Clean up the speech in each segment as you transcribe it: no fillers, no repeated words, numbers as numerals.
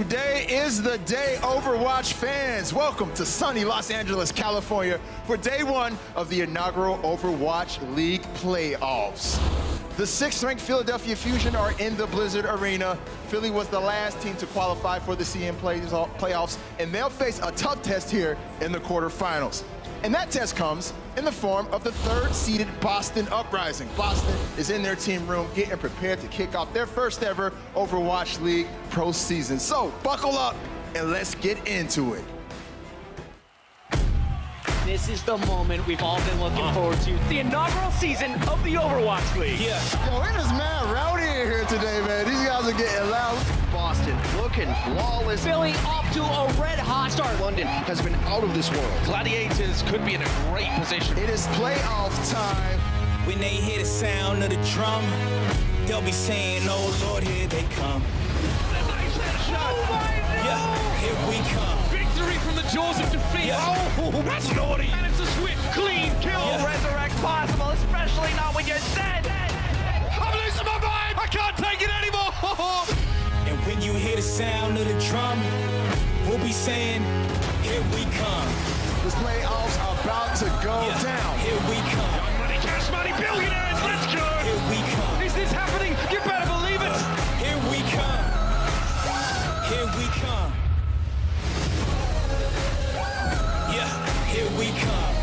Today is the day, Overwatch fans. Welcome to sunny Los Angeles, California for day one of the inaugural Overwatch League playoffs. The 6th-ranked Philadelphia Fusion are in the Blizzard Arena. Philly was the last team to qualify for the CM playoffs, and they'll face a tough test here in the quarterfinals. And that test comes in the form of the 3rd-seeded Boston Uprising. Boston is in their team room getting prepared to kick off their first ever Overwatch League Pro season. So buckle up and let's get into it. This is the moment we've all been looking forward to. The inaugural season of the Overwatch League. Yeah. Yo, it is mad rowdy in here today, man. These guys are getting loud. Boston looking flawless. Philly off to a red-hot start. London has been out of this world. Gladiators could be in a great position. It is playoff time. When they hear the sound of the drum, they'll be saying, oh Lord, here they come. Yeah, here we come. Victory from the jaws of defeat. Yeah. Oh, that's naughty. And it's a swift, clean kill. Yeah. Resurrect possible, especially not when you're dead. I'm losing my mind. I can't take it anymore. And when you hear the sound of the drum, we'll be saying, here we come. This playoffs are about to go Yeah. down. Here we come. Money, cash money, billionaires. Let's go. Here we come. Is this happening? You better believe it. Here we come. Here we come. Yeah, here we come.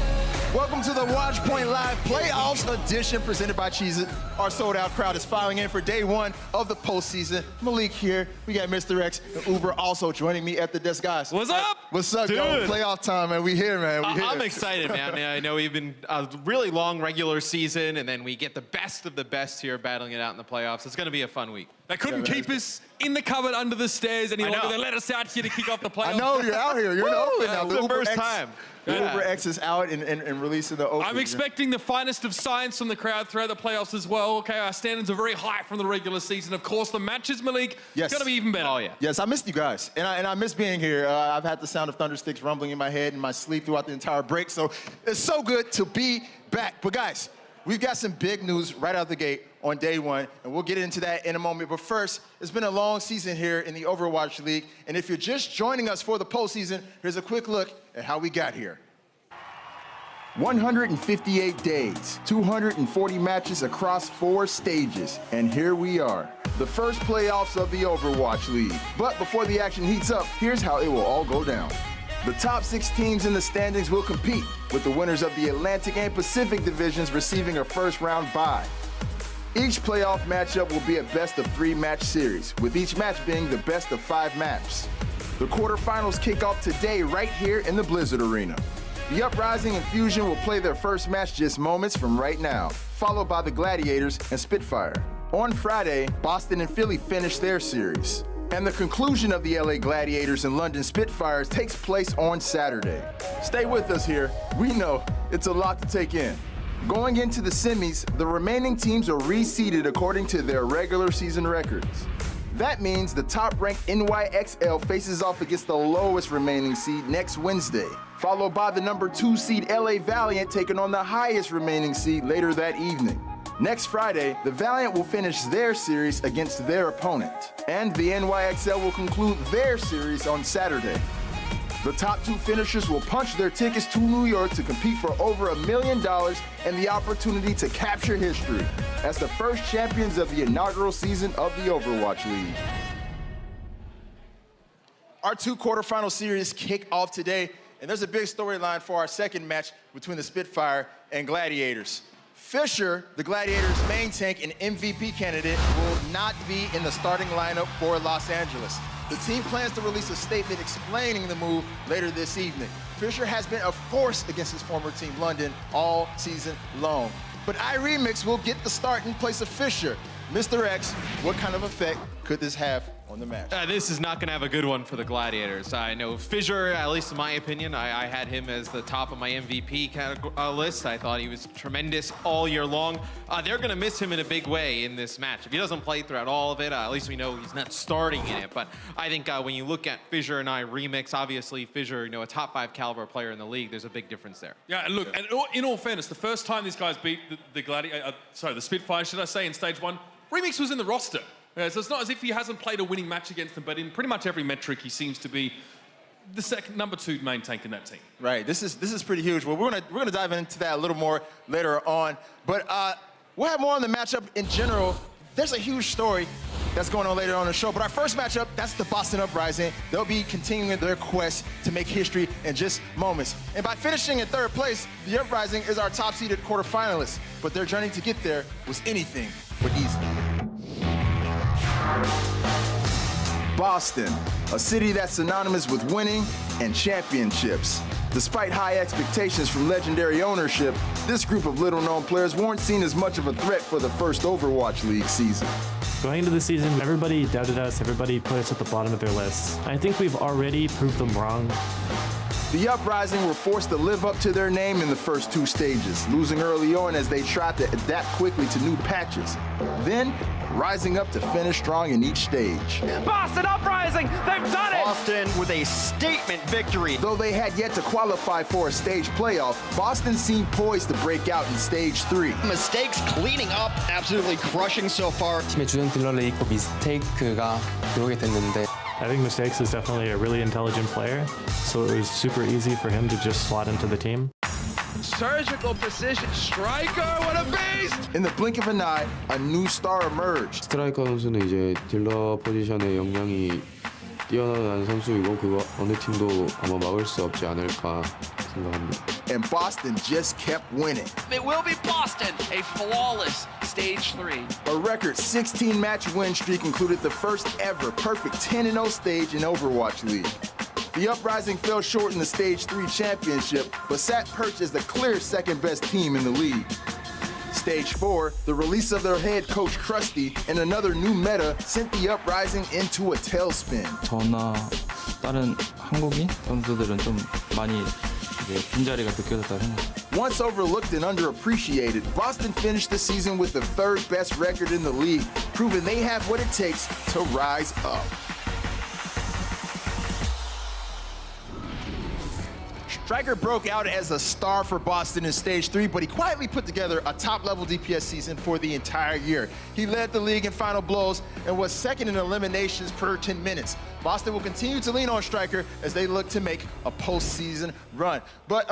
Welcome to the Watchpoint Live Playoffs edition presented by Cheez-It. Our sold-out crowd is filing in for day one of the postseason. Malik here. We got Mr. X and Uber also joining me at the desk, guys. What's up? What's up, Dude. yo? Playoff time, man. We here, man. We here. I'm excited, man. I know we've been a really long regular season, and then we get the best of the best here battling it out in the playoffs. It's going to be a fun week. They couldn't keep us in the cupboard under the stairs any longer. know. They let us out here to kick off the playoffs. I know you're out here. You're in the open now. It's the first time. The Yeah. Uber X is out and releasing the open. I'm expecting the finest of science from the crowd throughout the playoffs as well. Okay, our standards are very high from the regular season. Of course, the matches, Malik, Yes. going to be even better. Oh, yeah. Yes, I missed you guys, and I miss being here. I've had the sound of thunder sticks rumbling in my head and my sleep throughout the entire break, so it's so good to be back. But guys, we've got some big news right out the gate on day one, and we'll get into that in a moment. But first, it's been a long season here in the Overwatch League, and if you're just joining us for the postseason, here's a quick look at how we got here. 158 days, 240 matches across 4 stages, and here we are, the first playoffs of the Overwatch League. But before the action heats up, here's how it will all go down. The top 6 teams in the standings will compete, with the winners of the Atlantic and Pacific divisions receiving a first-round bye. Each playoff matchup will be a best-of-3 match series, with each match being the best-of-5 maps. The quarterfinals kick off today right here in the Blizzard Arena. The Uprising and Fusion will play their first match just moments from right now, followed by the Gladiators and Spitfire. On Friday, Boston and Philly finish their series. And the conclusion of the LA Gladiators and London Spitfires takes place on Saturday. Stay with us here. We know it's a lot to take in. Going into the semis, the remaining teams are reseeded according to their regular season records. That means the top-ranked NYXL faces off against the lowest remaining seed next Wednesday, followed by the number 2 seed LA Valiant taking on the highest remaining seed later that evening. Next Friday, the Valiant will finish their series against their opponent, and the NYXL will conclude their series on Saturday. The top 2 finishers will punch their tickets to New York to compete for over $1 million and the opportunity to capture history as the first champions of the inaugural season of the Overwatch League. Our 2 quarterfinal series kick off today, and there's a big storyline for our second match between the Spitfire and Gladiators. Fisher, the Gladiators' main tank and MVP candidate, will not be in the starting lineup for Los Angeles. The team plans to release a statement explaining the move later this evening. Fisher has been a force against his former team, London, all season long. But iRemix will get the start in place of Fisher. Mr. X, what kind of effect could this have on the match? This is not going to have a good one for the Gladiators. I know Fissure, at least in my opinion, I had him as the top of my MVP list. I thought he was tremendous all year long. They're going to miss him in a big way in this match. If he doesn't play throughout all of it, at least we know he's not starting in it. But I think when you look at Fissure and iRemix, obviously Fissure, you know, a top 5 caliber player in the league, there's a big difference there. Yeah, and look, and in all fairness, the first time these guys beat the Spitfire, should I say, in stage 1, Remix was in the roster. Yeah, so it's not as if he hasn't played a winning match against them, but in pretty much every metric, he seems to be the number 2 main tank in that team. Right. This is pretty huge. Well, we're gonna dive into that a little more later on. But we'll have more on the matchup in general. There's a huge story that's going on later on in the show. But our first matchup, that's the Boston Uprising. They'll be continuing their quest to make history in just moments. And by finishing in 3rd place, the Uprising is our top-seeded quarterfinalists. But their journey to get there was anything but easy. Boston, a city that's synonymous with winning and championships. Despite high expectations from legendary ownership, this group of little-known players weren't seen as much of a threat for the first Overwatch League season. Going into the season, everybody doubted us, everybody put us at the bottom of their lists. I think we've already proved them wrong. The Uprising were forced to live up to their name in the first 2 stages, losing early on as they tried to adapt quickly to new patches. Then, rising up to finish strong in each stage. Boston Uprising, they've done it! Boston with a statement victory. Though they had yet to qualify for a stage playoff, Boston seemed poised to break out in stage 3. Mistakes cleaning up, absolutely crushing so far. 팀의 주전 딜러를 잊고 미스테이크가 들어오게 됐는데 I think Mistakes is definitely a really intelligent player, so it was super easy for him to just slot into the team. Surgical precision. Striker, what a beast! In the blink of an eye, a new star emerged. 스트라이커 선수는 이제 딜러 포지션의 역량이 뛰어난 선수이고 그거 어느 팀도 아마 막을 수 없지 않을까 생각합니다. And Boston just kept winning. It will be Boston, a flawless stage 3. A record 16-match win streak included the first ever perfect 10-0 stage in Overwatch League. The Uprising fell short in the Stage 3 championship, but sat perched as the clear second-best team in the league. Stage 4, the release of their head coach Krusty and another new meta sent the Uprising into a tailspin. 저나 다른 한국인 선수들은 좀 많이 빈자리가 느껴졌다 생각합니다. Once overlooked and underappreciated, Boston finished the season with the 3rd best record in the league, proving they have what it takes to rise up. Striker broke out as a star for Boston in Stage 3, but he quietly put together a top-level DPS season for the entire year. He led the league in final blows and was 2nd in eliminations per 10 minutes. Boston will continue to lean on Striker as they look to make a postseason run. But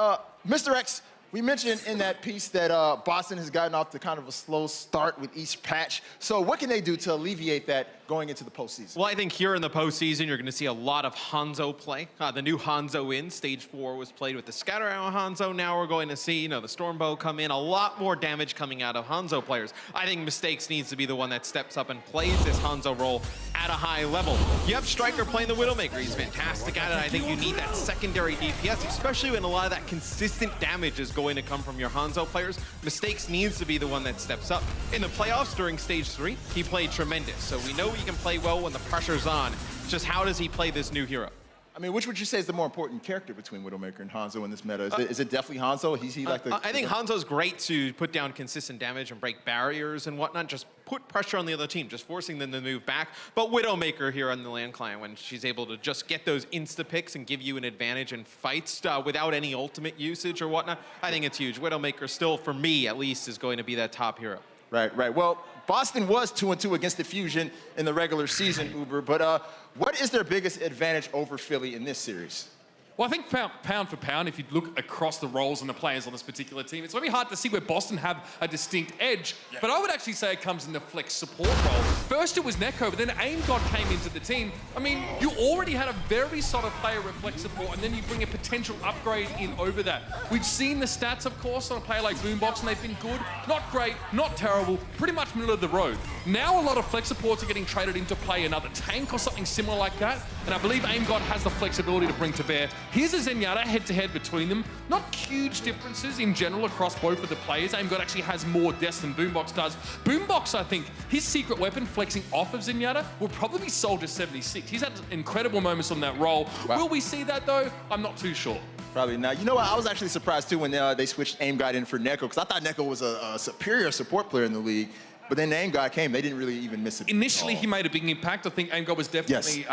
Mr. X, we mentioned in that piece that Boston has gotten off to kind of a slow start with each patch. So what can they do to alleviate that going into the postseason? Well, I think here in the postseason, you're going to see a lot of Hanzo play. The new Hanzo in Stage 4 was played with the Scatter Arrow Hanzo. Now we're going to see, the Stormbow come in. A lot more damage coming out of Hanzo players. I think Mistakes needs to be the one that steps up and plays this Hanzo role at a high level. You have Striker playing the Widowmaker. He's fantastic at it. I think you need that secondary DPS, especially when a lot of that consistent damage is going to come from your Hanzo players. Mistakes needs to be the one that steps up. In the playoffs during Stage 3, he played tremendous. So we know he can play well when the pressure's on. Just how does he play this new hero? I mean, which would you say is the more important character between Widowmaker and Hanzo in this meta? Is it definitely Hanzo? Is he like the... I think Hanzo's great to put down consistent damage and break barriers and whatnot. Just put pressure on the other team, just forcing them to move back. But Widowmaker here on the land client, when she's able to just get those insta-picks and give you an advantage in fights without any ultimate usage or whatnot, I think it's huge. Widowmaker still, for me at least, is going to be that top hero. Right. Well, Boston was 2-2 against the Fusion in the regular season, Uber, but what is their biggest advantage over Philly in this series? Well, I think pound for pound, if you look across the roles and the players on this particular team, it's very hard to see where Boston have a distinct edge. Yeah. But I would actually say it comes in the flex support role. First it was Neko, but then AimGod came into the team. I mean, you already had a very solid player with flex support, and then you bring a potential upgrade in over that. We've seen the stats, of course, on a player like Boombox, and they've been good. Not great, not terrible, pretty much middle of the road. Now a lot of flex supports are getting traded into play another tank or something similar like that, and I believe AimGod has the flexibility to bring to bear. Here's a Zenyatta head-to-head between them. Not huge differences in general across both of the players. AimGod actually has more deaths than Boombox does. Boombox, I think, his secret weapon flexing off of Zenyatta will probably be Soldier 76. He's had incredible moments on that role. Wow. Will we see that, though? I'm not too sure. Probably not. You know what? I was actually surprised, too, when they switched AimGod in for Neko, because I thought Neko was a superior support player in the league. But then the AimGod came, they didn't really even miss it. Initially, he made a big impact. I think AimGod was definitely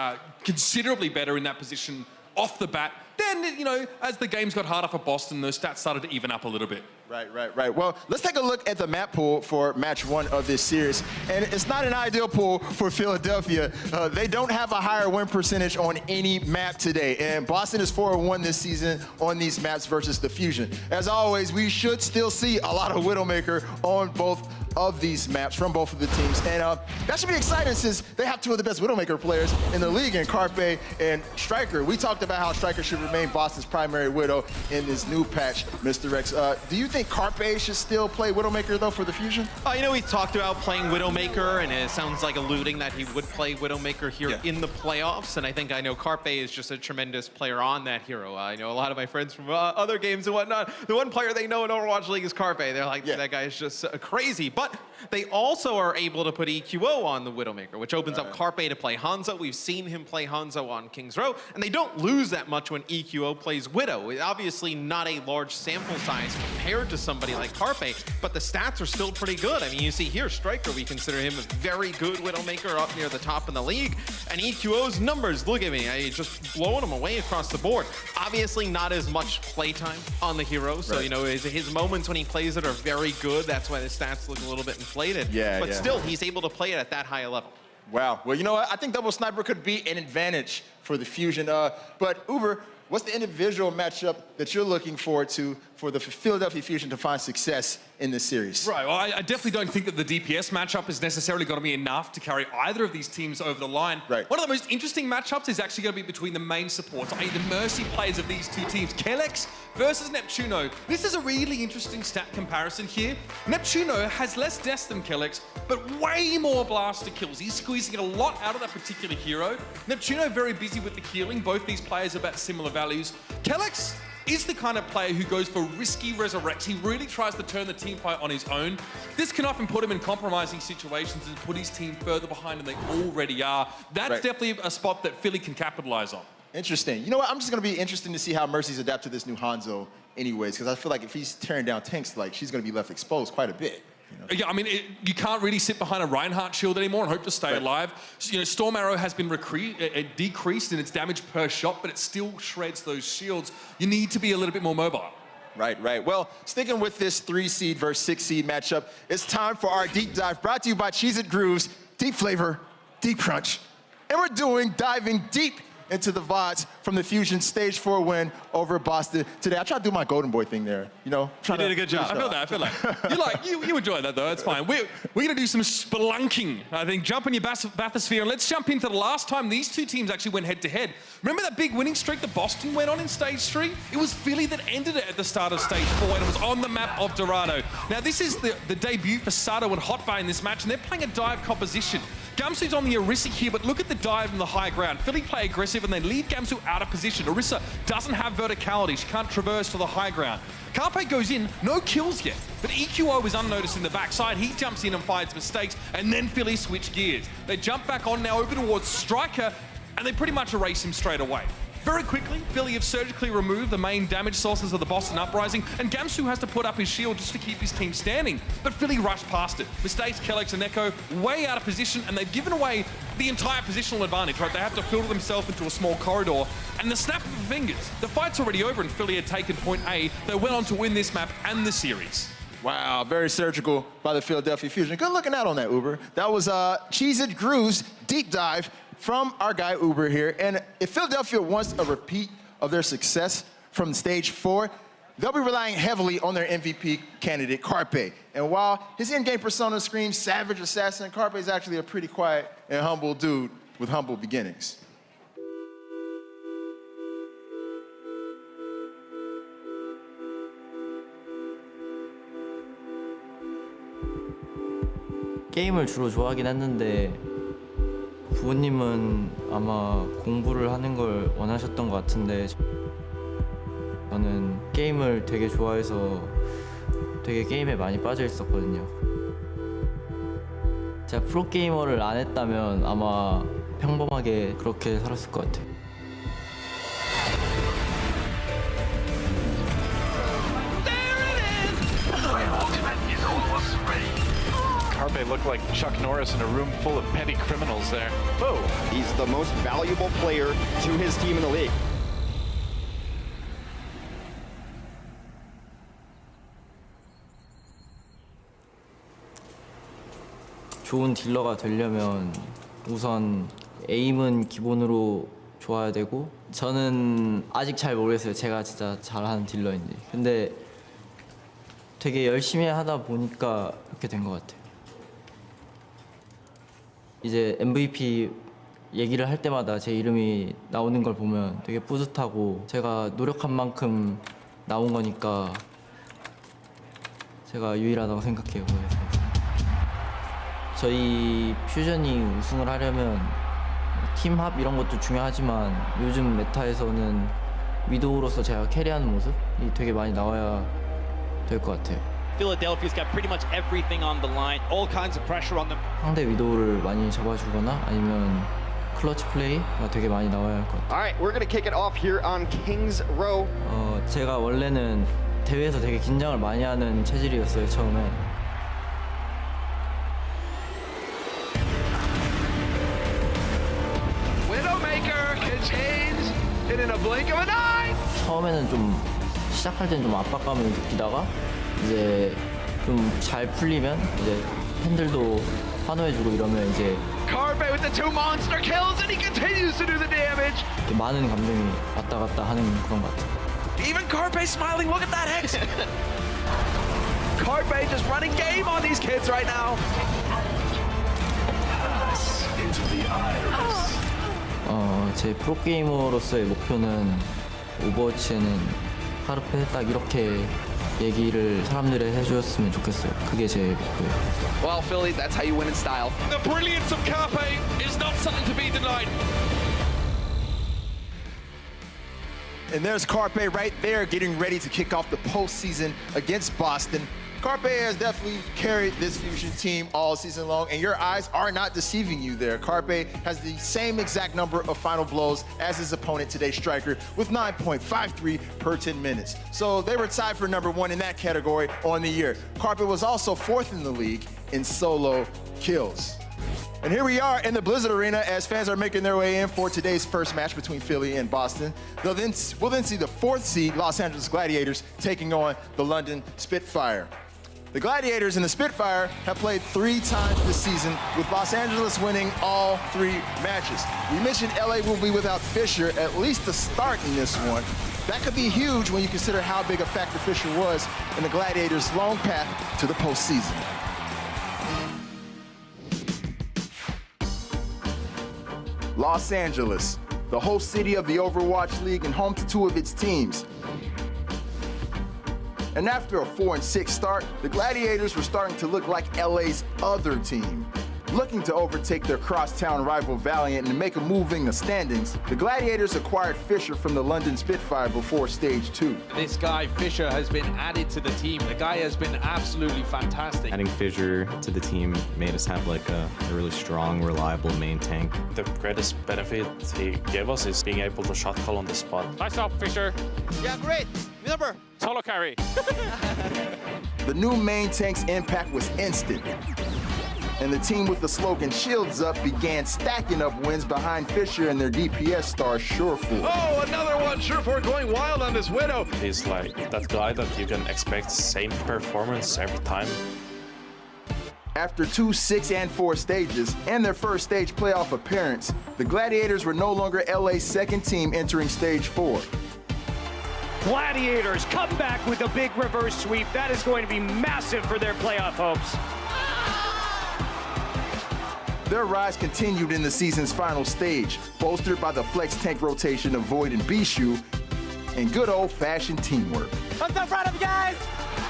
considerably better in that position off the bat. Then, as the games got harder for Boston, those stats started to even up a little bit. Right. Well, let's take a look at the map pool for match 1 of this series. And it's not an ideal pool for Philadelphia. They don't have a higher win percentage on any map today. And Boston is 4-1 this season on these maps versus the Fusion. As always, we should still see a lot of Widowmaker on both of these maps from both of the teams. And that should be exciting since they have 2 of the best Widowmaker players in the league in Carpe and Striker. We talked about how Striker should remain Boston's primary Widow in this new patch, Mr. Rex. Do you think Carpe should still play Widowmaker, though, for the Fusion? We talked about playing Widowmaker, and it sounds like alluding that he would play Widowmaker here in the playoffs. And I know Carpe is just a tremendous player on that hero. I know a lot of my friends from other games and whatnot. The one player they know in Overwatch League is Carpe. They're like, that guy is just crazy. But they also are able to put EQO on the Widowmaker, which opens up Carpe to play Hanzo. We've seen him play Hanzo on King's Row, and they don't lose that much when EQO plays Widow. Obviously not a large sample size compared to somebody like Carpe, but the stats are still pretty good. I mean, you see here, Striker, we consider him a very good Widowmaker up near the top in the league, and EQO's numbers, look at me, just blowing him away across the board. Obviously not as much playtime on the hero, so his moments when he plays it are very good. That's why the stats look a little bit inflated. But still, he's able to play it at that high a level. Wow. Well, you know what? I think Double Sniper could be an advantage for the Fusion. But Uber, what's the individual matchup that you're looking forward to for the Philadelphia Fusion to find success in this series? Right, well, I definitely don't think that the DPS matchup is necessarily going to be enough to carry either of these teams over the line. Right. One of the most interesting matchups is actually going to be between the main supports, i.e. the Mercy players of these 2 teams, Kelex versus Neptuno. This is a really interesting stat comparison here. Neptuno has less deaths than Kelex, but way more blaster kills. He's squeezing a lot out of that particular hero. Neptuno very busy with the healing. Both these players are about similar values. Kelex is the kind of player who goes for risky resurrects. He really tries to turn the team fight on his own. This can often put him in compromising situations and put his team further behind than they already are. That's definitely a spot that Philly can capitalize on. Interesting. You know what? I'm just going to be interested to see how Mercy's adapt to this new Hanzo anyways, because I feel like if he's tearing down tanks, like, she's going to be left exposed quite a bit. Yeah, I mean, you can't really sit behind a Reinhardt shield anymore and hope to stay alive. So, Storm Arrow has been decreased in its damage per shot, but it still shreds those shields. You need to be a little bit more mobile. Right. Well, sticking with this 3 seed versus 6 seed matchup, it's time for our deep dive, brought to you by Cheez-It Grooves, deep flavor, deep crunch. And we're diving deep into the VODs from the Fusion Stage 4 win over Boston today. I tried to do my Golden Boy thing there, you know. You did a good job. I feel that. You enjoyed that, though. That's fine. We're going to do some spelunking. I think jump in your bathysphere, and let's jump into the last time these 2 teams actually went head-to-head. Remember that big winning streak that Boston went on in Stage 3? It was Philly that ended it at the start of Stage 4, and it was on the map of Dorado. Now, this is the debut for Sato and Hotbar in this match, and they're playing a dive composition. Gamsu's on the Orisa here, but look at the dive in the high ground. Philly play aggressive and they leave Gamsu out of position. Orisa doesn't have verticality. She can't traverse to the high ground. Carpe goes in, no kills yet, but EQO is unnoticed in the backside. He jumps in and finds mistakes, and then Philly switch gears. They jump back on now over towards Striker, and they pretty much erase him straight away. Very quickly, Philly have surgically removed the main damage sources of the Boston Uprising, and Gamsu has to put up his shield just to keep his team standing. But Philly rushed past it. Mistakes, Kelex and Echo way out of position, and they've given away the entire positional advantage, right? They have to filter themselves into a small corridor, and the snap of the fingers. The fight's already over, and Philly had taken point A. They went on to win this map and the series. Wow, very surgical by the Philadelphia Fusion. Good looking out on that, Uber. That was Cheez-It Grooves deep dive from our guy Uber here. And if Philadelphia wants a repeat of their success from Stage 4, they'll be relying heavily on their MVP candidate, Carpe. And while his in-game persona screams savage assassin, Carpe is actually a pretty quiet and humble dude with humble beginnings. 게임을 주로 좋아하긴 했는데 부모님은 아마 공부를 하는 걸 원하셨던 것 같은데 저는 게임을 되게 좋아해서 되게 게임에 많이 빠져 있었거든요. 제가 프로게이머를 안 했다면 아마 평범하게 그렇게 살았을 것 같아요. Carpe looked like Chuck Norris in a room full of petty criminals there. Oh, he's the most valuable player to his team in the league. 좋은 딜러가 되려면 우선 에임은 기본으로 좋아야 되고 저는 아직 잘 모르겠어요. 제가 진짜 잘하는 딜러인지. 근데 되게 열심히 하다 보니까 그렇게 된 것 같아요. 이제 MVP 얘기를 할 때마다 제 이름이 나오는 걸 보면 되게 뿌듯하고 제가 노력한 만큼 나온 거니까 제가 유일하다고 생각해요. 그래서 저희 퓨전이 우승을 하려면 팀합 이런 것도 중요하지만 요즘 메타에서는 위도우로서 제가 캐리하는 모습이 되게 많이 나와야 될 것 같아요. Philadelphia's got pretty much everything on the line, all kinds of pressure on them. 상대 위도우를 많이 잡아주거나 아니면 클러치 플레이가 되게 많이 나와야 할 것 같아요. All right, we're going to kick it off here on Kings Row. 제가 원래는 대회에서 되게 긴장을 많이 하는 체질이었어요, 처음에. Widowmaker can change in a blink of an eye. 처음에는 좀 시작할 땐 좀 압박감을 느끼다가 이제 좀 잘 풀리면 이제 팬들도 환호해주고 이러면 이제 Carpe with the 2 monster kills and he continues to do the damage. 이렇게 많은 감정이 왔다 갔다 하는 그런 것 같아요. Even Carpe smiling. Look at that Hex. Carpe just running game on these kids right now. 제 프로게이머로서의 목표는 오버워치에는 카르페 딱 이렇게 얘기를 사람들이 해주셨으면 좋겠어요. 그게 제 목표예요. Well, Philly, that's how you win in style. The brilliance of Carpe is not something to be denied. And there's Carpe right there getting ready to kick off the postseason against Boston. Carpe has definitely carried this Fusion team all season long, and your eyes are not deceiving you there. Carpe has the same exact number of final blows as his opponent today, Striker, with 9.53 per 10 minutes. So they were tied for number 1 in that category on the year. Carpe was also 4th in the league in solo kills. And here we are in the Blizzard Arena as fans are making their way in for today's first match between Philly and Boston. We'll then see the 4th seed Los Angeles Gladiators taking on the London Spitfire. The Gladiators and the Spitfire have played 3 times this season, with Los Angeles winning all 3 matches. We mentioned LA will be without Fisher, at least to start in this one. That could be huge when you consider how big a factor Fisher was in the Gladiators' long path to the postseason. Los Angeles, the host city of the Overwatch League and home to 2 of its teams. And after a 4-6 start, the Gladiators were starting to look like LA's other team. Looking to overtake their crosstown rival Valiant and make a move in the standings, the Gladiators acquired Fisher from the London Spitfire before Stage 2. This guy, Fisher, has been added to the team. The guy has been absolutely fantastic. Adding Fisher to the team made us have like a really strong, reliable main tank. The greatest benefit he gave us is being able to shot call on the spot. Nice job, Fisher. Yeah, great. Number. Solo carry. The new main tank's impact was instant. And the team with the slogan Shields Up began stacking up wins behind Fisher and their DPS star Surefour. Oh, another one. Surefour going wild on this Widow. He's like that guy that you can expect same performance every time. After 2 6 and 4 stages and their first stage playoff appearance, the Gladiators were no longer LA's second team entering Stage 4. Gladiators come back with a big reverse sweep. That is going to be massive for their playoff hopes. Their rise continued in the season's final stage, bolstered by the flex tank rotation of Void and Bishu and good old-fashioned teamwork. What's up, front of you guys?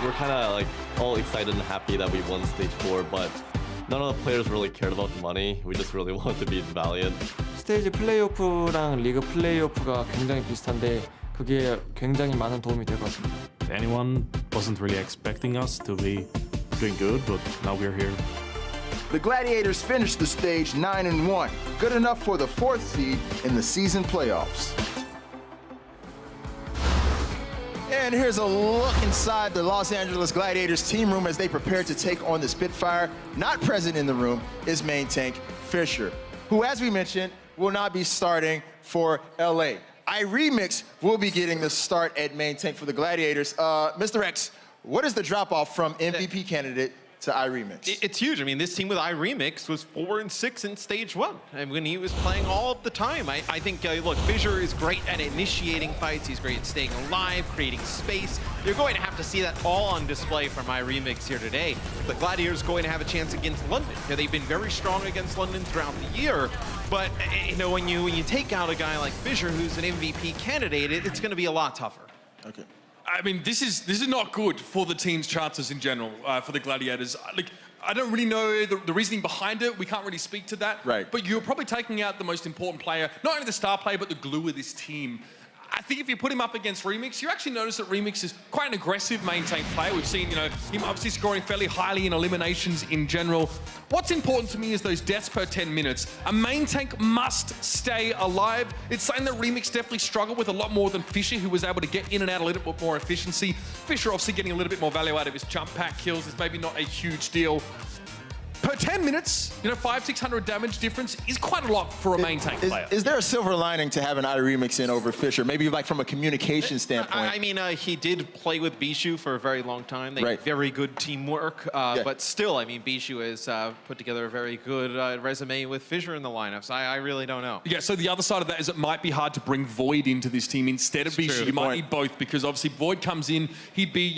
We're kind of like all excited and happy that we won Stage 4, but none of the players really cared about the money. We just really wanted to beat Valiant. 스테이지 플레이오프랑 리그 플레이오프가 굉장히 비슷한데 그게 굉장히 많은 도움이 될 것 같습니다. Anyone wasn't really expecting us to be doing good, but now we're here. The Gladiators finished the stage 9-1, good enough for the 4th seed in the season playoffs. And here's a look inside the Los Angeles Gladiators team room as they prepare to take on the Spitfire. Not present in the room is main tank Fisher, who, as we mentioned, will not be starting for LA. iRemix will be getting the start at main tank for the Gladiators. Mr. X, what is the drop-off from MVP candidate to iRemix? It's huge. I mean, this team with iRemix was 4-6 in stage 1, and when he was playing all of the time. I think, look, Fissure is great at initiating fights. He's great at staying alive, creating space. You're going to have to see that all on display from iRemix here today. The Gladiators going to have a chance against London. They've been very strong against London throughout the year, but when you take out a guy like Fissure, who's an MVP candidate, it's going to be a lot tougher. Okay. I mean, this is not good for the team's chances in general, for the Gladiators. Like, I don't really know the reasoning behind it. We can't really speak to that. Right. But you're probably taking out the most important player, not only the star player, but the glue of this team. I think if you put him up against Remix, you actually notice that Remix is quite an aggressive main tank player. We've seen, him obviously scoring fairly highly in eliminations in general. What's important to me is those deaths per 10 minutes. A main tank must stay alive. It's something that Remix definitely struggled with a lot more than Fissure, who was able to get in and out a little bit more efficiency. Fissure obviously getting a little bit more value out of his jump pack kills is maybe not a huge deal. Per 10 minutes, 500-600 damage difference is quite a lot for a main tank player. Is there a silver lining to having iRemix in over Fissure? Maybe like from a communication standpoint. I mean, he did play with Bishu for a very long time. They had very good teamwork, but still, I mean, Bishu has put together a very good resume with Fissure in the lineup, so I really don't know. Yeah, so the other side of that is it might be hard to bring Void into this team instead of Bishu. You might need both, because obviously Void comes in, he'd be,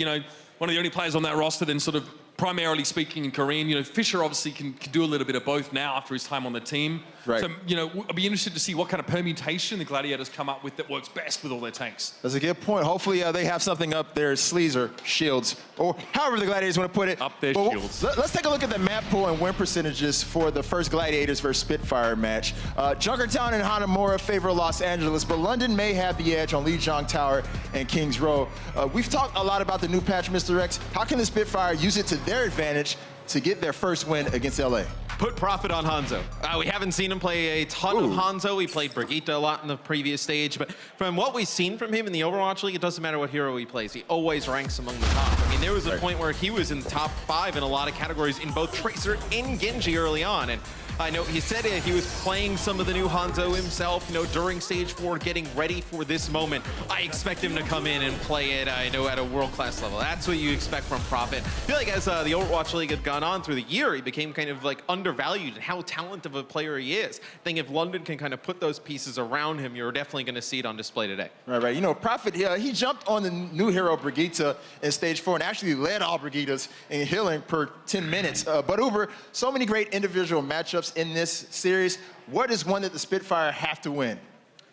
one of the only players on that roster then sort of primarily speaking in Korean. Fissure obviously can do a little bit of both now after his time on the team. Right. So, I'll be interested to see what kind of permutation the Gladiators come up with that works best with all their tanks. That's a good point. Hopefully they have something up their sleeves or shields, or however the Gladiators want to put it. Up their shields. Let's take a look at the map pool and win percentages for the first Gladiators versus Spitfire match. Junkertown and Hanamura favor Los Angeles, but London may have the edge on Lijiang Tower and Kings Row. We've talked a lot about the new patch, Mr. X. How can the Spitfire use it to their advantage to get their first win against LA? Put Prophet on Hanzo. We haven't seen him play a ton of Hanzo. He played Brigitte a lot in the previous stage, but from what we've seen from him in the Overwatch League, it doesn't matter what hero he plays. He always ranks among the top. I mean, there was a point where he was in the top 5 in a lot of categories in both Tracer and Genji early on, and I know he said he was playing some of the new Hanzo himself, during stage 4, getting ready for this moment. I expect him to come in and play it, at a world-class level. That's what you expect from Prophet. I feel like as the Overwatch League had gone on through the year, he became kind of like undervalued in how talented of a player he is. I think if London can kind of put those pieces around him, you're definitely going to see it on display today. Right. Prophet, he jumped on the new hero Brigitte in stage 4 and actually led all Brigittas in healing per 10 minutes. But Uber, so many great individual matchups in this series. What is one that the Spitfire have to win?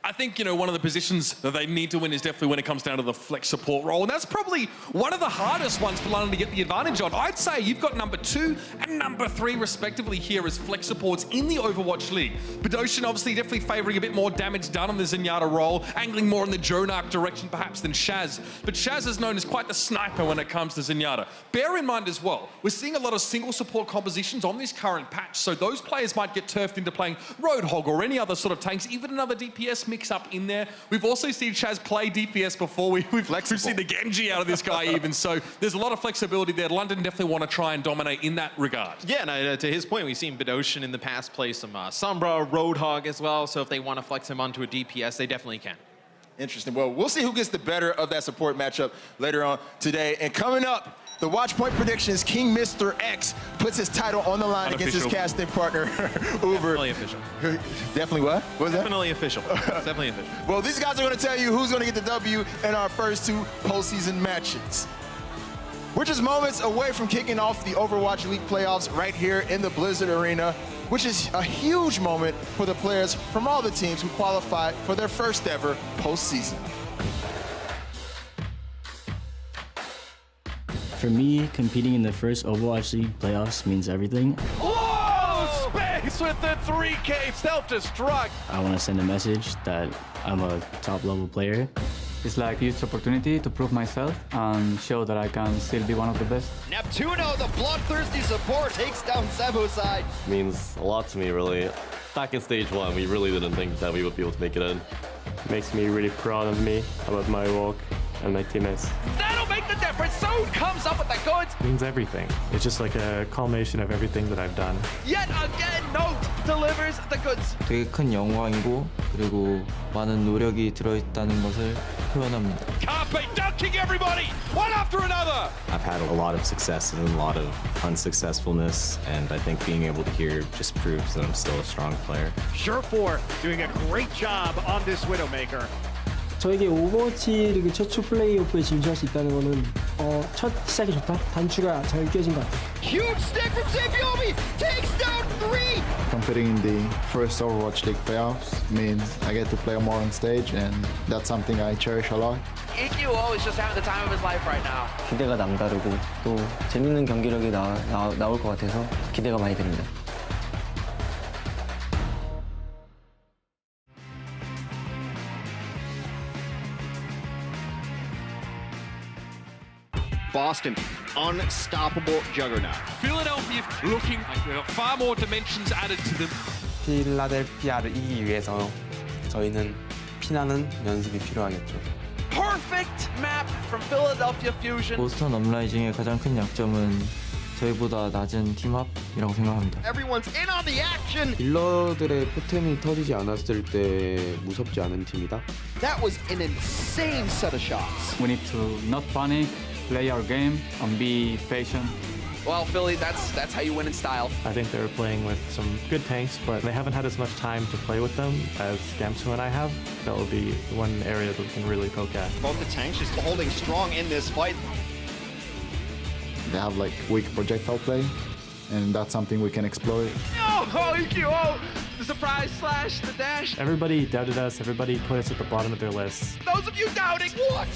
I think, one of the positions that they need to win is definitely when it comes down to the flex support role. And that's probably one of the hardest ones for London to get the advantage on. I'd say you've got number 2 and number 3 respectively here as flex supports in the Overwatch League. Bidoshin obviously definitely favoring a bit more damage done on the Zenyatta role, angling more in the Jonak direction perhaps than Shaz. But Shaz is known as quite the sniper when it comes to Zenyatta. Bear in mind as well, we're seeing a lot of single support compositions on this current patch, so those players might get turfed into playing Roadhog or any other sort of tanks, even another DPS mix up in there. We've also seen Shaz play DPS before. We've seen the Genji out of this guy even. So there's a lot of flexibility there. London definitely want to try and dominate in that regard. Yeah, and to his point, we've seen Bidoshin in the past play some Sombra, Roadhog as well. So if they want to flex him onto a DPS, they definitely can. Interesting. Well, we'll see who gets the better of that support matchup later on today. And coming up, the Watch Point predictions, King Mr. X puts his title on the line against his casting partner, Uber. Definitely official. Definitely what? What was that? Definitely official. Definitely official. Well, these guys are going to tell you who's going to get the W in our first 2 postseason matches. We're just moments away from kicking off the Overwatch League playoffs right here in the Blizzard Arena, which is a huge moment for the players from all the teams who qualified for their first ever postseason. For me, competing in the first Overwatch League playoffs means everything. Whoa! Space with the 3K self-destruct! I want to send a message that I'm a top-level player. It's like a huge opportunity to prove myself and show that I can still be one of the best. Neptuno, the bloodthirsty support, takes down Sebu's side. Means a lot to me, really. Back in stage 1, we really didn't think that we would be able to make it in. Makes me really proud of me, about my work, and my teammates. That'll make the difference. Zone comes up with the goods. It means everything. It's just like a culmination of everything that I've done. Yet again, Note delivers the goods. 되게 큰 영광이고 그리고 많은 노력이 들어있다는 것을 표현합니다. Carpe does dunking everybody, one after another. I've had a lot of success and a lot of unsuccessfulness, and I think being able to here just proves that I'm still a strong player. Sure4 doing a great job on this Widowmaker. 저에게 오버워치 리그 최초 플레이오프에 진출할 수 있다는 거는 첫 시작이 좋다. 단추가 잘 껴진 것 같아요. Huge stick from Sabiomi, takes down 3. Competing in the first Overwatch League playoffs means I get to play more on stage, and that's something I cherish a lot. EQO is just having the time of his life right now. 기대가 남다르고 또 재밌는 경기력이 나올 것 같아서 기대가 많이 됩니다. Boston, unstoppable juggernaut. Philadelphia looking like they've got far more dimensions added to them. 필라델피아를 이기기 위해서 저희는 피나는 연습이 필요하겠죠. Perfect map from Philadelphia Fusion. 보스턴 업라이징의 가장 큰 약점은 저희보다 낮은 팀합이라고 생각합니다. Everyone's in on the action. 딜러들의 포템이 터지지 않았을 때 무섭지 않은 팀이다. That was an insane set of shots. We need to not panic, play our game, and be patient. Well, Philly, that's how you win in style. I think they're playing with some good tanks, but they haven't had as much time to play with them as Gamsu and I have. That will be one area that we can really poke at. Both the tanks just holding strong in this fight. They have like weak projectile play, and that's something we can exploit. Oh, EQO! The surprise slash, the dash. Everybody doubted us. Everybody put us at the bottom of their lists. Those of you doubting, what?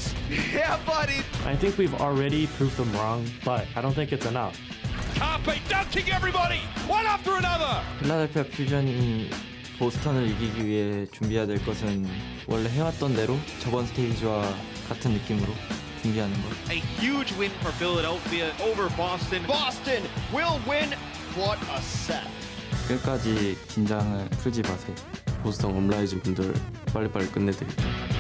Yeah, buddy. I think we've already proved them wrong, but I don't think it's enough. Carpe dunking everybody, one after another. 필라델피아 퓨전이 보스턴을 이기기 위해 준비해야 될 것은 원래 해왔던 대로 저번 스테이지와 같은 느낌으로 준비하는 것. A huge win for Philadelphia over Boston. Boston will win. What a set. 끝까지 긴장을 풀지 마세요. 보스턴 업라이징 분들 빨리빨리 끝내드릴게요.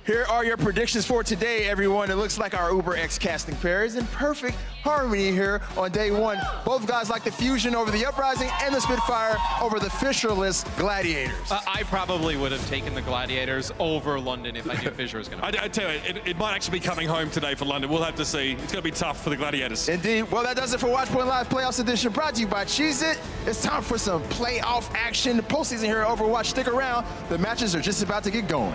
Here are your predictions for today, everyone. It looks like our Uber X casting pair is in perfect harmony here on day one. Both guys like the Fusion over the Uprising and the Spitfire over the Fissureless Gladiators. I probably would have taken the Gladiators over London if I knew Fissure was going to. I tell you, it might actually be coming home today for London. We'll have to see. It's going to be tough for the Gladiators. Indeed. Well, that does it for Watchpoint Live Playoffs Edition, brought to you by Cheez-It. It's time for some playoff action. The postseason here at Overwatch. Stick around. The matches are just about to get going.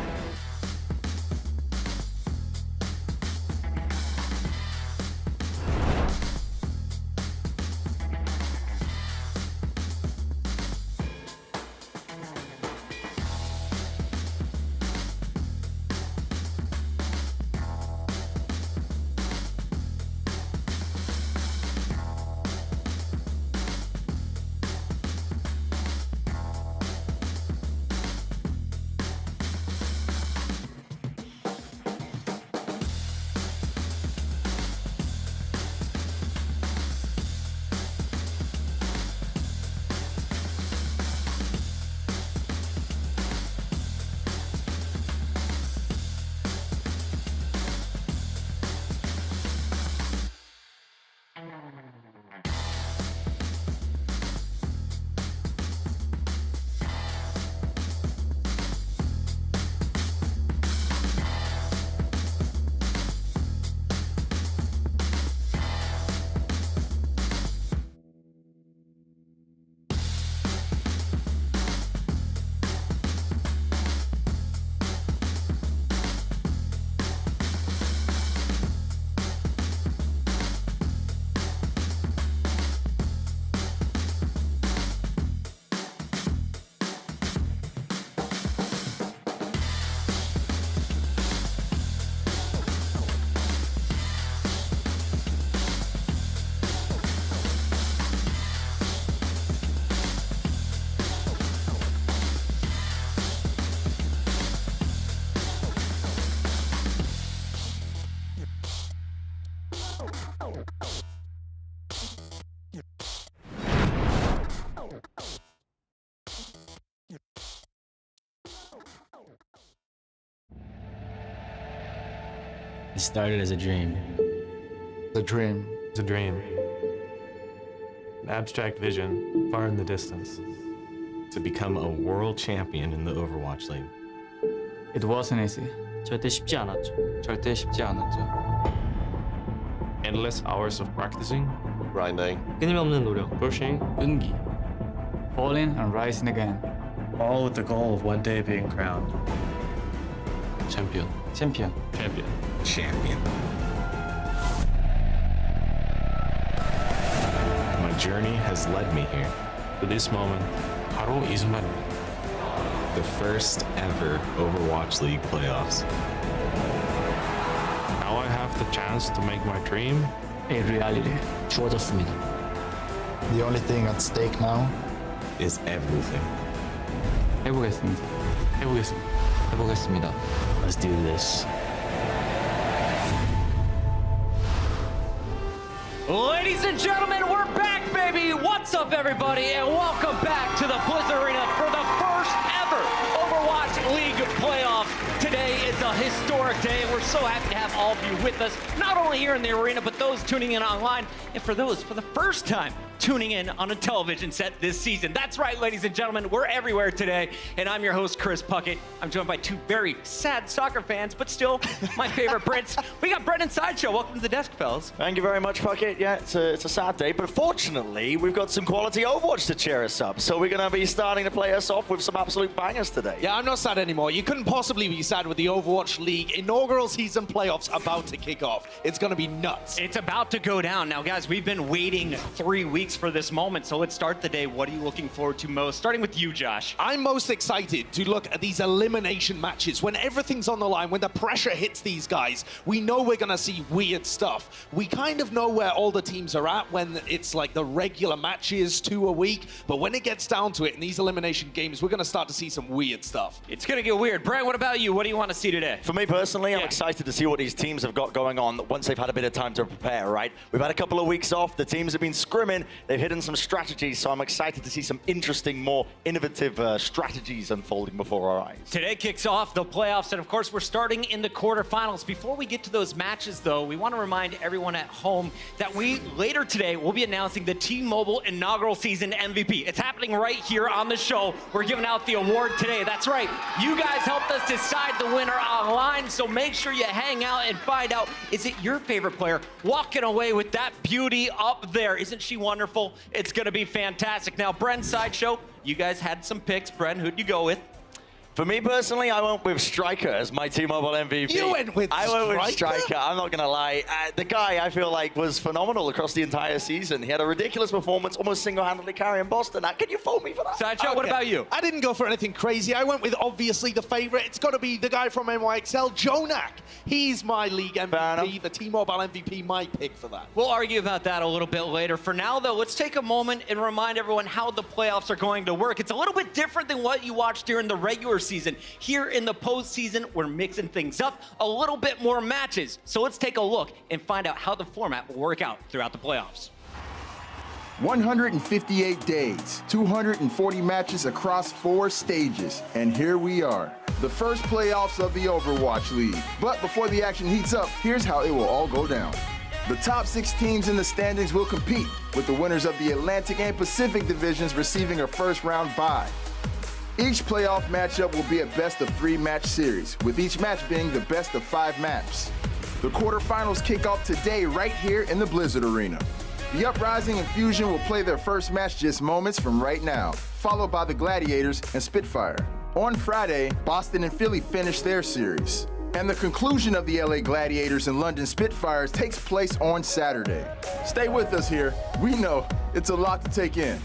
It started as a dream. The dream. It's a dream. An abstract vision, far in the distance. To become a world champion in the Overwatch League. It wasn't easy. 절대 쉽지 않았죠. 절대 쉽지 않았죠. Endless hours of practicing, Grinding. 끊임없는 노력. pushing, 끈기. Falling and rising again. All with the goal of one day being crowned champion. 챔피언. Champion. Champion. My journey has led me here. To this moment, 바로 이 순간입니다. The first ever Overwatch League playoffs. Now I have the chance to make my dream A reality. 주어졌습니다. The only thing at stake now is everything. 해보겠습니다. 해보겠습니다. 해보겠습니다. Let's do this. Ladies and gentlemen, we're back, baby! What's up, everybody? And welcome back to the Blizzard Arena for the first ever Overwatch League playoffs. Today is a historic day, and we're so happy to have all of you with us, not only here in the arena, but those tuning in online, and for those for the first time tuning in on a television set this season. That's right, ladies and gentlemen, we're everywhere today, and I'm your host, Chris Puckett. I'm joined by two very sad soccer fans, but still my favorite Brits. We got Brett and Sideshow. Welcome to the desk, fellas. Thank you very much, Puckett. Yeah, it's a sad day, but fortunately, we've got some quality Overwatch to cheer us up. So we're going to be starting to play us off with some absolute bangers today. Yeah, I'm not sad anymore. You couldn't possibly be sad with the Overwatch League Inaugural Season playoffs about to kick off. It's going to be nuts. It's about to go down. Now, guys, we've been waiting 3 weeks for this moment, so let's start the day. What are you looking forward to most? Starting with you, Josh. I'm most excited to look at these elimination matches. When everything's on the line, when the pressure hits these guys, we know we're going to see weird stuff. We kind of know where all the teams are at when it's like the regular matches, 2 a week, but when it gets down to it in these elimination games, we're going to start to see some weird stuff. It's going to get weird. Brett, what about you? What do you want to see today? For me personally, I'm excited to see what these teams have got going on once they've had a bit of time to prepare, right? We've had a couple of weeks off. The teams have been scrimming. They've hidden some strategies, so I'm excited to see some interesting, more innovative strategies unfolding before our eyes. Today kicks off the playoffs, and of course, we're starting in the quarterfinals. Before we get to those matches, though, we want to remind everyone at home that later today, we'll be announcing the T-Mobile Inaugural Season MVP. It's happening right here on the show. We're giving out the award today. That's right. You guys helped us decide the winner online, so make sure you hang out and find out, is it your favorite player walking away with that beauty up there? Isn't she wonderful? It's going to be fantastic. Now, Bren's Sideshow, you guys had some picks. Bren, who'd you go with? For me personally, I went with Striker as my T-Mobile MVP. You went with I went with Striker. I'm not going to lie. The guy, I feel like, was phenomenal across the entire season. He had a ridiculous performance, almost single-handedly carrying Boston. Can you fault me for that? Sideshow, what about you? I didn't go for anything crazy. I went with, obviously, the favorite. It's got to be the guy from NYXL, Jonak. He's my league MVP, the T-Mobile MVP, my pick for that. We'll argue about that a little bit later. For now, though, let's take a moment and remind everyone how the playoffs are going to work. It's a little bit different than what you watched during the regular season. Here in the postseason, we're mixing things up, a little bit more matches. So let's take a look and find out how the format will work out throughout the playoffs. 158 days, 240 matches across 4 stages, and here we are, the first playoffs of the Overwatch League. But before the action heats up, here's how it will all go down. The top 6 teams in the standings will compete, with the winners of the Atlantic and Pacific divisions receiving a first-round bye. Each playoff matchup will be a best-of-3 match series, with each match being the best-of-5 match. The quarterfinals kick off today right here in the Blizzard Arena. The Uprising and Fusion will play their first match just moments from right now, followed by the Gladiators and Spitfire. On Friday, Boston and Philly finish their series. And the conclusion of the LA Gladiators and London Spitfires takes place on Saturday. Stay with us here. We know it's a lot to take in.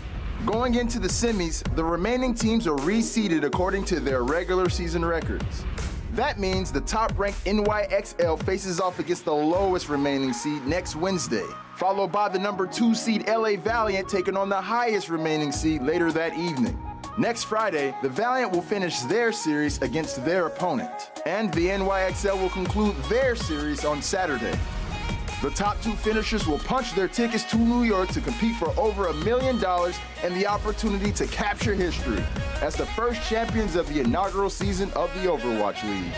Going into the semis, the remaining teams are reseeded according to their regular season records. That means the top-ranked NYXL faces off against the lowest remaining seed next Wednesday, followed by the number 2 seed LA Valiant taking on the highest remaining seed later that evening. Next Friday, the Valiant will finish their series against their opponent, and the NYXL will conclude their series on Saturday. The top 2 finishers will punch their tickets to New York to compete for over $1 million and the opportunity to capture history as the first champions of the inaugural season of the Overwatch League.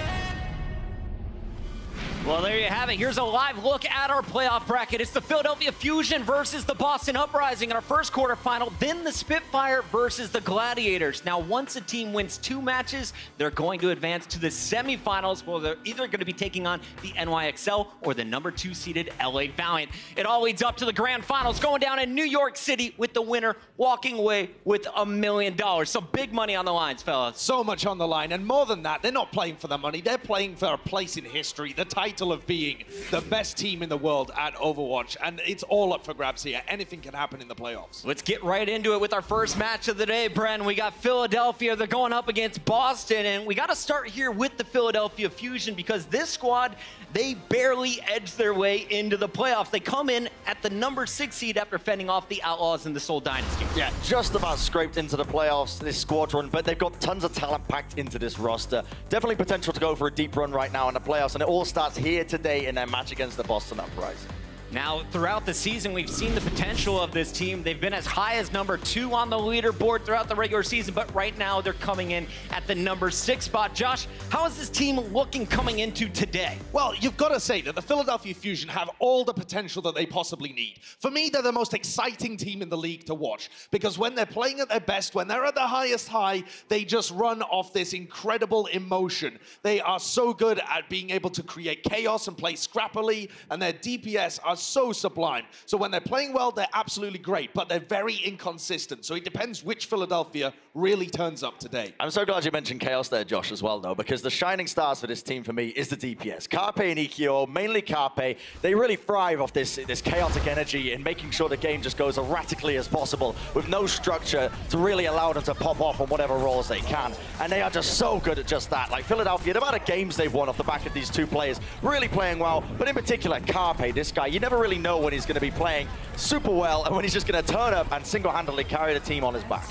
Well, there you have it. Here's a live look at our playoff bracket. It's the Philadelphia Fusion versus the Boston Uprising in our first quarterfinal, then the Spitfire versus the Gladiators. Now, once a team wins 2 matches, they're going to advance to the semifinals, where they're either going to be taking on the NYXL or the number 2 seeded LA Valiant. It all leads up to the grand finals going down in New York City, with the winner walking away with $1 million. Some big money on the lines, fellas. So much on the line, and more than that, they're not playing for the money. They're playing for a place in history, the title of being the best team in the world at Overwatch, and it's all up for grabs here. Anything can happen in the playoffs. Let's get right into it with our first match of the day, Bren. We got Philadelphia. They're going up against Boston, and we got to start here with the Philadelphia Fusion, because this squad, they barely edged their way into the playoffs. They come in at the number 6 seed after fending off the Outlaws in the Seoul Dynasty. Yeah, just about scraped into the playoffs, this squadron, but they've got tons of talent packed into this roster. Definitely potential to go for a deep run right now in the playoffs, and it all starts here today in their match against the Boston Uprising. Now, throughout the season, we've seen the potential of this team. They've been as high as number 2 on the leaderboard throughout the regular season, but right now they're coming in at the number 6 spot. Josh, how is this team looking coming into today? Well, you've got to say that the Philadelphia Fusion have all the potential that they possibly need. For me, they're the most exciting team in the league to watch, because when they're playing at their best, when they're at the highest high, they just run off this incredible emotion. They are so good at being able to create chaos and play scrappily, and their DPS are so sublime. So when they're playing well, they're absolutely great, but they're very inconsistent. So it depends which Philadelphia really turns up today. I'm so glad you mentioned chaos there, Josh, as well, though, because the shining stars for this team for me is the DPS. Carpe and EQO, mainly Carpe, they really thrive off this chaotic energy and making sure the game just goes erratically as possible with no structure to really allow them to pop off on whatever roles they can. And they are just so good at just that. Like Philadelphia, the amount of games they've won off the back of these 2 players, really playing well, but in particular, Carpe, this guy, you never really know when he's going to be playing super well and when he's just going to turn up and single-handedly carry the team on his back.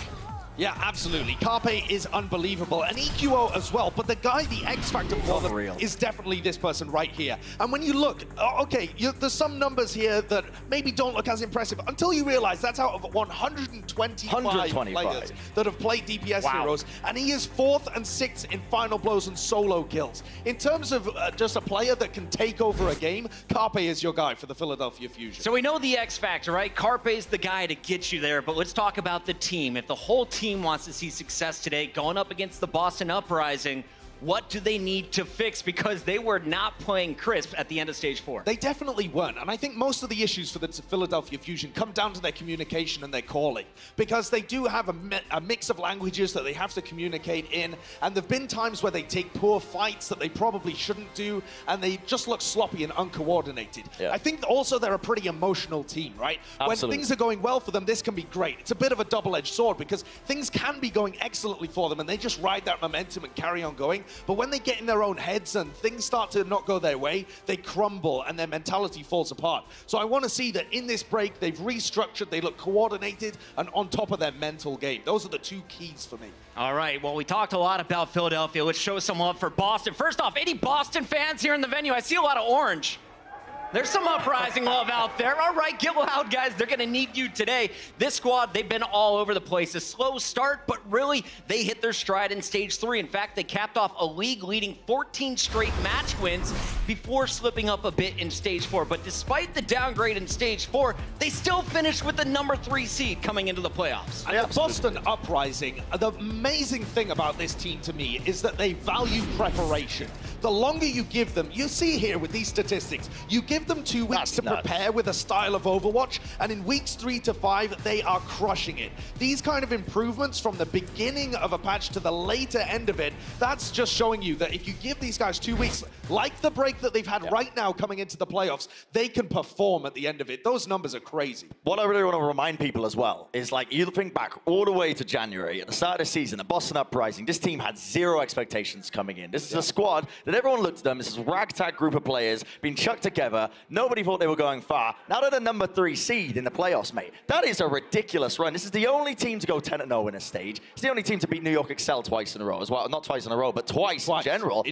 Yeah, absolutely. Carpe is unbelievable, and EQO as well, but the guy, the X factor for them is definitely this person right here. And when you look, okay, there's some numbers here that maybe don't look as impressive until you realize that's out of 125 players that have played DPS heroes, and he is 4th and 6th in final blows and solo kills. In terms of just a player that can take over a game, Carpe is your guy for the Philadelphia Fusion. So we know the X factor, right? Carpe's the guy to get you there, but let's talk about the team. If the whole team wants to see success today going up against the Boston Uprising, what do they need to fix? Because they were not playing crisp at the end of Stage 4. They definitely weren't. And I think most of the issues for the Philadelphia Fusion come down to their communication and their calling. Because they do have a mix of languages that they have to communicate in. And there have been times where they take poor fights that they probably shouldn't do. And they just look sloppy and uncoordinated. Yeah. I think also they're a pretty emotional team, right? Absolutely. When things are going well for them, this can be great. It's a bit of a double-edged sword because things can be going excellently for them and they just ride that momentum and carry on going. But when they get in their own heads and things start to not go their way, they crumble and their mentality falls apart. So I want to see that in this break, they've restructured, they look coordinated and on top of their mental game. Those are the 2 keys for me. All right, well, we talked a lot about Philadelphia. Let's show some love for Boston. First off, any Boston fans here in the venue? I see a lot of orange. There's some uprising love out there. All right, get loud, guys. They're going to need you today. This squad, they've been all over the place. A slow start, but really, they hit their stride in Stage 3. In fact, they capped off a league-leading 14 straight match wins before slipping up a bit in Stage 4. But despite the downgrade in Stage 4, they still finished with the number 3 seed coming into the playoffs. And the Boston Uprising, the amazing thing about this team to me is that they value preparation. The longer you give them, you see here with these statistics, you give them 2 weeks to prepare with a style of Overwatch, and in weeks 3 to 5, they are crushing it. These kind of improvements from the beginning of a patch to the later end of it, that's just showing you that if you give these guys 2 weeks, like the break that they've had right now coming into the playoffs, they can perform at the end of it. Those numbers are crazy. What I really want to remind people as well is, like, you think back all the way to January, at the start of the season, the Boston Uprising, this team had 0 expectations coming in. This is a squad that everyone looked at them, this is a ragtag group of players being chucked together. Nobody thought they were going far. Now they're the number 3 seed in the playoffs, mate. That is a ridiculous run. This is the only team to go 10-0 in a stage. It's the only team to beat New York Excel twice in a row as well. Not twice in a row, but twice in general.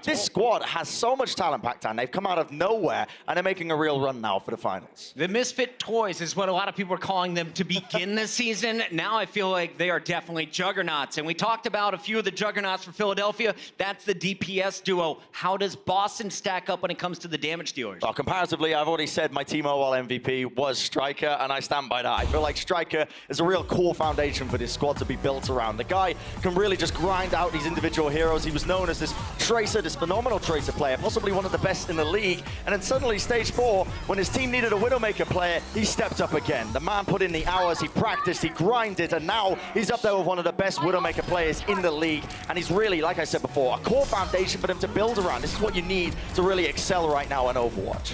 This squad has so much talent packed on. They've come out of nowhere, and they're making a real run now for the finals. The Misfit Toys is what a lot of people are calling them to begin this season. Now I feel like they are definitely juggernauts. And we talked about a few of the juggernauts for Philadelphia. That's the DPS duo. duo. How does Boston stack up when it comes to the damage dealers? Well, comparatively, I've already said my Team OWL MVP was Striker, and I stand by that. I feel like Striker is a real core foundation for this squad to be built around. The guy can really just grind out these individual heroes. He was known as this Tracer, this phenomenal Tracer player, possibly one of the best in the league. And then suddenly, stage 4, when his team needed a Widowmaker player, he stepped up again. The man put in the hours, he practiced, he grinded, and now he's up there with one of the best Widowmaker players in the league. And he's really, like I said before, a core foundation for them to build around. This is what you need to really excel right now in Overwatch.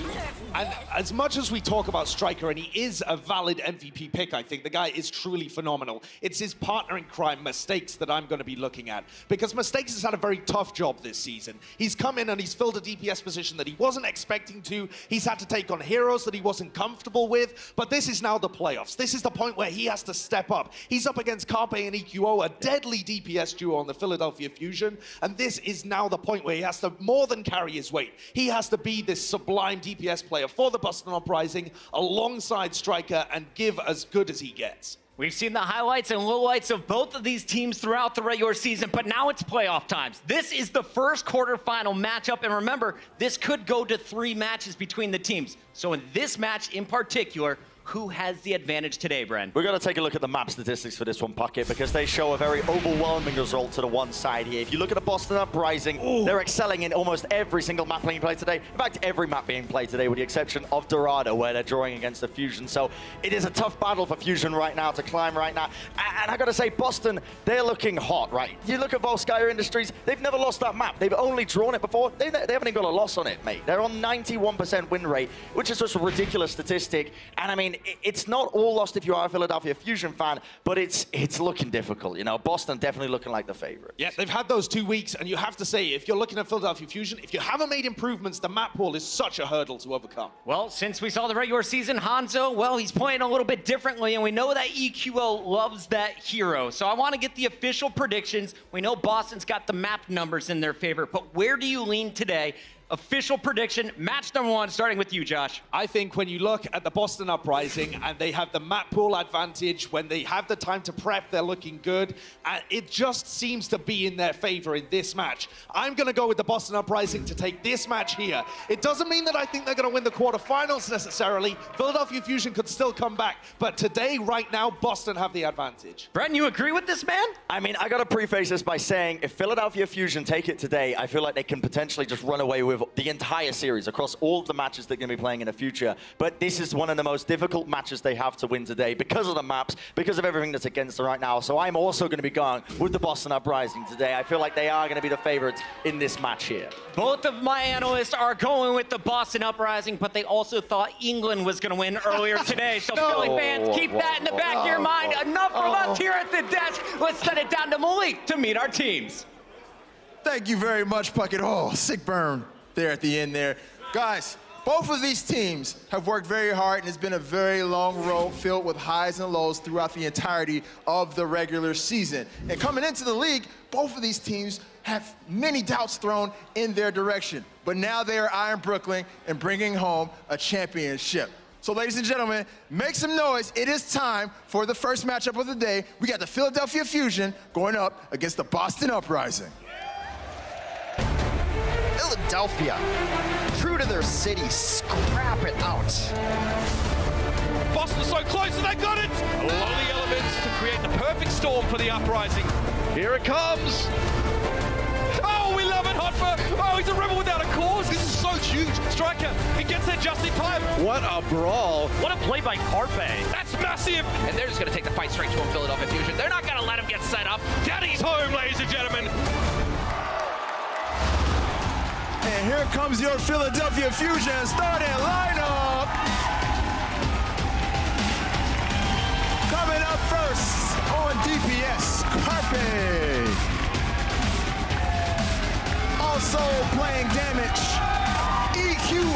And as much as we talk about Striker, and he is a valid MVP pick, I think the guy is truly phenomenal. It's his partner in crime, Mistakes, that I'm going to be looking at. Because Mistakes has had a very tough job this season. He's come in and he's filled a DPS position that he wasn't expecting to. He's had to take on heroes that he wasn't comfortable with. But this is now the playoffs. This is the point where he has to step up. He's up against Carpe and EQO, a deadly DPS duo on the Philadelphia Fusion. And this is now the point where he has to more than carry his weight. He has to be this sublime DPS player for the Boston Uprising alongside Striker and give as good as he gets. We've seen the highlights and lowlights of both of these teams throughout the regular season, but now it's playoff times. This is the first quarterfinal matchup, and remember, this could go to 3 matches between the teams. So in this match in particular, who has the advantage today, Bren? We're going to take a look at the map statistics for this one, Puckett, because they show a very overwhelming result to the one side here. If you look at the Boston Uprising, they're excelling in almost every single map being played today. In fact, every map being played today, with the exception of Dorado, where they're drawing against the Fusion. So it is a tough battle for Fusion right now to climb right now. And I got to say, Boston, they're looking hot, right? You look at Volskaya Industries, they've never lost that map. They've only drawn it before. They haven't even got a loss on it, mate. They're on 91% win rate, which is just a ridiculous statistic. And I mean, it's not all lost if you are a Philadelphia Fusion fan, but it's looking difficult. You know, Boston definitely looking like the favorites. Yeah, they've had those 2 weeks, and you have to say, if you're looking at Philadelphia Fusion, if you haven't made improvements, the map pool is such a hurdle to overcome. Well, since we saw the regular season, Hanzo, well, he's playing a little bit differently, and we know that EQO loves that hero. So I want to get the official predictions. We know Boston's got the map numbers in their favor, but where do you lean today? Official prediction, match number 1, starting with you, Josh. I think when you look at the Boston Uprising and they have the map pool advantage, when they have the time to prep, they're looking good. And it just seems to be in their favor in this match. I'm going to go with the Boston Uprising to take this match here. It doesn't mean that I think they're going to win the quarterfinals necessarily. Philadelphia Fusion could still come back. But today, right now, Boston have the advantage. Bren, you agree with this man? I mean, I got to preface this by saying if Philadelphia Fusion take it today, I feel like they can potentially just run away with the entire series across all of the matches they're going to be playing in the future. But this is one of the most difficult matches they have to win today because of the maps, because of everything that's against them right now. So I'm also going to be going with the Boston Uprising today. I feel like they are going to be the favorites in this match here. Both of my analysts are going with the Boston Uprising, but they also thought England was going to win earlier today. So Philly fans, keep that in the back of your mind. Enough from us here at the desk. Let's send it down to Malik to meet our teams. Thank you very much, Puckett. Oh, sick burn there at the end there. Guys, both of these teams have worked very hard, and it's been a very long road filled with highs and lows throughout the entirety of the regular season. And coming into the league, both of these teams have many doubts thrown in their direction. But now they are Iron Brooklyn and bringing home a championship. So ladies and gentlemen, make some noise. It is time for the first matchup of the day. We got the Philadelphia Fusion going up against the Boston Uprising. Philadelphia, true to their city, scrap it out. Boston's so close and they got it! Along the elements to create the perfect storm for the Uprising. Here it comes! Oh, we love it, Hotber! Oh, he's a rebel without a cause! This is so huge! Striker, he gets there just in time! What a brawl! What a play by Carpe! That's massive! And they're just going to take the fight straight to him, Philadelphia Fusion. They're not going to let him get set up. Daddy's home, ladies and gentlemen! And here comes your Philadelphia Fusion starting lineup. Coming up first on DPS, Carpe. Also playing damage, EQO.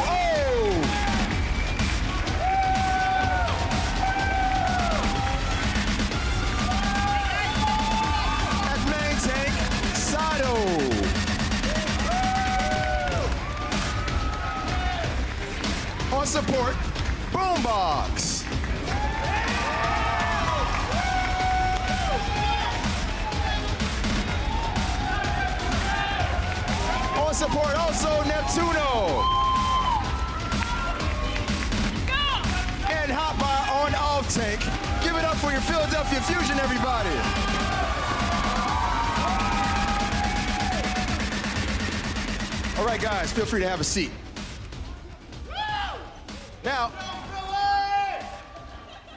At main tank, Sato. On support, Boombox. On support Tuno. And Hotbar on off tank. Give it up for your Philadelphia Fusion, everybody. All right, guys, feel free to have a seat. Now,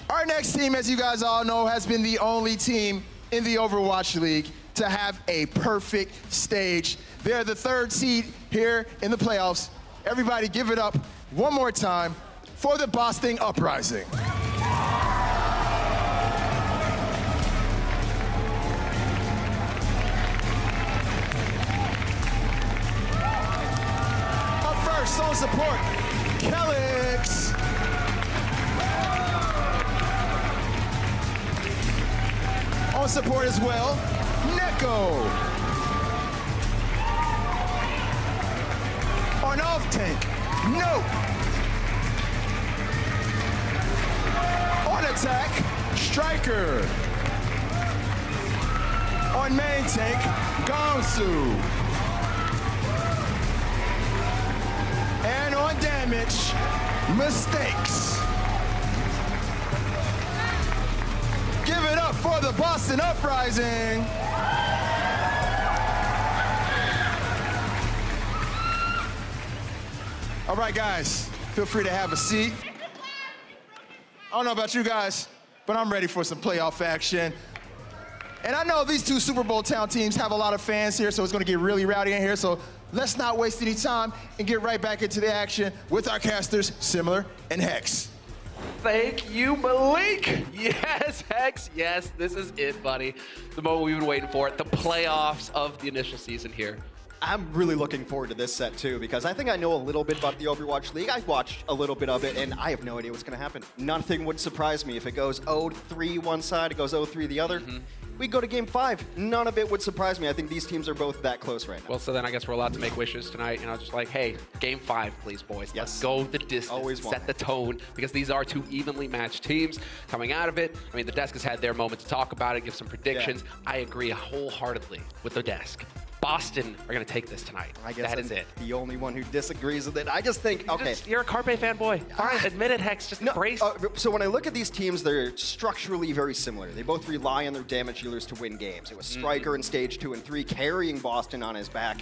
our next team, as you guys all know, has been the only team in the Overwatch League to have a perfect stage. They're the 3rd seed here in the playoffs. Everybody give it up one more time for the Boston Uprising. Up first on support, Kelix. On support as well, Neko. On off tank, Nope. On attack, Striker. On main tank, Gongsu. And on damage, Mistakes. Give it up for the Boston Uprising. All right, guys, feel free to have a seat. I don't know about you guys, but I'm ready for some playoff action. And I know these two Super Bowl town teams have a lot of fans here, so it's gonna get really rowdy in here, so let's not waste any time and get right back into the action with our casters, Similar and Hex. Thank you, Malik. Yes, Hex. Yes, this is it, buddy. The moment we've been waiting for, the playoffs of the initial season here. I'm really looking forward to this set too, because I think I know a little bit about the Overwatch League. I've watched a little bit of it, and I have no idea what's going to happen. Nothing would surprise me if it goes 0-3 one side, it goes 0-3 the other. We go to game 5. None of it would surprise me. I think these teams are both that close right now. Well, so then I guess we're allowed to make wishes tonight. You know, just like, hey, game 5, please, boys. Yes. Let's go the distance. Always set the tone, because these are two evenly matched teams coming out of it. I mean, the desk has had their moment to talk about it, give some predictions. Yeah. I agree wholeheartedly with the desk. Boston are going to take this tonight. I guess that is it. The only one who disagrees with it. I just think, okay. You're a Carpe fanboy. All right, admit it, Hex. Just embrace. So when I look at these teams, they're structurally very similar. They both rely on their damage dealers to win games. It was Striker in stage 2 and 3 carrying Boston on his back.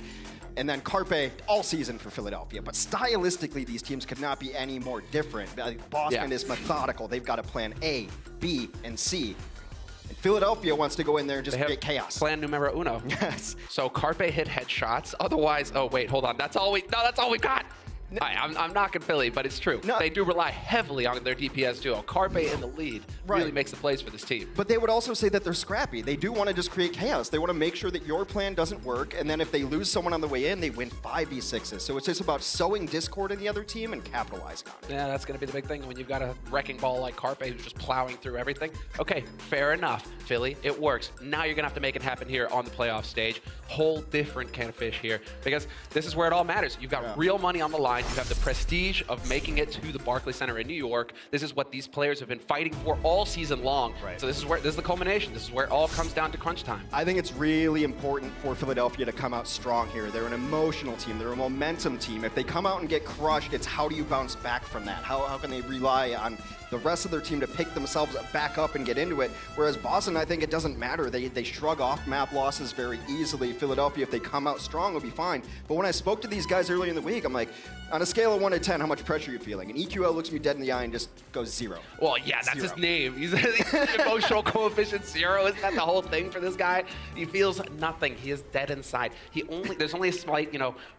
And then Carpe all season for Philadelphia. But stylistically, these teams could not be any more different. Boston is methodical. They've got a plan A, B, and C. And Philadelphia wants to go in there and just create chaos. Plan numero uno. Yes. So Carpe hit headshots. Otherwise, oh wait, hold on. That's all we got. I'm knocking Philly, but it's true. No. They do rely heavily on their DPS duo. Carpe in the lead really makes the plays for this team. But they would also say that they're scrappy. They do want to just create chaos. They want to make sure that your plan doesn't work, and then if they lose someone on the way in, they win 5v6s. So it's just about sowing discord in the other team and capitalizing on it. Yeah, that's going to be the big thing when you've got a wrecking ball like Carpe who's just plowing through everything. Okay, fair enough, Philly. It works. Now you're going to have to make it happen here on the playoff stage. Whole different can of fish here, because this is where it all matters. You've got real money on the line. You have the prestige of making it to the Barclays Center in New York. This is what these players have been fighting for all season long. So this is the culmination. This is where it all comes down to crunch time. I think it's really important for Philadelphia to come out strong here. They're an emotional team. They're a momentum team. If they come out and get crushed, it's how do you bounce back from that? How can they rely on the rest of their team to pick themselves back up and get into it? Whereas Boston, I think it doesn't matter. They shrug off map losses very easily. Philadelphia, if they come out strong, will be fine. But when I spoke to these guys earlier in the week, I'm like, on a scale of 1 to 10, how much pressure are you feeling? And EQL looks me dead in the eye and just goes 0. Well, yeah, that's his name. He's emotional coefficient 0. Isn't that the whole thing for this guy? He feels nothing. He is dead inside. There's only a slight,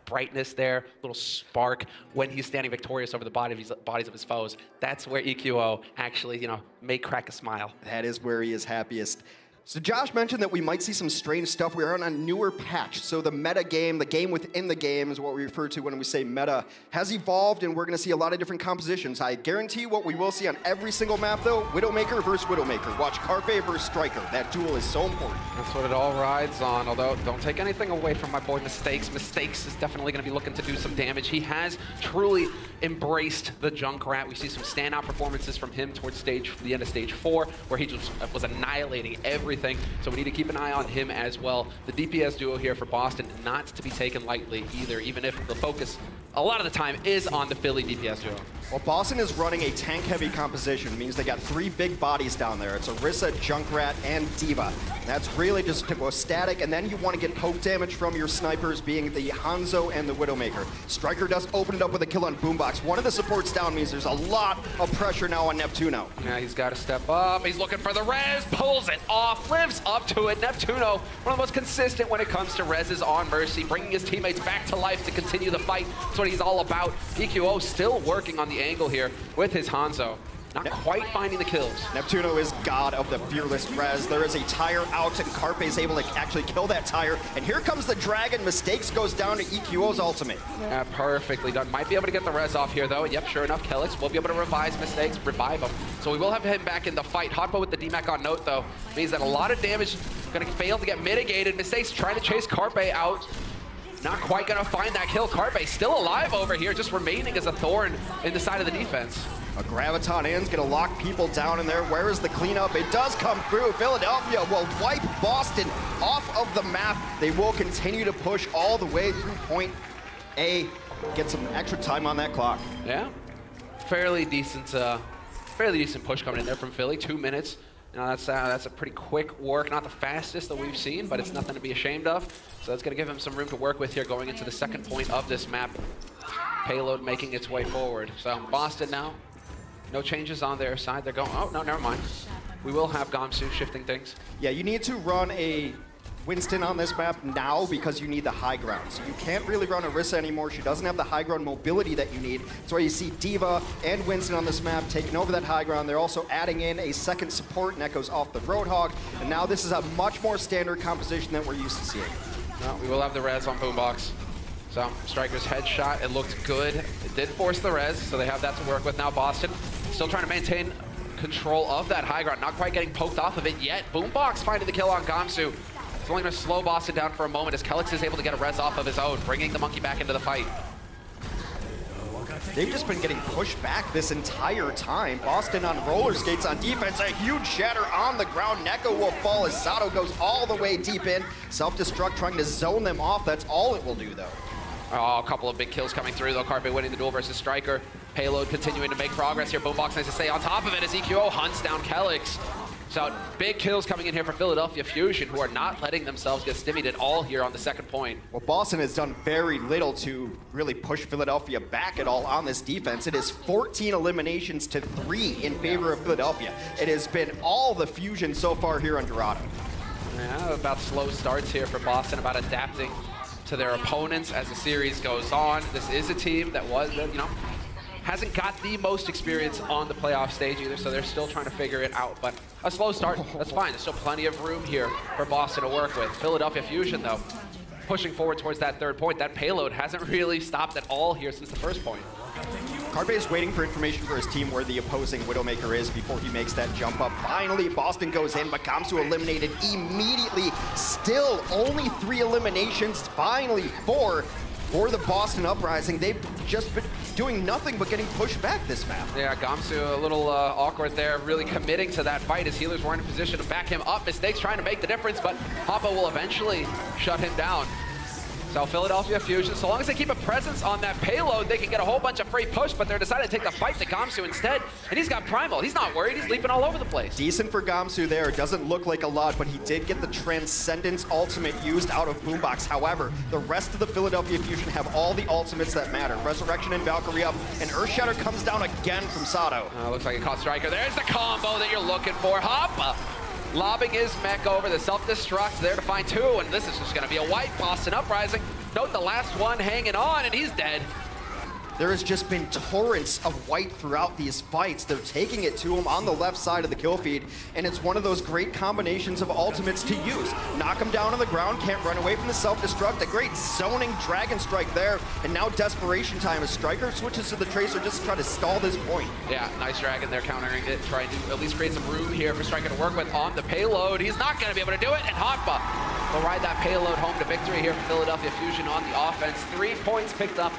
brightness there, little spark when he's standing victorious over the bodies of his foes. That's where EQO actually, may crack a smile. That is where he is happiest. So Josh mentioned that we might see some strange stuff. We are on a newer patch. So the meta game, the game within the game is what we refer to when we say meta, has evolved, and we're going to see a lot of different compositions. I guarantee what we will see on every single map, though, Widowmaker versus Widowmaker. Watch Carpe versus Striker. That duel is so important. That's what it all rides on, although don't take anything away from my boy Mistakes. Mistakes is definitely going to be looking to do some damage. He has truly embraced the Junkrat. We see some standout performances from him towards the end of stage 4, where he just was annihilating everything. So we need to keep an eye on him as well. The DPS duo here for Boston, not to be taken lightly either, even if the focus a lot of the time is on the Philly DPS duo. Well, Boston is running a tank-heavy composition. It means they got 3 big bodies down there. It's Orisa, Junkrat, and D.Va. That's really just to go static, and then you want to get poke damage from your snipers, being the Hanzo and the Widowmaker. Striker does open it up with a kill on Boombox. One of the supports down means there's a lot of pressure now on Neptuno. Yeah, he's got to step up. He's looking for the res, pulls it off, lives up to it. Neptuno, one of the most consistent when it comes to reses on Mercy, bringing his teammates back to life to continue the fight. That's what he's all about. EQO still working on the angle here with his Hanzo. Not quite finding the kills. Neptuno is god of the fearless res. There is a tire out, and Carpe is able to actually kill that tire. And here comes the dragon. Mistakes goes down to EQO's ultimate. Yeah, perfectly done. Might be able to get the res off here, though. Yep, sure enough, Kelix will be able to revise Mistakes, revive him. So we will have him back in the fight. Hotpo with the DMAC on note, though, means that a lot of damage is going to fail to get mitigated. Mistakes trying to chase Carpe out. Not quite going to find that kill. Carpe still alive over here, just remaining as a thorn in the side of the defense. A Graviton In's gonna lock people down in there. Where is the cleanup? It does come through. Philadelphia will wipe Boston off of the map. They will continue to push all the way through point A. Get some extra time on that clock. Yeah, fairly decent push coming in there from Philly. 2 minutes. You know, that's a pretty quick work. Not the fastest that we've seen, but it's nothing to be ashamed of. So that's gonna give him some room to work with here going into the second point of this map. Payload making its way forward. So Boston now. No changes on their side. They're going, oh, no, never mind. We will have Gamsu shifting things. Yeah, you need to run a Winston on this map now because you need the high ground. So you can't really run Orisa anymore. She doesn't have the high ground mobility that you need. That's why you see D.Va and Winston on this map taking over that high ground. They're also adding in a second support, Neko's off the Roadhog. And now this is a much more standard composition that we're used to seeing. No, we will have the res on Boombox. So Striker's headshot, it looked good. It did force the res, so they have that to work with now. Boston still trying to maintain control of that high ground, not quite getting poked off of it yet. Boombox finding the kill on Gamsu. It's only going to slow Boston down for a moment as Kelix is able to get a res off of his own, bringing the monkey back into the fight. They've just been getting pushed back this entire time. Boston on roller skates on defense. A huge shatter on the ground. Neko will fall as Sato goes all the way deep in. Self-destruct trying to zone them off. That's all it will do, though. Oh, a couple of big kills coming through, though. Carpe winning the duel versus Striker. Payload continuing to make progress here. Boombox nice to stay on top of it as EQO hunts down Kelix. So big kills coming in here for Philadelphia Fusion, who are not letting themselves get stymied at all here on the second point. Well, Boston has done very little to really push Philadelphia back at all on this defense. It is 14 eliminations to 3 in favor of Philadelphia. It has been all the Fusion so far here on Dorado. Yeah, about slow starts here for Boston, about adapting to their opponents as the series goes on. This is a team that was, you know, hasn't got the most experience on the playoff stage either, so they're still trying to figure it out. But a slow start, that's fine. There's still plenty of room here for Boston to work with. Philadelphia Fusion, though, pushing forward towards that third point. That payload hasn't really stopped at all here since the first point. Carpe is waiting for information for his team where the opposing Widowmaker is before he makes that jump up. Finally, Boston goes in, but Gamsu eliminated immediately. Still only 3 eliminations, finally 4 for the Boston Uprising. They've just been doing nothing but getting pushed back this map. Yeah, Gamsu a little awkward there, really committing to that fight as healers were in a position to back him up. Mistakes trying to make the difference, but Hoppa will eventually shut him down. So Philadelphia Fusion, so long as they keep a presence on that payload, they can get a whole bunch of free push, but they're deciding to take the fight to Gamsu instead. And he's got Primal. He's not worried. He's leaping all over the place. Decent for Gamsu there. Doesn't look like a lot, but he did get the Transcendence ultimate used out of Boombox. However, the rest of the Philadelphia Fusion have all the ultimates that matter. Resurrection and Valkyrie up, and Earthshatter comes down again from Sato. Looks like it caught Striker. There's the combo that you're looking for. Hoppa! Lobbing his mech over, the self-destruct there to find 2, and this is just going to be a white Boston Uprising. Note the last one hanging on, and he's dead. There has just been torrents of white throughout these fights. They're taking it to him on the left side of the kill feed, and it's one of those great combinations of ultimates to use. Knock him down on the ground, can't run away from the self-destruct. A great zoning Dragon Strike there, and now Desperation Time as Striker switches to the Tracer just to try to stall this point. Yeah, nice Dragon there countering it, trying to at least create some room here for Striker to work with on the payload. He's not going to be able to do it, and Hotba will ride that payload home to victory here for Philadelphia Fusion on the offense. 3 points picked up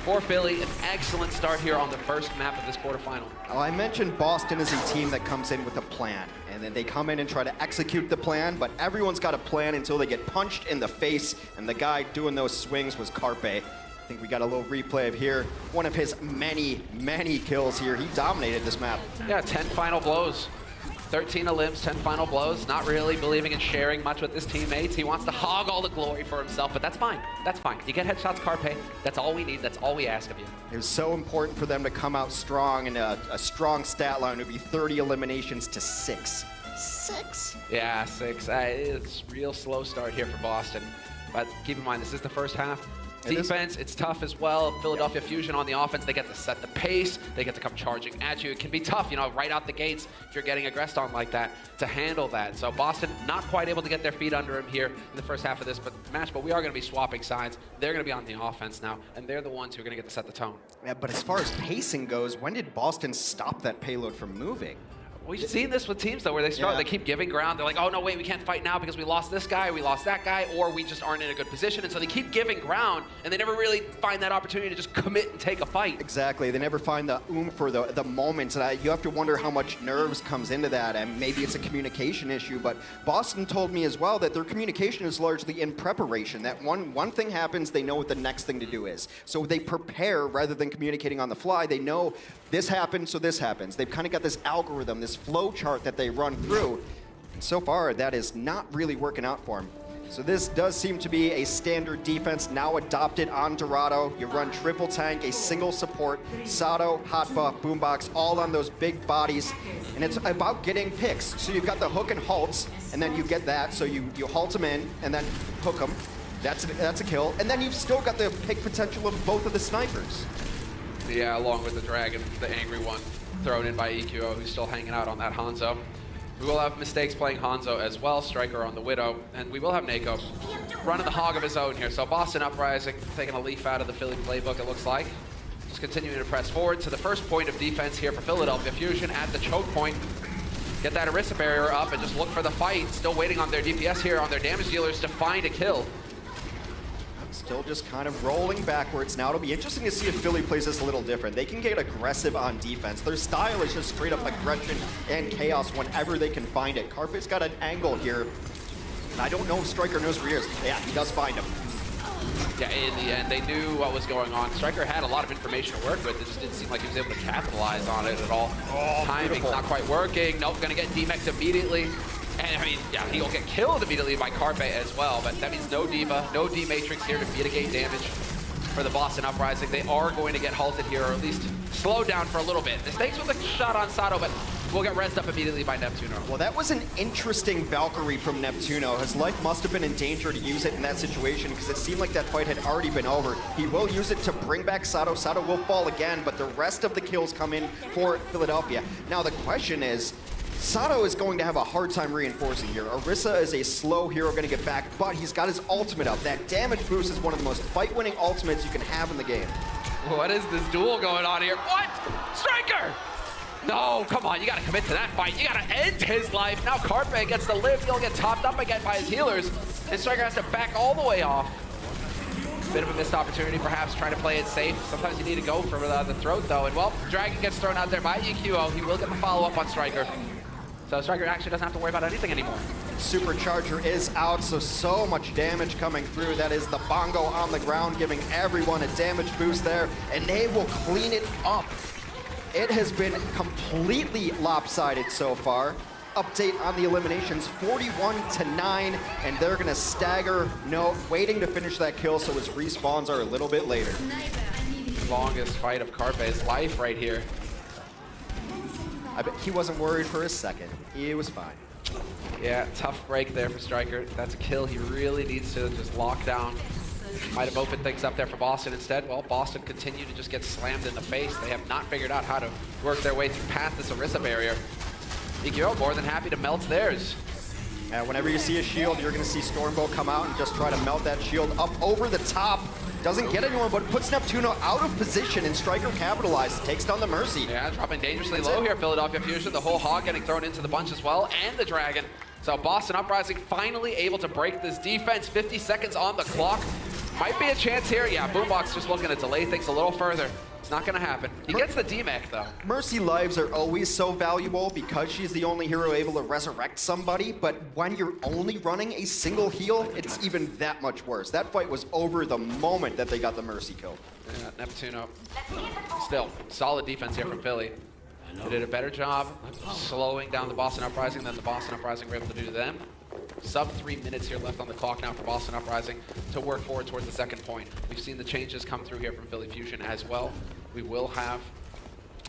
for Philly. An excellent start here on the first map of this quarterfinal. Well, I mentioned Boston is a team that comes in with a plan, and then they come in and try to execute the plan, but everyone's got a plan until they get punched in the face, and the guy doing those swings was Carpe. think we got a little replay of here. One of his many, many kills here. He dominated this map. Yeah, 10 final blows. 13 limbs, 10 final blows. Not really believing in sharing much with his teammates. He wants to hog all the glory for himself, but that's fine. That's fine. You get headshots, Carpe. That's all we need. That's all we ask of you. It was so important for them to come out strong, and a strong stat line would be 30 eliminations to 6. 6? Yeah, 6. It's a real slow start here for Boston. But keep in mind, this is the first half. Defense, it's tough as well. Philadelphia Fusion on the offense, they get to set the pace. They get to come charging at you. It can be tough, you know, right out the gates if you're getting aggressed on like that to handle that. So Boston not quite able to get their feet under him here in the first half of this match, but we are going to be swapping sides. They're going to be on the offense now, and they're the ones who are going to get to set the tone. Yeah, but as far as pacing goes, when did Boston stop that payload from moving? We've seen this with teams, though, where they start, they keep giving ground. They're like, oh, no, wait, we can't fight now because we lost this guy, we lost that guy, or we just aren't in a good position. And so they keep giving ground, and they never really find that opportunity to just commit and take a fight. Exactly. They never find the oomph or the moment. And you have to wonder how much nerves comes into that, and maybe it's a communication issue. But Boston told me as well that their communication is largely in preparation. That one thing happens, they know what the next thing to do is. So they prepare rather than communicating on the fly. They know this happened, so this happens. They've kind of got this algorithm, this flow chart that they run through. And so far, that is not really working out for them. So this does seem to be a standard defense now adopted on Dorado. You run triple tank, a single support, Sato, hot buff, boombox, all on those big bodies. And it's about getting picks. So you've got the hook and halts, and then you get that. So you halt them in, and then hook them. That's a kill. And then you've still got the pick potential of both of the snipers. Yeah, along with the Dragon, the angry one, thrown in by EQO, who's still hanging out on that Hanzo. We will have mistakes playing Hanzo as well, Striker on the Widow, and we will have Nako running the hog of his own here. So Boston Uprising, taking a leaf out of the Philly playbook, it looks like. Just continuing to press forward to the first point of defense here for Philadelphia Fusion at the choke point. Get that Orisa barrier up and just look for the fight. Still waiting on their DPS here, on their damage dealers to find a kill. Still just kind of rolling backwards. Now it'll be interesting to see if Philly plays this a little different. They can get aggressive on defense. Their style is just straight up aggression and chaos whenever they can find it. Carpet's got an angle here. And I don't know if Striker knows where he is. Yeah, he does find him. Yeah, in the end, they knew what was going on. Striker had a lot of information to work with. It just didn't seem like he was able to capitalize on it at all. Timing's not quite working. Nope, gonna get demexed immediately. And I mean, yeah, he'll get killed immediately by Carpe as well, but that means no Diva, no D-Matrix here to mitigate damage for the Boston Uprising. They are going to get halted here, or at least slowed down for a little bit. Mistakes with a shot on Sato, but we'll get rezzed up immediately by Neptuno. Well, that was an interesting Valkyrie from Neptuno. His life must have been in danger to use it in that situation because it seemed like that fight had already been over. He will use it to bring back Sato. Sato will fall again, but the rest of the kills come in for Philadelphia. Now, the question is, Sato is going to have a hard time reinforcing here. Orisa is a slow hero going to get back, but he's got his ultimate up. That damage boost is one of the most fight-winning ultimates you can have in the game. What is this duel going on here? What? Striker! No, come on, you gotta commit to that fight. You gotta end his life. Now Carpe gets to live. He'll get topped up again by his healers, and Striker has to back all the way off. Bit of a missed opportunity, perhaps, trying to play it safe. Sometimes you need to go for the throat, though. And, well, Dragon gets thrown out there by EQO. He will get the follow-up on Striker. So Striker actually doesn't have to worry about anything anymore. Supercharger is out, so much damage coming through. That is the bongo on the ground, giving everyone a damage boost there, and they will clean it up. It has been completely lopsided so far. Update on the eliminations, 41-9, and they're gonna stagger. No, waiting to finish that kill, so his respawns are a little bit later. Longest fight of Carpe's life right here. I bet he wasn't worried for a second. He was fine. Yeah, tough break there for Striker. That's a kill he really needs to just lock down. Might have opened things up there for Boston instead. Well, Boston continue to just get slammed in the face. They have not figured out how to work their way through past this Orisa barrier. EQO more than happy to melt theirs. Whenever you see a shield, you're going to see Stormbow come out and just try to melt that shield up over the top. Doesn't get anyone, but puts Neptuno out of position, and Striker capitalizes, takes down the Mercy. Yeah, dropping dangerously low here, Philadelphia Fusion. The whole hog getting thrown into the bunch as well, and the Dragon. So Boston Uprising finally able to break this defense. 50 seconds on the clock. Might be a chance here. Yeah, Boombox just looking to delay things a little further. It's not gonna happen. He gets the DMAC though. Mercy lives are always so valuable because she's the only hero able to resurrect somebody, but when you're only running a single heal, it's even that much worse. That fight was over the moment that they got the Mercy kill. Yeah, Neptuno. Still, solid defense here from Philly. They did a better job slowing down the Boston Uprising than the Boston Uprising were able to do to them. Sub 3 minutes here left on the clock now for Boston Uprising to work forward towards the second point. We've seen the changes come through here from Philly Fusion as well. We will have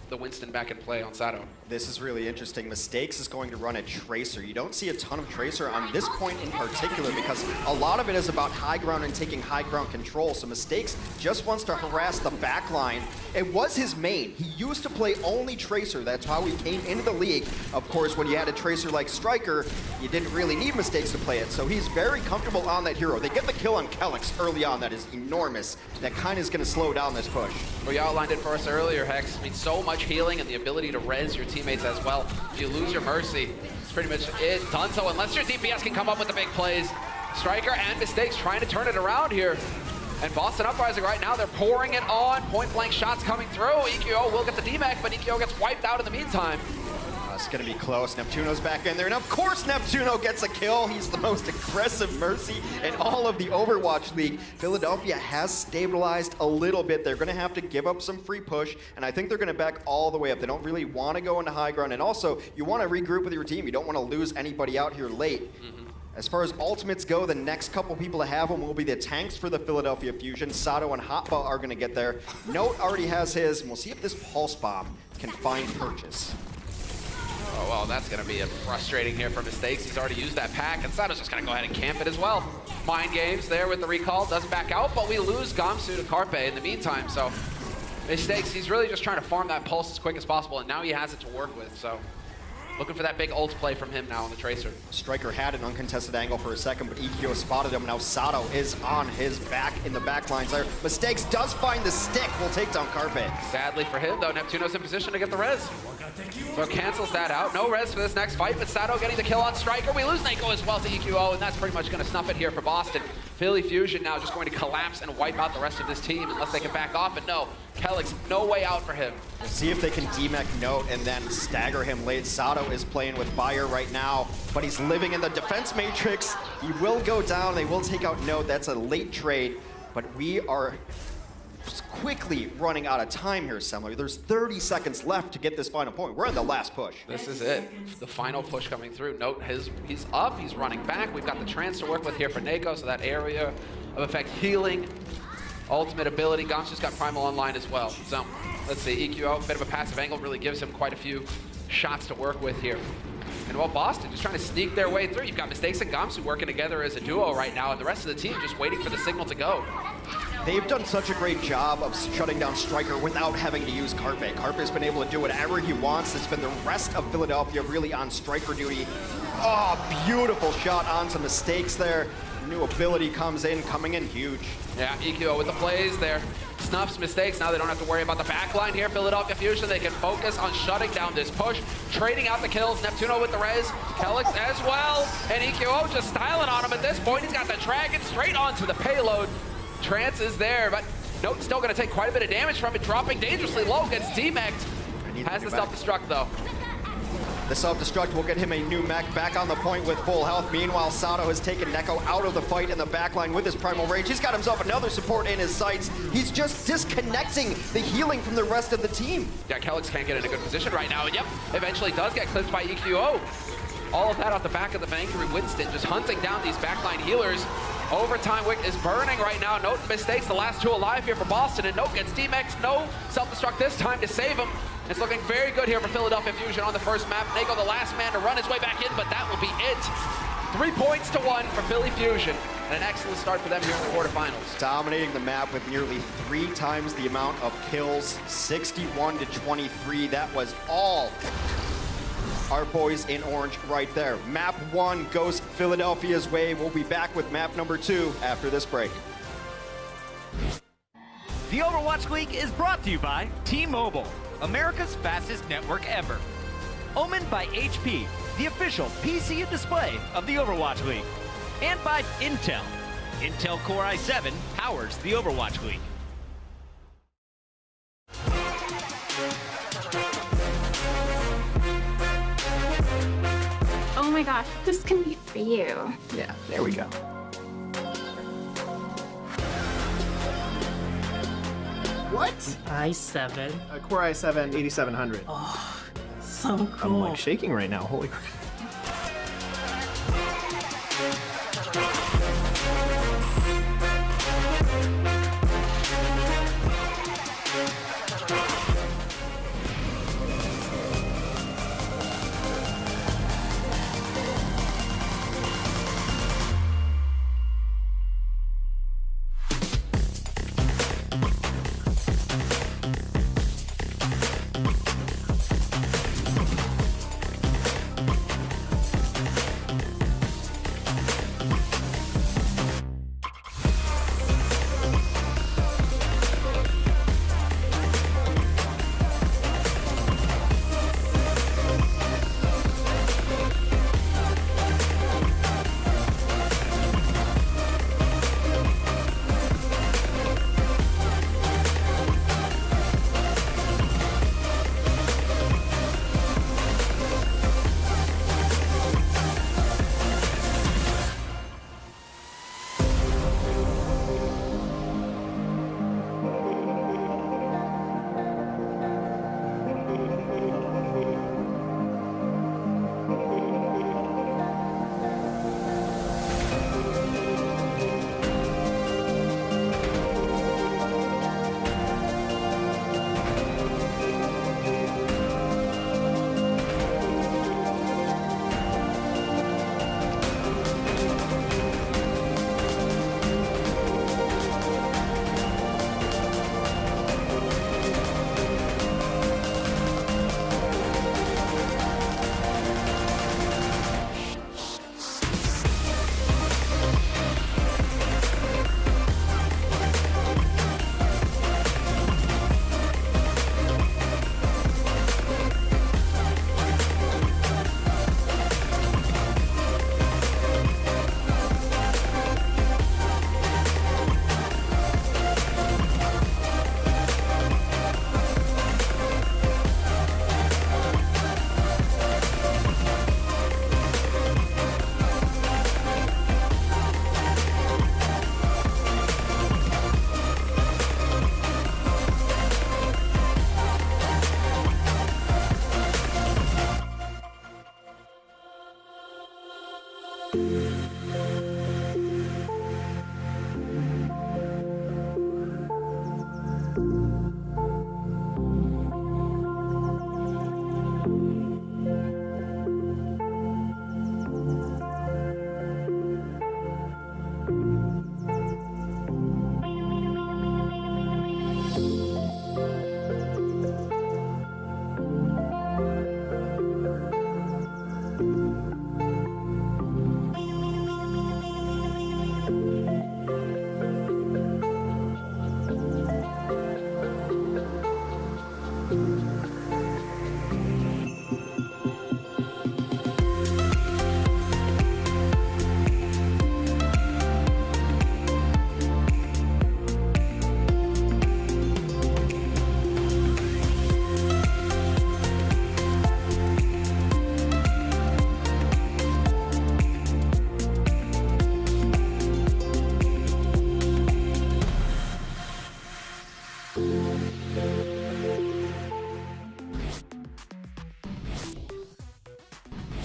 the Winston back in play on Sato. This is really interesting. Mistakes is going to run a Tracer. You don't see a ton of Tracer on this point in particular because a lot of it is about high ground and taking high ground control. So Mistakes just wants to harass the back line. It was his main. He used to play only Tracer. That's how he came into the league. Of course, when you had a Tracer like Striker, you didn't really need Mistakes to play it. So he's very comfortable on that hero. They get the kill on Kelix early on. That is enormous. That kind of is going to slow down this push. Well, you outlined it for us earlier, Hex. I mean, so much healing and the ability to res your teammates as well. If you lose your Mercy, it's pretty much it. Done so unless your DPS can come up with the big plays. Striker and Mistakes trying to turn it around here. And Boston Uprising right now, they're pouring it on. Point blank shots coming through. EQO will get the DMAC, but EQO gets wiped out in the meantime. It's going to be close. Neptuno's back in there, and of course Neptuno gets a kill. He's the most aggressive Mercy in all of the Overwatch League. Philadelphia has stabilized a little bit. They're going to have to give up some free push, and I think they're going to back all the way up. They don't really want to go into high ground, and also you want to regroup with your team. You don't want to lose anybody out here late. As far as ultimates go, the next couple people to have them will be the tanks for the Philadelphia Fusion. Sato and Hotba are going to get there. Note already has his, and we'll see if this Pulse Bomb can find purchase. Oh, well, that's going to be frustrating here for Mistakes. He's already used that pack, and Sato's just going to go ahead and camp it as well. Mind games there with the recall. Doesn't back out, but we lose Gamsu to Carpe in the meantime, so Mistakes, he's really just trying to farm that Pulse as quick as possible, and now he has it to work with, so looking for that big ult play from him now on the Tracer. Striker had an uncontested angle for a second, but EQO spotted him. Now Sato is on his back in the back lines there. Mistakes does find the stick. Will take down Carpe. Sadly for him, though, Neptuno's in position to get the res. So cancels that out. No res for this next fight, but Sato getting the kill on Striker. We lose Nako as well to EQO, and that's pretty much going to snuff it here for Boston. Philly Fusion now just going to collapse and wipe out the rest of this team unless they can back off, and no. Kelix, no way out for him. We'll see if they can DMAC Note and then stagger him late. Sato is playing with fire right now, but he's living in the defense matrix. He will go down. They will take out Note. That's a late trade, but we are quickly running out of time here, Semler. There's 30 seconds left to get this final point. We're in the last push. This is it. The final push coming through. Note he's up, he's running back. We've got the trance to work with here for Nako, so that area of effect healing. Ultimate ability. Gamsu's got Primal online as well. So let's see, EQO, a bit of a passive angle, really gives him quite a few shots to work with here. And while Boston just trying to sneak their way through, you've got Mistakes and Gamsu working together as a duo right now, and the rest of the team just waiting for the signal to go. They've done such a great job of shutting down Striker without having to use Carpe. Carpe's been able to do whatever he wants. It's been the rest of Philadelphia really on Striker duty. Oh, beautiful shot on some Mistakes there. New ability comes in, coming in huge. Yeah, EQO with the plays there. Snuffs Mistakes. Now they don't have to worry about the backline here. Philadelphia Fusion, they can focus on shutting down this push, trading out the kills. Neptuno with the res, Kelix as well, and EQO just styling on him at this point. He's got the dragon straight onto the payload. Trance is there, but Note's still going to take quite a bit of damage from it, dropping dangerously low, gets DMAC'd. Has the self-destruct though. The self-destruct will get him a new mech back on the point with full health. Meanwhile, Sato has taken Neko out of the fight in the backline with his Primal Rage. He's got himself another support in his sights. He's just disconnecting the healing from the rest of the team. Yeah, Kelix can't get in a good position right now, and yep, eventually does get clipped by EQO. All of that off the back of the Valkyrie Winston, just hunting down these backline healers. Overtime Wick is burning right now. Note and Mistakes, the last two alive here for Boston, and Note gets DMAX. No self-destruct this time to save him. It's looking very good here for Philadelphia Fusion on the first map. Nako the last man to run his way back in, but that will be it. 3 points to 1 for Philly Fusion, and an excellent start for them here in the quarterfinals. Dominating the map with nearly 3 times the amount of kills, 61-23. That was all our boys in orange right there. Map 1 goes Philadelphia's way. We'll be back with map number 2 after this break. The Overwatch League is brought to you by T-Mobile, America's fastest network ever. Omened by HP, the official PC and display of the Overwatch League. And by Intel. Intel Core i7 powers the Overwatch League. my gosh, this can be for you. Yeah, there we go. What? i7. Core i7 8700. Oh, so cool. I'm like shaking right now. Holy crap.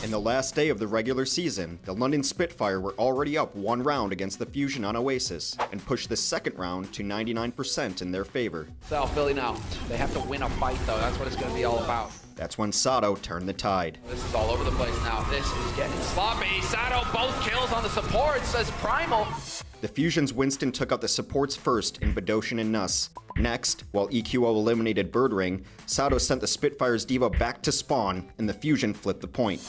In the last day of the regular season, the London Spitfire were already up 1 round against the Fusion on Oasis, and pushed the second round to 99% in their favor. South Philly now. They have to win a fight, though. That's what it's going to be all about. That's when Sato turned the tide. This is all over the place now. This is getting sloppy. Sato, both kills on the support, says Primal. The Fusion's Winston took out the supports first in Badoshin and Nuss. Next, while EQO eliminated Birdring, Sato sent the Spitfire's Diva back to spawn, and the Fusion flipped the point.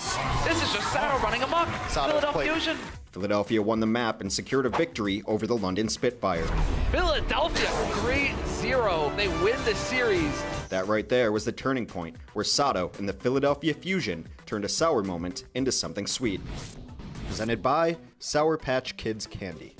This is just Sato running amok. Philadelphia Fusion. Philadelphia won the map and secured a victory over the London Spitfire. Philadelphia 3-0. They win the series. That right there was the turning point, where Sato and the Philadelphia Fusion turned a sour moment into something sweet. Presented by Sour Patch Kids Candy.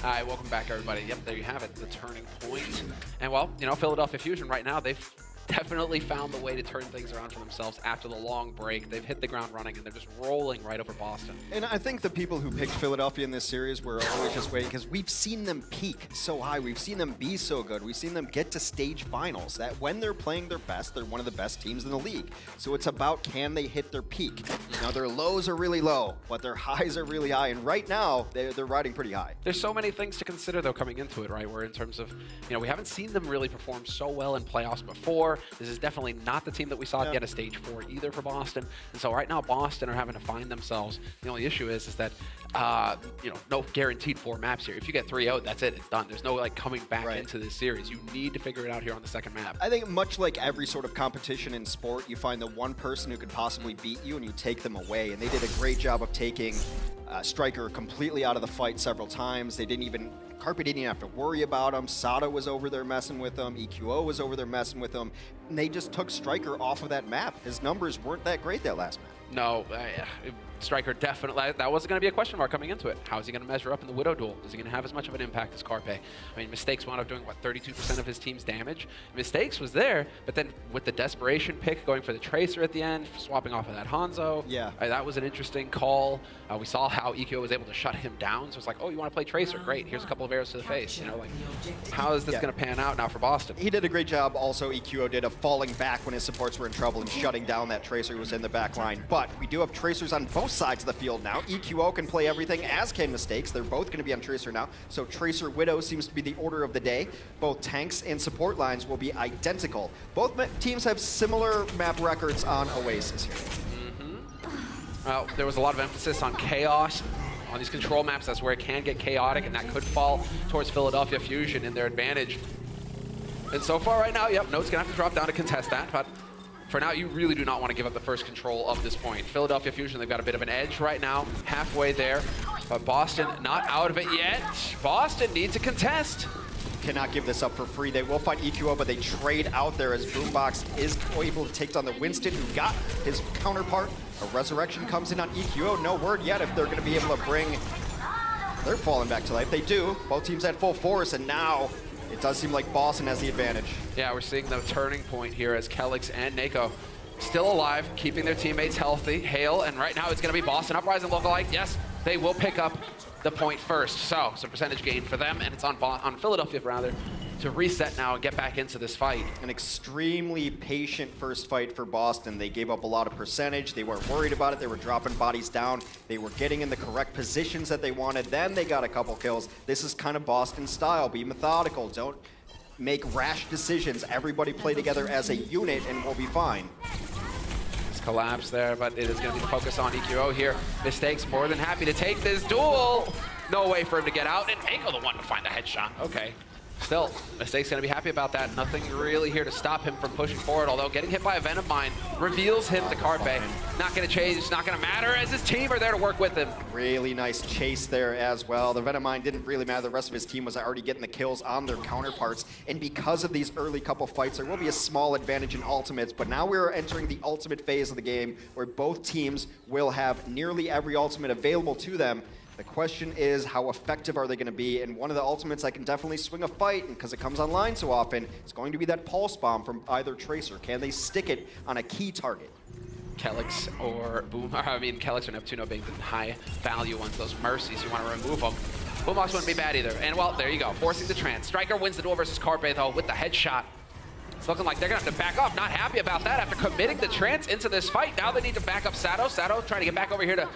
All right, welcome back, everybody. Yep, there you have it, the turning point. And well, you know, Philadelphia Fusion right now, they've definitely found the way to turn things around for themselves after the long break. They've hit the ground running, and they're just rolling right over Boston. And I think the people who picked Philadelphia in this series were always just waiting because we've seen them peak so high. We've seen them be so good. We've seen them get to stage finals. That when they're playing their best, they're one of the best teams in the league. So it's about, can they hit their peak? Now, their lows are really low, but their highs are really high. And right now, they're riding pretty high. There's so many things to consider, though, coming into it, right? Where in terms of, we haven't seen them really perform so well in playoffs before. This is definitely not the team that we saw get a stage 4 either for Boston. And so right now, Boston are having to find themselves. The only issue is that, no guaranteed 4 maps here. If you get 3-0, that's it. It's done. There's no coming back into this series. You need to figure it out here on the second map. I think much like every sort of competition in sport, you find the one person who could possibly beat you and you take them away. And they did a great job of taking Striker completely out of the fight several times. They didn't even, Carpe didn't even have to worry about him. Sada was over there messing with him. EQO was over there messing with him. And they just took Striker off of that map. His numbers weren't that great that last map. No, Striker definitely, that wasn't going to be a question mark coming into it. How is he going to measure up in the Widow duel? Is he going to have as much of an impact as Carpe? I mean, Mistakes wound up doing, 32% of his team's damage? Mistakes was there, but then with the desperation pick going for the Tracer at the end, swapping off of that Hanzo, that was an interesting call. We saw how EQO was able to shut him down, so it's like, oh, you want to play Tracer? Great, here's a couple of arrows to the face. How is this going to pan out now for Boston? He did a great job, also, EQO did, of falling back when his supports were in trouble and shutting down that Tracer who was in the back line. But we do have Tracers on both sides of the field now. EQO can play everything, as can Mistakes. They're both going to be on Tracer now. So Tracer Widow seems to be the order of the day. Both tanks and support lines will be identical. Both teams have similar map records on Oasis here. Well, there was a lot of emphasis on chaos on these control maps. That's where it can get chaotic, and that could fall towards Philadelphia Fusion in their advantage. And so far right now, Note's going to have to drop down to contest that, but for now, you really do not want to give up the first control of this point. Philadelphia Fusion, they've got a bit of an edge right now, halfway there, but Boston not out of it yet. Boston needs a contest. Cannot give this up for free. They will find EQO, but they trade out there as Boombox is able to take down the Winston, who got his counterpart. A resurrection comes in on EQO. No word yet if they're going to be able to bring... They're falling back to life. They do. Both teams at full force, and now it does seem like Boston has the advantage. Yeah, we're seeing the turning point here as Kelix and Nako still alive, keeping their teammates healthy. Hale, and right now it's going to be Boston Uprising lookalike. Yes, they will pick up the point first. So it's a percentage gain for them, and it's on Philadelphia, rather, to reset now and get back into this fight. An extremely patient first fight for Boston. They gave up a lot of percentage. They weren't worried about it. They were dropping bodies down. They were getting in the correct positions that they wanted. Then they got a couple kills. This is kind of Boston style. Be methodical. Don't make rash decisions. Everybody play together as a unit and we'll be fine. Collapse there, but it is going to be the focus on EQO here. Mistakes more than happy to take this duel. No way for him to get out, and Nako the one to find the headshot. Okay. Still, Mistakes going to be happy about that. Nothing really here to stop him from pushing forward, although getting hit by a Venom Mine reveals him to Carpe. Not going to change, not going to matter, as his team are there to work with him. Really nice chase there as well. The Venom Mine didn't really matter. The rest of his team was already getting the kills on their counterparts, and because of these early couple fights, there will be a small advantage in ultimates, but now we're entering the ultimate phase of the game, where both teams will have nearly every ultimate available to them. The question is, how effective are they going to be? And one of the ultimates I can definitely swing a fight, because it comes online so often, it's going to be that Pulse Bomb from either Tracer. Can they stick it on a key target? Kelix or Kelix or Neptuno being the high value ones, those Mercies, you want to remove them. Boombox wouldn't be bad either. And well, there you go, forcing the trance. Striker wins the duel versus Carpe, though, with the headshot. It's looking like they're going to have to back off. Not happy about that after committing the trance into this fight. Now they need to back up Sado. Sado trying to get back over here to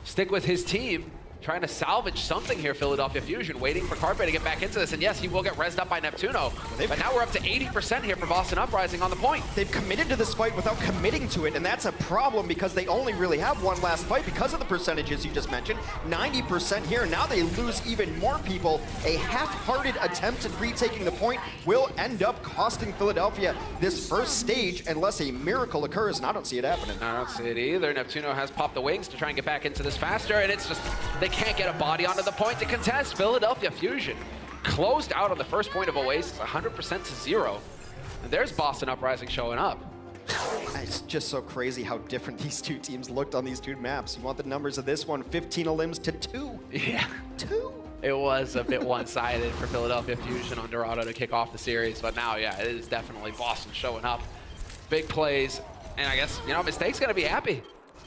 stick with his team, trying to salvage something here, Philadelphia Fusion, waiting for Carpe to get back into this. And yes, he will get rezzed up by Neptuno. But now we're up to 80% here for Boston Uprising on the point. They've committed to this fight without committing to it, and that's a problem because they only really have one last fight because of the percentages you just mentioned. 90% here. Now they lose even more people. A half-hearted attempt at retaking the point will end up costing Philadelphia this first stage unless a miracle occurs, and I don't see it happening. I don't see it either. Neptuno has popped the wings to try and get back into this faster, and it's just, they can't get a body onto the point to contest. Philadelphia Fusion closed out on the first point of Oasis, 100% to 0. And there's Boston Uprising showing up. It's just so crazy how different these two teams looked on these two maps. You want the numbers of this one, 15 elims to 2. Yeah. 2. it was a bit one-sided for Philadelphia Fusion on Dorado to kick off the series, but now, yeah, it is definitely Boston showing up. Big plays, and I guess, you know, Mistake's gonna be happy.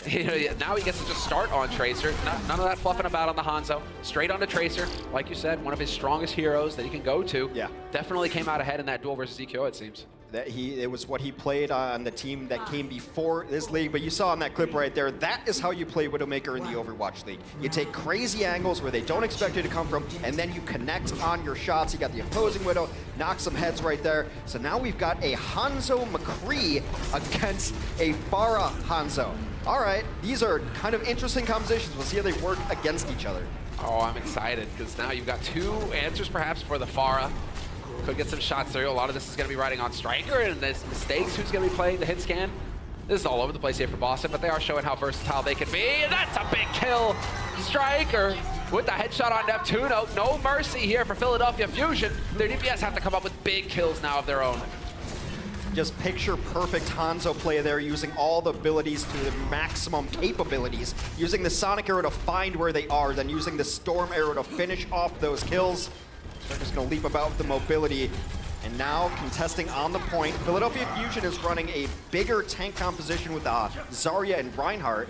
You know, now he gets to just start on Tracer. None of that fluffing about on the Hanzo. Straight onto Tracer. Like you said, one of his strongest heroes that he can go to. Yeah. Definitely came out ahead in that duel versus EQO, it seems. It was what he played on the team that came before this league, but you saw on that clip right there, that is how you play Widowmaker in the Overwatch League. You take crazy angles where they don't expect you to come from, and then you connect on your shots. You got the opposing Widow, knock some heads right there. So now we've got a Hanzo McCree against a Pharah Hanzo. All right, these are kind of interesting compositions. We'll see how they work against each other. Oh, I'm excited, because now you've got two answers perhaps for the Pharah. Could get some shots through. A lot of this is going to be riding on Striker, and there's Mistakes who's going to be playing the hit scan. This is all over the place here for Boston, but they are showing how versatile they can be, and that's a big kill. Striker with the headshot on Neptuno. No mercy here for Philadelphia Fusion. Their DPS have to come up with big kills now of their own. Just picture perfect Hanzo play there, using all the abilities to the maximum capabilities, using the Sonic Arrow to find where they are, then using the Storm Arrow to finish off those kills. They're just going to leap about with the mobility. And now contesting on the point, Philadelphia Fusion is running a bigger tank composition with Zarya and Reinhardt.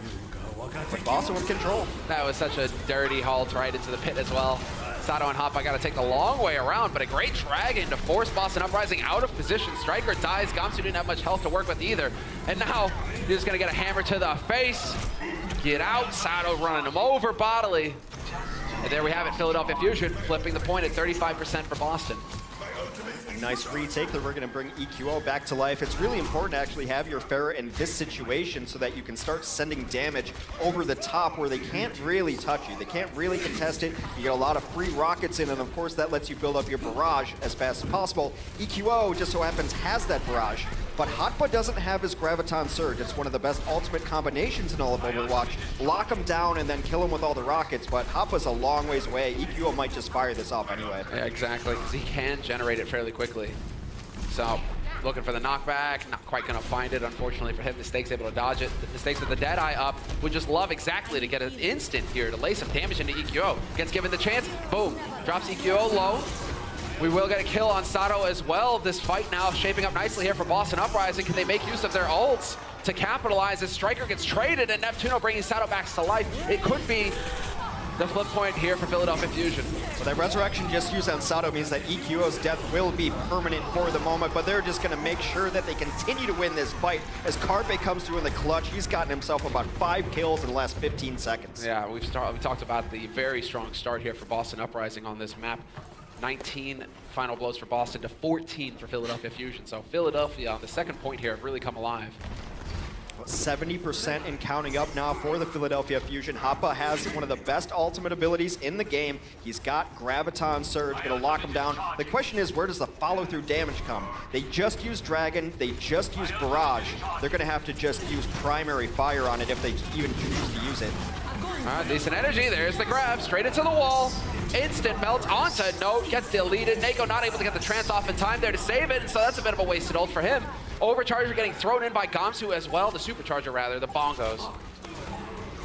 But Boston with control. That was such a dirty halt right into the pit as well. Sato and Hoppa got to take the long way around, but a great dragon to force Boston Uprising out of position. Striker dies. Gamsu didn't have much health to work with either. And now he's just going to get a hammer to the face. Get out. Sato running him over bodily. And there we have it, Philadelphia Fusion flipping the point at 35% for Boston. Nice retake that we're going to bring EQO back to life. It's really important to actually have your Pharah in this situation so that you can start sending damage over the top where they can't really touch you. They can't really contest it. You get a lot of free rockets in, and of course that lets you build up your barrage as fast as possible. EQO just so happens has that barrage, but Hotba doesn't have his Graviton Surge. It's one of the best ultimate combinations in all of Overwatch. Lock him down and then kill him with all the rockets, but Hotba's a long ways away. EQO might just fire this off anyway. Yeah, exactly, because he can generate it fairly quickly. So, looking for the knockback, not quite gonna find it, unfortunately for him. Mistakes able to dodge it. Mistakes with the Deadeye up, would just love exactly to get an instant here to lay some damage into EQO. Gets given the chance, boom, drops EQO low. We will get a kill on Sato as well. This fight now shaping up nicely here for Boston Uprising. Can they make use of their ults to capitalize as Striker gets traded and Neptuno bringing Sato back to life? It could be the flip point here for Philadelphia Fusion. So that resurrection just used on Sato means that EQO's death will be permanent for the moment, but they're just going to make sure that they continue to win this fight. As Carpe comes through in the clutch, he's gotten himself about 5 kills in the last 15 seconds. Yeah, we talked about the very strong start here for Boston Uprising on this map. 19 final blows for Boston to 14 for Philadelphia Fusion. So Philadelphia on the second point here have really come alive. 70% and counting up now for the Philadelphia Fusion. Hoppa has one of the best ultimate abilities in the game. He's got Graviton Surge, gonna lock him down. The question is, where does the follow-through damage come? They just use Dragon, they just use Barrage. They're gonna have to just use Primary Fire on it if they even choose to use it. Decent energy, there's the grab, straight into the wall. Instant melt onto Note, gets deleted. Nako not able to get the trance off in time there to save it, and so that's a bit of a wasted ult for him. Overcharger getting thrown in by Gamsu as well, the Supercharger rather, the Bongos.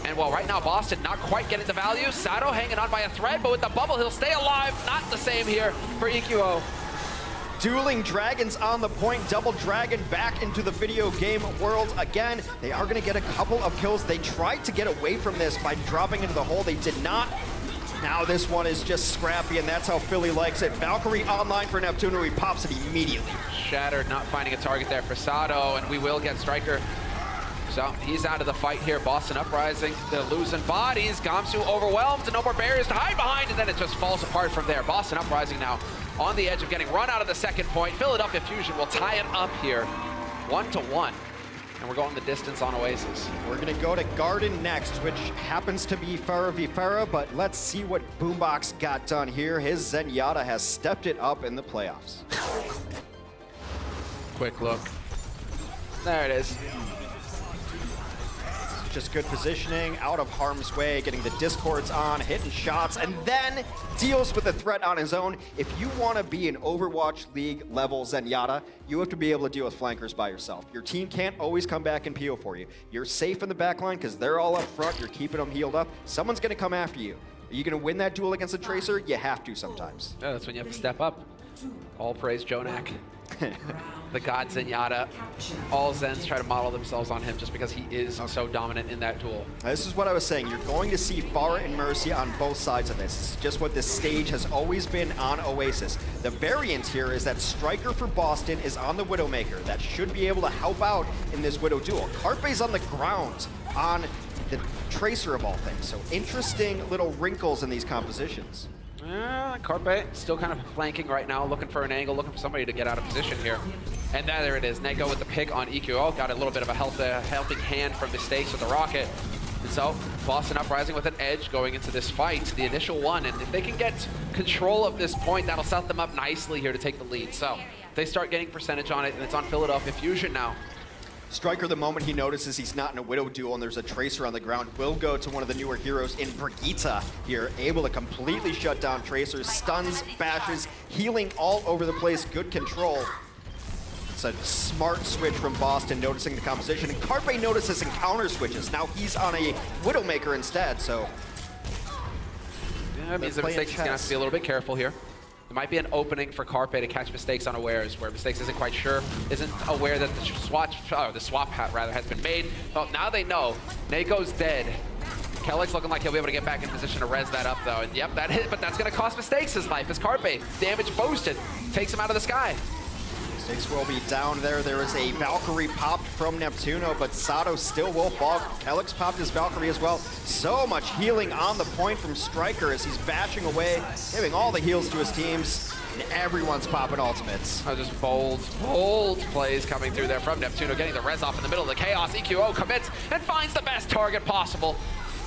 And well, right now Boston not quite getting the value. Sato hanging on by a thread, but with the bubble he'll stay alive. Not the same here for EQO. Dueling dragons on the point, double dragon back into the video game world again. They are gonna get a couple of kills. They tried to get away from this by dropping into the hole. They did not. Now this one is just scrappy, and that's how Philly likes it. Valkyrie online for Neptuno, he pops it immediately. Shattered, not finding a target there for Sato, and we will get Striker. So he's out of the fight here. Boston Uprising, they're losing bodies. Gamsu overwhelmed, no more barriers to hide behind, and then it just falls apart from there. Boston Uprising now on the edge of getting run out of the second point. Philadelphia Fusion will tie it up here, 1-1. And we're going the distance on Oasis. We're gonna go to Garden next, which happens to be Pharah v Pharah, but let's see what Boombox got done here. His Zenyatta has stepped it up in the playoffs. Quick look. There it is. Just good positioning, out of harm's way, getting the discords on, hitting shots, and then deals with the threat on his own. If you want to be an Overwatch League level Zenyatta, you have to be able to deal with flankers by yourself. Your team can't always come back and PO for you. You're safe in the back line because they're all up front, you're keeping them healed up. Someone's going to come after you. Are you going to win that duel against a Tracer? You have to sometimes. Yeah, that's when you have to step up. All praise Jonak. The god Zenyatta. All Zens try to model themselves on him just because he is so dominant in that duel. This is what I was saying. You're going to see Pharah and Mercy on both sides of this. It's just what this stage has always been on Oasis. The variant here is that Striker for Boston is on the Widowmaker. That should be able to help out in this Widow duel. Carpe's on the ground on the Tracer of all things. So interesting little wrinkles in these compositions. Carpe still kind of flanking right now, looking for an angle, looking for somebody to get out of position here. And there it is. Neko with the pick on EQO. Got a little bit of a helping hand from Mistakes with the rocket. And so, Boston Uprising with an edge going into this fight, the initial one. And if they can get control of this point, that'll set them up nicely here to take the lead. So, they start getting percentage on it, and it's on Philadelphia Fusion now. Striker, the moment he notices he's not in a Widow duel and there's a Tracer on the ground, will go to one of the newer heroes in Brigitte here, able to completely shut down Tracers, stuns, bashes, healing all over the place, good control. It's a smart switch from Boston, noticing the composition, and Carpe notices and counter switches. Now he's on a Widowmaker instead, so... Yeah, it means that Mistakes is going to have to be a little bit careful here. There might be an opening for Carpe to catch Mistakes unawares, where Mistakes isn't quite sure, isn't aware that the swap has been made. Well, now they know. Neko's dead. Kellick's looking like he'll be able to get back in position to res that up, though. And yep, that hit, but that's going to cost Mistakes his life as Carpe, damage boosted, takes him out of the sky. Mistakes will be down there. There is a Valkyrie popped from Neptuno, but Sato still will fall. Kellick's popped his Valkyrie as well. So much healing on the point from Striker as he's bashing away, giving all the heals to his teams, and everyone's popping ultimates. Oh, just bold plays coming through there from Neptuno, getting the res off in the middle of the chaos. EQO commits and finds the best target possible.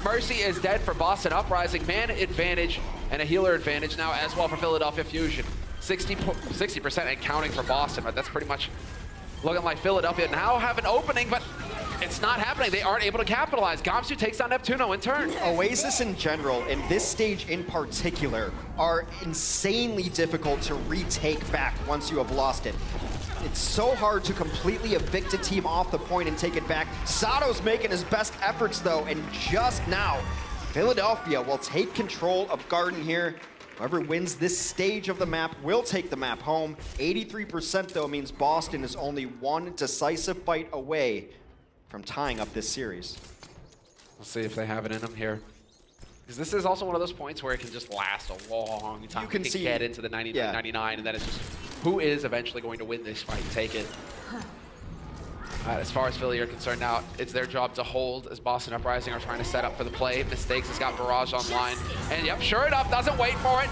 Mercy is dead for Boston Uprising. Man advantage and a healer advantage now as well for Philadelphia Fusion. 60% and counting for Boston, but that's pretty much looking like Philadelphia now have an opening, but it's not happening. They aren't able to capitalize. Gamsu takes down Neptuno in turn. Oasis in general, and this stage in particular, are insanely difficult to retake back once you have lost it. It's so hard to completely evict a team off the point and take it back. Sato's making his best efforts though, and just now, Philadelphia will take control of Garden here. Whoever wins this stage of the map will take the map home. 83% though means Boston is only one decisive fight away from tying up this series. We'll see if they have it in them here. Because this is also one of those points where it can just last a long time. You can get into the 99, and then it's just who is eventually going to win this fight and take it. As far as Philly are concerned now, it's their job to hold as Boston Uprising are trying to set up for the play. Mistakes has got Barrage online. And yep, sure enough, doesn't wait for it.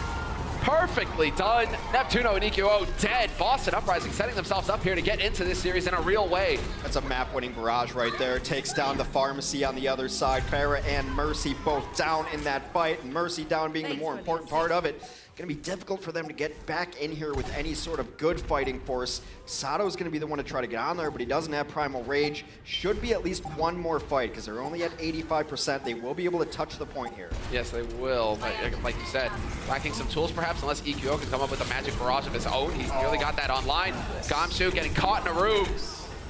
Perfectly done. Neptuno and EQO dead. Boston Uprising setting themselves up here to get into this series in a real way. That's a map-winning Barrage right there. Takes down the Pharmacy on the other side. Farah and Mercy both down in that fight. And Mercy down being the more important part of it. Going to be difficult for them to get back in here with any sort of good fighting force. Sato's going to be the one to try to get on there, but he doesn't have Primal Rage. Should be at least one more fight because they're only at 85%. They will be able to touch the point here. Yes, they will. But like you said, lacking some tools perhaps, unless EQO can come up with a magic barrage of his own. He's nearly got that online. Gamsu getting caught in a room.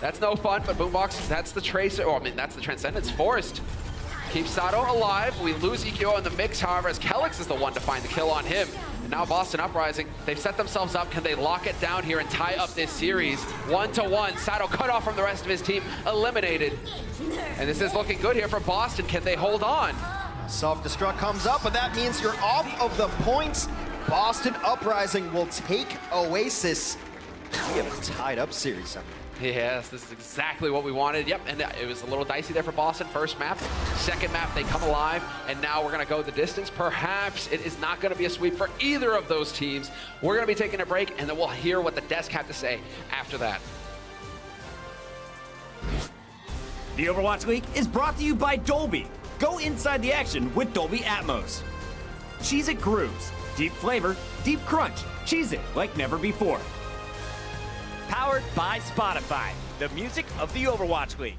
That's no fun, but Boombox, that's the Tracer, or I mean, that's the Transcendence Forest. Keeps Sato alive. We lose EQO in the mix, however, as Kellick's is the one to find the kill on him. And now Boston Uprising, they've set themselves up. Can they lock it down here and tie up this series? 1-1, Sato cut off from the rest of his team, eliminated. And this is looking good here for Boston. Can they hold on? Self-destruct comes up, but that means you're off of the points. Boston Uprising will take Oasis. We have a tied up series. Yes, this is exactly what we wanted. Yep, and it was a little dicey there for Boston. First map, second map, they come alive, and now we're gonna go the distance. Perhaps it is not gonna be a sweep for either of those teams. We're gonna be taking a break, and then we'll hear what the desk have to say after that. The Overwatch League is brought to you by Dolby. Go inside the action with Dolby Atmos. Cheez-It Grooves. Deep flavor, deep crunch. Cheez-It like never before. Powered by Spotify, the music of the Overwatch League.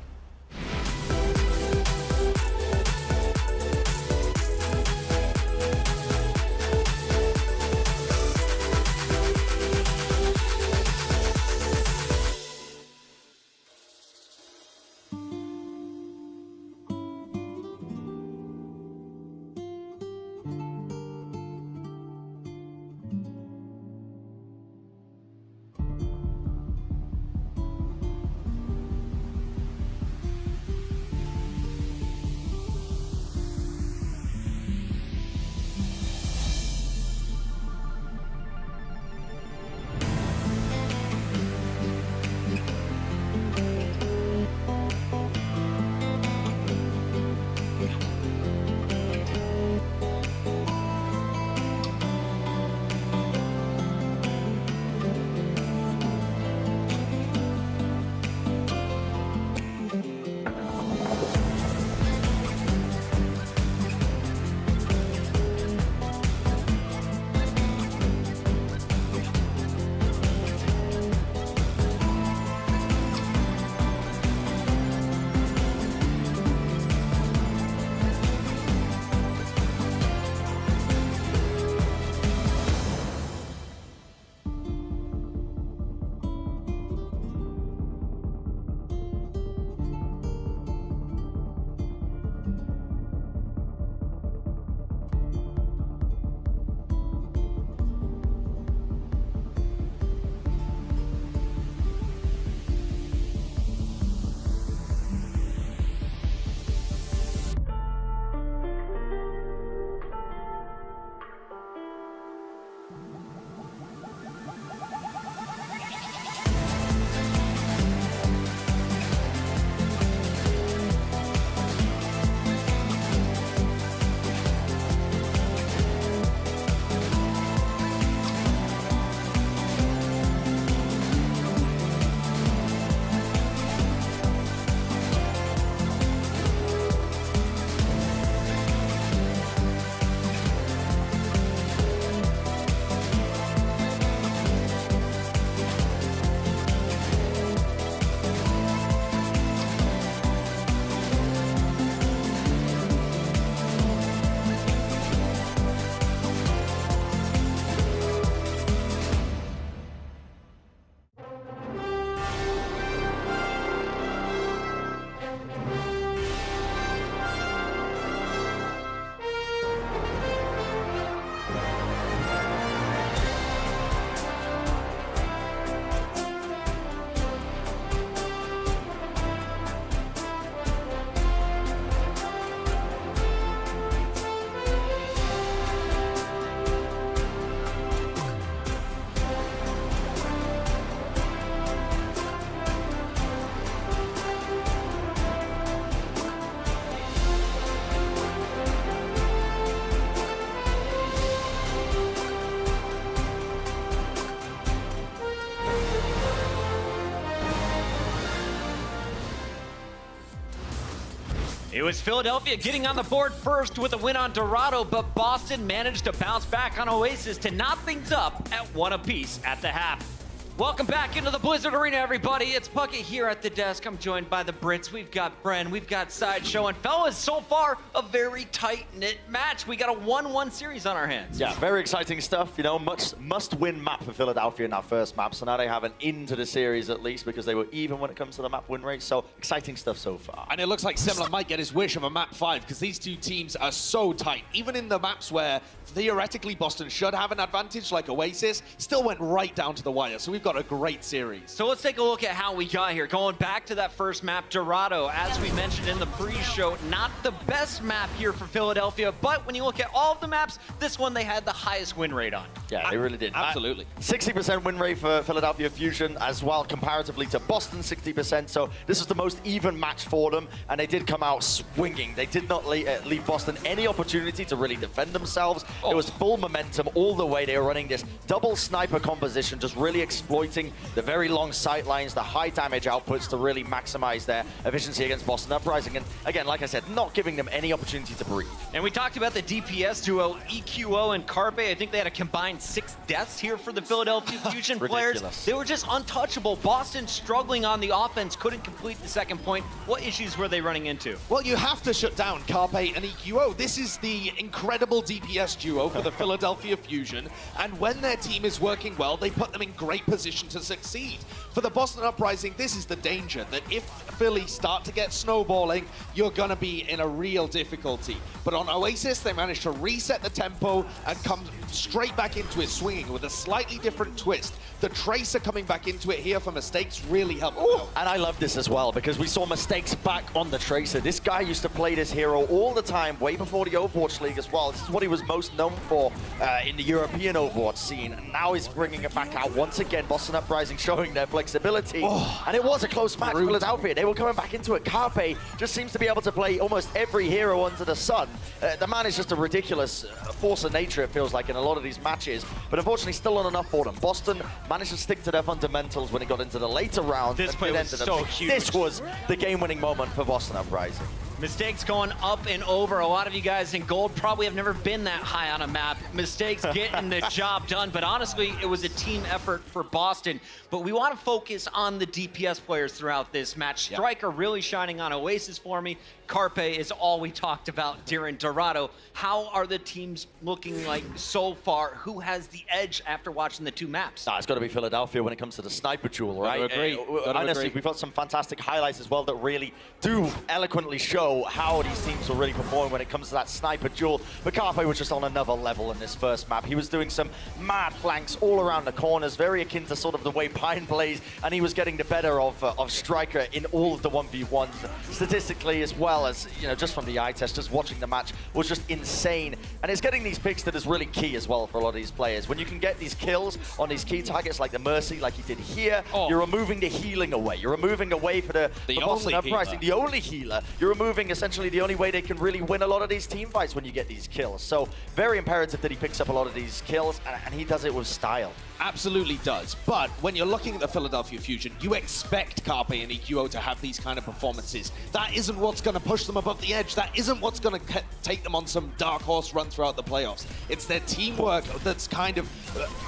was Philadelphia getting on the board first with a win on Dorado, but Boston managed to bounce back on Oasis to knot things up at 1 apiece at the half. Welcome back into the Blizzard Arena, everybody. It's Puckett here at the desk. I'm joined by the Brits. We've got Bren, we've got Sideshow, and fellas, so far, a very tight-knit match. We got a 1-1 series on our hands. Yeah, very exciting stuff. You know, must-win map for Philadelphia in that first map. So now they have an into the series at least because they were even when it comes to the map win rate. So exciting stuff so far. And it looks like Semler might get his wish of a map 5 because these two teams are so tight. Even in the maps where theoretically Boston should have an advantage, like Oasis, still went right down to the wire. So we've got a great series. So let's take a look at how we got here. Going back to that first map, Dorado, as we mentioned in the pre-show, not the best map here for Philadelphia, but when you look at all of the maps, this one they had the highest win rate on. Yeah, they really did. Absolutely. 60% win rate for Philadelphia Fusion as well, comparatively to Boston 60%. So this is the most even match for them, and they did come out swinging. They did not leave Boston any opportunity to really defend themselves. It was full momentum all the way. They were running this double sniper composition, just really exploiting the very long sight lines, the high damage outputs to really maximize their efficiency against Boston Uprising. And again, like I said, not giving them any opportunity to breathe. And we talked about the DPS duo, EQO and Carpe. I think they had a combined 6 deaths here for the Philadelphia Fusion players. They were just untouchable. Boston struggling on the offense, couldn't complete the second point. What issues were they running into? Well, you have to shut down Carpe and EQO. This is the incredible DPS duo for the Philadelphia Fusion. And when their team is working well, they put them in great position to succeed. For the Boston Uprising, this is the danger, that if Philly start to get snowballing, you're going to be in a real difficulty. But on Oasis, they managed to reset the tempo and come straight back into it swinging with a slightly different twist. The Tracer coming back into it here for Mistakes really helped them out. And I love this as well because we saw Mistakes back on the Tracer. This guy used to play this hero all the time, way before the Overwatch League as well. This is what he was most known for in the European Overwatch scene. And now he's bringing it back out once again. Boston Uprising showing their flexibility. And it was a close match for Philadelphia. They were coming back into it. Carpe just seems to be able to play almost every hero under the sun. The man is just a ridiculous force of nature, it feels like, in a lot of these matches. But unfortunately, still not enough for them. Boston managed to stick to their fundamentals when it got into the later rounds. This play was so huge. This was the game-winning moment for Boston Uprising. Mistakes going up and over. A lot of you guys in gold probably have never been that high on a map. Mistakes getting the job done, but honestly, it was a team effort for Boston. But we want to focus on the DPS players throughout this match. Striker really shining on Oasis for me. Carpe is all we talked about during Dorado. How are the teams looking like so far? Who has the edge after watching the 2 maps? It's got to be Philadelphia when it comes to the sniper duel, right? Honestly, we've got some fantastic highlights as well that really do eloquently show how these teams will really perform when it comes to that sniper duel. But Carpe was just on another level in this first map. He was doing some mad flanks all around the corners, very akin to sort of the way Pine plays, and he was getting the better of Striker in all of the 1v1s. Statistically, as well as, you know, just from the eye test, just watching the match was just insane. And it's getting these picks that is really key as well for a lot of these players. When you can get these kills on these key targets like the Mercy, like he did here, you're removing the healing away. You're removing away for the Boston Uprising, the only healer. You're removing essentially the only way they can really win a lot of these team fights when you get these kills. So very imperative that he picks up a lot of these kills, and he does it with style. Absolutely does. But when you're looking at the Philadelphia Fusion, you expect Carpe and EQO to have these kind of performances. That isn't what's going to push them above the edge. That isn't what's going to take them on some dark horse run throughout the playoffs. It's their teamwork that's kind of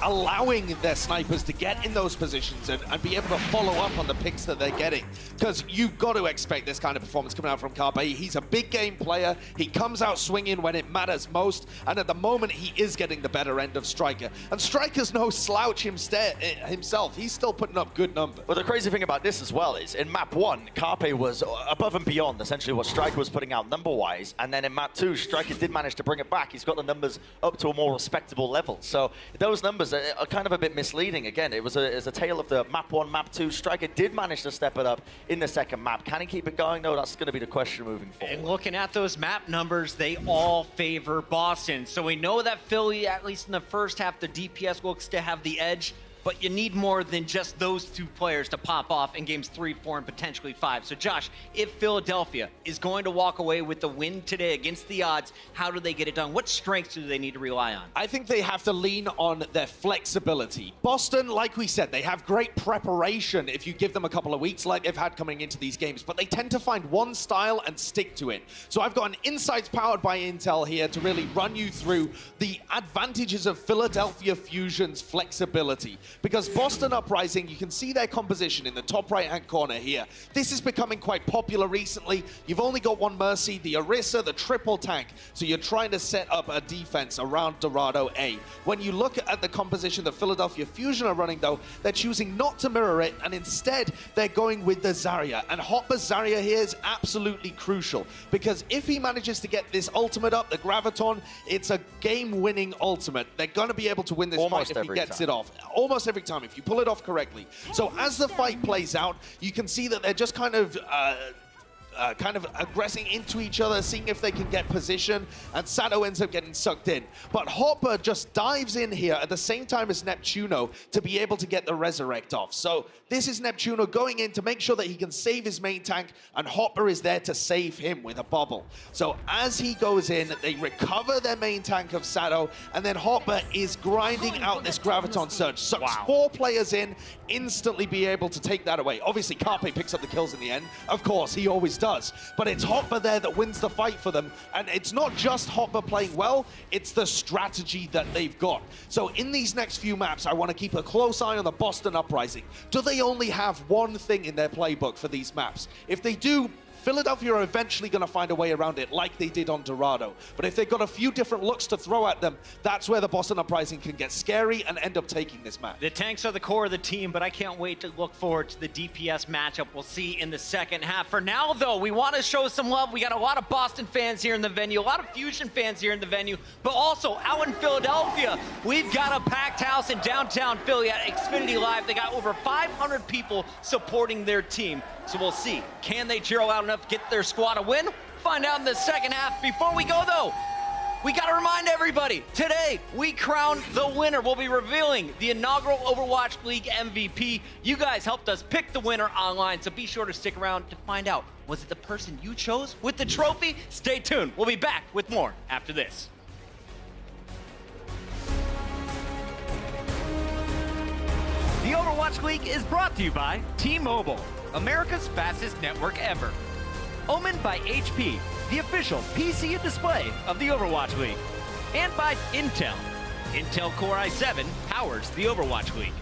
allowing their snipers to get in those positions and be able to follow up on the picks that they're getting. Because you've got to expect this kind of performance coming out from Carpe. He's a big game player. He comes out swinging when it matters most. And at the moment, he is getting the better end of Striker. And Striker's no slouch himself. He's still putting up good numbers. Well, the crazy thing about this as well is in map 1, Carpe was above and beyond essentially what Striker was putting out number-wise. And then in map 2, Striker did manage to bring it back. He's got the numbers up to a more respectable level. So those numbers are kind of a bit misleading. Again, it was a tale of the map 1, map 2. Striker did manage to step it up in the second map. Can he keep it going, though? That's going to be the question moving forward. And looking at those map numbers, they all favor Boston. So we know that Philly, at least in the first half, the DPS looks to have the edge. but you need more than just those two players to pop off in games 3, 4, and potentially 5. So Josh, if Philadelphia is going to walk away with the win today against the odds, how do they get it done? What strengths do they need to rely on? I think they have to lean on their flexibility. Boston, like we said, they have great preparation if you give them a couple of weeks like they've had coming into these games, but they tend to find one style and stick to it. So I've got an Insights powered by Intel here to really run you through the advantages of Philadelphia Fusion's flexibility. Because Boston Uprising, you can see their composition in the top right-hand corner here. This is becoming quite popular recently. You've only got one Mercy, the Orisa, the triple tank. So you're trying to set up a defense around Dorado A. When you look at the composition that Philadelphia Fusion are running, though, they're choosing not to mirror it, and instead they're going with the Zarya. And Hopper's Zarya here is absolutely crucial, because if he manages to get this ultimate up, the Graviton, it's a game-winning ultimate. They're going to be able to win this fight if he gets it off. Almost every time, if you pull it off correctly. So as the fight plays out, you can see that they're just kind of aggressing into each other, seeing if they can get position, and Sato ends up getting sucked in. But Hopper just dives in here at the same time as Neptuno to be able to get the Resurrect off. So this is Neptuno going in to make sure that he can save his main tank, and Hopper is there to save him with a bubble. So as he goes in, they recover their main tank of Sato, and then Hopper is grinding out this Graviton Surge. Sucks 4 players in, instantly be able to take that away. Obviously, Carpe picks up the kills in the end. Of course, he always does. But it's Hopper there that wins the fight for them. And it's not just Hopper playing well, it's the strategy that they've got. So in these next few maps, I want to keep a close eye on the Boston Uprising. Do they only have one thing in their playbook for these maps? If they do, Philadelphia are eventually going to find a way around it like they did on Dorado. But if they've got a few different looks to throw at them, that's where the Boston Uprising can get scary and end up taking this match. The tanks are the core of the team, but I can't wait to look forward to the DPS matchup we'll see in the second half. For now, though, we want to show some love. We got a lot of Boston fans here in the venue, a lot of Fusion fans here in the venue, but also out in Philadelphia, we've got a packed house in downtown Philly at Xfinity Live. They got over 500 people supporting their team. So we'll see, can they cheer out enough to get their squad a win? Find out in the second half. Before we go, though, we got to remind everybody, today we crown the winner. We'll be revealing the inaugural Overwatch League MVP. You guys helped us pick the winner online, so be sure to stick around to find out. Was it the person you chose with the trophy? Stay tuned. We'll be back with more after this. The Overwatch League is brought to you by T-Mobile, America's fastest network ever. Omened by HP, the official PC and display of the Overwatch League. And by Intel. Intel Core i7 powers the Overwatch League.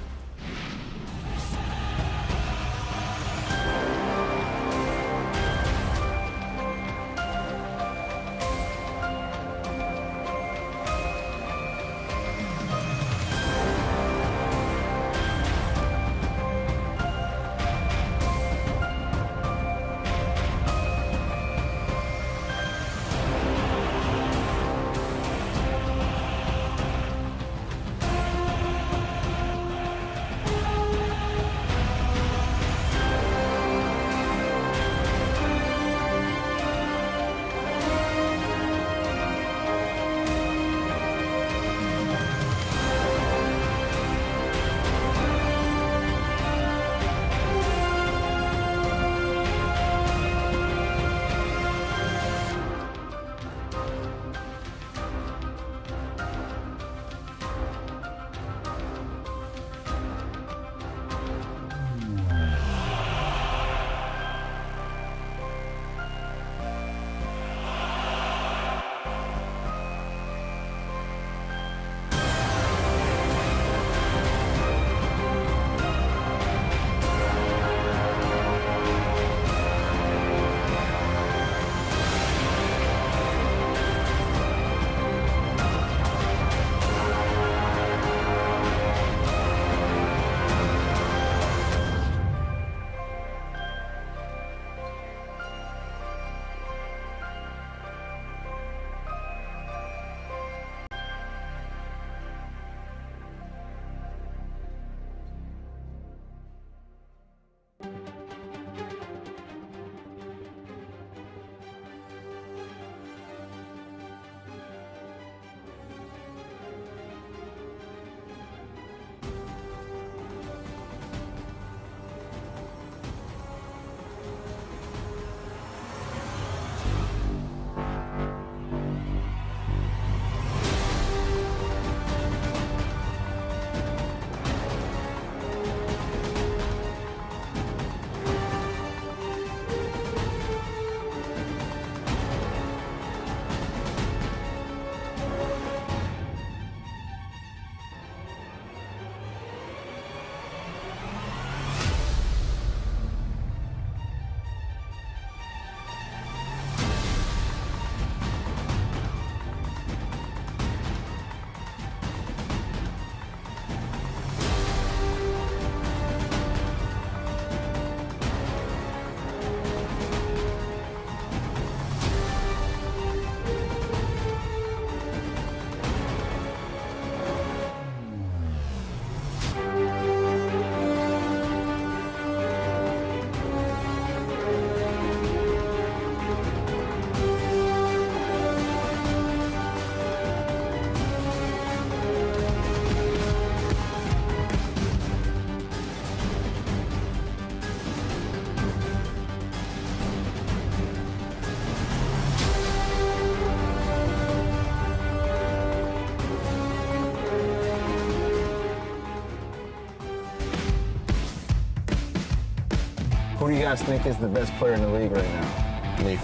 Who do you guys think is the best player in the league right now? Me.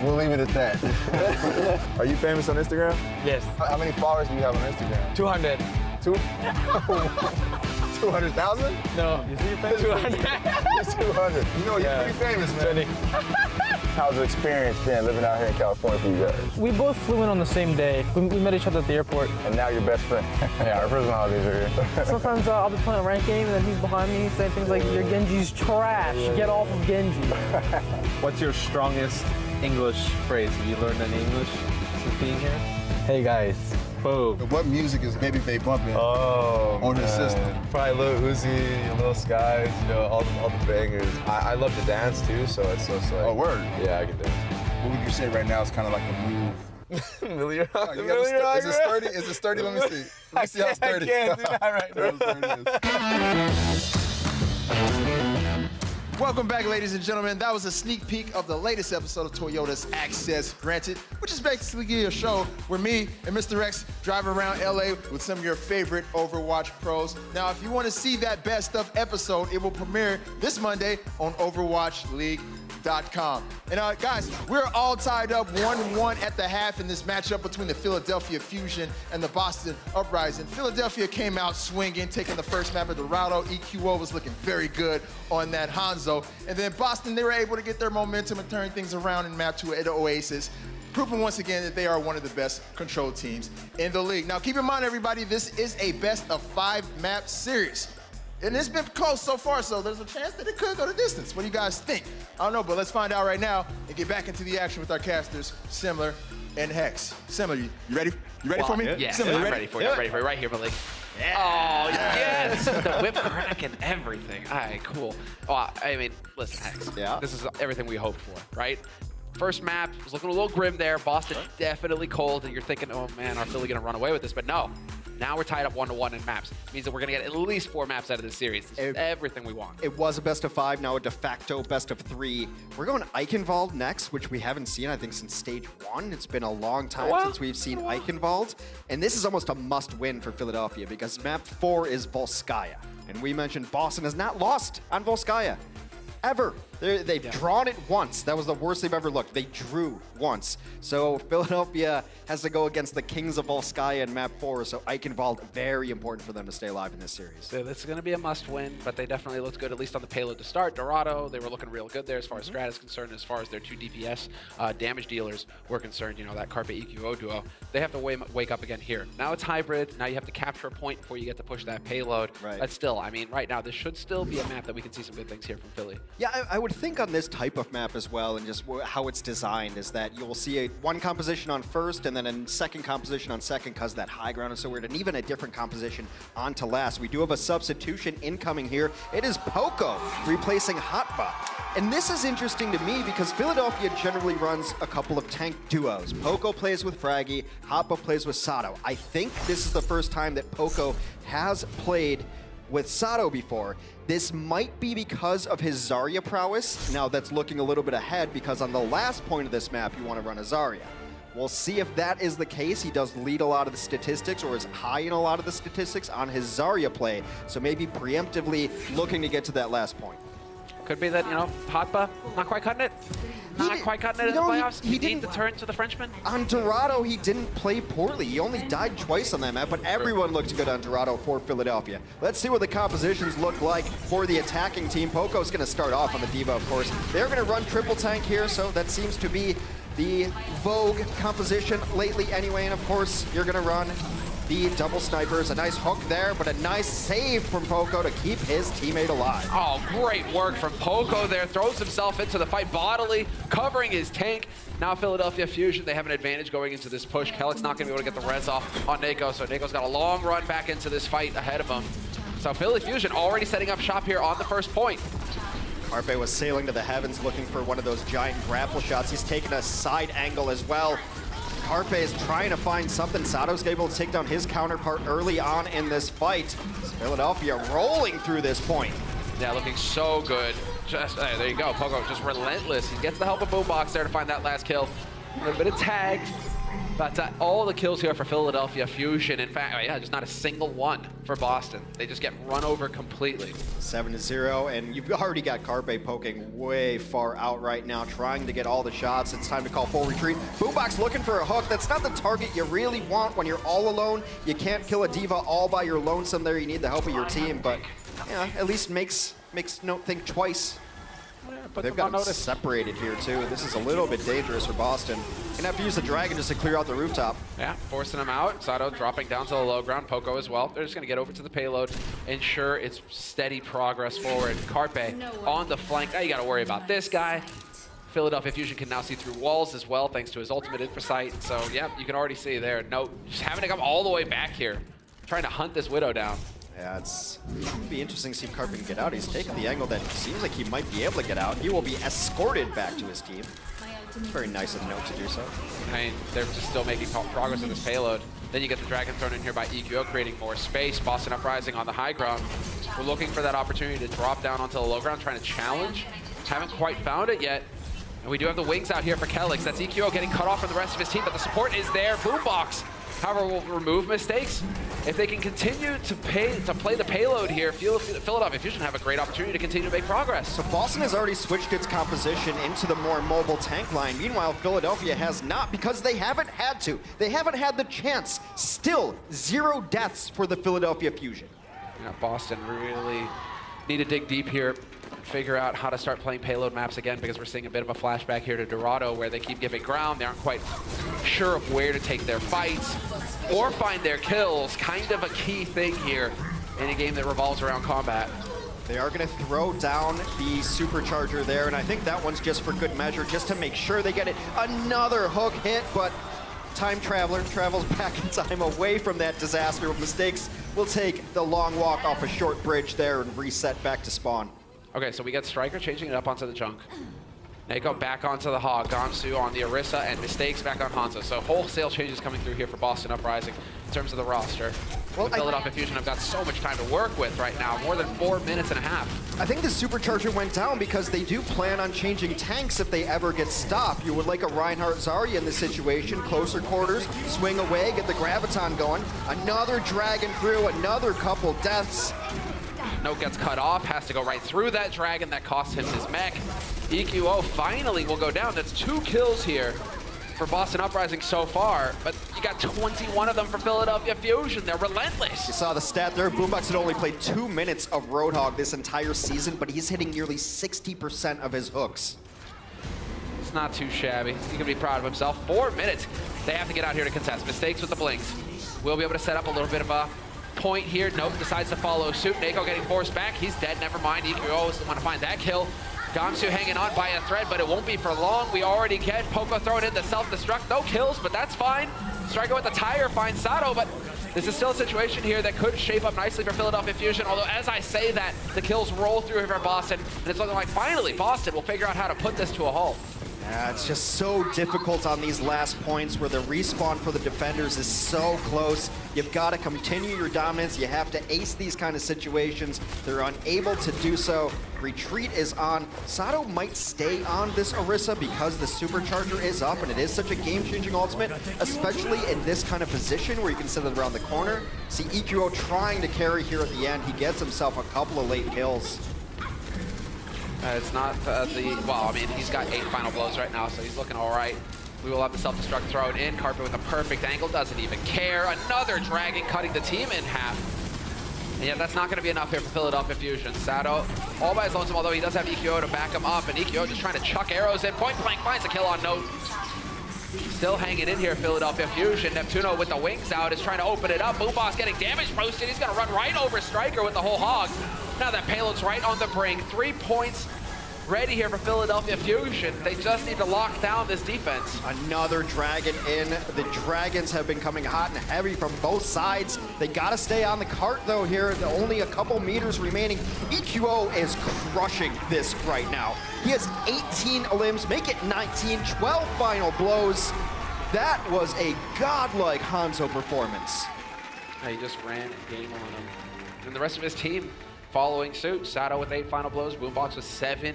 We'll leave it at that. Are you famous on Instagram? Yes. How many followers do you have on Instagram? 200. 200,000? No. You see you're famous? 200. It's 200. You know, you're pretty famous, man. How's the experience been living out here in California for you guys? We both flew in on the same day. We met each other at the airport. And now you're best friends. Yeah, our prison holidays are here. Sometimes I'll be playing a ranked game and then he's behind me saying things like, your Genji's trash. Get off of Genji. What's your strongest English phrase? Have you learned any English since being here? Hey guys. Boom. What music is maybe they bumping on the system? Probably Lil Uzi, Lil Skies, you know, all the bangers. I love to dance too, so it's like. Oh, word? Yeah, I can dance. What would you say right now is kind of like a move? Million Is it sturdy? Is it sturdy? Let me see. Let me see how sturdy. I can't do that right now. Welcome back, ladies and gentlemen. That was a sneak peek of the latest episode of Toyota's Access Granted, which is basically a show where me and Mr. X drive around LA with some of your favorite Overwatch pros. Now, if you want to see that best of episode, it will premiere this Monday on OverwatchLeague.com. And guys, we're all tied up 1-1 at the half in this matchup between the Philadelphia Fusion and the Boston Uprising. Philadelphia came out swinging, taking the first map at Dorado. EQO was looking very good on that Hanzo. And then Boston, they were able to get their momentum and turn things around in map 2 at Oasis, proving once again that they are one of the best control teams in the league. Now, keep in mind, everybody, this is a best of 5 map series. And it's been close so far, so there's a chance that it could go the distance. What do you guys think? I don't know, but let's find out right now and get back into the action with our casters, Simler and Hex. Simler, you ready? You ready for me? Yeah, Simler, I'm you ready for you. I'm ready for you right here, Malik. Yeah. Oh, yes! The whip crack and everything. All right, cool. Oh, I mean, listen, Hex. Yeah. This is everything we hoped for, right? First map was looking a little grim there. Boston definitely cold, and you're thinking, oh man, are Philly gonna run away with this? But no. Now we're tied up 1-1 in maps. It means that we're gonna get at least 4 maps out of this series. This is everything we want. It was a best of 5, now a de facto best of 3. We're going Eichenwald next, which we haven't seen, I think, since stage 1. It's been a long time since we've seen Eichenwald. And this is almost a must-win for Philadelphia because map 4 is Volskaya. And we mentioned Boston has not lost on Volskaya. Ever. They've drawn it once. That was the worst they've ever looked. They drew once. So Philadelphia has to go against the Kings of Volskaya in map 4. So Eichenwald, very important for them to stay alive in this series. So this is going to be a must-win, but they definitely looked good, at least on the payload to start. Dorado, they were looking real good there as far as strat is concerned, as far as their 2 DPS damage dealers were concerned. You know, that Carpe EQO duo. They have to wake up again here. Now it's hybrid. Now you have to capture a point before you get to push that payload. Right. But still, I mean, right now, this should still be a map that we can see some good things here from Philly. Yeah, I would think on this type of map as well, and just how it's designed, is that you'll see one composition on first and then a second composition on second because that high ground is so weird, and even a different composition onto last. We do have a substitution incoming here. It is Poco replacing Hotba. And this is interesting to me because Philadelphia generally runs a couple of tank duos. Poco plays with Fraggy, Hotba plays with Sato. I think this is the first time that Poco has played with Sato before. This might be because of his Zarya prowess. Now that's looking a little bit ahead because on the last point of this map, you want to run a Zarya. We'll see if that is the case. He does lead a lot of the statistics or is high in a lot of the statistics on his Zarya play. So maybe preemptively looking to get to that last point. Could be that, you know, Hotba not quite cutting it. Not quite cutting it in the playoffs. He didn't turn to the Frenchman. On Dorado, he didn't play poorly. He only died twice on that map, but everyone looked good on Dorado for Philadelphia. Let's see what the compositions look like for the attacking team. Poco's going to start off on the Diva, of course. They're going to run triple tank here, so that seems to be the vogue composition lately anyway. And of course, you're going to run the double snipers. A nice hook there, but a nice save from Poco to keep his teammate alive. Oh, great work from Poco there. Throws himself into the fight bodily, covering his tank. Now Philadelphia Fusion, they have an advantage going into this push. Kellick's not going to be able to get the res off on Nako, so Nako's got a long run back into this fight ahead of him. So Philly Fusion already setting up shop here on the first point. Carpe was sailing to the heavens looking for one of those giant grapple shots. He's taking a side angle as well. Carpe is trying to find something. Sato's able to take down his counterpart early on in this fight. Philadelphia rolling through this point. Yeah, looking so good. Just there you go, Poco just relentless. He gets the help of Boombox there to find that last kill. A little bit of tag. But all the kills here for Philadelphia Fusion. In fact, yeah, just not a single one for Boston. They just get run over completely. 7-0, and you've already got Carpe poking way far out right now, trying to get all the shots. It's time to call full retreat. Boombox looking for a hook. That's not the target you really want when you're all alone. You can't kill a diva all by your lonesome there. You need the help of your team, but yeah, at least makes Note think twice. They've got them separated here too. This is a little bit dangerous for Boston. Gonna have to use the dragon just to clear out the rooftop. Yeah, forcing them out. Sato dropping down to the low ground. Poco as well. They're just gonna get over to the payload, ensure it's steady progress forward. Carpe on the flank. Now you gotta worry about this guy. Philadelphia Fusion can now see through walls as well, thanks to his ultimate infrasight. So yeah, you can already see there. No, just having to come all the way back here, trying to hunt this Widow down. Yeah, it's gonna be interesting to see if Carpe can get out. He's taking the angle that seems like he might be able to get out. He will be escorted back to his team. Very nice of Note to do so. I mean, they're just still making progress with this payload. Then you get the dragon thrown in here by EQO, creating more space. Boston Uprising on the high ground. We're looking for that opportunity to drop down onto the low ground, trying to challenge. Haven't quite found it yet. And we do have the wings out here for Kelix. That's EQO getting cut off from the rest of his team, but the support is there. Boombox, however, will remove mistakes. If they can continue to play the payload here, Philadelphia Fusion have a great opportunity to continue to make progress. So Boston has already switched its composition into the more mobile tank line. Meanwhile, Philadelphia has not, because they haven't had to. They haven't had the chance. Still, 0 deaths for the Philadelphia Fusion. You know, Boston really need to dig deep here, figure out how to start playing payload maps again, because we're seeing a bit of a flashback here to Dorado where they keep giving ground. They aren't quite sure of where to take their fights or find their kills. Kind of a key thing here in a game that revolves around combat. They are going to throw down the supercharger there, and I think that one's just for good measure, just to make sure they get it. Another hook hit, but Time Traveler travels back in time away from that disaster of mistakes. We'll take the long walk off a short bridge there and reset back to spawn. Okay, so we get Striker changing it up onto the Junk. Neko back onto the Hog, Gamsu on the Orisa, and Mistakes back on Hanzo. So wholesale changes coming through here for Boston Uprising in terms of the roster. Well, Philadelphia Fusion have got so much time to work with right now, more than 4 minutes and a half. I think the supercharger went down because they do plan on changing tanks if they ever get stopped. You would like a Reinhardt Zarya in this situation, closer quarters, swing away, get the Graviton going. Another dragon through, another couple deaths. Note gets cut off, has to go right through that dragon. That costs him his mech. EQO finally will go down. That's 2 kills here for Boston Uprising so far, but you got 21 of them for Philadelphia Fusion. They're relentless. You saw the stat there. Boombox had only played 2 minutes of Roadhog this entire season, but he's hitting nearly 60% of his hooks. It's not too shabby. He can be proud of himself. 4 minutes. They have to get out here to contest. Mistakes with the blinks. We'll be able to set up a little bit of a point here. Nope decides to follow suit. Neko getting forced back. He's dead. Never mind. EQO is the one to find that kill. Gamsu hanging on by a thread, but it won't be for long. We already get Poco thrown in the self-destruct. No kills, but that's fine. Striker with the tire finds Sato, but this is still a situation here that could shape up nicely for Philadelphia Fusion. Although, as I say that, the kills roll through here for Boston, and it's looking like finally Boston will figure out how to put this to a halt. Yeah, it's just so difficult on these last points where the respawn for the defenders is so close. You've got to continue your dominance. You have to ace these kind of situations. They're unable to do so. Retreat is on. Sato might stay on this Orisa because the supercharger is up, and it is such a game-changing ultimate, especially in this kind of position where you can sit it around the corner. See EQO trying to carry here at the end. He gets himself a couple of late kills. It's not well, I mean, he's got 8 final blows right now, so he's looking all right. We will have the self-destruct thrown in. Carpe with a perfect angle, doesn't even care. Another dragon cutting the team in half. And yet that's not going to be enough here for Philadelphia Fusion. Sato all by his lonesome, although he does have EQO to back him up, and EQO just trying to chuck arrows in. Point blank finds a kill on Note. Still hanging in here, Philadelphia Fusion. Neptuno with the wings out is trying to open it up. Boombox getting damage posted. He's going to run right over Striker with the whole hog. Now that payload's right on the brink. 3 points ready here for Philadelphia Fusion. They just need to lock down this defense. Another dragon in. The dragons have been coming hot and heavy from both sides. They got to stay on the cart, though, here. Only a couple meters remaining. EQO is crushing this right now. He has 18 limbs, make it 19, 12 final blows. That was a godlike Hanzo performance. He just ran game on him. And the rest of his team following suit. Sato with 8 final blows, Boombox with 7.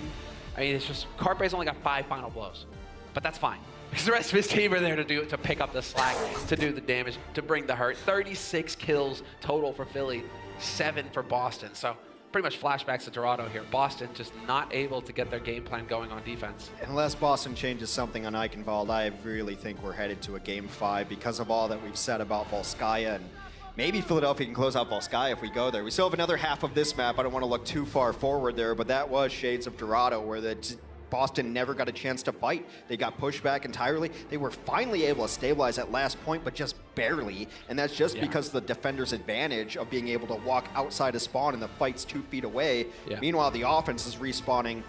I mean, it's just, Carpe's only got 5 final blows, but that's fine. Because the rest of his team are there to pick up the slack, to do the damage, to bring the hurt. 36 kills total for Philly, 7 for Boston. So pretty much flashbacks to Dorado here. Boston just not able to get their game plan going on defense. Unless Boston changes something on Eichenwald, I really think we're headed to a Game 5 because of all that we've said about Volskaya, and maybe Philadelphia can close out Volskaya if we go there. We still have another half of this map. I don't want to look too far forward there, but that was Shades of Dorado, where Boston never got a chance to fight. They got pushed back entirely. They were finally able to stabilize at last point, but just barely. And that's just because the defender's advantage of being able to walk outside of spawn and the fight's 2 feet away. Meanwhile, the offense is respawning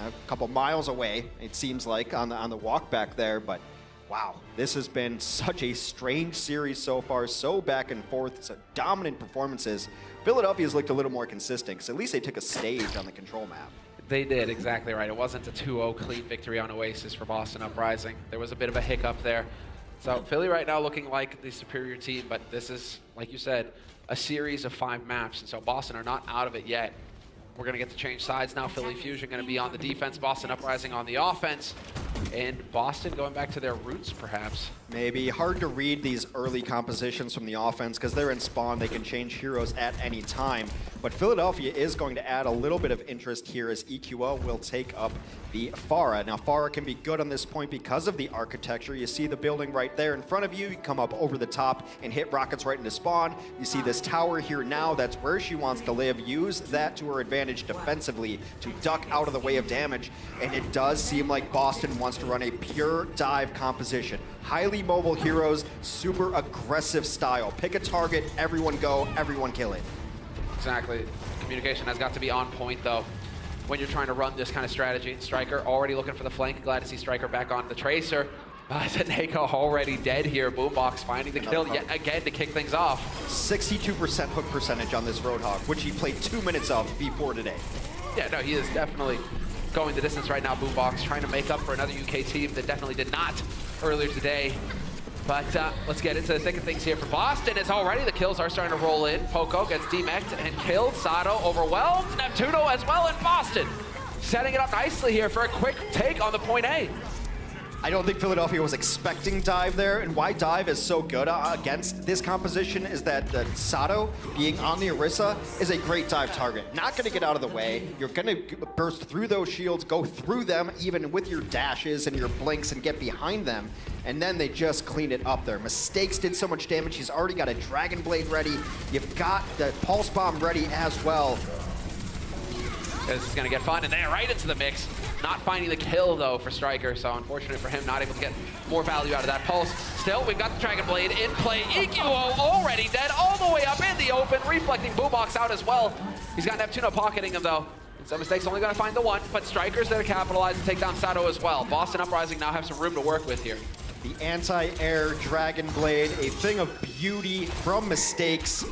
a couple miles away, it seems like, on the walk back there. But wow, this has been such a strange series so far, so back and forth, so dominant performances. Philadelphia's looked a little more consistent, because at least they took a stage on the control map. They did, exactly right. It wasn't a 2-0 clean victory on Oasis for Boston Uprising. There was a bit of a hiccup there. So Philly right now looking like the superior team, but this is, like you said, a series of 5 maps, and so Boston are not out of it yet. We're going to get to change sides now. Philly Fusion going to be on the defense, Boston Uprising on the offense, and Boston going back to their roots, perhaps. Maybe. Hard to read these early compositions from the offense because they're in spawn. They can change heroes at any time. But Philadelphia is going to add a little bit of interest here as EQL will take up the Pharah. Now, Pharah can be good on this point because of the architecture. You see the building right there in front of you. You come up over the top and hit rockets right into spawn. You see this tower here now. That's where she wants to live. Use that to her advantage defensively to duck out of the way of damage. And it does seem like Boston wants to run a pure dive composition. Highly mobile heroes, super aggressive style. Pick a target, everyone go, everyone kill it. Exactly. Communication has got to be on point, though, when you're trying to run this kind of strategy. Striker already looking for the flank. Glad to see Striker back on the Tracer. Neko already dead here. Boombox finding the kill yet again to kick things off. 62% hook percentage on this Roadhog, which he played 2 minutes of before today. Yeah, no, he is definitely going the distance right now. Boombox trying to make up for another UK team that definitely did not earlier today. But let's get into the thick of things here for Boston. As already the kills are starting to roll in. Poco gets demeched and killed. Sato overwhelmed. Neptuno as well in Boston. Setting it up nicely here for a quick take on the point A. I don't think Philadelphia was expecting dive there, and why dive is so good against this composition is that the Sato being on the Orisa is a great dive target. Not going to get out of the way. You're going to burst through those shields, go through them even with your dashes and your blinks and get behind them, and then they just clean it up there. Mistakes did so much damage. He's already got a Dragon Blade ready. You've got the Pulse Bomb ready as well. This is going to get fun, and they're right into the mix. Not finding the kill, though, for Striker, so unfortunate for him, not able to get more value out of that Pulse. Still, we've got the Dragon Blade in play. EQO already dead, all the way up in the open, reflecting Boombox out as well. He's got Neptuno pocketing him, though. And so Mistake's only going to find the one, but Striker's there to capitalize and take down Sato as well. Boston Uprising now have some room to work with here. The anti-air Dragon Blade, a thing of beauty from Mistakes.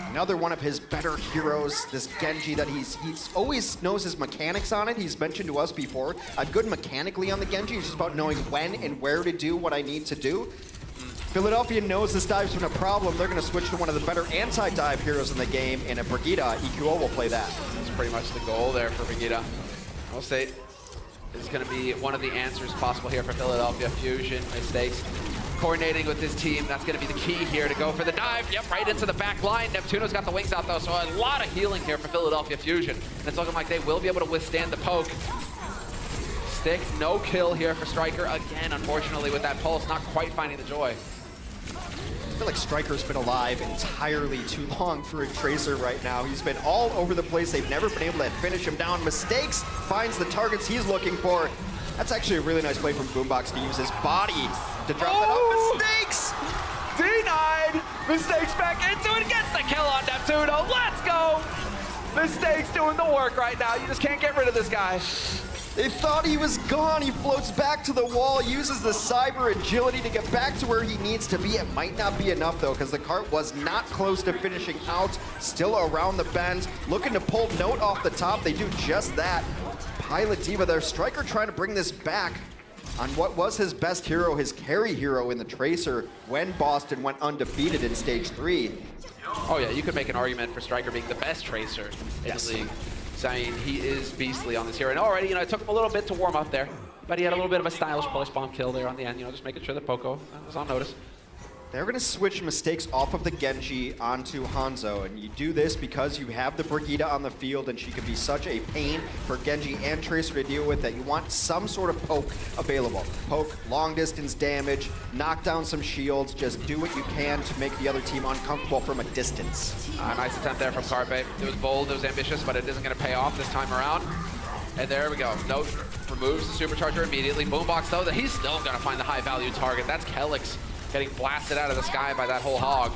Another one of his better heroes, this Genji that he's always knows his mechanics on it. He's mentioned to us before. I'm good mechanically on the Genji. It's just about knowing when and where to do what I need to do. Philadelphia knows this dive's been a problem. They're going to switch to one of the better anti-dive heroes in the game, and a Brigitte, EQO will play that. That's pretty much the goal there for Brigitte. I'll say this is going to be one of the answers possible here for Philadelphia Fusion. Mistakes coordinating with his team. That's going to be the key here to go for the dive. Yep, right into the back line. Neptuno's got the wings out, though, so a lot of healing here for Philadelphia Fusion. And it's looking like they will be able to withstand the poke. Stick, no kill here for Striker. Again, unfortunately, with that Pulse, not quite finding the joy. I feel like Striker's been alive entirely too long for a Tracer right now. He's been all over the place. They've never been able to finish him down. Mistakes finds the targets he's looking for. That's actually a really nice play from Boombox to use his body to drop that up. Mistakes! Denied! Mistakes back into it, gets the kill on Neptuno. Let's go! Mistakes doing the work right now. You just can't get rid of this guy. They thought he was gone. He floats back to the wall, uses the cyber agility to get back to where he needs to be. It might not be enough, though, because the cart was not close to finishing out. Still around the bend, looking to pull Note off the top. They do just that. Pilot Diva there. Striker trying to bring this back on what was his best hero, his carry hero in the Tracer when Boston went undefeated in Stage 3. Oh, yeah, you could make an argument for Striker being the best Tracer in the league. So, I mean, he is beastly on this hero. And already, you know, it took him a little bit to warm up there. But he had a little bit of a stylish pulse bomb kill there on the end, you know, just making sure that Poco was on notice. They're going to switch Mistakes off of the Genji onto Hanzo, and you do this because you have the Brigitte on the field, and she can be such a pain for Genji and Tracer to deal with that you want some sort of poke available. Poke, long distance damage, knock down some shields, just do what you can to make the other team uncomfortable from a distance. Nice attempt there from Carpe. It was bold, it was ambitious, but it isn't going to pay off this time around. And there we go. Note removes the supercharger immediately. Boombox, though, that he's still going to find the high-value target. That's Kelix getting blasted out of the sky by that whole hog.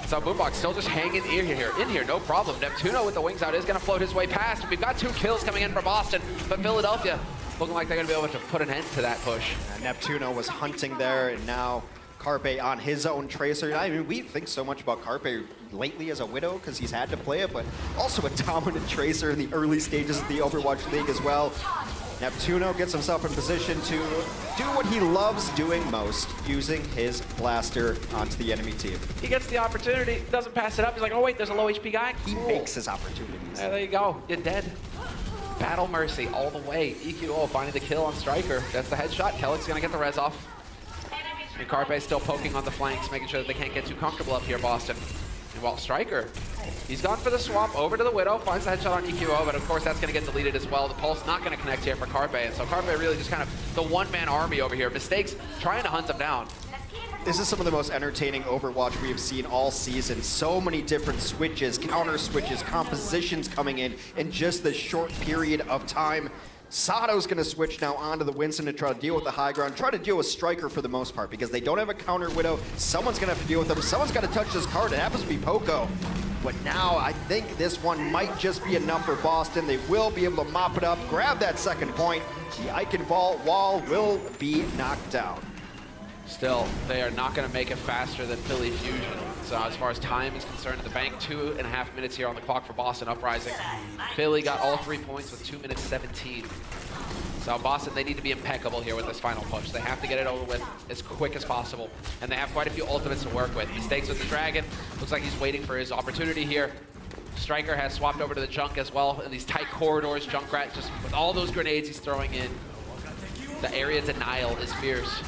So Boombox still just hanging in here, no problem. Neptuno with the wings out is going to float his way past. We've got 2 kills coming in for Boston, but Philadelphia looking like they're going to be able to put an end to that push. Neptuno was hunting there, and now Carpe on his own Tracer. I mean, we think so much about Carpe lately as a Widow because he's had to play it, but also a dominant Tracer in the early stages of the Overwatch League as well. Neptuno gets himself in position to do what he loves doing most, using his blaster onto the enemy team. He gets the opportunity, doesn't pass it up. He's like, oh wait, there's a low HP guy. He makes his opportunities. There you go, you're dead. Battle Mercy all the way. EQO finding the kill on Striker. That's the headshot. Kelix gonna get the res off. And Carpe still poking on the flanks, making sure that they can't get too comfortable up here, Boston. And while Striker, he's gone for the swap over to the Widow, finds the headshot on EQO, but of course that's going to get deleted as well. The Pulse not going to connect here for Carpe, and so Carpe really just kind of the one-man army over here. Mistakes trying to hunt him down. This is some of the most entertaining Overwatch we have seen all season. So many different switches, counter switches, compositions coming in just this short period of time. Sato's going to switch now onto the Winston to try to deal with the high ground, try to deal with Striker for the most part, because they don't have a counter Widow. Someone's going to have to deal with them. Someone's got to touch this card. It happens to be Poco. But now I think this one might just be enough for Boston. They will be able to mop it up, grab that second point. The Eichenwald wall will be knocked down. Still, they are not going to make it faster than Philly Fusion. So as far as time is concerned, the bank 2.5 minutes here on the clock for Boston Uprising. Philly got all 3 points with 2 minutes 17. So Boston, they need to be impeccable here with this final push. They have to get it over with as quick as possible. And they have quite a few ultimates to work with. Mistakes with the Dragon. Looks like he's waiting for his opportunity here. Striker has swapped over to the Junk as well. In these tight corridors, Junkrat just with all those grenades he's throwing in. The area denial is fierce.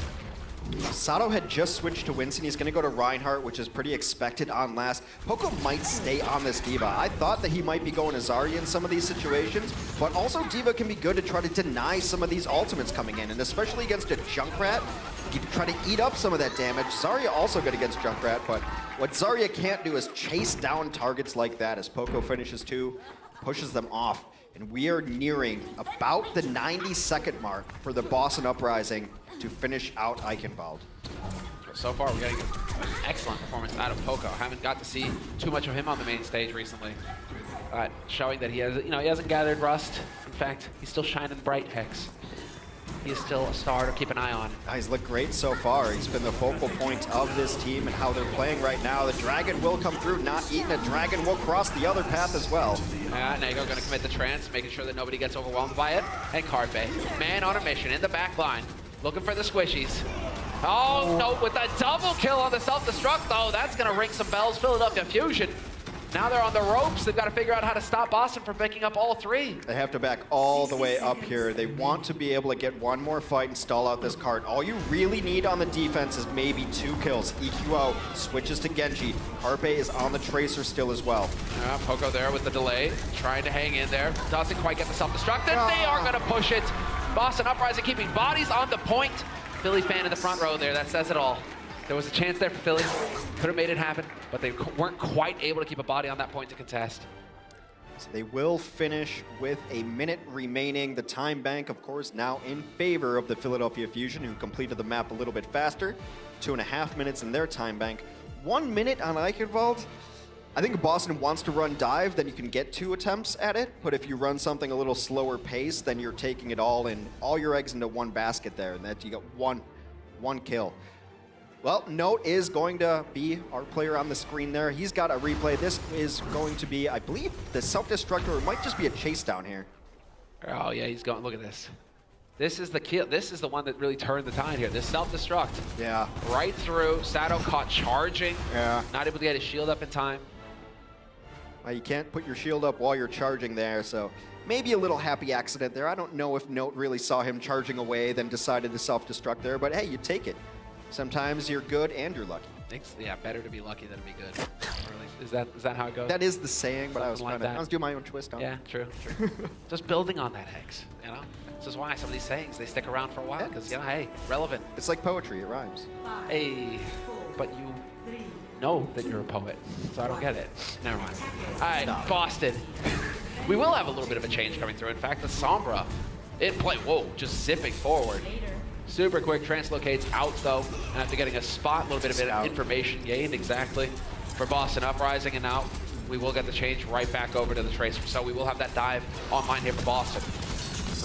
Sato had just switched to Winston. He's going to go to Reinhardt, which is pretty expected on last. Poco might stay on this D.Va. I thought that he might be going to Zarya in some of these situations, but also D.Va can be good to try to deny some of these ultimates coming in, and especially against a Junkrat, you try to eat up some of that damage. Zarya also good against Junkrat, but what Zarya can't do is chase down targets like that as Poco finishes 2, pushes them off. And we are nearing about the 90-second mark for the Boston Uprising to finish out Eichenwald. So far, we're getting an excellent performance out of Poco. Haven't got to see too much of him on the main stage recently. Showing that he has, he hasn't gathered rust. In fact, he's still shining bright, Hex. He is still a star to keep an eye on. He's looked great so far. He's been the focal point of this team and how they're playing right now. The Dragon will come through, not eaten. A Dragon will cross the other path as well. Nago going to commit the trance, making sure that nobody gets overwhelmed by it. And Carpe, man on a mission in the back line, looking for the squishies. Oh, no, with a double kill on the self-destruct, though, that's going to ring some bells. Philadelphia Fusion. Now they're on the ropes. They've got to figure out how to stop Boston from picking up all 3. They have to back all the way up here. They want to be able to get one more fight and stall out this card. All you really need on the defense is maybe 2 kills. EQO switches to Genji. Carpe is on the Tracer still as well. Poco there with the delay, trying to hang in there. Doesn't quite get the self-destruct, and they are going to push it. Boston Uprising keeping bodies on the point. Philly fan in the front row there, that says it all. There was a chance there for Philly. Could have made it happen, but they weren't quite able to keep a body on that point to contest. So they will finish with a minute remaining. The time bank, of course, now in favor of the Philadelphia Fusion, who completed the map a little bit faster. 2.5 minutes in their time bank. 1 minute on Eichenwald. I think if Boston wants to run dive, then you can get 2 attempts at it. But if you run something a little slower pace, then you're taking it all your eggs into one basket there, and that you got one kill. Well, Note is going to be our player on the screen there. He's got a replay. This is going to be, I believe, the self-destruct, or it might just be a chase down here. Oh, yeah, he's going, look at this. This is the kill. This is the one that really turned the tide here. This self-destruct. Yeah. Right through. Sato caught charging. Yeah. Not able to get his shield up in time. You can't put your shield up while you're charging there, so maybe a little happy accident there. I don't know if Note really saw him charging away, then decided to self-destruct there, but hey, you take it. Sometimes you're good and you're lucky. Yeah, better to be lucky than to be good. Is that how it goes? That is the saying, but Something I was doing my own twist on it. Yeah, true. Just building on that, Hex, you know? This is why some of these sayings, they stick around for a while, because, hey, relevant. It's like poetry, it rhymes. Hey, but you know that you're a poet, so I don't get it. Never mind. All right, Boston. We will have a little bit of a change coming through. In fact, the Sombra, just zipping forward. Super quick, translocates out though, and after getting a spot, a little bit of information gained exactly for Boston Uprising, and now we will get the change right back over to the Tracer. So we will have that dive online here for Boston.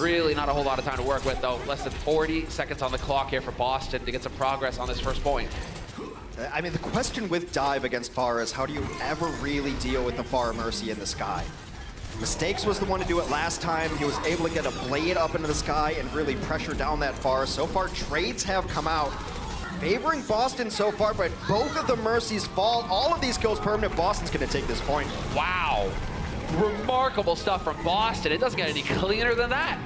Really not a whole lot of time to work with though. Less than 40 seconds on the clock here for Boston to get some progress on this first point. I mean, the question with dive against Pharah is how do you ever really deal with the Pharah Mercy in the sky? Mistakes was the one to do it last time. He was able to get a blade up into the sky and really pressure down that Pharah. So far, trades have come out favoring Boston so far, but both of the Mercies fall. All of these kills permanent. Boston's going to take this point. Wow. Remarkable stuff from Boston. It doesn't get any cleaner than that.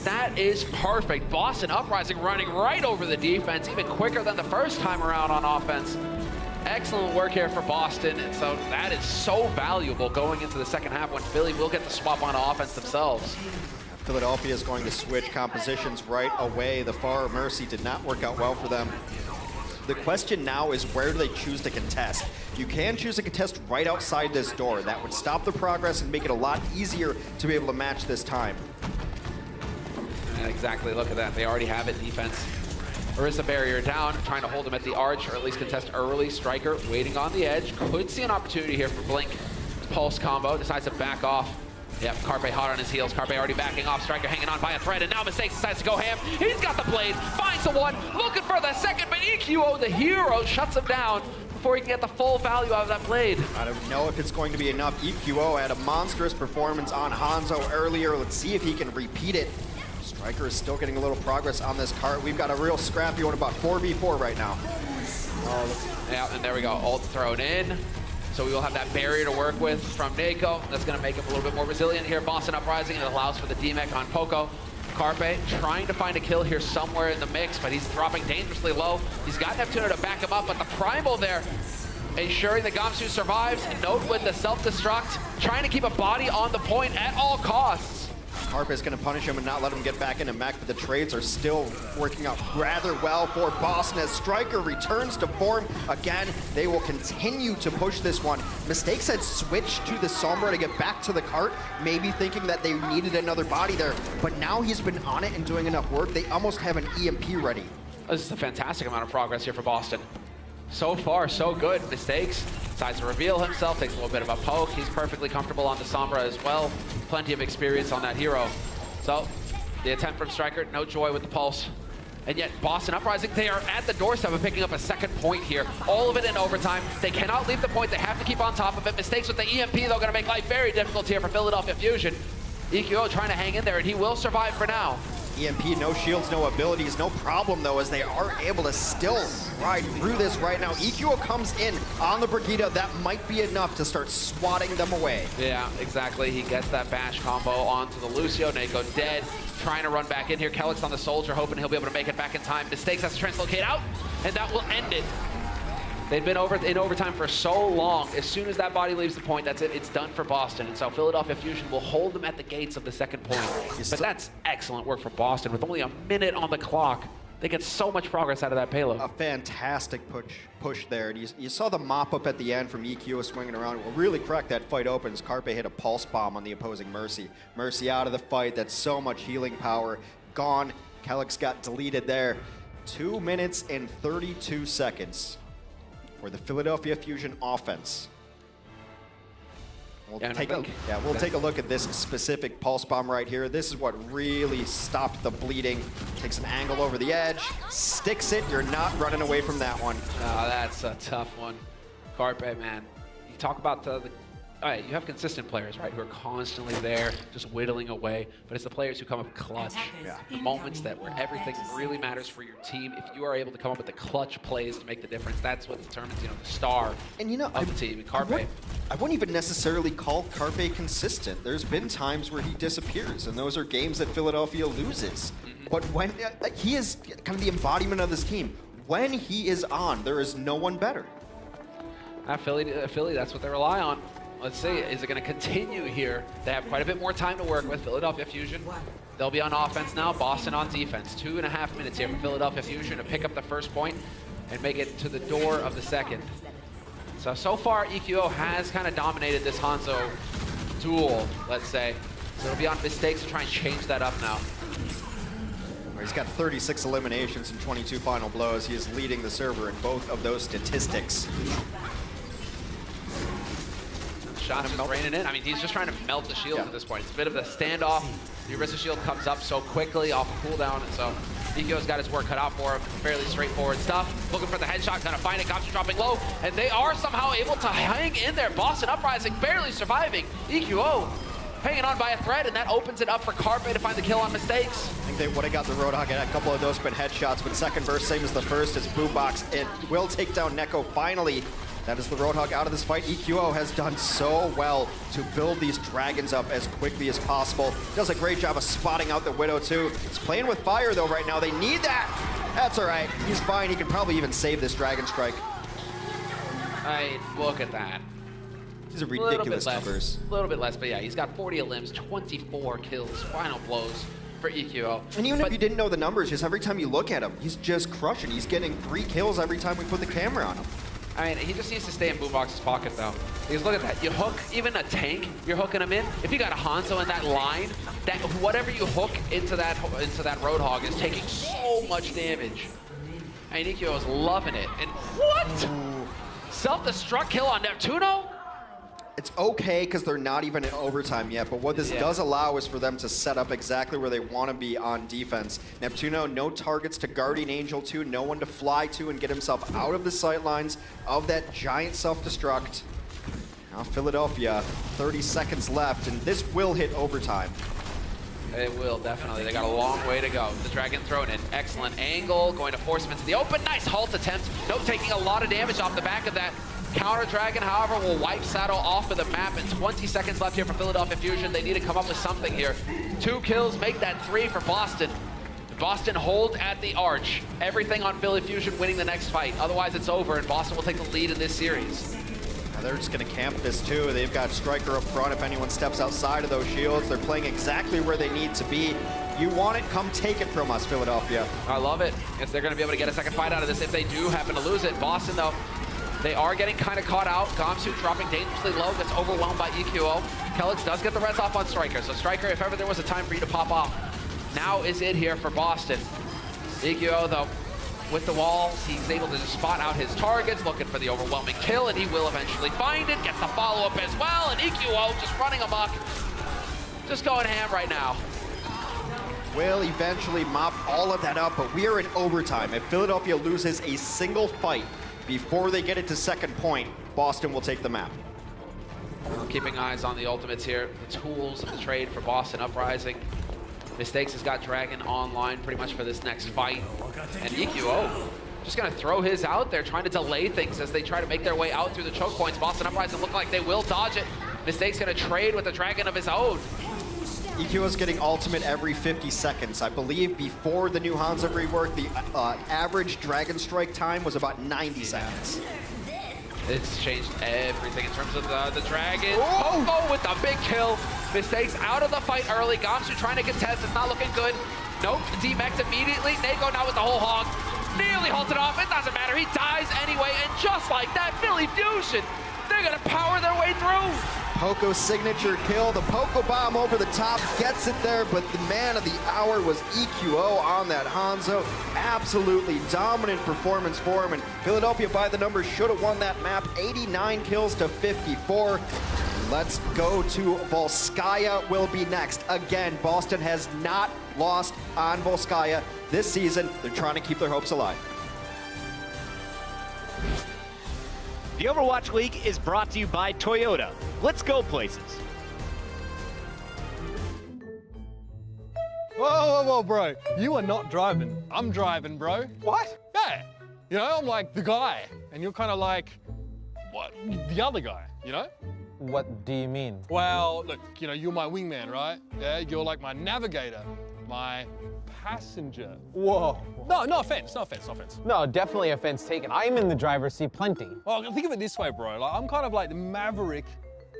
That is perfect. Boston Uprising running right over the defense, even quicker than the first time around on offense. Excellent work here for Boston, and so that is so valuable going into the second half when Philly will get the swap on offense themselves. Philadelphia is going to switch compositions right away. The Pharah Mercy did not work out well for them. The question now is where do they choose to contest? You can choose to contest right outside this door. That would stop the progress and make it a lot easier to be able to match this time. And exactly, look at that. They already have it, defense. Orisa barrier down, trying to hold him at the arch, or at least contest early. Striker waiting on the edge. Could see an opportunity here for Blink. Pulse combo, decides to back off. Yep, Carpe hot on his heels. Carpe already backing off. Striker hanging on by a thread, and now Mistakes decides to go ham. He's got the blade, finds the one, looking for the second, but EQO, the hero, shuts him down before he can get the full value out of that blade. I don't know if it's going to be enough. EQO had a monstrous performance on Hanzo earlier. Let's see if he can repeat it. Striker is still getting a little progress on this cart. We've got a real scrappy one, about 4v4 right now. Yeah, and there we go, ult thrown in. So we will have that barrier to work with from Nako. That's gonna make him a little bit more resilient here. Boston Uprising, and it allows for the DMEC on Poco. Carpe trying to find a kill here somewhere in the mix, but he's dropping dangerously low. He's got Neptuna to back him up, but the Primal there, ensuring that Gamsu survives. Note with the self-destruct, trying to keep a body on the point at all costs. Carpe is going to punish him and not let him get back into mech, but the trades are still working out rather well for Boston as Striker returns to form again. They will continue to push this one. Mistakes had switched to the Sombra to get back to the cart, maybe thinking that they needed another body there, but now he's been on it and doing enough work. They almost have an EMP ready. This is a fantastic amount of progress here for Boston. So far, so good. Mistakes decides to reveal himself, takes a little bit of a poke. He's perfectly comfortable on the Sombra as well. Plenty of experience on that hero. So, the attempt from Striker, no joy with the pulse. And yet, Boston Uprising, they are at the doorstep of picking up a second point here. All of it in overtime. They cannot leave the point. They have to keep on top of it. Mistakes with the EMP, though, going to make life very difficult here for Philadelphia Fusion. EQO trying to hang in there, and he will survive for now. EMP, no shields, no abilities, no problem though, as they are able to still ride through this right now. EQO comes in on the Brigida. That might be enough to start swatting them away. Yeah, exactly. He gets that bash combo onto the Lucio. Nako dead, trying to run back in here. Kellick's on the Soldier, hoping he'll be able to make it back in time. Mistakes has to translocate out, and that will end it. They've been in overtime for so long. As soon as that body leaves the point, that's it. It's done for Boston. And so Philadelphia Fusion will hold them at the gates of the second point. But that's excellent work for Boston. With only a minute on the clock, they get so much progress out of that payload. A fantastic push there. And you saw the mop up at the end from EQ swinging around. It will really crack that fight open as Carpe hit a pulse bomb on the opposing Mercy. Mercy out of the fight. That's so much healing power. Gone. Kellick's got deleted there. 2 minutes and 32 seconds. For the Philadelphia Fusion offense. We'll take a look at this specific pulse bomb right here. This is what really stopped the bleeding. Takes an angle over the edge, sticks it. You're not running away from that one. Oh, that's a tough one. Carpe, man. You talk about the all right, you have consistent players, right, who are constantly there, just whittling away, but it's the players who come up clutch. The moments where everything really matters for your team. If you are able to come up with the clutch plays to make the difference, that's what determines, the star of the team. And Carpe. I wouldn't even necessarily call Carpe consistent. There's been times where he disappears, and those are games that Philadelphia loses. But when he is kind of the embodiment of this team, when he is on, there is no one better. Philly, that's what they rely on. Let's see, is it going to continue here? They have quite a bit more time to work with. Philadelphia Fusion, they'll be on offense now. Boston on defense. 2.5 minutes here for Philadelphia Fusion to pick up the first point and make it to the door of the second. So far, EQO has kind of dominated this Hanzo duel, let's say. So it'll be on Mistakes to try and change that up now. He's got 36 eliminations and 22 final blows. He is leading the server in both of those statistics. Shots just raining in. I mean, he's just trying to melt the shield at this point. It's a bit of a standoff. The Orisa shield comes up so quickly off a cooldown, and so EQO's got his work cut out for him. Fairly straightforward stuff. Looking for the headshot, gonna find it. Gamsu dropping low, and they are somehow able to hang in there. Boston Uprising barely surviving. EQO hanging on by a thread, and that opens it up for Carpe to find the kill on Mistakes. I think they would have got the Roadhog at a couple of those spin headshots, but second burst, same as the first, is Boombox. It will take down Neko finally. That is the Roadhog out of this fight. EQO has done so well to build these dragons up as quickly as possible. Does a great job of spotting out the Widow too. He's playing with fire though right now. They need that. That's all right. He's fine. He can probably even save this Dragon Strike. Look at that. These are ridiculous numbers. A little bit less, but yeah, he's got 40 limbs, 24 kills, final blows for EQO. And even if you didn't know the numbers, just every time you look at him, he's just crushing. He's getting 3 kills every time we put the camera on him. I mean, he just needs to stay in Boombox's pocket, though. Because look at that. You hook even a tank, you're hooking him in. If you got a Hanzo in that line, that whatever you hook into that Roadhog is taking so much damage. I mean, EQO is loving it. And what? Self-destruct kill on Neptuno? It's okay because they're not even in overtime yet, but what this does allow is for them to set up exactly where they want to be on defense. Neptuno, no targets to Guardian Angel to, no one to fly to and get himself out of the sight lines of that giant self-destruct. Now Philadelphia, 30 seconds left, and this will hit overtime. It will, definitely. They got a long way to go. The Dragon thrown in. Excellent angle, going to force him into the open. Nice halt attempt. Nope, taking a lot of damage off the back of that. Counter Dragon, however, will wipe Saddle off of the map, and 20 seconds left here for Philadelphia Fusion. They need to come up with something here. 2 kills, make that 3 for Boston. Boston hold at the arch. Everything on Philly Fusion winning the next fight. Otherwise, it's over, and Boston will take the lead in this series. Now they're just going to camp this too. They've got Striker up front. If anyone steps outside of those shields, they're playing exactly where they need to be. You want it, come take it from us, Philadelphia. I love it. Guess they're going to be able to get a second fight out of this if they do happen to lose it. Boston, though, they are getting kind of caught out. Gamsu dropping dangerously low, gets overwhelmed by EQO. Kelix does get the res off on Striker. So Striker, if ever there was a time for you to pop off, now is it here for Boston. EQO, though, with the walls, he's able to just spot out his targets, looking for the overwhelming kill, and he will eventually find it. Gets the follow-up as well, and EQO just running amok. Just going ham right now. Will eventually mop all of that up, but we are in overtime. If Philadelphia loses a single fight before they get it to second point, Boston will take the map. Keeping eyes on the ultimates here. The tools of the trade for Boston Uprising. Mistakes has got Dragon online pretty much for this next fight. And EQO just gonna throw his out there, trying to delay things as they try to make their way out through the choke points. Boston Uprising look like they will dodge it. Mistakes gonna trade with a Dragon of his own. EQ is getting ultimate every 50 seconds. I believe before the new Hanzo rework, the average Dragon Strike time was about 90 seconds. It's changed everything in terms of the Dragon. Oh, with the big kill. Mistakes out of the fight early. Gamsu trying to contest. It's not looking good. Nope, D-Max immediately. Neko now with the whole hog. Nearly halted off. It doesn't matter. He dies anyway. And just like that, Philly Fusion, they're going to power their way through. Poco's signature kill, the Poco bomb over the top, gets it there, but the man of the hour was EQO on that Hanzo. Absolutely dominant performance for him, and Philadelphia by the numbers should have won that map. 89 kills to 54. Let's go to Volskaya will be next. Again, Boston has not lost on Volskaya this season. They're trying to keep their hopes alive. The Overwatch League is brought to you by Toyota. Let's go places. Whoa, bro. You are not driving. I'm driving, bro. What? Yeah. You know, I'm like the guy, and you're kind of like, what, the other guy, you know? What do you mean? Well, look, you know, you're my wingman, right? Yeah, you're like my navigator, my passenger. Whoa. No offense. No, definitely offense taken. I'm in the driver's seat plenty. Well, think of it this way, bro. Like, I'm kind of like the maverick,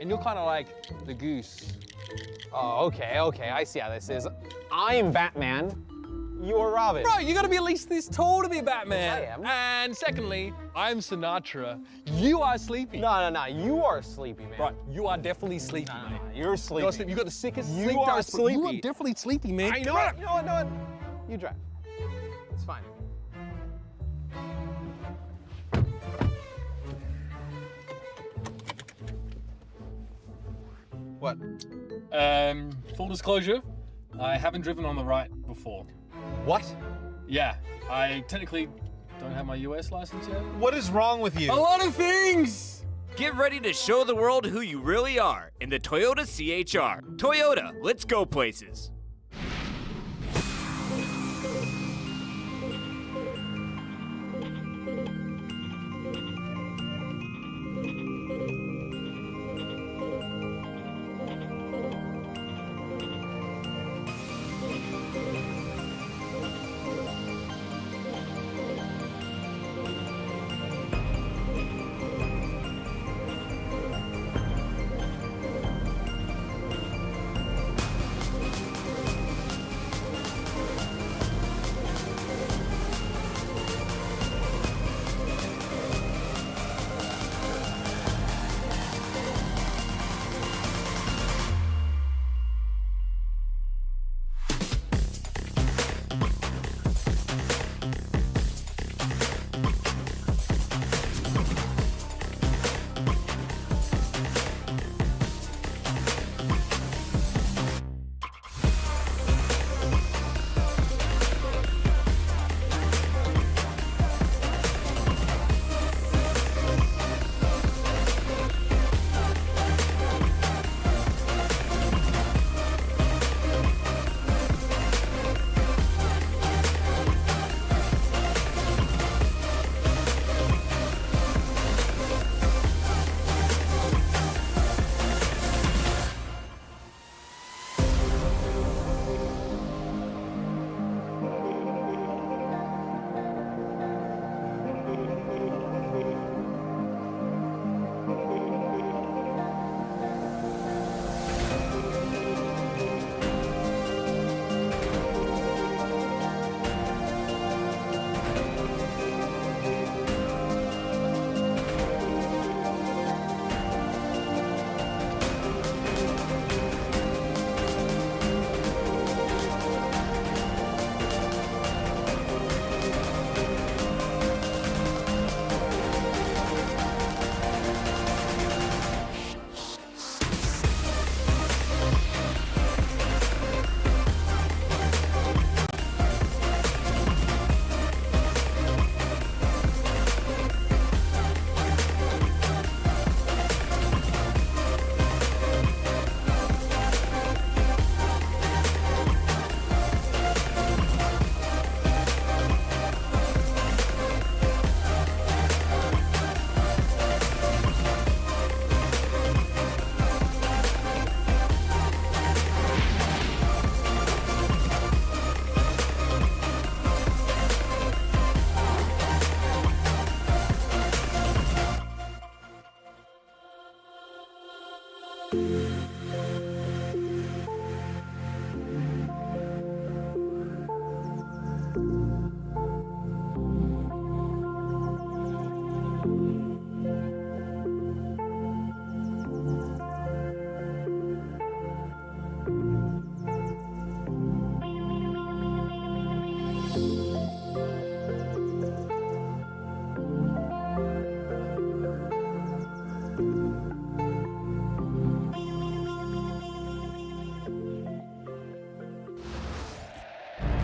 and you're kind of like the goose. Oh, okay, I see how this is. I'm Batman, you're Robin. Bro, you gotta be at least this tall to be Batman. I am. And secondly, I'm Sinatra. You are Sleepy. No, you are sleepy, man. Right, you are definitely sleepy, man. You're sleepy. You got the sickest You sleep are dice, but You are sleepy. definitely sleepy, man. I know it. You know what? You drive. It's fine. What? Full disclosure, I haven't driven on the right before. What? Yeah, I technically don't have my US license yet. What is wrong with you? A lot of things! Get ready to show the world who you really are in the Toyota CHR. Toyota, let's go places.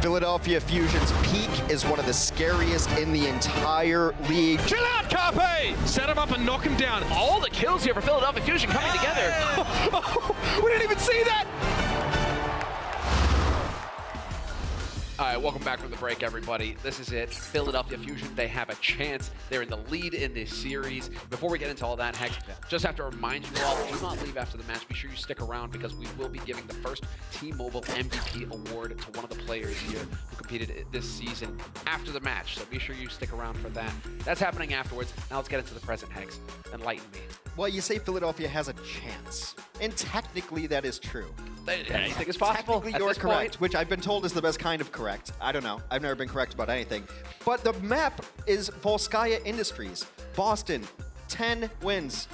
Philadelphia Fusion's peak is one of the scariest in the entire league. Chill out, Carpe! Set him him up and knock him down. All the kills here for Philadelphia Fusion coming together. We didn't even see that. All right, welcome back from the break, everybody. This is it. Philadelphia Fusion, they have a chance. They're in the lead in this series. Before we get into all that, Hex, just have to remind you all, do not leave after the match. Be sure you stick around because we will be giving the first T-Mobile MVP award to one of the players here who competed this season after the match. So be sure you stick around for that. That's happening afterwards. Now let's get into the present, Hex. Enlighten me. Well, you say Philadelphia has a chance, and technically that is true. Anything is possible. Technically, at you're this correct, point. which I've been told is the best kind of correct. I don't know. I've never been correct about anything. But the map is Volskaya Industries. Boston, 10 wins,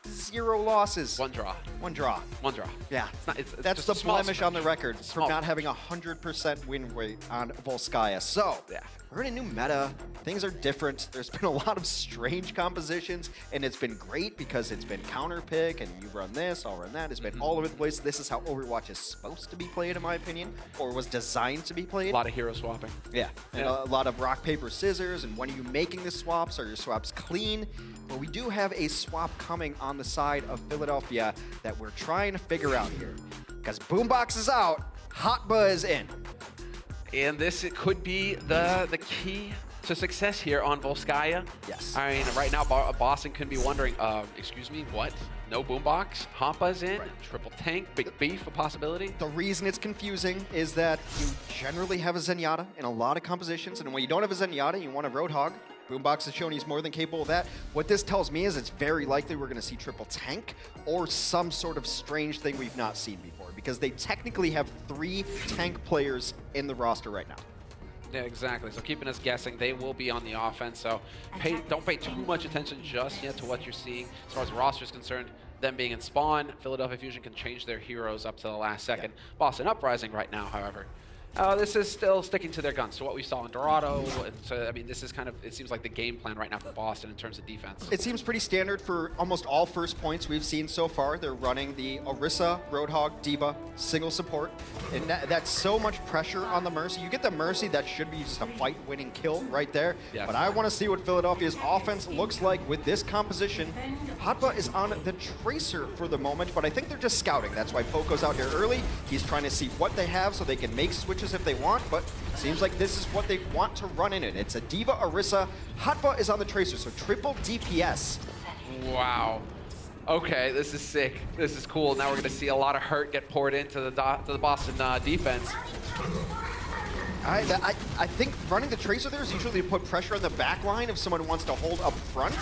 0 losses. 1 draw. 1 draw. 1 draw. Yeah. It's That's just the a small blemish on the stretch. record for Small. not having 100% win rate on Volskaya. So, we're in a new meta. Things are different. There's been a lot of strange compositions, and it's been great because it's been counter pick, and you run this, I'll run that. It's been all over the place. This is how Overwatch is supposed to be played, in my opinion, or was designed to be played. A lot of hero swapping. Yeah, and a lot of rock, paper, scissors, and when are you making the swaps? Are your swaps clean? But we do have a swap coming on the side of Philadelphia that we're trying to figure out here. Because Boombox is out, Hotba is in. And this it could be the key to success here on Volskaya. Yes. I mean, right now, Boston could be wondering, excuse me, what? No Boombox? Hoppa's in? Triple tank? Big beef a possibility? The reason it's confusing is that you generally have a Zenyatta in a lot of compositions, and when you don't have a Zenyatta, you want a Roadhog. Boombox has shown he's more than capable of that. What this tells me is it's very likely we're going to see triple tank or some sort of strange thing we've not seen before, because they technically have 3 tank players in the roster right now. Yeah, exactly. So keeping us guessing, they will be on the offense. So don't pay too much attention just yet to what you're seeing. As far as the roster is concerned, them being in spawn, Philadelphia Fusion can change their heroes up to the last second. Boston Uprising right now, however, this is still sticking to their guns. So what we saw in Dorado, and so I mean, this is kind of, it seems like the game plan right now for Boston in terms of defense. It seems pretty standard for almost all first points we've seen so far. They're running the Orisa, Roadhog, D.Va, single support. And that's so much pressure on the Mercy. You get the Mercy, that should be just a fight-winning kill right there. Yes. But I want to see what Philadelphia's offense looks like with this composition. Hotba is on the Tracer for the moment, but I think they're just scouting. That's why Poco's out here early. He's trying to see what they have so they can make switches if they want, but seems like this is what they want to run in it. It's a D.Va, Orisa. Hotba is on the Tracer, so triple DPS. Wow. Okay, this is sick. This is cool. Now we're going to see a lot of hurt get poured into the Boston defense. I think running the Tracer there is usually to put pressure on the back line if someone wants to hold up front.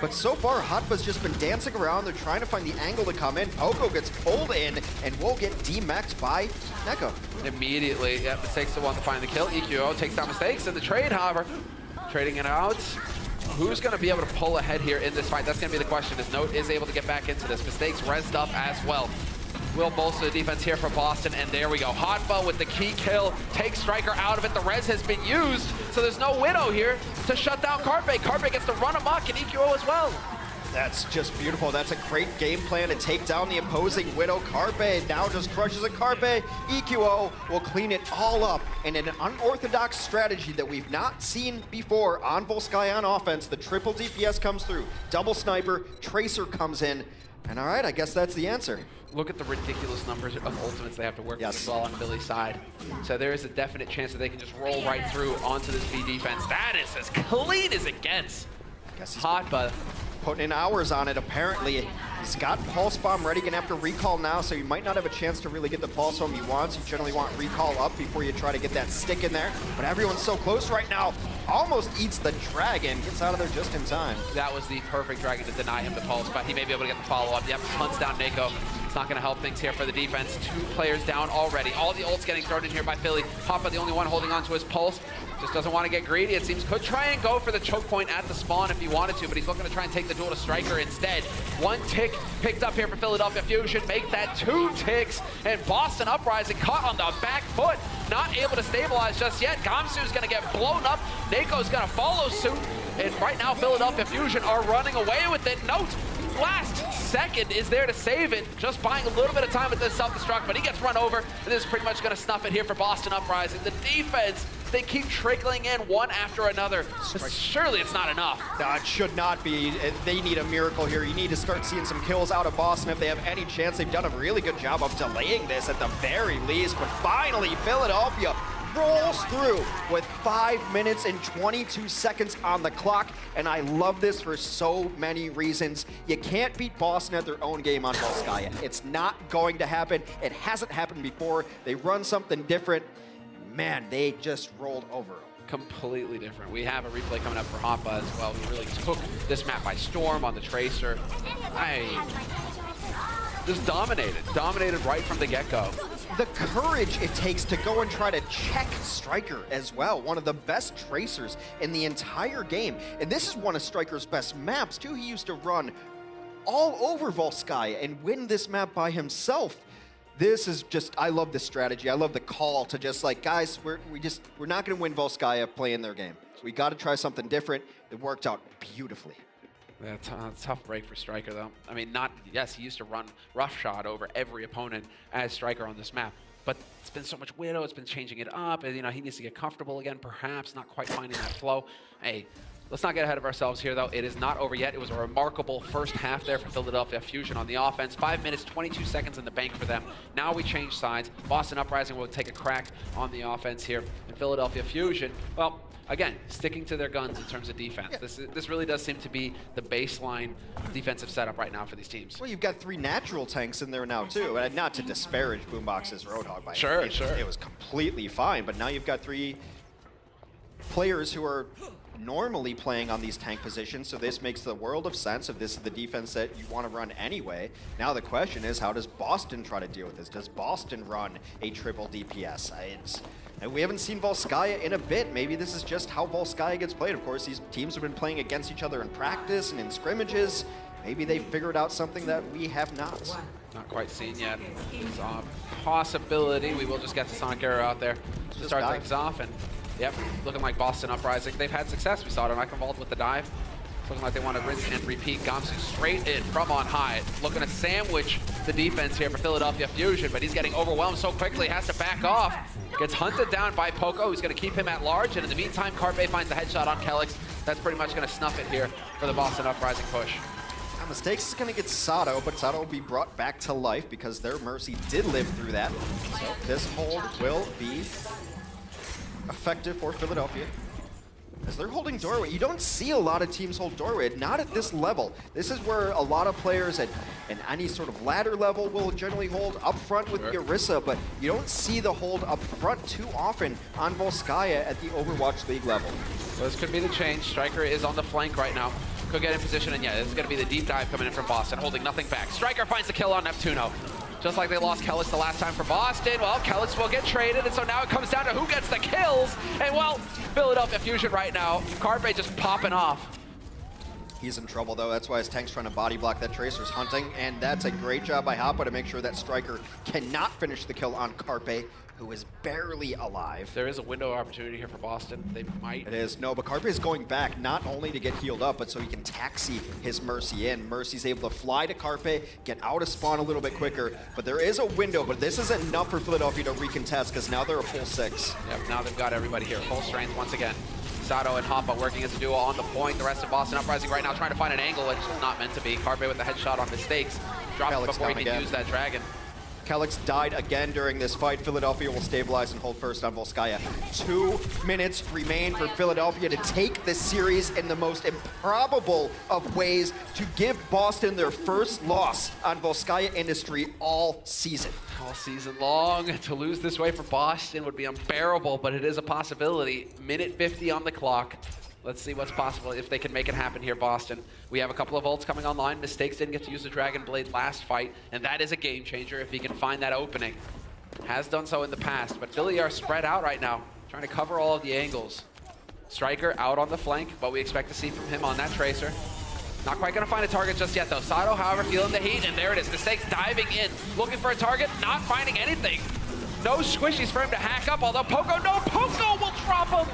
But so far, Hotba's just been dancing around. They're trying to find the angle to come in. Poco gets pulled in and will get D-maxed by Neko. Immediately, yeah, Mistakes the one to find the kill. EQO takes down Mistakes in the trade, however. Trading it out. Who's going to be able to pull ahead here in this fight? That's going to be the question, as Note is able to get back into this. Mistakes rezzed up as well. Will bolster the defense here for Boston, and there we go. Hotba with the key kill, takes Striker out of it. The res has been used, so there's no Widow here to shut down Carpe. Carpe gets to run amok, and EQO as well. That's just beautiful. That's a great game plan to take down the opposing Widow. Carpe now just crushes a Carpe. EQO will clean it all up. And in an unorthodox strategy that we've not seen before on Volskaya on offense, the triple DPS comes through. Double sniper, Tracer comes in. And all right, I guess that's the answer. Look at the ridiculous numbers of ultimates they have to work with as well on Philly's side. So there is a definite chance that they can just roll right through onto this B defense. That is as clean as it gets. Hotba putting in hours on it, apparently. He's got Pulse Bomb ready, gonna have to recall now, so you might not have a chance to really get the Pulse home he wants. You generally want recall up before you try to get that stick in there. But everyone's so close right now. Almost eats the Dragon, gets out of there just in time. That was the perfect Dragon to deny him the Pulse, but he may be able to get the follow-up. Yep, hunts down Neko. It's not gonna help things here for the defense. 2 players down already. All the ults getting thrown in here by Philly. Hoppa, the only one holding on to his Pulse. Just doesn't want to get greedy, it seems. Could try and go for the choke point at the spawn if he wanted to, but he's looking to try and take the duel to Striker instead. 1 tick picked up here for Philadelphia Fusion. Make that 2 ticks, and Boston Uprising caught on the back foot. Not able to stabilize just yet. Gamsu's going to get blown up. Neko's going to follow suit, and right now Philadelphia Fusion are running away with it. Note, last second is there to save it, just buying a little bit of time with this self-destruct, but he gets run over, and this is pretty much going to snuff it here for Boston Uprising. The defense They keep trickling in one after another. Surely it's not enough. No, it should not be. They need a miracle here. You need to start seeing some kills out of Boston if they have any chance. They've done a really good job of delaying this at the very least, but finally Philadelphia rolls through with 5 minutes and 22 seconds on the clock, and I love this for so many reasons. You can't beat Boston at their own game on Volskaya. It's not going to happen. It hasn't happened before. They run something different. Man, they just rolled over them. Completely different. We have a replay coming up for Hoppa as well. We really took this map by storm on the Tracer. Just dominated right from the get-go. The courage it takes to go and try to check Striker as well. One of the best Tracers in the entire game. And this is one of Striker's best maps too. He used to run all over Volskaya and win this map by himself. This is just, I love this strategy. I love the call to just like, guys, we're not gonna win Volskaya playing their game. So we gotta try something different. It worked out beautifully. Yeah, tough break for Striker, though. I mean, yes, he used to run roughshod over every opponent as Striker on this map, but it's been so much Widow, it's been changing it up, and, you know, he needs to get comfortable again, perhaps, not quite finding that flow. Hey, let's not get ahead of ourselves here, though. It is not over yet. It was a remarkable first half there for Philadelphia Fusion on the offense. 5 minutes, 22 seconds in the bank for them. Now we change sides. Boston Uprising will take a crack on the offense here. And Philadelphia Fusion, well, again, sticking to their guns in terms of defense. Yeah. This really does seem to be the baseline defensive setup right now for these teams. Well, you've got 3 natural tanks in there now, too. And not to disparage Boombox's Roadhog by sure. It was completely fine, but now you've got 3 players who are normally playing on these tank positions, so this makes the world of sense if this is the defense that you want to run anyway. Now the question is, how does Boston try to deal with this? Does Boston run a triple DPS? And we haven't seen Volskaya in a bit. Maybe this is just how Volskaya gets played. Of course, these teams have been playing against each other in practice and in scrimmages. Maybe they figured out something that we have not. Not quite seen yet. It's a possibility. We will just get the Sonic Arrow out there to start things off. And yep, looking like Boston Uprising. They've had success. We saw it on Eichenwald with the dive. It's looking like they want to rinse and repeat. Gamsu straight in from on high. Looking to sandwich the defense here for Philadelphia Fusion, but he's getting overwhelmed so quickly, has to back off. Gets hunted down by Poco, who's going to keep him at large, and in the meantime, Carpe finds the headshot on Kelix. That's pretty much going to snuff it here for the Boston Uprising push. Now, Mistakes is going to get Sato, but Sato will be brought back to life because their Mercy did live through that. So this hold will be effective for Philadelphia. As they're holding doorway, you don't see a lot of teams hold doorway, not at this level. This is where a lot of players at any sort of ladder level will generally hold up front with Orisa, but you don't see the hold up front too often on Volskaya at the Overwatch League level. Well, this could be the change. Striker is on the flank right now. Could get in position, and yeah, this is going to be the deep dive coming in from Boston, holding nothing back. Striker finds the kill on Neptuno. Just like they lost Kellis the last time for Boston, well, Kellis will get traded, and so now it comes down to who gets the kills. And well, Philadelphia Fusion right now, Carpe just popping off. He's in trouble though, that's why his tank's trying to body block that Tracer's hunting, and that's a great job by Hoppa to make sure that Striker cannot finish the kill on Carpe, who is barely alive. There is a window of opportunity here for Boston. They might. It is. No, but Carpe is going back not only to get healed up, but so he can taxi his Mercy in. Mercy's able to fly to Carpe, get out of spawn a little bit quicker, but there is a window, but this isn't enough for Philadelphia to recontest because now they're a full 6. Yep, now they've got everybody here. Full strength once again. Sato and Hoppa working as a duo on the point. The rest of Boston Uprising right now trying to find an angle, which is not meant to be. Carpe with the headshot on Mistakes. Drops it before he can use that dragon. Kelix died again during this fight. Philadelphia will stabilize and hold first on Volskaya. 2 minutes remain for Philadelphia to take this series in the most improbable of ways to give Boston their first loss on Volskaya Industry all season. All season long. To lose this way for Boston would be unbearable, but it is a possibility. Minute 50 on the clock. Let's see what's possible if they can make it happen here, Boston. We have a couple of ults coming online. Mistakes didn't get to use the Dragon Blade last fight, and that is a game changer if he can find that opening. Has done so in the past, but Philly are spread out right now, trying to cover all of the angles. Striker out on the flank, but we expect to see from him on that Tracer. Not quite gonna find a target just yet though. Sato, however, feeling the heat, and there it is. Mistakes diving in, looking for a target, not finding anything. No squishies for him to hack up, although Poco will drop him.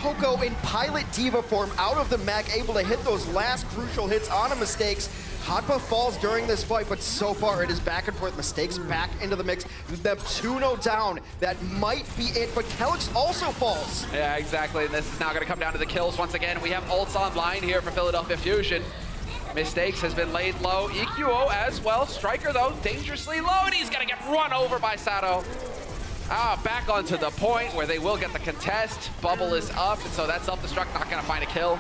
Poco in Pilot Diva form out of the mech, able to hit those last crucial hits on a Mistakes. Hotba falls during this fight, but so far it is back and forth. Mistakes back into the mix. Neptuno down. That might be it, but Kelix also falls. Yeah, exactly. And this is now going to come down to the kills once again. We have ults online here for Philadelphia Fusion. Mistakes has been laid low. EQO as well. Striker, though, dangerously low, and he's going to get run over by Sato. Back onto the point where they will get the contest. Bubble is up, and so that self-destruct not going to find a kill.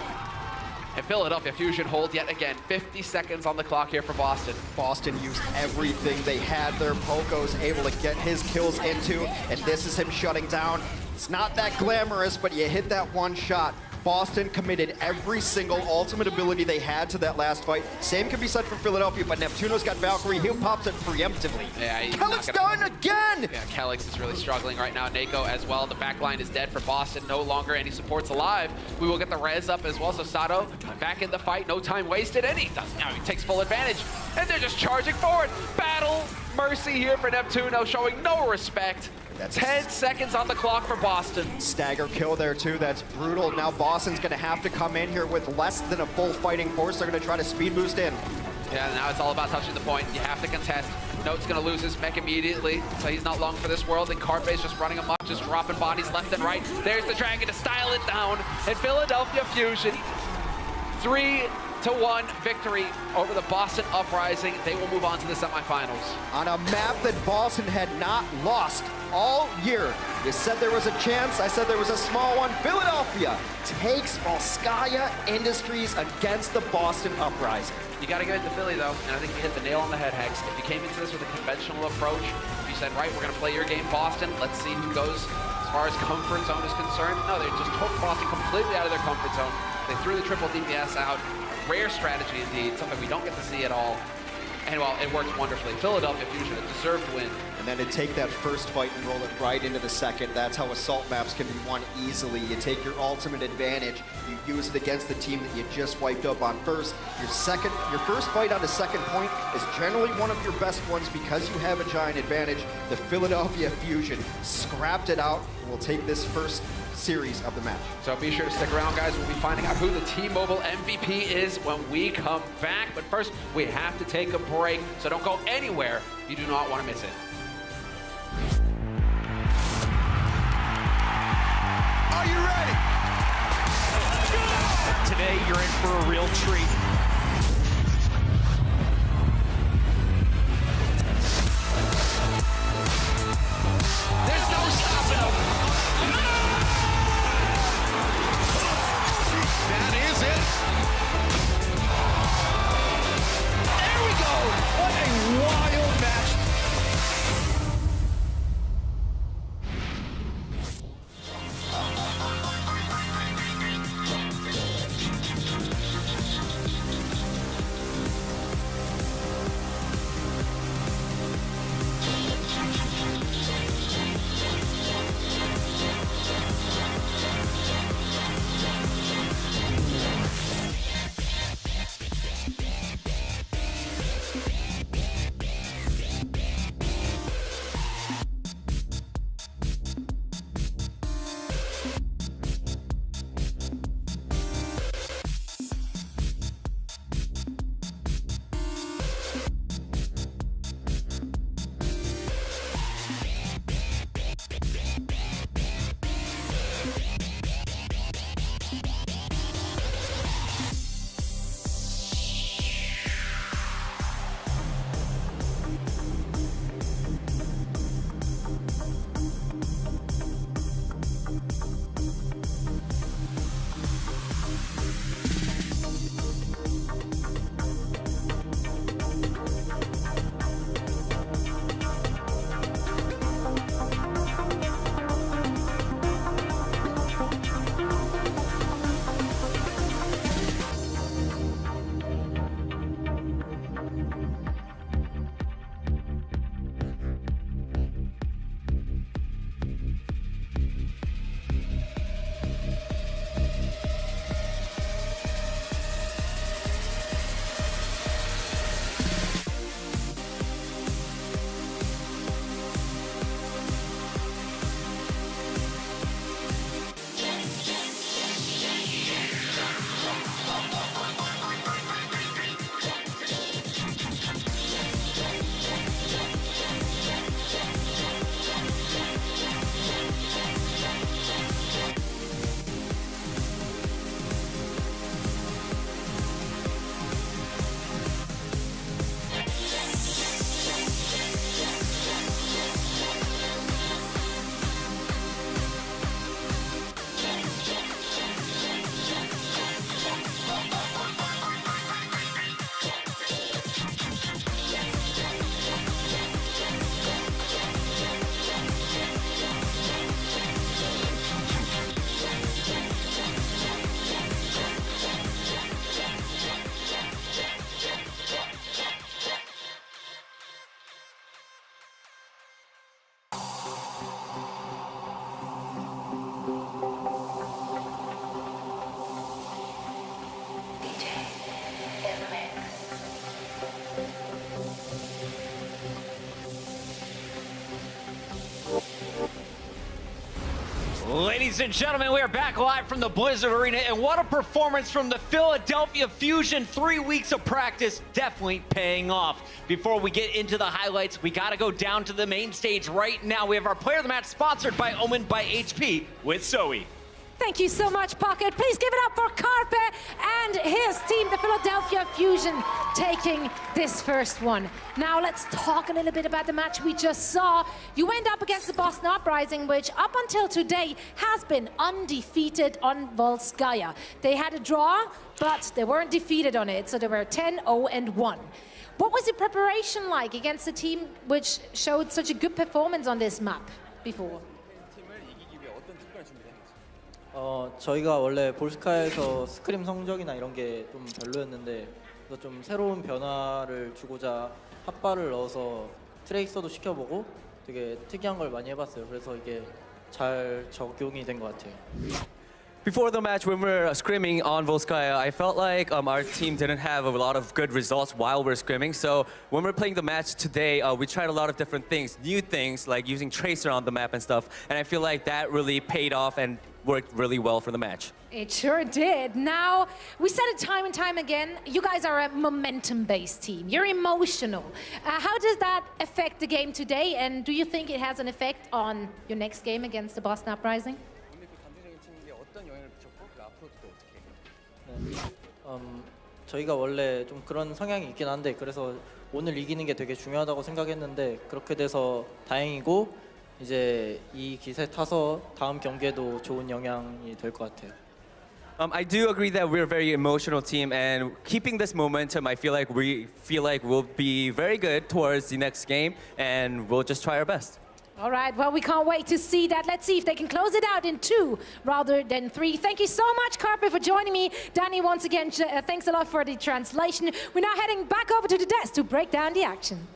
And Philadelphia Fusion hold yet again. 50 seconds on the clock here for Boston. Boston used everything they had there. Poco's able to get his kills into, and this is him shutting down. It's not that glamorous, but you hit that one shot. Boston committed every single ultimate ability they had to that last fight. Same can be said for Philadelphia, but Neptuno's got Valkyrie. He pops it preemptively. Yeah, Kelix done again! Yeah, Kelix is really struggling right now. Nako as well. The back line is dead for Boston. No longer any supports alive. We will get the res up as well. So Sato back in the fight. No time wasted. And he does now. He takes full advantage. And they're just charging forward. Battle Mercy here for Neptuno, showing no respect. That's 10 seconds on the clock for Boston. Stagger kill there too, that's brutal. Now Boston's gonna have to come in here with less than a full fighting force. They're gonna try to speed boost in. Yeah, now it's all about touching the point. You have to contest. Note's gonna lose his mech immediately, so he's not long for this world. And Carpe's just running amok, just dropping bodies left and right. There's the Dragon to style it down. And Philadelphia Fusion, 3-1 victory over the Boston Uprising. They will move on to the semifinals. On a map that Boston had not lost all year. You said there was a chance, I said there was a small one. Philadelphia takes Volskaya Industries against the Boston Uprising. You got to give it to Philly, though, and I think you hit the nail on the head, Hex. If you came into this with a conventional approach, if you said, right, we're going to play your game, Boston, let's see who goes as far as comfort zone is concerned. No, they just took Boston completely out of their comfort zone. They threw the triple DPS out. A rare strategy indeed, something we don't get to see at all. And, well, it worked wonderfully. Philadelphia Fusion, a deserved win. And then to take that first fight and roll it right into the second, that's how assault maps can be won easily. You take your ultimate advantage, you use it against the team that you just wiped up on first. Your first fight on the second point is generally one of your best ones because you have a giant advantage. The Philadelphia Fusion scrapped it out and will take this first series of the match. So be sure to stick around, guys. We'll be finding out who the T-Mobile MVP is when we come back. But first, we have to take a break, so don't go anywhere. You do not want to miss it. Are you ready? Today, you're in for a real treat. There's no stopping him. That is it. There we go. What a wild match. Ladies and gentlemen, we are back live from the Blizzard Arena, and what a performance from the Philadelphia Fusion. 3 weeks of practice definitely paying off. Before we get into the highlights, we got to go down to the main stage right now. We have our player of the match sponsored by Omen by HP with Zoe. Thank you so much, Pocket. Please give it up for Carpe and his team, the Philadelphia Fusion, taking this first one. Now let's talk a little bit about the match we just saw. You went up against the Boston Uprising, which up until today has been undefeated on Volskaya. They had a draw, but they weren't defeated on it, so they were 10-0-1. What was the preparation like against a team which showed such a good performance on this map before? 저희가 원래 볼스카에서 스크림 성적이나 이런 게 좀 별로였는데 그래서 좀 새로운 변화를 주고자 핫바를 넣어서 트레이서도 시켜보고 되게 특이한 걸 많이 해봤어요. 그래서 이게 잘 적용이 된 것 같아요. Before the match, when we were scrimming on Volskaya, I felt like our team didn't have a lot of good results while we're scrimming. So when we're playing the match today, we tried a lot of different things, new things, like using Tracer on the map and stuff. And I feel like that really paid off and worked really well for the match. It sure did. Now, we said it time and time again, you guys are a momentum-based team. You're emotional. How does that affect the game today? And do you think it has an effect on your next game against the Boston Uprising? 저희가 원래 좀 그런 성향이 있긴 한데 그래서 오늘 이기는 게 되게 중요하다고 생각했는데 그렇게 돼서 다행이고 이제 이 기세 타서 다음 경기에도 좋은 영향이 될 것 같아요. I do agree that we're a very emotional team, and keeping this momentum, I feel like we'll be very good towards the next game, and we'll just try our best. All right, well, we can't wait to see that. Let's see if they can close it out in 2 rather than 3. Thank you so much, Carpe, for joining me. Danny, once again, thanks a lot for the translation. We're now heading back over to the desk to break down the action.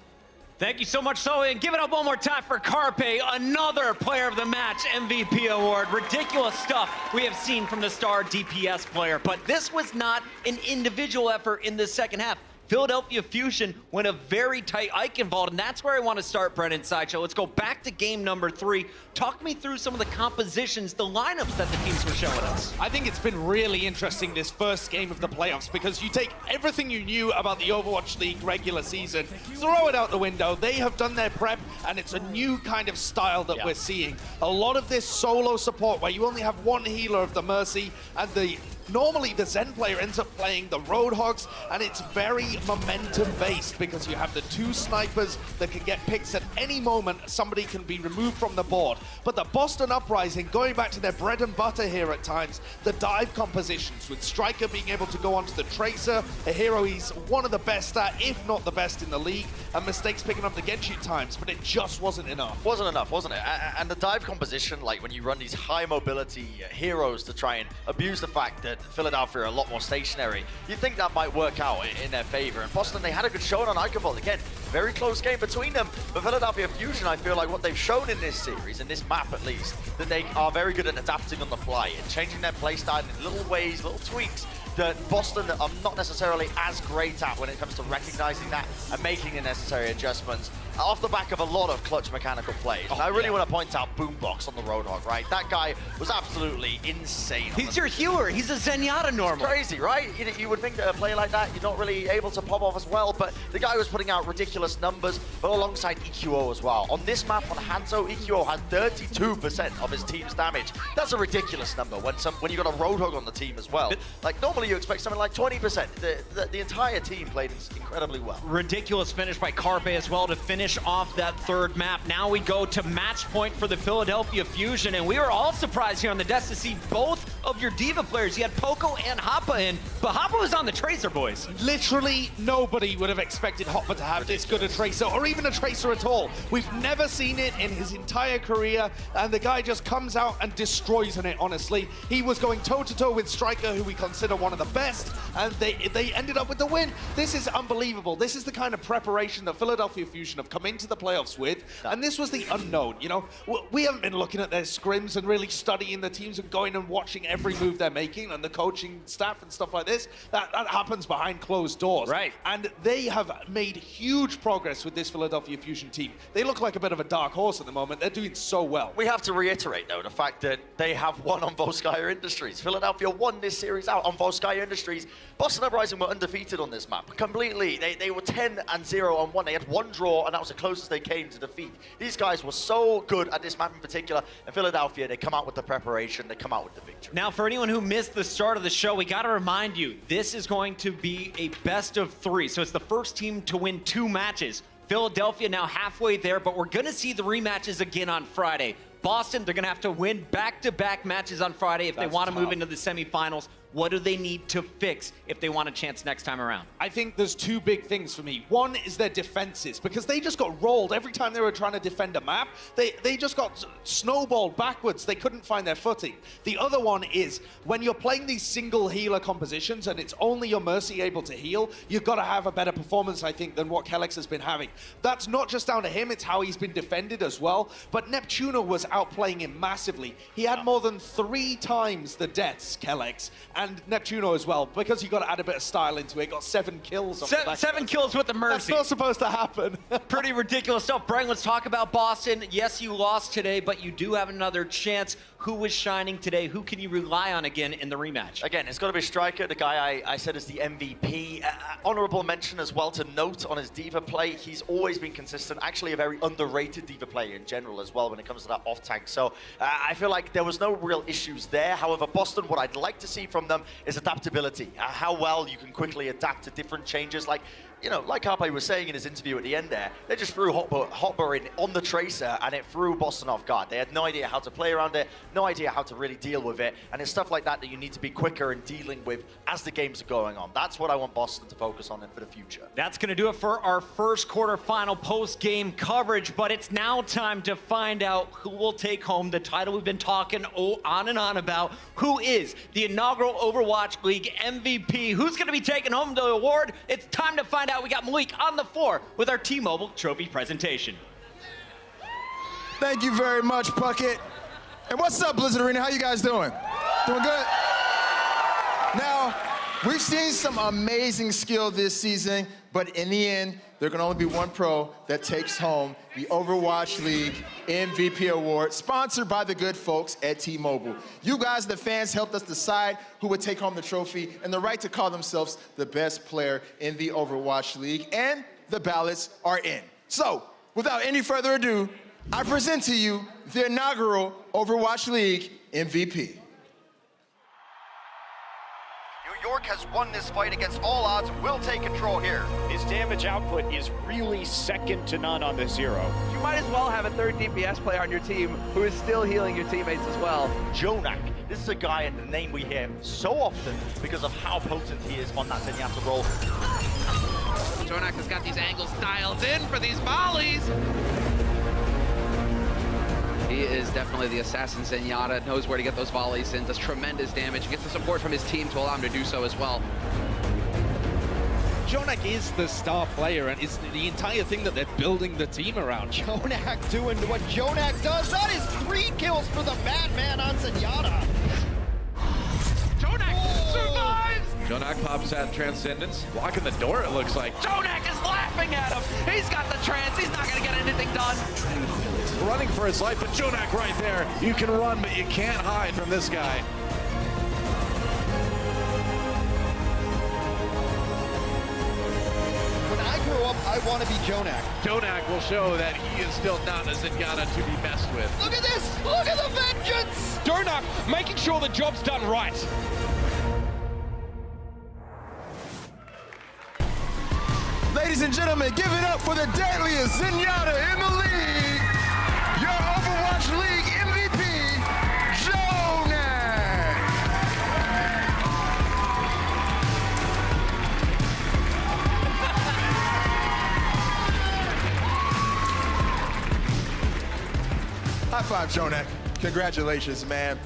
Thank you so much, Zoe, and give it up one more time for Carpe, another player of the match MVP award. Ridiculous stuff we have seen from the star DPS player, but this was not an individual effort in the second half. Philadelphia Fusion went a very tight Eichenwald, and that's where I want to start, Brennan Sideshow. Let's go back to game number 3. Talk me through some of the compositions, the lineups that the teams were showing us. I think it's been really interesting this first game of the playoffs because you take everything you knew about the Overwatch League regular season, throw it out the window. They have done their prep, and it's a new kind of style that we're seeing. A lot of this solo support where you only have one healer of the Mercy, and normally the Zen player ends up playing the Roadhogs, and it's very momentum-based because you have the 2 snipers that can get picks at any moment. Somebody can be removed from the board. But the Boston Uprising, going back to their bread and butter here at times, the dive compositions, with Striker being able to go onto the Tracer, a hero he's one of the best at, if not the best in the league, and mistakes picking up the Genji at times, but it just wasn't enough. Wasn't enough, wasn't it? And the dive composition, like when you run these high mobility heroes to try and abuse the fact that Philadelphia are a lot more stationary, you think that might work out in their favor. And Boston, they had a good showing on Eichenwald. Again, very close game between them. But Philadelphia Fusion, I feel like what they've shown in this series, in this map at least, that they are very good at adapting on the fly and changing their playstyle in little ways, little tweaks that Boston are not necessarily as great at when it comes to recognizing that and making the necessary adjustments off the back of a lot of clutch mechanical plays. And I really want to point out Boombox on the Roadhog, right? That guy was absolutely insane. He's your healer. He's a Zenyatta normal. It's crazy, right? You would think that a player like that, you're not really able to pop off as well, but the guy was putting out ridiculous numbers, but alongside EQO as well. On this map, on Hanzo, EQO had 32% of his team's damage. That's a ridiculous number when you got a Roadhog on the team as well. Like, normally you expect something like 20%. The entire team played incredibly well. Ridiculous finish by Carpe as well to finish off that third map. Now we go to match point for the Philadelphia Fusion, and we were all surprised here on the desk to see both of your Diva players. You had Poco and Hoppa in, but Hoppa was on the Tracer, boys. Literally nobody would have expected Hoppa to have this good a Tracer, or even a Tracer at all. We've never seen it in his entire career, and the guy just comes out and destroys on it, honestly. He was going toe-to-toe with Striker, who we consider one one of the best, and they ended up with the win. This is unbelievable. This is the kind of preparation that Philadelphia Fusion have come into the playoffs with, and this was the unknown. You know, we haven't been looking at their scrims and really studying the teams and going and watching every move they're making and the coaching staff and stuff like this. That happens behind closed doors. Right. And they have made huge progress with this Philadelphia Fusion team. They look like a bit of a dark horse at the moment. They're doing so well. We have to reiterate, though, the fact that they have won on Volskaya Industries. Philadelphia won this series out on Volskaya Industries. Boston Uprising were undefeated on this map, completely. They were 10-0 on 1. They had one draw, and that was the closest they came to defeat. These guys were so good at this map in particular. In Philadelphia, they come out with the preparation, they come out with the victory. Now, for anyone who missed the start of the show, we got to remind you, this is going to be a best of 3. So it's the first team to win 2 matches. Philadelphia now halfway there, but we're going to see the rematches again on Friday. Boston, they're going to have to win back-to-back matches on Friday if they want to move into the semifinals. What do they need to fix if they want a chance next time around? I think there's 2 big things for me. One is their defenses, because they just got rolled every time they were trying to defend a map. They just got snowballed backwards. They couldn't find their footing. The other one is when you're playing these single healer compositions and it's only your Mercy able to heal, you've got to have a better performance, I think, than what Kellex has been having. That's not just down to him, it's how he's been defended as well. But Neptuno was outplaying him massively. He had more than 3 times the deaths, Kellex, and Neptuno as well, because you got to add a bit of style into it. Got 7 kills. On 7 kills with the Mercy. That's not supposed to happen. Pretty ridiculous stuff. Brian, let's talk about Boston. Yes, you lost today, but you do have another chance. Who was shining today? Who can you rely on again in the rematch? Again, it's got to be Striker, the guy I said is the MVP. Honorable mention as well to note on his Diva play. He's always been consistent. Actually, a very underrated Diva player in general as well when it comes to that off tank. So I feel like there was no real issues there. However, Boston, what I'd like to see from them is adaptability. How well you can quickly adapt to different changes. Like, you know, like Harpe was saying in his interview at the end there, they just threw Hotbar in on the Tracer and it threw Boston off guard. They had no idea how to play around it, no idea how to really deal with it, and it's stuff like that that you need to be quicker in dealing with as the games are going on. That's what I want Boston to focus on for the future. That's going to do it for our first quarterfinal post-game coverage, but it's now time to find out who will take home the title we've been talking on and on about. Who is the inaugural Overwatch League MVP? Who's going to be taking home the award? It's time to find out. We got Malik on the floor with our T-Mobile trophy presentation. Thank you very much, Puckett. And what's up, Blizzard Arena? How you guys doing? Doing good? Now, we've seen some amazing skill this season, but in the end, there can only be one pro that takes home the Overwatch League MVP award, sponsored by the good folks at T-Mobile. You guys, the fans, helped us decide who would take home the trophy and the right to call themselves the best player in the Overwatch League, and the ballots are in. So, without any further ado, I present to you the inaugural Overwatch League MVP. New York has won this fight against all odds, will take control here. His damage output is really second to none on the Zero. You might as well have a 3rd DPS player on your team who is still healing your teammates as well. Jonak, this is a guy and the name we hear so often because of how potent he is on that Zenyatta roll. Jonak has got these angles dialed in for these volleys. He is definitely the assassin Zenyatta, knows where to get those volleys in, does tremendous damage, gets the support from his team to allow him to do so as well. Jonak is the star player and is the entire thing that they're building the team around. Jonak doing what Jonak does. That is 3 kills for the Batman on Zenyatta. Jonak survives! Jonak pops out Transcendence, blocking the door it looks like. Jonak is laughing at him! He's got the trance, he's not gonna get anything done! Running for his life, but Jonak right there. You can run, but you can't hide from this guy. When I grow up, I want to be Jonak. Jonak will show that he is still not a Zenyatta to be messed with. Look at this! Look at the vengeance! Jonak making sure the job's done right. Ladies and gentlemen, give it up for the deadliest Zenyatta in the league, your Overwatch League MVP, Jonak! High five, Jonak. Congratulations, man.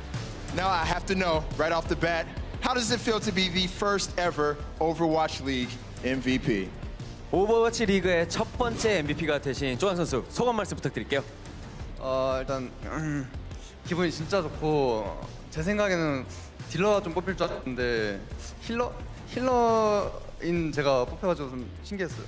Now I have to know, right off the bat, how does it feel to be the first ever Overwatch League MVP? 오버워치 리그의 첫 번째 MVP가 되신 조한 선수 소감 말씀 부탁드릴게요. 일단 기분이 진짜 좋고 제 생각에는 딜러가 좀 뽑힐 줄 알았는데 힐러인 제가 뽑혀가지고 좀 신기했어요.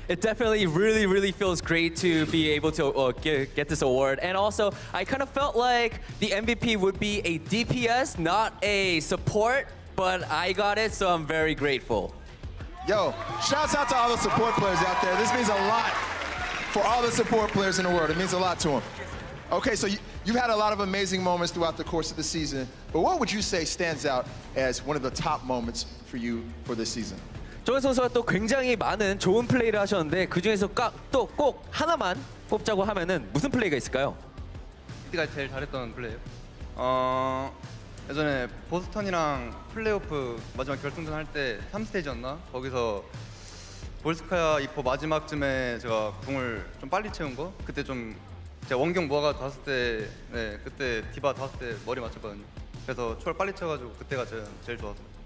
It definitely really feels great to be able to get this award. And also, I kind of felt like the MVP would be a DPS, not a support, but I got it, so I'm very grateful. Yo, shouts out to all the support players out there. This means a lot for all the support players in the world. It means a lot to them. Okay, so you've had a lot of amazing moments throughout the course of the season, but what would you say stands out as one of the top moments for you for this season? 조한 선수가 또 굉장히 많은 좋은 플레이를 하셨는데 그 중에서 또 꼭 하나만 뽑자고 하면은 무슨 플레이가 있을까요? 이때가 제일 잘했던 플레이요. 예전에 보스턴이랑 플레이오프 마지막 결승전 할 때 3스테이지였나? 거기서 볼스카야 이포 마지막쯤에 제가 궁을 좀 빨리 채운 거? 그때 좀 제가 원경 모아가 닿았을 때, 네, 그때 디바 닿았을 때 머리 맞췄거든요. 그래서 초월 빨리 쳐가지고 그때가 제일 좋았어요.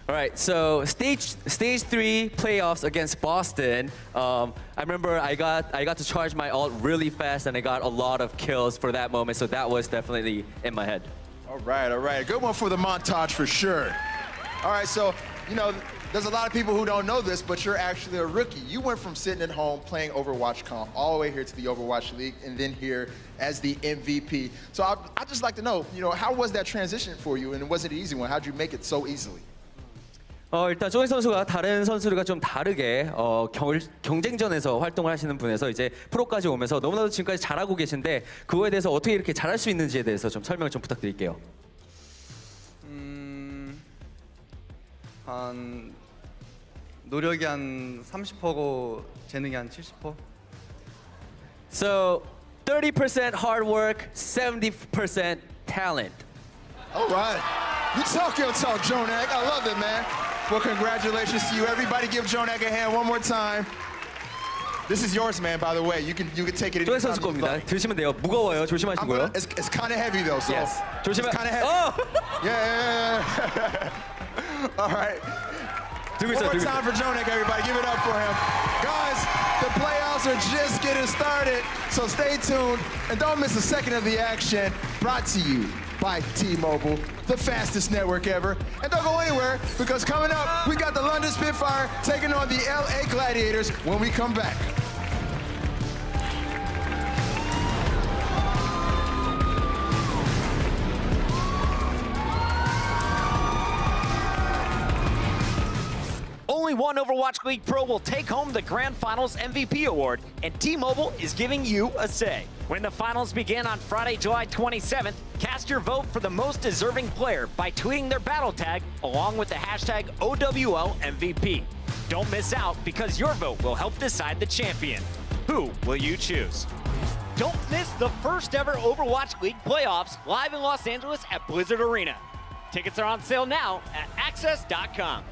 All right, so stage 3 playoffs against Boston. I remember I got to charge my ult really fast, and I got a lot of kills for that moment. So that was definitely in my head. All right. A good one for the montage for sure. All right, so, you know, there's a lot of people who don't know this, but you're actually a rookie. You went from sitting at home playing Overwatch comp all the way here to the Overwatch League and then here as the MVP. So I'd just like to know, you know, how was that transition for you, and was it an easy one? How'd you make it so easily? 일단 조인 선수가 다른 선수들과 좀 다르게 경쟁전에서 활동을 하시는 분에서 이제 프로까지 오면서 너무나도 지금까지 잘하고 계신데 그거에 대해서 어떻게 이렇게 잘할 수 있는지에 대해서 좀 설명을 좀 부탁드릴게요. 한 노력이 한 30%고 재능이 한 70%. So 30% hard work, 70% talent. All right. You talk your talk, Jonak. I love it, man. Well, congratulations to you. Everybody give Jonak a hand one more time. This is yours, man, by the way. You can take it. 조인 선수 겁니다. 드시면 돼요. 무거워요. 조심하시고요. It's kind of heavy, though, so. Yes. 조심해. It's kind of heavy. Oh! Yeah. All right. One more time for Jonak, everybody. Give it up for him. Guys, the playoffs are just getting started, so stay tuned and don't miss a second of the action. Brought to you by T-Mobile, the fastest network ever. And don't go anywhere, because coming up, we got the London Spitfire taking on the LA Gladiators when we come back. Only one Overwatch League Pro will take home the Grand Finals MVP award, and T-Mobile is giving you a say. When the finals begin on Friday, July 27th, cast your vote for the most deserving player by tweeting their battle tag along with the hashtag OWL MVP. Don't miss out, because your vote will help decide the champion. Who will you choose? Don't miss the first ever Overwatch League playoffs live in Los Angeles at Blizzard Arena. Tickets are on sale now at access.com.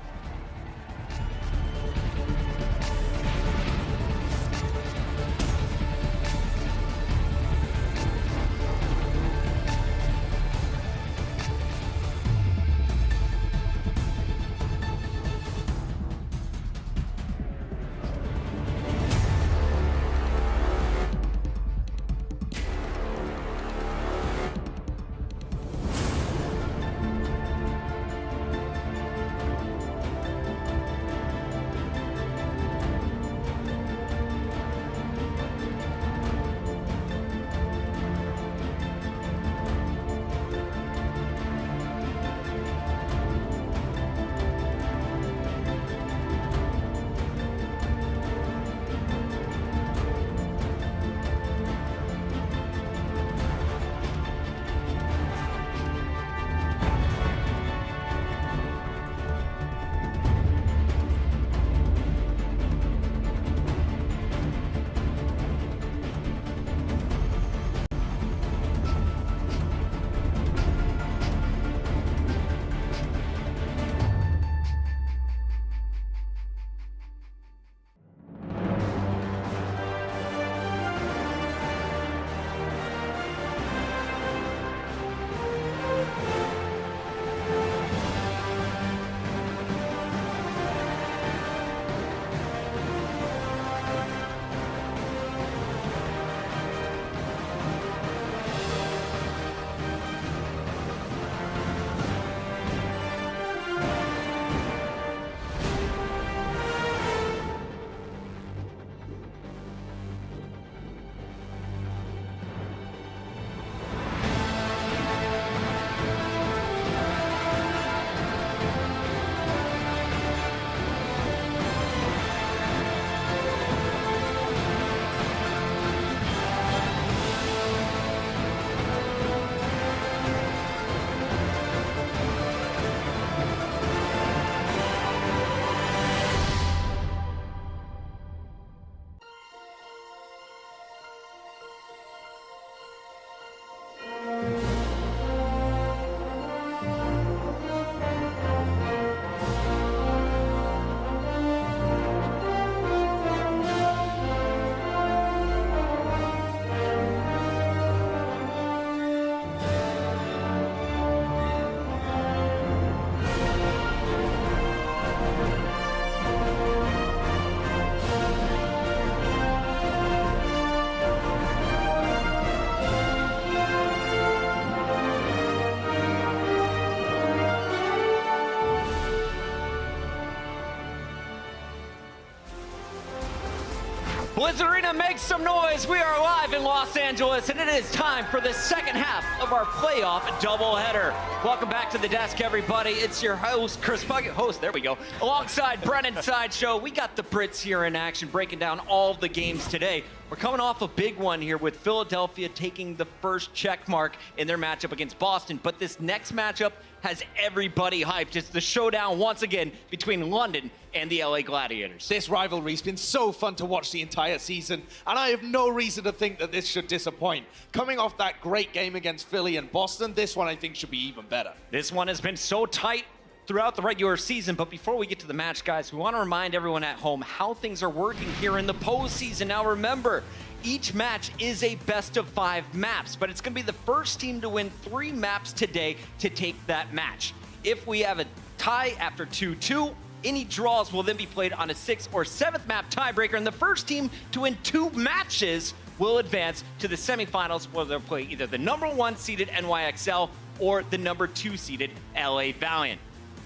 Blizzard Arena, make some noise. We are live in Los Angeles, and it is time for the second half of our playoff doubleheader. Welcome back to the desk, everybody. It's your host, Chris Puckett. There we go. Alongside Brennan Sideshow, we got the Brits here in action, breaking down all of the games today. We're coming off a big one here with Philadelphia taking the first check mark in their matchup against Boston. But this next matchup has everybody hyped. It's the showdown once again between London and the LA Gladiators. This rivalry's been so fun to watch the entire season, and I have no reason to think that this should disappoint. Coming off that great game against Philly and Boston, this one I think should be even better. This one has been so tight throughout the regular season, but before we get to the match, guys, we want to remind everyone at home how things are working here in the postseason. Now remember, each match is a best-of-5 maps, but it's going to be the first team to win 3 maps today to take that match. If we have a tie after 2-2, any draws will then be played on a 6th or 7th map tiebreaker, and the first team to win 2 matches will advance to the semifinals, where they'll play either the #1 seeded NYXL or the #2 seeded LA Valiant.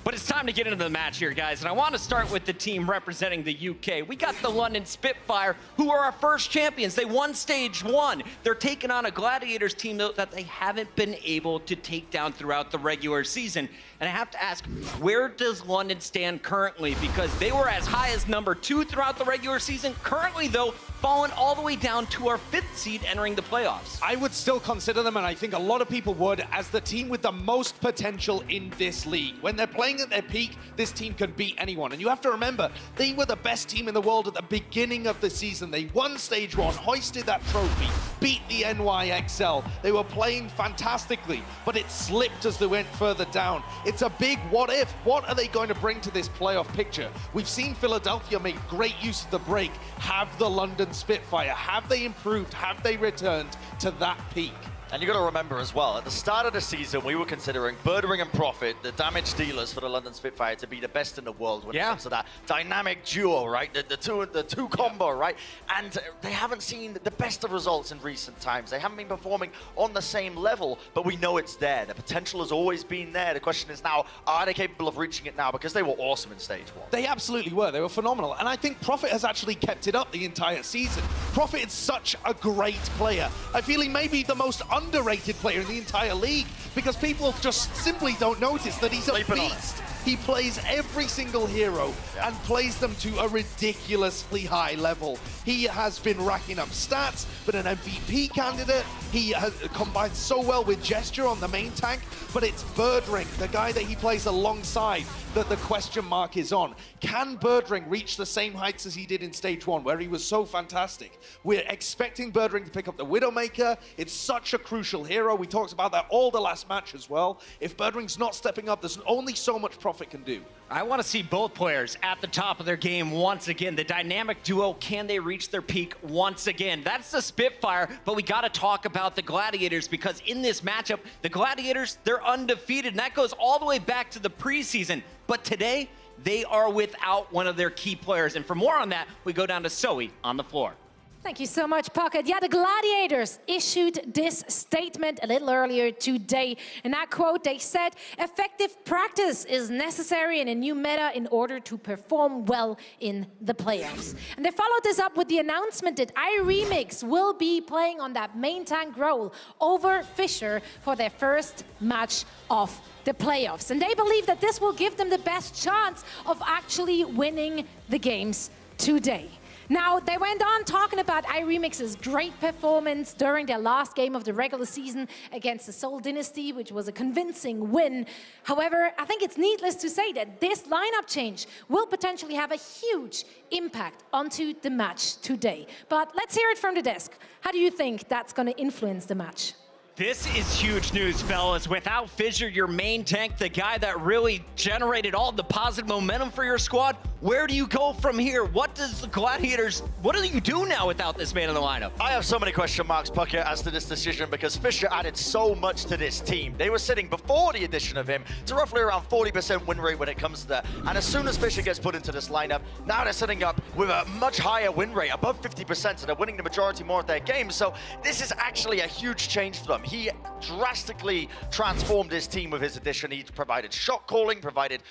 But it's time to get into the match here, guys, and I want to start with the team representing the UK. We got the London Spitfire, who are our first champions. They won Stage 1. They're taking on a Gladiators team that they haven't been able to take down throughout the regular season. And I have to ask, where does London stand currently? Because they were as high as #2 throughout the regular season. Currently, though, fallen all the way down to our 5th seed entering the playoffs. I would still consider them, and I think a lot of people would, as the team with the most potential in this league. When they're playing at their peak, this team can beat anyone. And you have to remember, they were the best team in the world at the beginning of the season. They won Stage 1, hoisted that trophy, beat the NYXL. They were playing fantastically, but it slipped as they went further down. It's a big what if. What are they going to bring to this playoff picture? We've seen Philadelphia make great use of the break. Have the London Spitfire, have they improved? Have they returned to that peak? And you got to remember as well, at the start of the season, we were considering Birdring and Profit, the damage dealers for the London Spitfire, to be the best in the world when it comes to that dynamic duo, right? The two combo, right? And they haven't seen the best of results in recent times. They haven't been performing on the same level, but we know it's there. The potential has always been there. The question is now, are they capable of reaching it now? Because they were awesome in Stage 1. They absolutely were. They were phenomenal. And I think Profit has actually kept it up the entire season. Profit is such a great player. I feel he may be the most underrated player in the entire league because people just simply don't notice that he's a beast. He plays every single hero and plays them to a ridiculously high level. He has been racking up stats, been an MVP candidate. He has combined so well with Gesture on the main tank, but it's Birdring, the guy that he plays alongside, that the question mark is on. Can Birdring reach the same heights as he did in Stage 1, where he was so fantastic? We're expecting Birdring to pick up the Widowmaker. It's such a crucial hero. We talked about that all the last match as well. If Birdring's not stepping up, there's only so much Profit can do. I want to see both players at the top of their game once again. The dynamic duo, can they reach their peak once again? That's the Spitfire, but we got to talk about the Gladiators, because in this matchup, the Gladiators, they're undefeated, and that goes all the way back to the preseason. But today, they are without one of their key players. And for more on that, we go down to Zoe on the floor. Thank you so much, Pocket. Yeah, the Gladiators issued this statement a little earlier today. In that quote, they said, effective practice is necessary in a new meta in order to perform well in the playoffs. And they followed this up with the announcement that iRemix will be playing on that main tank role over Fisher for their first match of the playoffs. And they believe that this will give them the best chance of actually winning the games today. Now, they went on talking about iRemix's great performance during their last game of the regular season against the Seoul Dynasty, which was a convincing win. However, I think it's needless to say that this lineup change will potentially have a huge impact onto the match today. But let's hear it from the desk. How do you think that's going to influence the match? This is huge news, fellas. Without Fisher, your main tank, the guy that really generated all the positive momentum for your squad, where do you go from here? What does the Gladiators, what do you do now without this man in the lineup? I have so many question marks, Pucker, as to this decision, because Fisher added so much to this team. They were sitting before the addition of him to roughly around 40% win rate when it comes to that. And as soon as Fisher gets put into this lineup, now they're sitting up with a much higher win rate, above 50%, so they're winning the majority more of their games. So this is actually a huge change for them. He drastically transformed his team with his addition. He provided shot calling, provided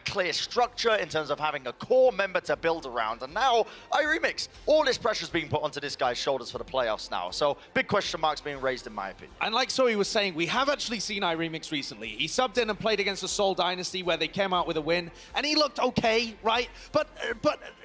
clear structure in terms of having a core member to build around. And now, iRemix, all this pressure's being put onto this guy's shoulders for the playoffs now. So big question marks being raised in my opinion. And like Zoe was saying, we have actually seen iRemix recently. He subbed in and played against the Seoul Dynasty where they came out with a win, and he looked okay, right? But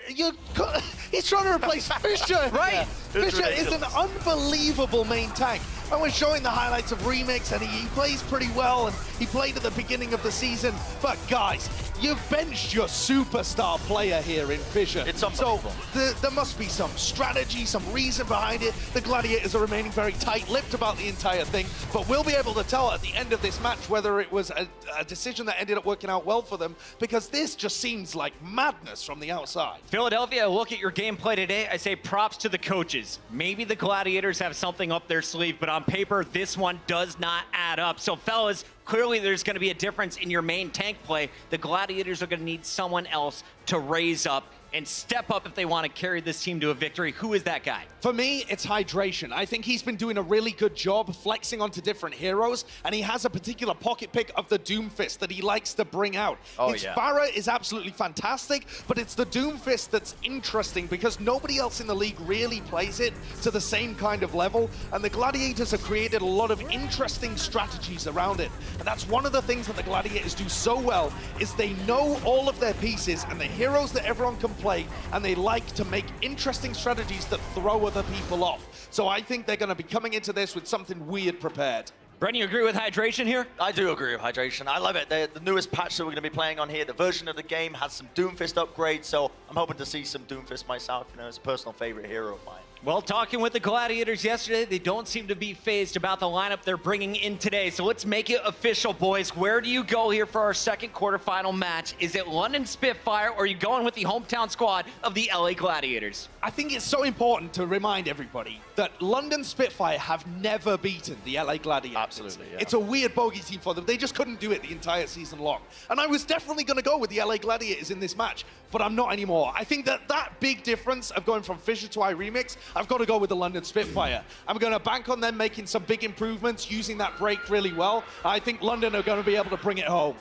he's trying to replace Fisher, right? Fisher is an unbelievable main tank. And we're showing the highlights of Remix, and he plays pretty well, and he played at the beginning of the season. But guys, you've benched your superstar player here in Fisher. It's unbelievable. So there must be some strategy, some reason behind it. The Gladiators are remaining very tight-lipped about the entire thing, but we'll be able to tell at the end of this match whether it was a decision that ended up working out well for them, because this just seems like madness from the outside. Philadelphia, look at your gameplay today. I say props to the coaches. Maybe the Gladiators have something up their sleeve, but on paper, this one does not add up. So fellas, clearly there's going to be a difference in your main tank play. The Gladiators are going to need someone else to raise up and step up if they want to carry this team to a victory. Who is that guy? For me, it's Hydration. I think he's been doing a really good job flexing onto different heroes, and he has a particular pocket pick of the Doomfist that he likes to bring out. His Pharah is absolutely fantastic, but it's the Doomfist that's interesting because nobody else in the league really plays it to the same kind of level, and the Gladiators have created a lot of interesting strategies around it. And that's one of the things that the Gladiators do so well, is they know all of their pieces and the heroes that everyone can play, and they like to make interesting strategies that throw other people off. So I think they're going to be coming into this with something weird prepared. Brendan, you agree with Hydration here? I do agree with Hydration. I love it. The newest patch that we're going to be playing on here, the version of the game has some Doomfist upgrades, so I'm hoping to see some Doomfist myself. You know, it's a personal favorite hero of mine. Well, talking with the Gladiators yesterday, they don't seem to be fazed about the lineup they're bringing in today. So let's make it official, boys. Where do you go here for our second quarterfinal match? Is it London Spitfire, or are you going with the hometown squad of the LA Gladiators? I think it's so important to remind everybody that London Spitfire have never beaten the LA Gladiators. Absolutely, yeah. It's a weird bogey team for them. They just couldn't do it the entire season long. And I was definitely going to go with the LA Gladiators in this match, but I'm not anymore. I think that big difference of going from Fisher to iRemix, I've got to go with the London Spitfire. I'm going to bank on them making some big improvements, using that break really well. I think London are going to be able to bring it home.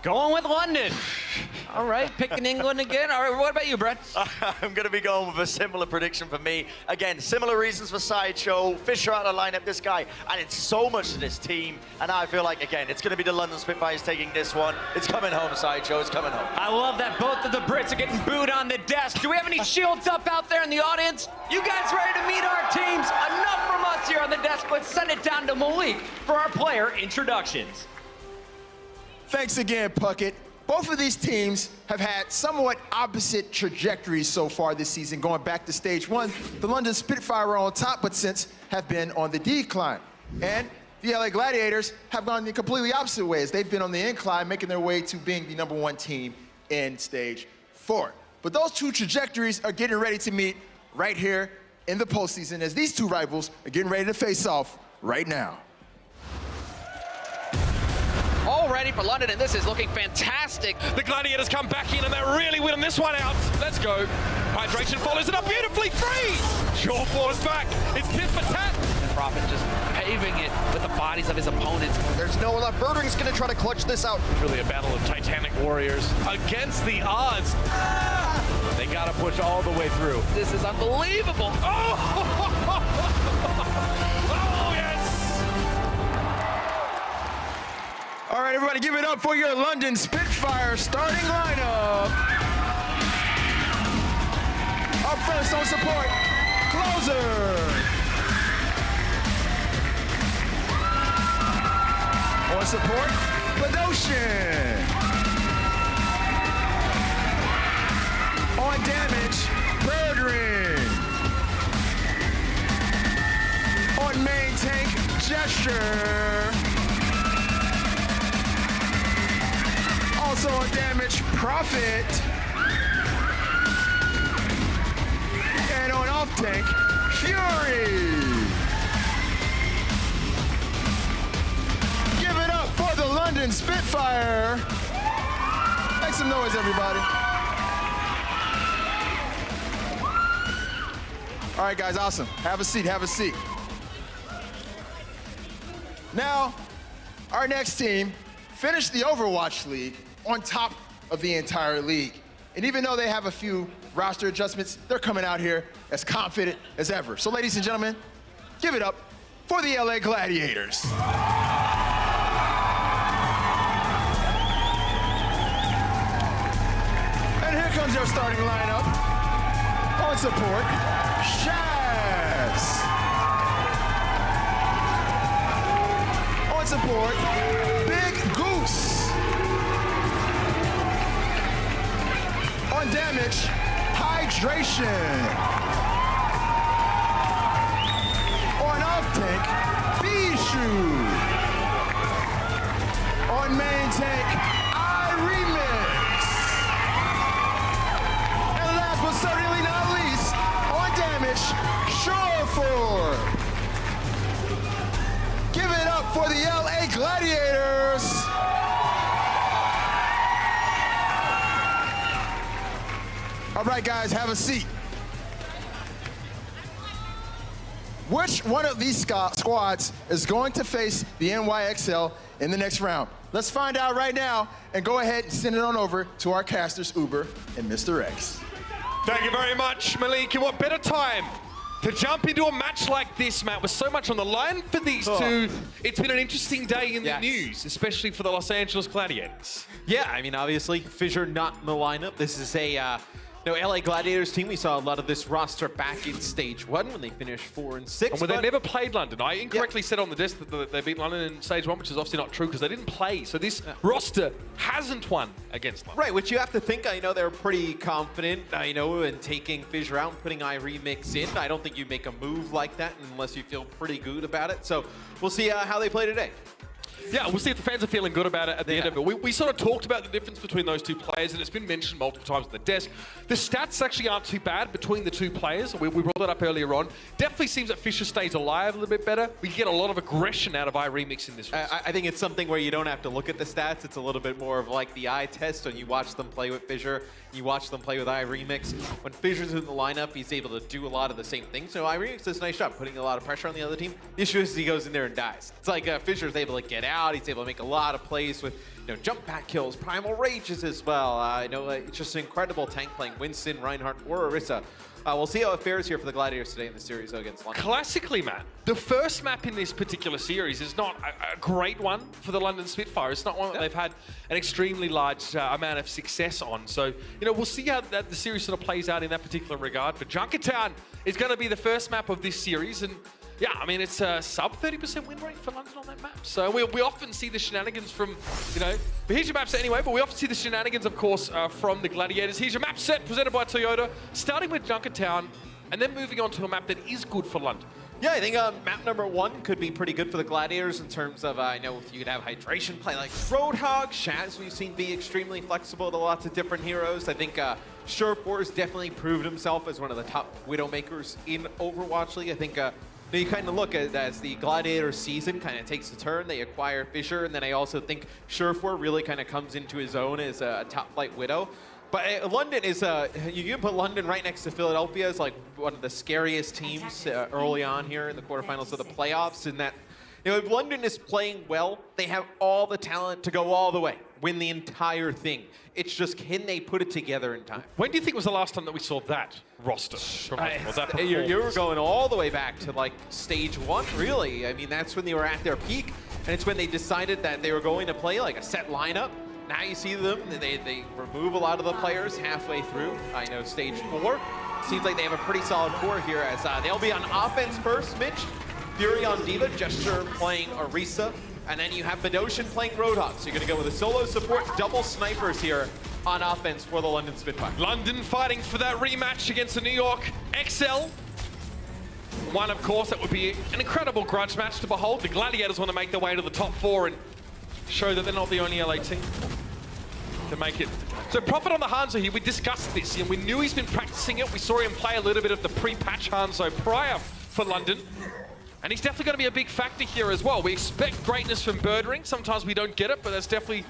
Going with London. All right, picking England again. All right, what about you, Brett? I'm going to be going with a similar prediction for me. Again, similar reasons for Sideshow. Fisher out of lineup, this guy added so much to this team. And I feel like, again, it's going to be the London Spitfires taking this one. It's coming home, Sideshow. It's coming home. I love that both of the Brits are getting booed on the desk. Do we have any shields up out there in the audience? You guys ready to meet our teams? Enough from us here on the desk. Let's send it down to Malik for our player introductions. Thanks again, Puckett. Both of these teams have had somewhat opposite trajectories so far this season. Going back to stage one, the London Spitfire are on top, but since have been on the decline. And the LA Gladiators have gone the completely opposite way, as they've been on the incline, making their way to being the #1 team in stage 4. But those two trajectories are getting ready to meet right here in the postseason, as these two rivals are getting ready to face off right now. All ready for London, and this is looking fantastic. The Gladiators come back in, and they're really winning this one out. Let's go. Hydration follows it up beautifully. Freeze! Shaw falls back. It's tit for tat. And Prophet just paving it with the bodies of his opponents. There's no left. Birdwing's going to try to clutch this out. Really a battle of Titanic warriors against the odds. They got to push all the way through. This is unbelievable. Oh! Oh, yes! All right, everybody, give it up for your London Spitfire starting lineup. Up first on support, Closer. On support, Badoshin. On damage, Birdring. On main tank, Gesture. Also on damage, Prophet. And on off tank, Fury. Give it up for the London Spitfire. Make some noise, everybody. All right, guys, awesome. Have a seat, have a seat. Now, our next team finished the Overwatch League on top of the entire league. And even though they have a few roster adjustments, they're coming out here as confident as ever. So ladies and gentlemen, give it up for the LA Gladiators. And here comes your starting lineup. On support, Shaz. On support, Big Goose. On damage, Hydration. On off-tank, Bijou. On main tank, I-Remix. And last but certainly not least, on damage, Surefour. Give it up for the LA Gladiators. All right, guys, have a seat. Which one of these squads is going to face the NYXL in the next round? Let's find out right now and go ahead and send it on over to our casters, Uber and Mr. X. Thank you very much, Malik. And what better time to jump into a match like this, Matt, with so much on the line for these two. It's been an interesting day in the news, especially for the Los Angeles Gladiators. Yeah, I mean, obviously, Fissure not in the lineup. This is a LA Gladiators team. We saw a lot of this roster back in stage 1 when they finished 4 and 6. And when they never played London. I incorrectly said on the desk that they beat London in stage 1, which is obviously not true because they didn't play. So this roster hasn't won against London. Right, which you have to think, I know they're pretty confident, in taking Fissure out and putting I-Remix in. I don't think you make a move like that unless you feel pretty good about it. So we'll see how they play today. Yeah, we'll see if the fans are feeling good about it at the end of it. We sort of talked about the difference between those two players, and it's been mentioned multiple times on the desk. The stats actually aren't too bad between the two players. We brought that up earlier on. Definitely seems that Fissure stays alive a little bit better. We get a lot of aggression out of I-Remix in this race. I think it's something where you don't have to look at the stats. It's a little bit more of like the eye test when you watch them play with Fissure, you watch them play with I-Remix. When Fissure's in the lineup, he's able to do a lot of the same things. So I-Remix does a nice job putting a lot of pressure on the other team. The issue is he goes in there and dies. It's like Fissure's able to get out. He's able to make a lot of plays with jump back kills, primal rages as well. It's just incredible tank playing. Winston, Reinhardt, or Orisa. We'll see how it fares here for the Gladiators today in the series against London. Classically, Matt, the first map in this particular series is not a great one for the London Spitfire. It's not one that they've had an extremely large amount of success on. So, we'll see how the series sort of plays out in that particular regard. But Junkertown is going to be the first map of this series. And yeah, I mean, it's a sub 30% win rate for London on that map. So we often see the shenanigans from, but here's your map set anyway, but we often see the shenanigans, of course, from the Gladiators. Here's your map set presented by Toyota, starting with Junkertown, and then moving on to a map that is good for London. Yeah, I think map number 1 could be pretty good for the Gladiators in terms of, if you could have Hydration play like Roadhog, Shaz we've seen be extremely flexible to lots of different heroes. I think Surefour has definitely proved himself as one of the top Widowmakers in Overwatch League. I think you kind of look at it as the Gladiator season kind of takes a turn. They acquire Fissure, and then I also think Surefour really kind of comes into his own as a top flight Widow. But London is, you can put London right next to Philadelphia as like one of the scariest teams early on here in the quarterfinals of the playoffs. In that, if London is playing well, they have all the talent to go all the way, win the entire thing. It's just, can they put it together in time? When do you think was the last time that we saw that roster from London? You were going all the way back to like stage 1, really. I mean, that's when they were at their peak, and it's when they decided that they were going to play like a set lineup. Now you see them, they remove a lot of the players halfway through. Stage 4. Seems like they have a pretty solid core here as they'll be on offense first, Mitch. Fury on Diva, Gesture playing Orisa, and then you have Bedosian playing Roadhog. So you're going to go with a solo support, double snipers here on offense for the London Spitfire. London fighting for that rematch against the New York XL. One, of course, that would be an incredible grudge match to behold. The Gladiators want to make their way to the top 4 and show that they're not the only LA team to make it. So Prophet on the Hanzo here, we discussed this, and we knew he's been practicing it. We saw him play a little bit of the pre-patch Hanzo prior for London. And he's definitely going to be a big factor here as well. We expect greatness from Birdring. Sometimes we don't get it, but that's definitely,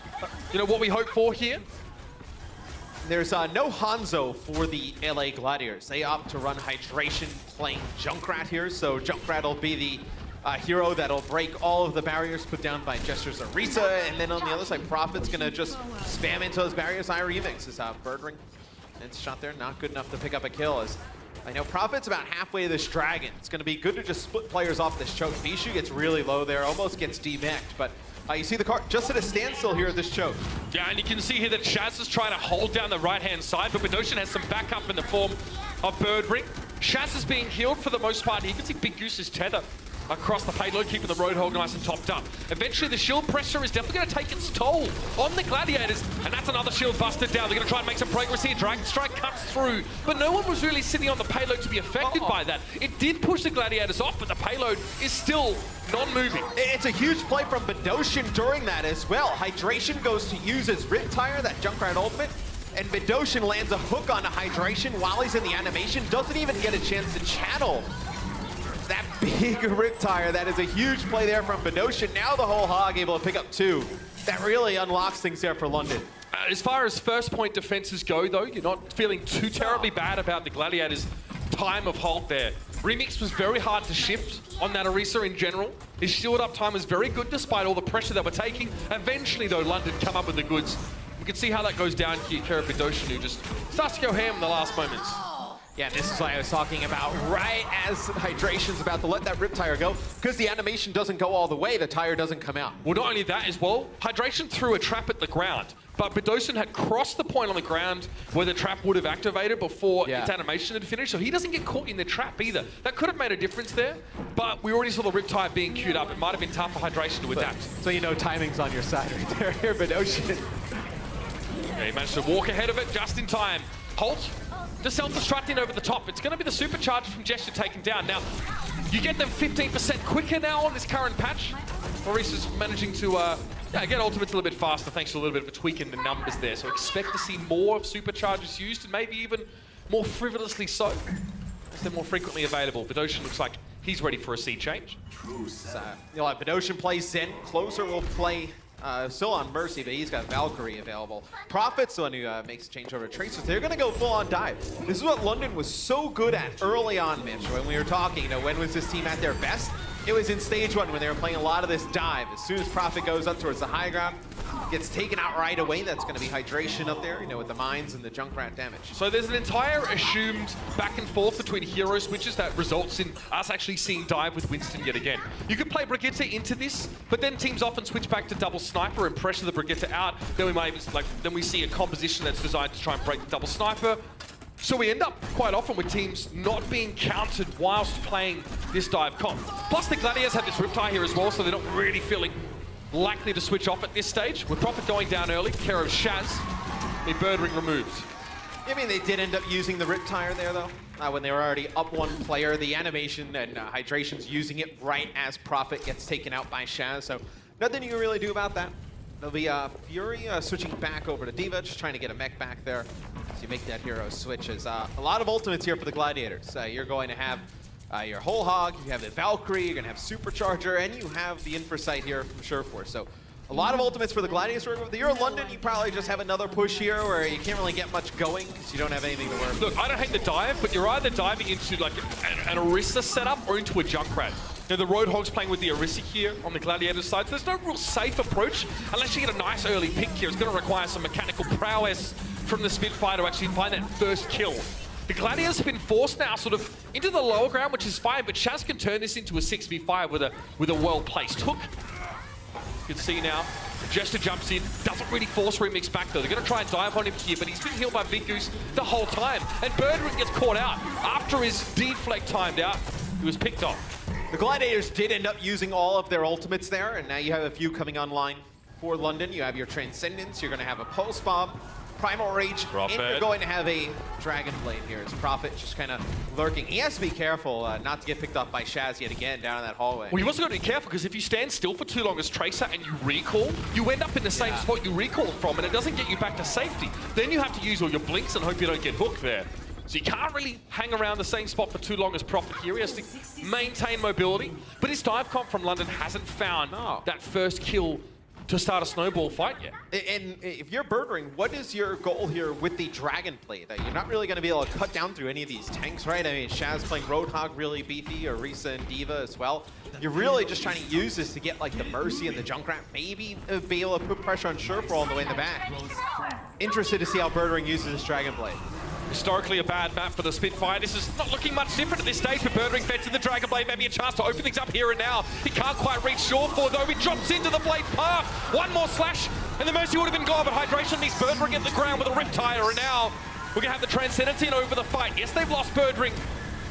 what we hope for here. There's no Hanzo for the LA Gladiators. They opt to run Hydration playing Junkrat here, so Junkrat will be the hero that'll break all of the barriers put down by Jester's Orisa, and then on the other side, Prophet's gonna just spam into those barriers. Remix is Birdring. And shot there, not good enough to pick up a kill. As I know Prophet's about halfway to this Dragon. It's gonna be good to just split players off this choke. Bishu gets really low there, almost gets demeched, but you see the car just at a standstill here at this choke. Yeah, and you can see here that Shaz is trying to hold down the right-hand side, but Bedosian has some backup in the form of Birdring. Shaz is being healed for the most part. You can see Big Goose's tether across the payload, keeping the Roadhog nice and topped up. Eventually, the shield pressure is definitely going to take its toll on the Gladiators, and that's another shield busted down. They're going to try and make some progress here. Dragon Strike cuts through, but no one was really sitting on the payload to be affected by that. It did push the Gladiators off, but the payload is still non-moving. It's a huge play from Bedosian during that as well. Hydration goes to use his Riptire, that Junkrat ultimate, and Bedosian lands a hook on a Hydration while he's in the animation, doesn't even get a chance to channel that big Riptire. That is a huge play there from Bedosian. Now the whole hog able to pick up 2. That really unlocks things there for London. As far as first point defenses go, though, you're not feeling too terribly bad about the Gladiators' time of halt there. Remix was very hard to shift on that Orisa in general. His shield up time was very good despite all the pressure that we're taking. Eventually, though, London come up with the goods. We can see how that goes down here. Bedosian, who just starts to go ham in the last moments. Yeah, this is what I was talking about. Right as Hydration's about to let that Riptire go, because the animation doesn't go all the way, the tire doesn't come out. Well, not only that as well, Hydration threw a trap at the ground, but Bedosian had crossed the point on the ground where the trap would have activated before its animation had finished, so he doesn't get caught in the trap either. That could have made a difference there, but we already saw the Riptire being queued up. It might have been tough for Hydration to adapt. So you know timing's on your side right there here, Bedosian. Yeah, he managed to walk ahead of it just in time. Halt. The self-destructing over the top. It's going to be the supercharger from Gesture taken down. Now, you get them 15% quicker now on this current patch. Maurice is managing to get ultimates a little bit faster thanks to a little bit of a tweak in the numbers there. So expect to see more of superchargers used and maybe even more frivolously so, as they're more frequently available. Bedosian looks like he's ready for a sea change. You'll have Bedosian play Zen. Closer will play still on Mercy, but he's got Valkyrie available. Prophet's the one who makes a change over to Tracer. They're going to go full-on dive. This is what London was so good at early on, Mitch, when we were talking. You know, when was this team at their best? It was in stage 1 when they were playing a lot of this dive. As soon as Prophet goes up towards the high ground, gets taken out right away. That's going to be Hydration up there, you know, with the mines and the Junkrat damage. So there's an entire assumed back and forth between hero switches that results in us actually seeing dive with Winston yet again. You could play Brigitte into this, but then teams often switch back to double sniper and pressure the Brigitte out. Then we might even, then we see a composition that's designed to try and break the double sniper. So we end up quite often with teams not being countered whilst playing this dive comp. Plus the Gladiators have this Riptire here as well, so they're not really feeling likely to switch off at this stage. With Prophet going down early, care of Shaz, a Birdring removed. I mean, they did end up using the Riptire there, though. When they were already up 1 player, the animation and Hydration's using it right as Prophet gets taken out by Shaz, so nothing you can really do about that. There'll be Fury switching back over to D.Va, just trying to get a mech back there. So you make that hero switch. As a lot of ultimates here for the Gladiators. You're going to have your whole hog, you have the Valkyrie, you're going to have Supercharger, and you have the Infrasight here from Sureforce. So a lot of ultimates for the Gladiators. If you're in London, you probably just have another push here where you can't really get much going because you don't have anything to work. Look, I don't hate the dive, but you're either diving into like an Orisa setup or into a Junkrat. Now, the Roadhog's playing with the Orisa here on the Gladiator side, so there's no real safe approach unless you get a nice early pick here. It's going to require some mechanical prowess from the Spitfire to actually find that first kill. The Gladiators have been forced now sort of into the lower ground, which is fine, but Shaz can turn this into a 6v5 with a well-placed hook. You can see now, Jester jumps in, doesn't really force Remix back though. They're going to try and dive on him here, but he's been healed by Big Goose the whole time. And Birdring gets caught out. After his deflect timed out, he was picked off. The Gladiators did end up using all of their ultimates there, and now you have a few coming online for London. You have your Transcendence, you're going to have a Pulse Bomb, Primal Rage, and you're going to have a Dragon Blade here. As Prophet just kind of lurking. He has to be careful not to get picked up by Shaz yet again down in that hallway. Well, you also got to be careful because if you stand still for too long as Tracer and you recall, you end up in the same spot you recalled from, and it doesn't get you back to safety. Then you have to use all your blinks and hope you don't get hooked there. So you can't really hang around the same spot for too long as Prophet here. He has to maintain mobility. But his dive comp from London hasn't found that first kill to start a snowball fight yet. And if you're Birdring, what is your goal here with the Dragon play? That you're not really going to be able to cut down through any of these tanks, right? I mean, Shaz playing Roadhog really beefy, or Orisa and Diva as well. You're really just trying to use this to get like the Mercy and the Junkrat, maybe be able to put pressure on Surefour all the way in the back. Interested to see how Birdring uses this Dragon blade. Historically a bad map for the Spitfire. This is not looking much different at this stage for Birdring. Fed to the Dragon Blade, maybe a chance to open things up here and now. He can't quite reach Surefour though. He drops into the Blade path. One more slash and the Mercy would have been gone, but Hydration meets Birdring at the ground with a Riptire, and now we're gonna have the Transcendence in over the fight. Yes, they've lost Birdring,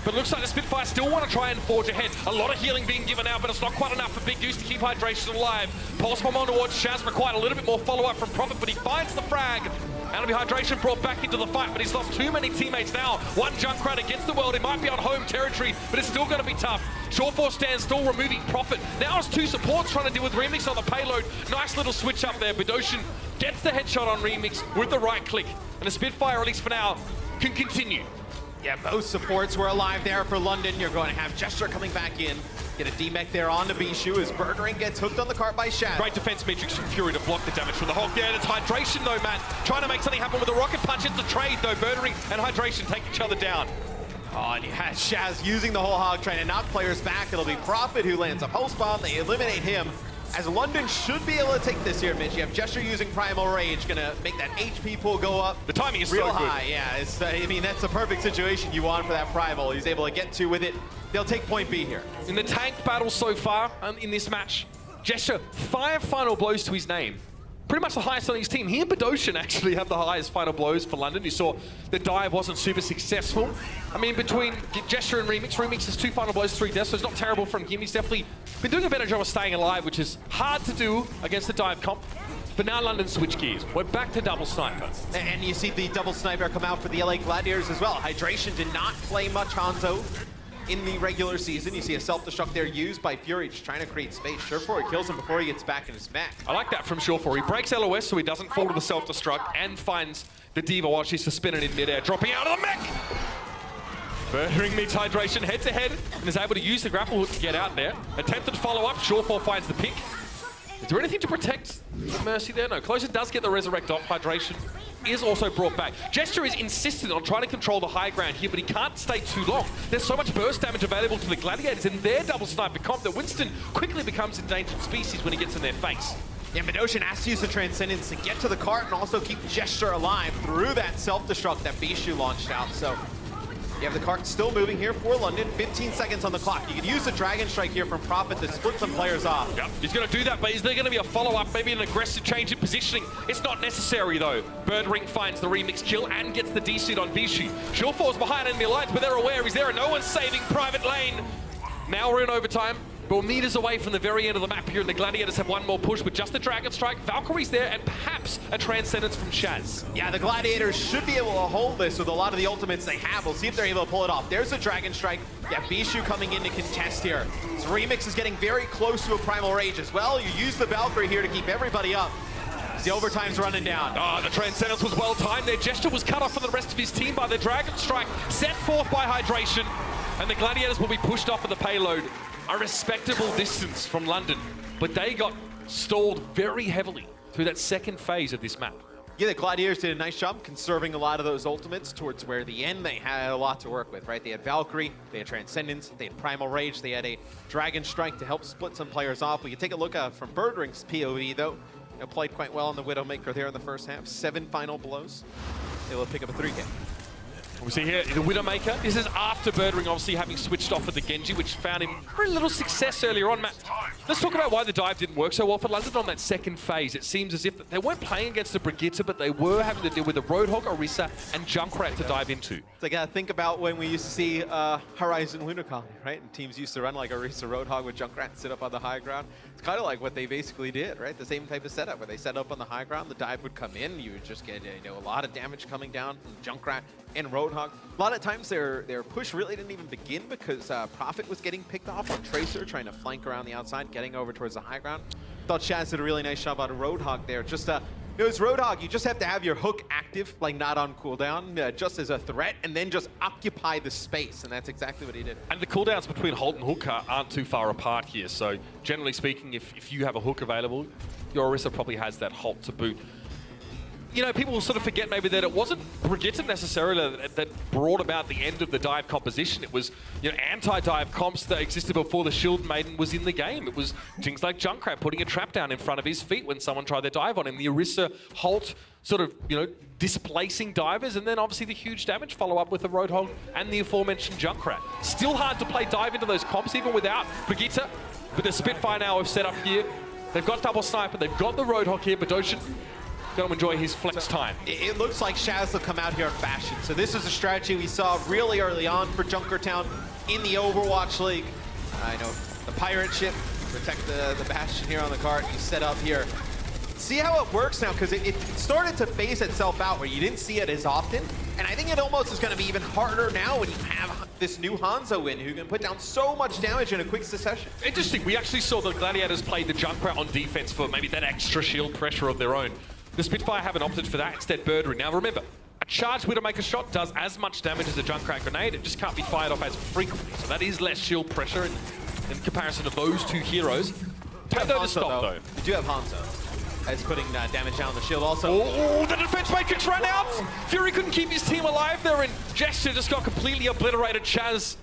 but it looks like the Spitfire still want to try and forge ahead. A lot of healing being given out, but it's not quite enough for Big Goose to keep Hydration alive. Pulse bomb on towards Shaz, required a little bit more follow-up from Prophet, but he finds the frag. And it'll be Hydration brought back into the fight, but he's lost too many teammates now. One Junkrat against the world. It might be on home territory, but it's still going to be tough. Surefour stands still, removing Prophet. Now it's two supports trying to deal with Remix on the payload. Nice little switch up there. Bidoshin gets the headshot on Remix with the right click. And the Spitfire, at least for now, can continue. Yeah, both supports were alive there for London. You're going to have Gesture coming back in. Get a D-Mech there on the Bishu as Birdring gets hooked on the cart by Shaz. Great defense matrix from Fury to block the damage from the Hog. Yeah, it's Hydration though, Matt. Trying to make something happen with a rocket punch. It's a trade though. Birdring and Hydration take each other down. Oh, and you had Shaz using the whole Hog, trying to knock players back. It'll be Prophet who lands a pulse bomb. They eliminate him. As London should be able to take this here, Mitch. You have Gesture using Primal Rage, gonna make that HP pool go up. The timing is real so good. high. Yeah, it's, I mean, that's the perfect situation you want for that Primal. He's able to get to with it. They'll take point B here. In the tank battle so far in this match, Gesture, 5 final blows to his name. Pretty much the highest on his team. He and Bidoshin actually have the highest final blows for London. You saw the dive wasn't super successful. I mean, between Gesture and Remix, Remix has 2 final blows, 3 deaths, so it's not terrible from him. He's definitely been doing a better job of staying alive, which is hard to do against the dive comp. But now London switch gears. We're back to double sniper. And you see the double sniper come out for the LA Gladiators as well. Hydration did not play much Hanzo in the regular season. You see a self-destruct there used by Fury, just trying to create space. Surefour kills him before he gets back in his mech. I like that from Surefour. He breaks LOS so he doesn't fall to the self-destruct and finds the Diva while she's suspended in midair, dropping out of the mech. Birdring meets Hydration head-to-head and is able to use the grapple hook to get out there. Attempted follow-up, Surefour finds the pick. Is there anything to protect the Mercy there? No, Closer does get the resurrect off. Hydration is also brought back. Gesture is insistent on trying to control the high ground here, but he can't stay too long. There's so much burst damage available to the Gladiators in their double sniper comp that Winston quickly becomes endangered species when he gets in their face. Yeah, Bidoshin has to use the Transcendence to get to the cart and also keep Gesture alive through that self-destruct that Bishu launched out. So you have the cart still moving here for London. 15 seconds on the clock. You could use the Dragon Strike here from Prophet to split some players off. Yep, he's going to do that, but is there going to be a follow-up, maybe an aggressive change in positioning? It's not necessary, though. Birdring finds the Remix kill and gets the D-suit on Bishu. Surefour's behind enemy lines, but they're aware he's there, and no one's saving Private Lane. Now we're in overtime. We're meters away from the very end of the map here, and the Gladiators have one more push with just the Dragon Strike. Valkyrie's there, and perhaps a Transcendence from Shaz. Yeah, the Gladiators should be able to hold this with a lot of the ultimates they have. We'll see if they're able to pull it off. There's a Dragon Strike. Yeah, Bishu coming in to contest here. So Remix is getting very close to a Primal Rage as well. You use the Valkyrie here to keep everybody up. The overtime's running down. Oh, the Transcendence was well timed. Their Gesture was cut off from the rest of his team by the Dragon Strike, set forth by Hydration, and the Gladiators will be pushed off of the payload. A respectable distance from London, but they got stalled very heavily through that second phase of this map. Yeah, the Gladiators did a nice job conserving a lot of those ultimates towards where the end they had a lot to work with, right? They had Valkyrie, they had Transcendence, they had Primal Rage, they had a Dragon Strike to help split some players off. We can take a look from Birdring's POV though. Played quite well on the Widowmaker there in the first half. 7 final blows. Able to pick up a 3K. We see here the Widowmaker. This is after Birdring obviously having switched off with the Genji, which found him very little success earlier on, Matt. Let's talk about why the dive didn't work so well for London on that second phase. It seems as if they weren't playing against the Brigitte, but they were having to deal with the Roadhog, Orisa, and Junkrat to dive into. It's like, think about when we used to see Horizon Lunar Colony, right? And teams used to run like Orisa Roadhog with Junkrat and sit up on the high ground. It's kind of like what they basically did, right? The same type of setup where they set up on the high ground, the dive would come in, you would just get a lot of damage coming down from Junkrat and Roadhog. A lot of times their push really didn't even begin because Prophet was getting picked off on Tracer, trying to flank around the outside, getting over towards the high ground. Thought Shaz did a really nice job out of Roadhog there, just You know, as Roadhog, you just have to have your hook active, like not on cooldown, just as a threat, and then just occupy the space, and that's exactly what he did. And the cooldowns between Holt and Hook aren't too far apart here, so generally speaking, if you have a Hook available, your Orisa probably has that Holt to boot. You know, people will sort of forget maybe that it wasn't Brigitte necessarily that brought about the end of the dive composition. It was, you know, anti-dive comps that existed before the Shield Maiden was in the game. It was things like Junkrat putting a trap down in front of his feet when someone tried their dive on him. The Orisa Holt sort of, you know, displacing divers, and then obviously the huge damage follow-up with the Roadhog and the aforementioned Junkrat. Still hard to play dive into those comps even without Brigitte, but the Spitfire now have set up here. They've got double sniper, they've got the Roadhog here, but Doshin going to enjoy his flex time. It looks like Shaz will come out here in Bastion. So this is a strategy we saw really early on for Junkertown in the Overwatch League. I know the pirate ship, protect the Bastion here on the cart. You set up here. See how it works now, because it started to phase itself out where you didn't see it as often. And I think it almost is going to be even harder now when you have this new Hanzo in who can put down so much damage in a quick succession. Interesting, we actually saw the Gladiators play the Junkrat on defense for maybe that extra shield pressure of their own. The Spitfire haven't opted for that, instead Birdring. Now remember, a charged Widowmaker shot does as much damage as a Junkrat grenade, it just can't be fired off as frequently, so that is less shield pressure in comparison to those two heroes. Take those to stop though. You do have Hanzo. That's putting damage down the shield also. Oh, the defense matrix ran out! Fury couldn't keep his team alive there, and Gesture just got completely obliterated. Chaz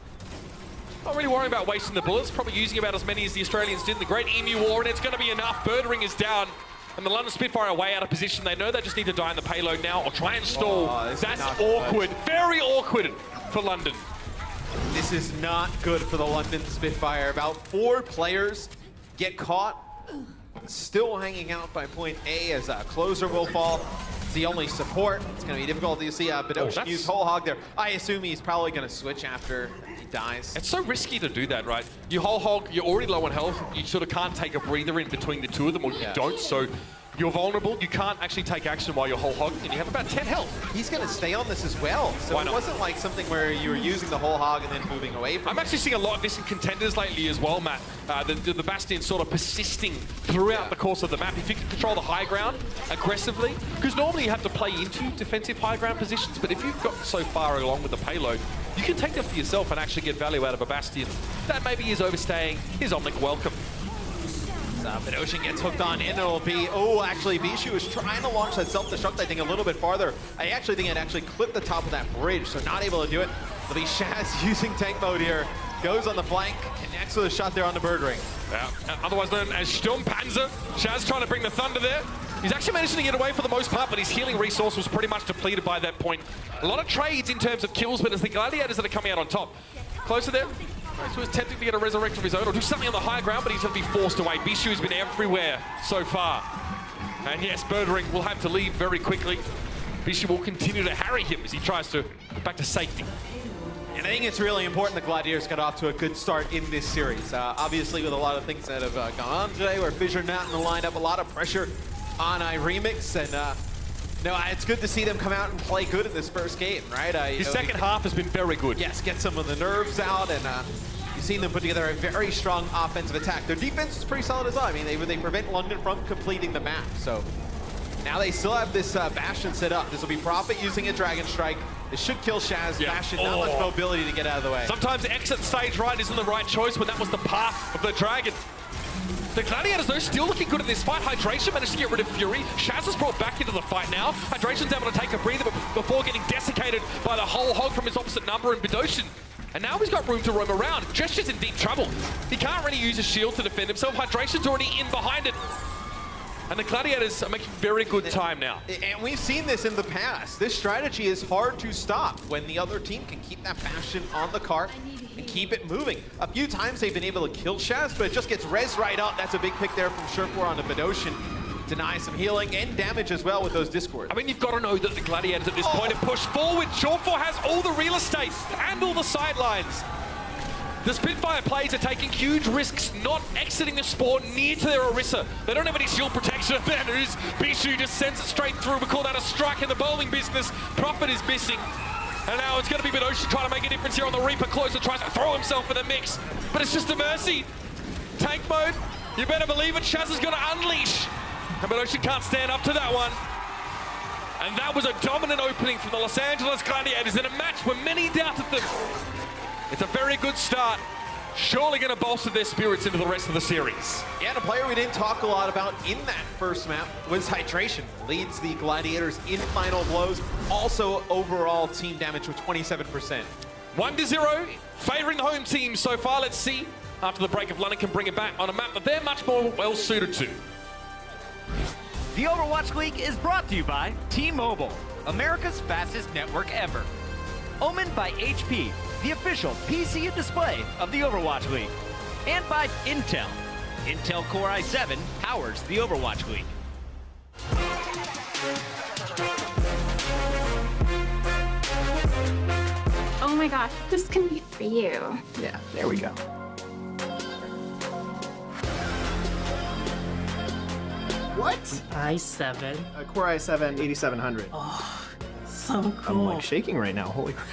not really worrying about wasting the bullets, probably using about as many as the Australians did in the Great Emu War, and it's going to be enough. Birdring is down. And the London Spitfire are way out of position. They know they just need to die in the payload now or try and stall. That's awkward. Very awkward for London. This is not good for the London Spitfire. About 4 players get caught. Still hanging out by point A as a closer will fall. It's the only support. It's going to be difficult to see Badoshin use Whole Hog there. I assume he's probably going to switch after he dies. It's so risky to do that, right? You Whole Hog, you're already low on health. You sort of can't take a breather in between the two of them, or you don't. So you're vulnerable. You can't actually take action while you're Whole Hogging, and you have about 10 health. He's going to stay on this as well. So it wasn't like something where you were using the Whole Hog and then moving away from I'm actually seeing a lot of this in contenders lately as well, Matt. The Bastion sort of persisting throughout the course of the map. If you can control the high ground aggressively, because normally you have to play into defensive high ground positions, but if you've got so far along with the payload, you can take them for yourself and actually get value out of a Bastion. That maybe is overstaying his Omnic welcome. Badoshin gets hooked on in, it'll be, actually Bishu is trying to launch that self-destruct, I think, a little bit farther. I actually think it actually clipped the top of that bridge, so not able to do it. It'll be Shaz using tank mode here, goes on the flank, connects with a shot there on the Birdring. Yeah, otherwise known as Sturmpanzer. Shaz trying to bring the thunder there. He's actually managing to get away for the most part, but his healing resource was pretty much depleted by that point. A lot of trades in terms of kills, but it's the Gladiators that are coming out on top. Closer there. So he's attempting to get a resurrect of his own or do something on the high ground, but he's going to be forced away. Bishu has been everywhere so far. And yes, Birdring will have to leave very quickly. Bishu will continue to harry him as he tries to get back to safety. And I think it's really important the Gladiators got off to a good start in this series. Obviously, with a lot of things that have gone on today, where Fissure not in the lineup, a lot of pressure on iRemix, and no, it's good to see them come out and play good in this first game, right? His second half has been very good. Yes, get some of the nerves out, and you've seen them put together a very strong offensive attack. Their defense is pretty solid as well. I mean, they prevent London from completing the map, so now they still have this Bastion set up. This will be Prophet using a Dragon Strike. It should kill Shaz. Yeah. Bastion, not much mobility to get out of the way. Sometimes exit stage right isn't the right choice when that was the path of the Dragon. The Gladiators, though, still looking good in this fight. Hydration managed to get rid of Fury. Shaz is brought back into the fight now. Hydration's able to take a breather before getting desiccated by the Whole Hog from his opposite number in Badoshin. And now he's got room to roam around. Gesture's in deep trouble. He can't really use a shield to defend himself. Hydration's already in behind it. And the Gladiators are making very good time now. And we've seen this in the past. This strategy is hard to stop when the other team can keep that Bastion on the cart and keep it moving. A few times they've been able to kill Shaz, but it just gets res right up. That's a big pick there from Sherpor on the Badoshin. Deny some healing and damage as well with those Discords. I mean, you've got to know that the Gladiators at this point have pushed forward. Sherpor has all the real estate and all the sidelines. The Spitfire players are taking huge risks not exiting the spawn near to their Orisa. They don't have any shield protection. Then Bishu just sends it straight through. We call that a strike in the bowling business. Prophet is missing. And now it's going to be Badoshin trying to make a difference here on the Reaper. Closer tries to throw himself in the mix. But it's just a mercy. Tank mode, you better believe it. Shaz is going to unleash And Miloshi can't stand up to that one. And that was a dominant opening from the Los Angeles Gladiators in a match where many doubted them. It's a very good start. Surely going to bolster their spirits into the rest of the series. Yeah, and a player we didn't talk a lot about in that first map was Hydration. Leads the Gladiators in final blows. Also overall team damage with 27%. 1-0, favoring the home team so far. Let's see after the break if London can bring it back on a map that they're much more well suited to. The Overwatch League is brought to you by T-Mobile, America's fastest network ever. Omened by HP, the official PC and display of the Overwatch League. And by Intel. Intel Core i7 powers the Overwatch League. Oh my gosh, this can be for you. Yeah, there we go. What? i7. Core i7 8700. Oh, so I'm cool. like shaking right now. Holy crap.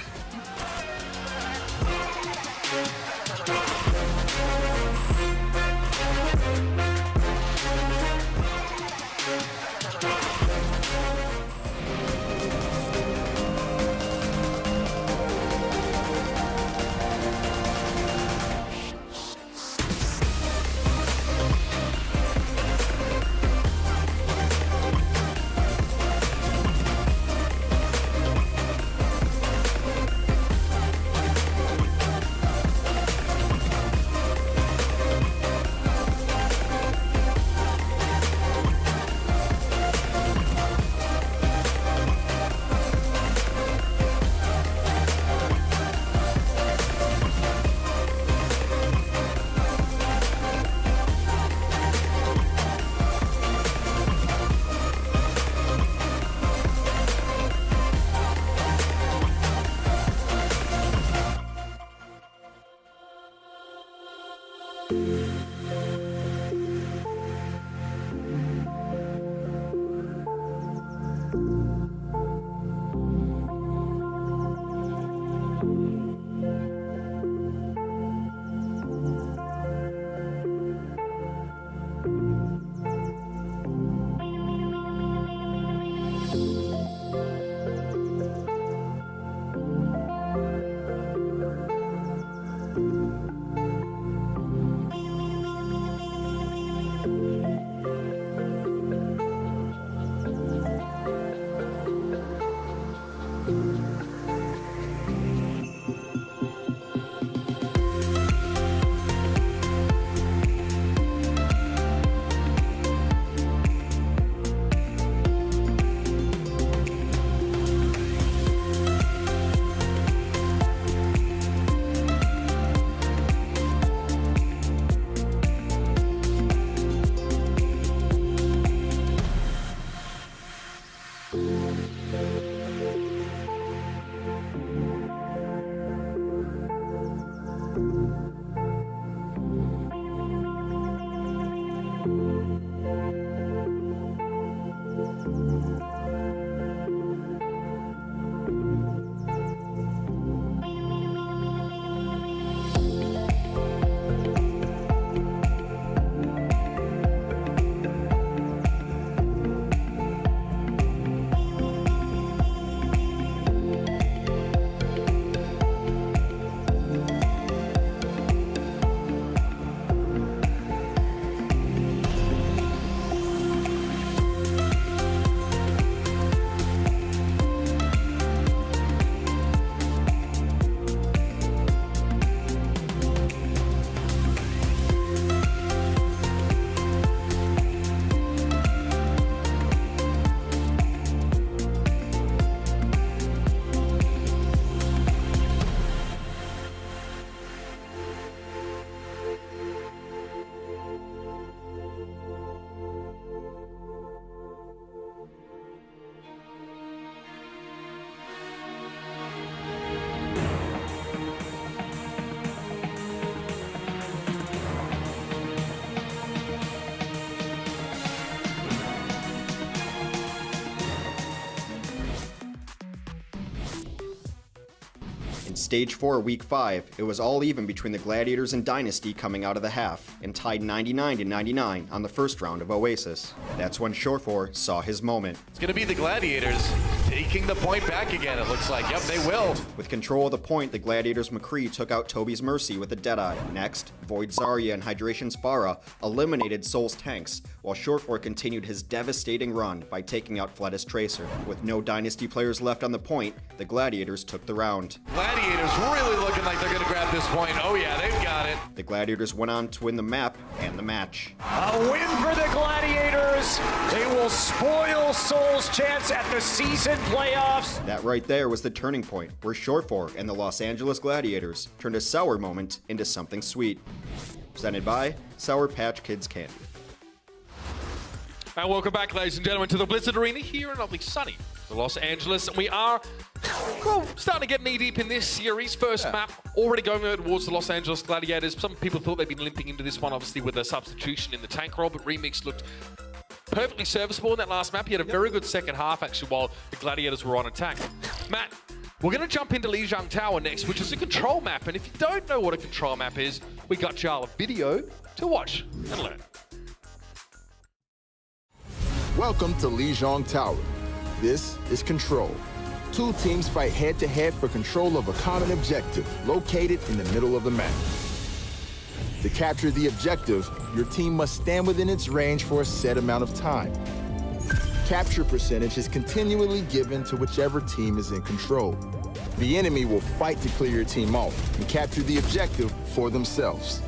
Stage 4, Week 5, it was all even between the Gladiators and Dynasty coming out of the half, and tied 99-99 on the first round of Oasis. That's when Shore4 saw his moment. It's going to be the Gladiators taking the point back again, it looks like. Yep, they will. With control of the point, the Gladiators' McCree took out Toby's Mercy with a Deadeye. Next, Void Zarya and Hydration's Pharah eliminated Soul's tanks, while Shore4 continued his devastating run by taking out Fletus Tracer. With no Dynasty players left on the point, the Gladiators took the round. Gladiators really looking like they're going to grab this point. Oh yeah, they've got it. The Gladiators went on to win the map and the match. A win for the Gladiators. They will spoil Soul's chance at the season playoffs. That right there was the turning point, where Shore4 and the Los Angeles Gladiators turned a sour moment into something sweet. Presented by Sour Patch Kids Candy. And welcome back, ladies and gentlemen, to the Blizzard Arena here in lovely sunny Los Angeles. And we are starting to get knee-deep in this series. First map already going towards the Los Angeles Gladiators. Some people thought they'd been limping into this one, obviously, with a substitution in the tank role, but Remix looked perfectly serviceable in that last map. He had a very good second half, actually, while the Gladiators were on attack. Matt, we're going to jump into Lijiang Tower next, which is a control map. And if you don't know what a control map is, we got y'all a video to watch and learn. Welcome to Lijiang Tower. This is Control. Two teams fight head-to-head for control of a common objective located in the middle of the map. To capture the objective, your team must stand within its range for a set amount of time. Capture percentage is continually given to whichever team is in control. The enemy will fight to clear your team off and capture the objective for themselves.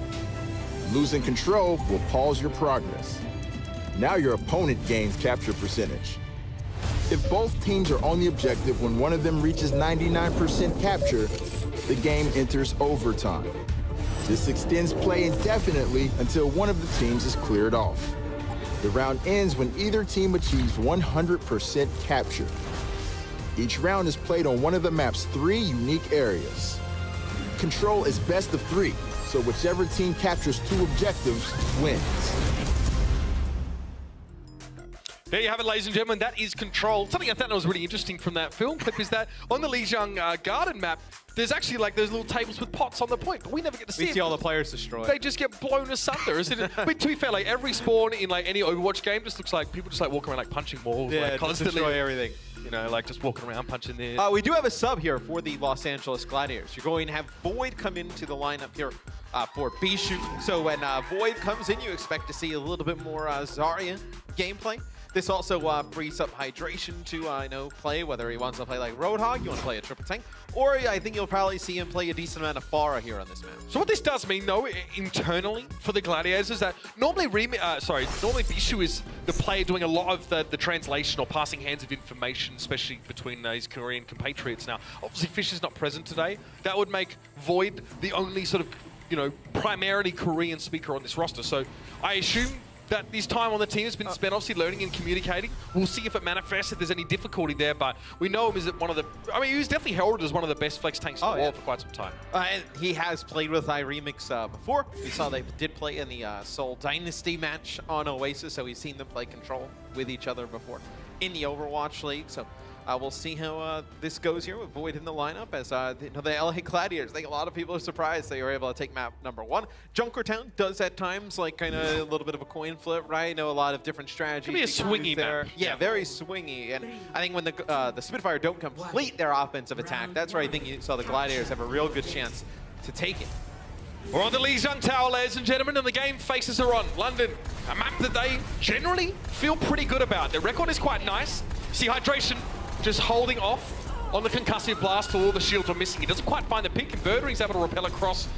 Losing control will pause your progress. Now your opponent gains capture percentage. If both teams are on the objective when one of them reaches 99% capture, the game enters overtime. This extends play indefinitely until one of the teams is cleared off. The round ends when either team achieves 100% capture. Each round is played on one of the map's 3 unique areas. Control is best of 3, so whichever team captures 2 objectives wins. There you have it, ladies and gentlemen. That is Control. Something I thought was really interesting from that film clip is that on the Lijiang Garden map, there's actually like those little tables with pots on the point, but we never get to see We see all the players destroyed. They just get blown asunder, isn't it? But to be fair, like every spawn in like any Overwatch game just looks like people just like walking around like punching walls, Yeah, like just constantly. destroy everything. You know, like just walking around punching this. We do have a sub here for the Los Angeles Gladiators. You're going to have Void come into the lineup here for Bishu. So when Void comes in, you expect to see a little bit more Zarya gameplay. This also frees up Hydration to play, whether he wants to play like Roadhog, you want to play a triple tank, or I think you'll probably see him play a decent amount of Pharah here on this map. So what this does mean, though, internally for the Gladiators is that normally Bishu is the player doing a lot of the translation or passing hands of information, especially between his Korean compatriots. Now, obviously Fish is not present today. That would make Void the only sort of, primarily Korean speaker on this roster. So I assume that his time on the team has been spent obviously learning and communicating. We'll see if it manifests, if there's any difficulty there, but we know him as one of the, he was definitely heralded as one of the best flex tanks in the world for quite some time. And he has played with iRemix before. We saw they did play in the Seoul Dynasty match on Oasis, so we've seen them play Control with each other before in the Overwatch League. So we'll see how this goes here with Void in the lineup as the LA Gladiators. I think a lot of people are surprised they were able to take map number 1. Junkertown does at times like kind of a little bit of a coin flip, right? I know a lot of different strategies. It can be a swingy there. map. Yeah, very swingy. And I think when the Spitfire don't complete their offensive attack, that's where I think you saw the Gladiators have a real good chance to take it. We're on the Lijiang Tower, ladies and gentlemen, and the game faces are on. London, a map that they generally feel pretty good about. Their record is quite nice. See Hydration just holding off on the concussive blast till all the shields are missing. He doesn't quite find the pick. Converter, he's able to rappel across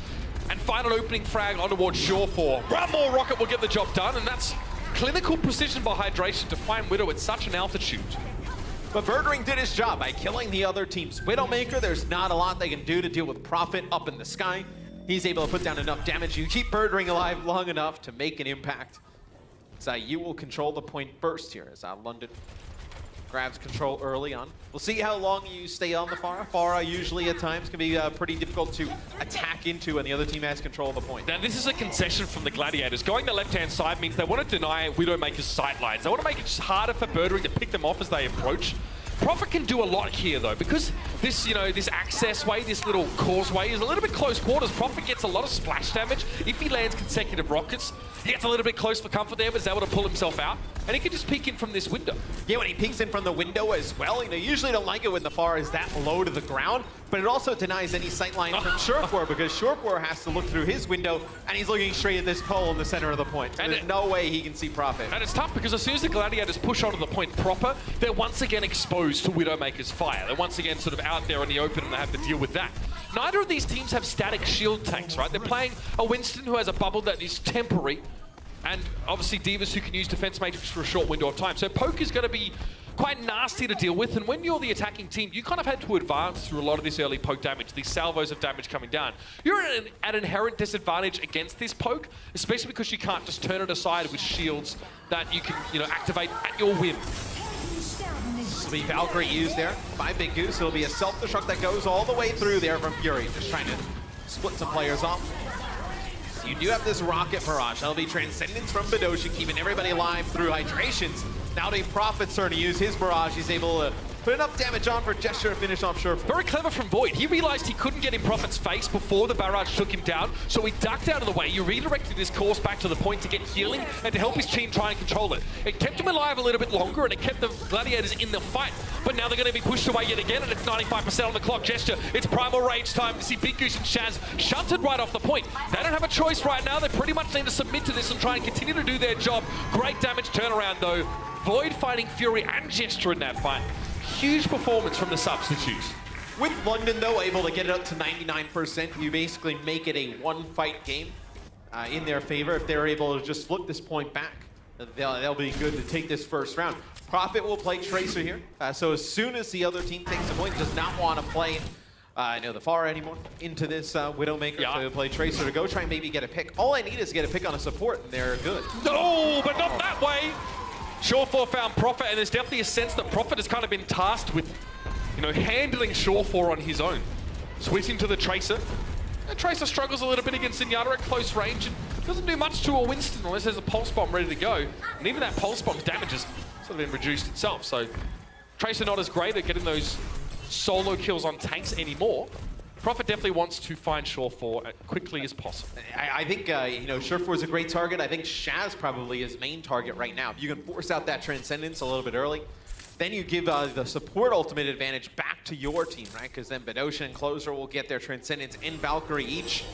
and find an opening frag on towards Shore4. One more rocket will get the job done, and that's clinical precision by Hydration to find Widow at such an altitude. But Birdring did his job by killing the other team's Widowmaker. There's not a lot they can do to deal with Prophet up in the sky. He's able to put down enough damage. You keep Birdring alive long enough to make an impact. So you will control the point first here as London grabs control early on. We'll see how long you stay on the Pharah. Pharah usually at times can be pretty difficult to attack into when the other team has control of the point. Now this is a concession from the Gladiators. Going the left-hand side means they want to deny Widowmaker's sight lines. They want to make it just harder for Birdring to pick them off as they approach. Prophet can do a lot here though, because this, this access way, this little causeway is a little bit close quarters. Prophet gets a lot of splash damage. If he lands consecutive rockets, he gets a little bit close for comfort there, but is able to pull himself out. And he can just peek in from this window. Yeah, when he peeks in from the window as well, you usually don't like it when the FAR is that low to the ground, but it also denies any sightline from Shortboar because Shortboar has to look through his window and he's looking straight at this pole in the center of the point. So there's no way he can see Prophet. And it's tough because as soon as the Gladiators push onto the point proper, they're once again exposed to Widowmaker's fire. They're once again sort of out there in the open and they have to deal with that. Neither of these teams have static shield tanks, right? They're playing a Winston who has a bubble that is temporary, and obviously Divas who can use Defense Matrix for a short window of time. So Poke is going to be quite nasty to deal with, and when you're the attacking team, you kind of had to advance through a lot of this early Poke damage, these salvos of damage coming down. You're at an inherent disadvantage against this Poke, especially because you can't just turn it aside with shields that you can, activate at your whim. This will be Valkyrie used there by Big Goose. It'll be a self-destruct that goes all the way through there from Fury, just trying to split some players off. So you do have this rocket barrage. That'll be Transcendence from Badosha, keeping everybody alive through hydrations. Now the Prophet's starting to use his barrage. He's able to put enough damage on for Gesture to finish off Shortboar. Very clever from Void. He realized he couldn't get in Prophet's face before the barrage took him down, so he ducked out of the way. He redirected his course back to the point to get healing and to help his team try and control it. It kept him alive a little bit longer and it kept the Gladiators in the fight. But now they're going to be pushed away yet again, and it's 95% on the clock. Gesture, it's Primal Rage time to see Big Goose and Shaz shunted right off the point. They don't have a choice right now. They pretty much need to submit to this and try and continue to do their job. Great damage turnaround though. Void fighting Fury and Gesture in that fight. Huge performance from the substitutes. With London, though, able to get it up to 99%, you basically make it a one-fight game in their favor. If they're able to just flip this point back, they'll be good to take this first round. Prophet will play Tracer here. So as soon as the other team takes the point, does not want to play the FAR anymore into this Widowmaker. So he'll play Tracer to go try and maybe get a pick. All I need is get a pick on a support, and they're good. No, but not that way. Shortboar found Prophet, and there's definitely a sense that Prophet has kind of been tasked with, handling Shortboar on his own. Switching to the Tracer. The Tracer struggles a little bit against Zenyatta at close range and doesn't do much to a Winston unless there's a Pulse Bomb ready to go. And even that Pulse Bomb's damage has sort of been reduced itself. So Tracer not as great at getting those solo kills on tanks anymore. Prophet definitely wants to find Shortboar as quickly as possible. I think, Shortboar is a great target. I think Shaz probably his main target right now. If you can force out that Transcendence a little bit early, then you give the support ultimate advantage back to your team, right? Because then Badosha and Closer will get their Transcendence and Valkyrie each.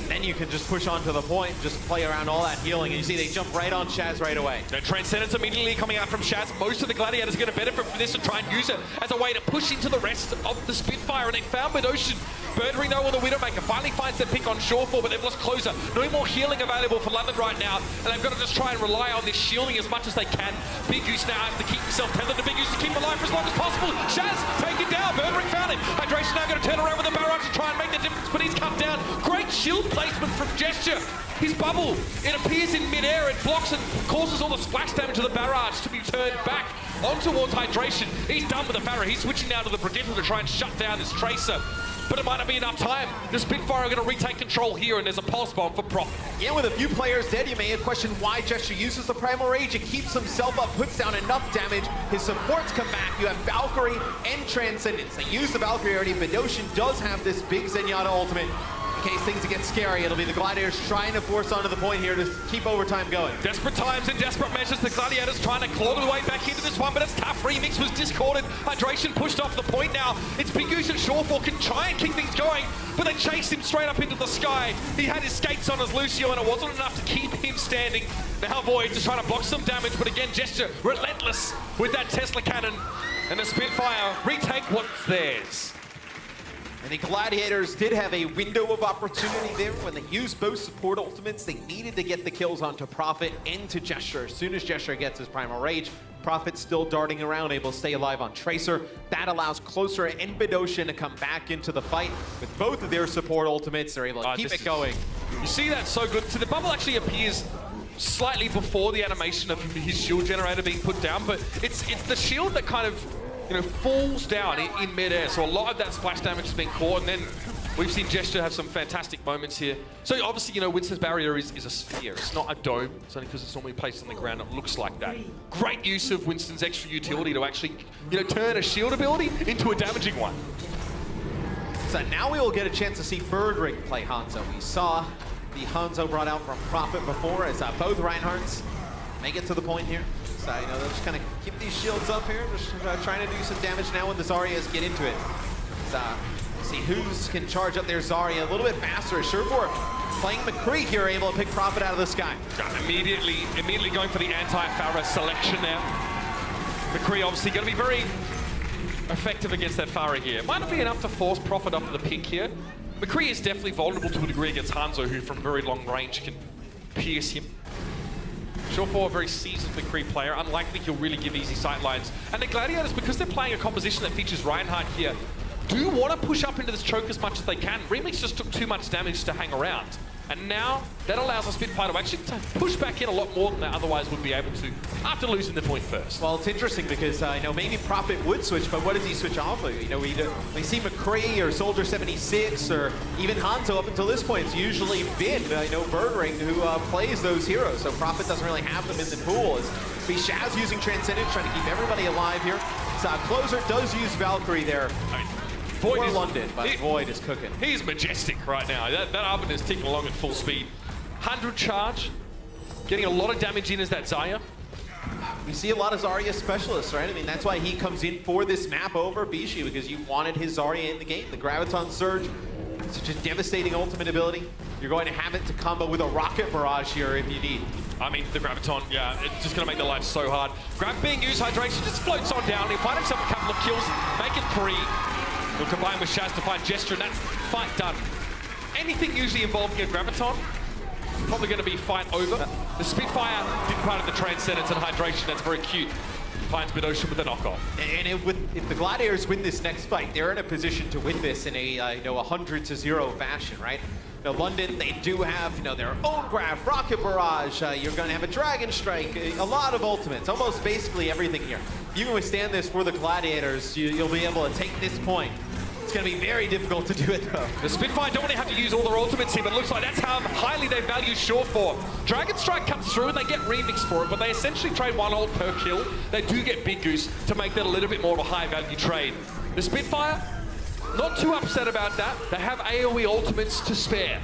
Then you can just push on to the point, just play around all that healing, and you see they jump right on Shaz right away. The Transcendence immediately coming out from Shaz. Most of the Gladiators are going to benefit from this and try and use it as a way to push into the rest of the Spitfire, and they found Badosha. Birdring though with the Widowmaker finally finds their pick on Shortboar, but they've lost Closer. No more healing available for London right now, and they've got to just try and rely on this shielding as much as they can. Big Goose now has to keep himself tethered to Big Goose to keep him alive for as long as possible. Shaz taken down. Birdring found him. Hydration now going to turn around with the barrage to try and make the difference, but he's cut down. Great shield placement from Gesture. His bubble, it appears in mid-air, it blocks and causes all the splash damage of the barrage to be turned back on towards Hydration. He's done with the barrage. He's switching now to the Predictor to try and shut down this Tracer. But it might not be enough time. The Spitfire are going to retake control here, and there's a Pulse Bomb for Prophet. Yeah, with a few players dead, you may have questioned why Gesture uses the Primal Rage. It keeps himself up, puts down enough damage. His supports come back. You have Valkyrie and Transcendence. They use the Valkyrie already. Badosha does have this big Zenyatta ultimate. In case things get scary, it'll be the Gladiators trying to force onto the point here to keep overtime going. Desperate times and desperate measures. The Gladiators trying to claw their way back into this one, but it's tough. Remix was discorded. Hydration pushed off the point now. It's Big Goose and Shortboar can try and keep things going, but they chased him straight up into the sky. He had his skates on as Lucio, and it wasn't enough to keep him standing. Now Void just trying to block some damage, but again, Gesture relentless with that Tesla cannon, and the Spitfire retake what's theirs. And the Gladiators did have a window of opportunity there. When they used both support ultimates, they needed to get the kills onto Prophet and to Gesture. As soon as Gesture gets his Primal Rage, Prophet still darting around, able to stay alive on Tracer. That allows Closer and Badosha to come back into the fight. With both of their support ultimates, they're able to keep it going. You see that so good. So the bubble actually appears slightly before the animation of his shield generator being put down, but it's the shield that kind of falls down in mid-air. So a lot of that splash damage has been caught, and then We've seen Gesture have some fantastic moments here. So obviously, you know, Winston's barrier is a sphere. It's not a dome. It's only because it's normally placed on the ground it looks like that. Great use of Winston's extra utility to actually, you know, turn a shield ability into a damaging one. So now we will get a chance to see Birdring play Hanzo. We saw the Hanzo brought out from Prophet before as both Reinhardts make it to the point here. So, you know, they'll just kind of keep these shields up here, just trying to do some damage now when the Zaryas get into it. So, see who's can charge up their Zarya a little bit faster. Sherfor playing McCree here, able to pick Prophet out of the sky. Immediately going for the anti-Pharah selection now. McCree obviously going to be very effective against that Pharah here. Might not be enough to force Prophet up to the pick here. McCree is definitely vulnerable to a degree against Hanzo, who from very long range can pierce him. Sure, a very seasoned McCree player, unlikely he'll really give easy sight lines. And the Gladiators, because they're playing a composition that features Reinhardt here, do want to push up into this choke as much as they can. Remix just took too much damage to hang around. And now, that allows a Spitfire to actually push back in a lot more than they otherwise would be able to after losing the point first. Well, it's interesting because, you know, maybe Prophet would switch, but what does he switch off of? You know, we see McCree or Soldier 76 or even Hanzo up until this point. It's usually been, you know, Birdring who plays those heroes. So Prophet doesn't really have them in the pool. It's Shaz using Transcendence, trying to keep everybody alive here. So Closer does use Valkyrie there. For London, but Void is cooking. He's majestic right now. That oven is ticking along at full speed. 100 charge, getting a lot of damage in as that Zarya. We see a lot of Zarya specialists, right? I mean, that's why he comes in for this map over Bishi, because you wanted his Zarya in the game. The Graviton Surge, such a devastating ultimate ability. You're going to have it to combo with a Rocket Barrage here if you need. I mean, the Graviton, yeah, it's just going to make their life so hard. Grab being used, Hydration just floats on down. He'll find himself a couple of kills, make it 3. He'll combine with Shaz to find Gesture, and that's fight done. Anything usually involving a Graviton, probably going to be fight over. The Spitfire did part of the Transcendence and Hydration, that's very cute. Finds Midoshun with a knockoff. And if the Gladiators win this next fight, they're in a position to win this in a, you know, 100-0 fashion, right? Now, London, they do have, you know, their own graph, Rocket Barrage, you're going to have a Dragon Strike, a lot of ultimates, almost basically everything here. If you can withstand this for the Gladiators, you'll be able to take this point. It's going to be very difficult to do it, though. The Spitfire don't want to have to use all their ultimates here, but it looks like that's how highly they value Short for. Dragon Strike comes through and they get Remix for it, but they essentially trade 1 ult per kill. They do get Big Goose to make that a little bit more of a high-value trade. The Spitfire, not too upset about that. They have AoE ultimates to spare.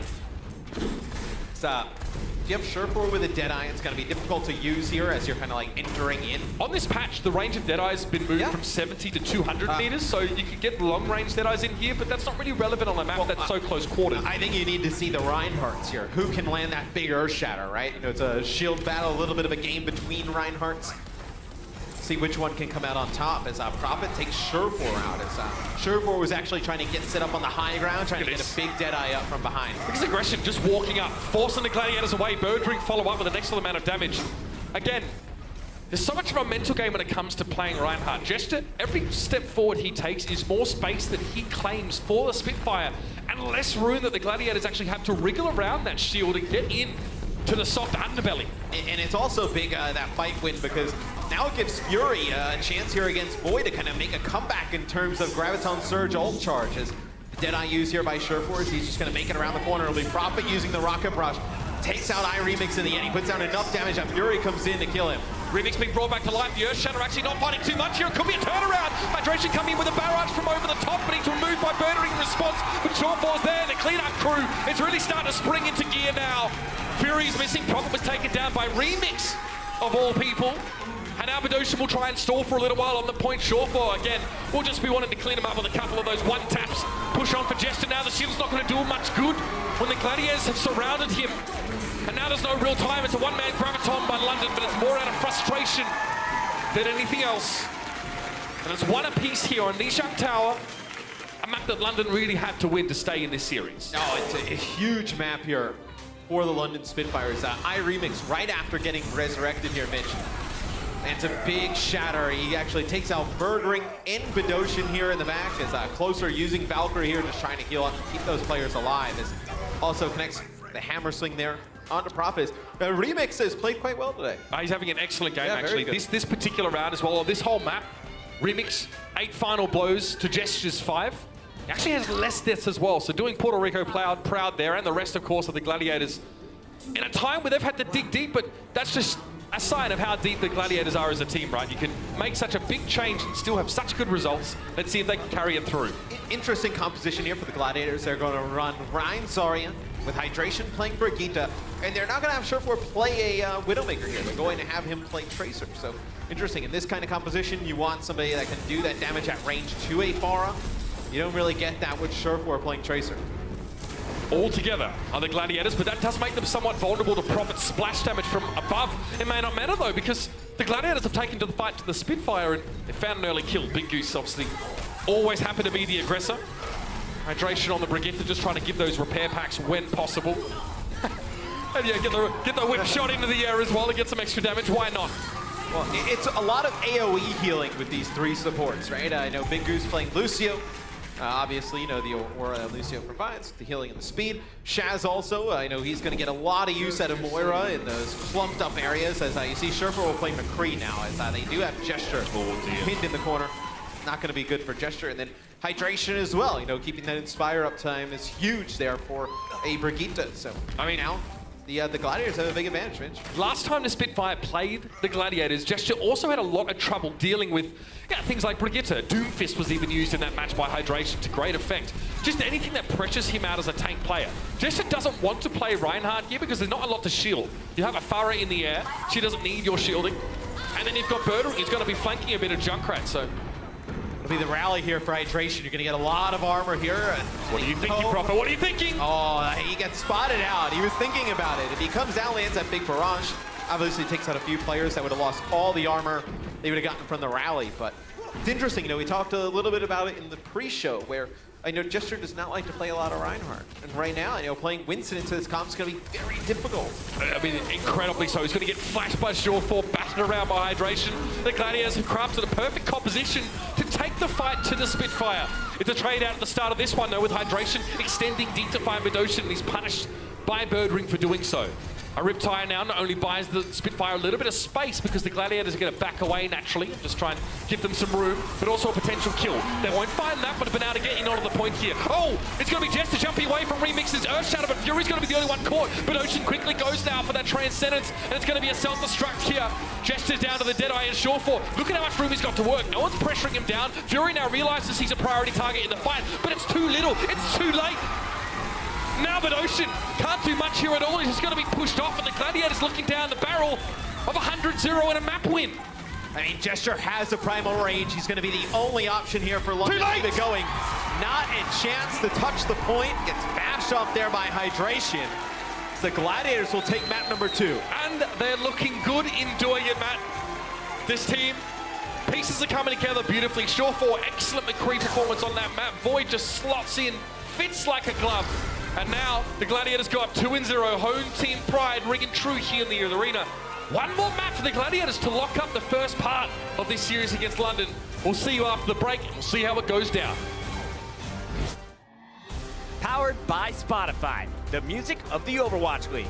If you have Sherfor with a Deadeye, it's going to be difficult to use here as you're kind of like entering in. On this patch, the range of Deadeye has been moved from 70 to 200 meters, so you can get long-range Deadeyes in here, but that's not really relevant on a map that's so close quarters. I think you need to see the Reinhardts here. Who can land that big Earth Shatter, right? You know, it's a shield battle, a little bit of a game between Reinhardts. See which one can come out on top as Prophet takes Sherfor out. As Sherfor was actually trying to get set up on the high ground, trying to get a big Deadeye up from behind. Look at his aggression, just walking up, forcing the Gladiators away. Birdring follow up with an excellent amount of damage. Again, there's so much of a mental game when it comes to playing Reinhardt. Gesture, every step forward he takes is more space that he claims for the Spitfire, and less room that the Gladiators actually have to wriggle around that shield and get in to the soft underbelly. And it's also big, that fight win, because now it gives Fury a chance here against Void to kind of make a comeback in terms of Graviton Surge ult charges. The Deadeye used here by Sherfor, he's just going to make it around the corner. It'll be Prophet using the Rocket Brush. Takes out Remix in the end. He puts down enough damage that Fury comes in to kill him. Remix being brought back to life. The Earth Shatter actually not fighting too much here. It could be a turnaround. Hydration coming in with a barrage from over the top, but he's removed by Birdring in response. But Shortfall's there. The cleanup crew, it's really starting to spring into gear now. Fury's missing. Prophet was taken down by Remix, of all people. And now Midoshun will try and stall for a little while on the point. Shortfall, again, will just be wanting to clean him up with a couple of those one-taps. Push on for Gesture now. The shield's not going to do him much good when the Gladiators have surrounded him. And now there's no real time. It's a one-man Graviton by London, but it's more out of frustration than anything else. And it's one apiece here on Nishak Tower. A map that London really had to win to stay in this series. No, it's a huge map here for the London Spitfires. Remix right after getting resurrected here, Mitch. And it's a big shatter. He actually takes out Birdring and Midoshun here in the back as Closer using Valkyrie here, just trying to heal up and keep those players alive. As also connects the hammer swing there onto Prophet. Remix has played quite well today. He's having an excellent game, yeah, actually. This particular round as well, or this whole map, Remix, 8 final blows to Gesture's 5. He actually has less deaths as well, so doing Puerto Rico proud there, and the rest, of course, of the Gladiators in a time where they've had to dig deep, but that's just a sign of how deep the Gladiators are as a team, right? You can make such a big change and still have such good results. Let's see if they can carry it through. Interesting composition here for the Gladiators. They're going to run Ryan Zarya with Hydration playing Brigitte, and they're not going to have Sureflor play a Widowmaker here. They're going to have him play Tracer. So interesting. In this kind of composition, you want somebody that can do that damage at range to a Pharah. You don't really get that with Sureflor playing Tracer. All together are the Gladiators, but that does make them somewhat vulnerable to Prophet's splash damage from above. It may not matter though, because the Gladiators have taken to the fight to the Spitfire and they found an early kill. Big Goose obviously always happy to be the aggressor. Hydration on the Brigitte, just trying to give those repair packs when possible. And yeah, get the whip shot into the air as well to get some extra damage. Why not? Well, it's a lot of AoE healing with these three supports, right? I know Big Goose playing Lucio. Obviously, you know, the aura that Lucio provides, the healing and the speed. Shaz also, I know he's going to get a lot of use out of Moira in those clumped up areas. As you see, Sureflor will play McCree now, as they do have Gesture pinned in the corner. Not going to be good for Gesture. And then Hydration as well, you know, keeping that Inspire uptime is huge there for a Brigitte. So, I mean, now the Gladiators have a big advantage, Mitch. Last time the Spitfire played the Gladiators, Gesture also had a lot of trouble dealing with things like Brigitte. Doomfist was even used in that match by Hydration to great effect. Just anything that pressures him out as a tank player. Gesture doesn't want to play Reinhardt here because there's not a lot to shield. You have a Pharah in the air, she doesn't need your shielding. And then you've got Birdering, he's going to be flanking a bit of Junkrat, so... It'll be the rally here for Hydration. You're going to get a lot of armor here. What are you thinking, Prophet? What are you thinking? Oh, he gets spotted out. He was thinking about it. If he comes down, lands that big barrage, obviously takes out a few players that would have lost all the armor they would have gotten from the rally. But it's interesting, you know, we talked a little bit about it in the pre-show where I know Gesture does not like to play a lot of Reinhardt. And right now, you know, playing Winston into this comp is going to be very difficult. I mean, incredibly so. He's going to get flashed by Sureflor, battered around by Hydration. The Gladiators have crafted a perfect composition to take the fight to the Spitfire. It's a trade out at the start of this one, though, with Hydration extending deep to find Midoshin, and he's punished by Birdring for doing so. A Riptire now not only buys the Spitfire a little bit of space because the Gladiators are going to back away naturally, just try and give them some room, but also a potential kill. They won't find that, but have been able to get in onto the point here. Oh, it's going to be Jester jumping away from Remix's Earthshatter, but Fury's going to be the only one caught. But Ocean quickly goes now for that Transcendence, and it's going to be a self-destruct here. Jester's down to the Deadeye and Sureflor. Look at how much room he's got to work. No one's pressuring him down. Fury now realizes he's a priority target in the fight, but it's too little. It's too late. Now but Ocean can't do much here at all. He's just going to be pushed off, and the Gladiators looking down the barrel of 100-0 and a map win. I mean, Gesture has a primal range. He's going to be the only option here for London to keep it going. Not a chance to touch the point. Gets bashed off there by Hydration. The Gladiators will take map number 2. And they're looking good in doing it, Matt. This team, pieces are coming together beautifully. Sureflor, excellent McCree performance on that map. Void just slots in, fits like a glove. And now the Gladiators go up 2-0. Home team pride ringing true here in the arena. One more map for the Gladiators to lock up the first part of this series against London. We'll see you after the break, and we'll see how it goes down. Powered by Spotify, the music of the Overwatch League.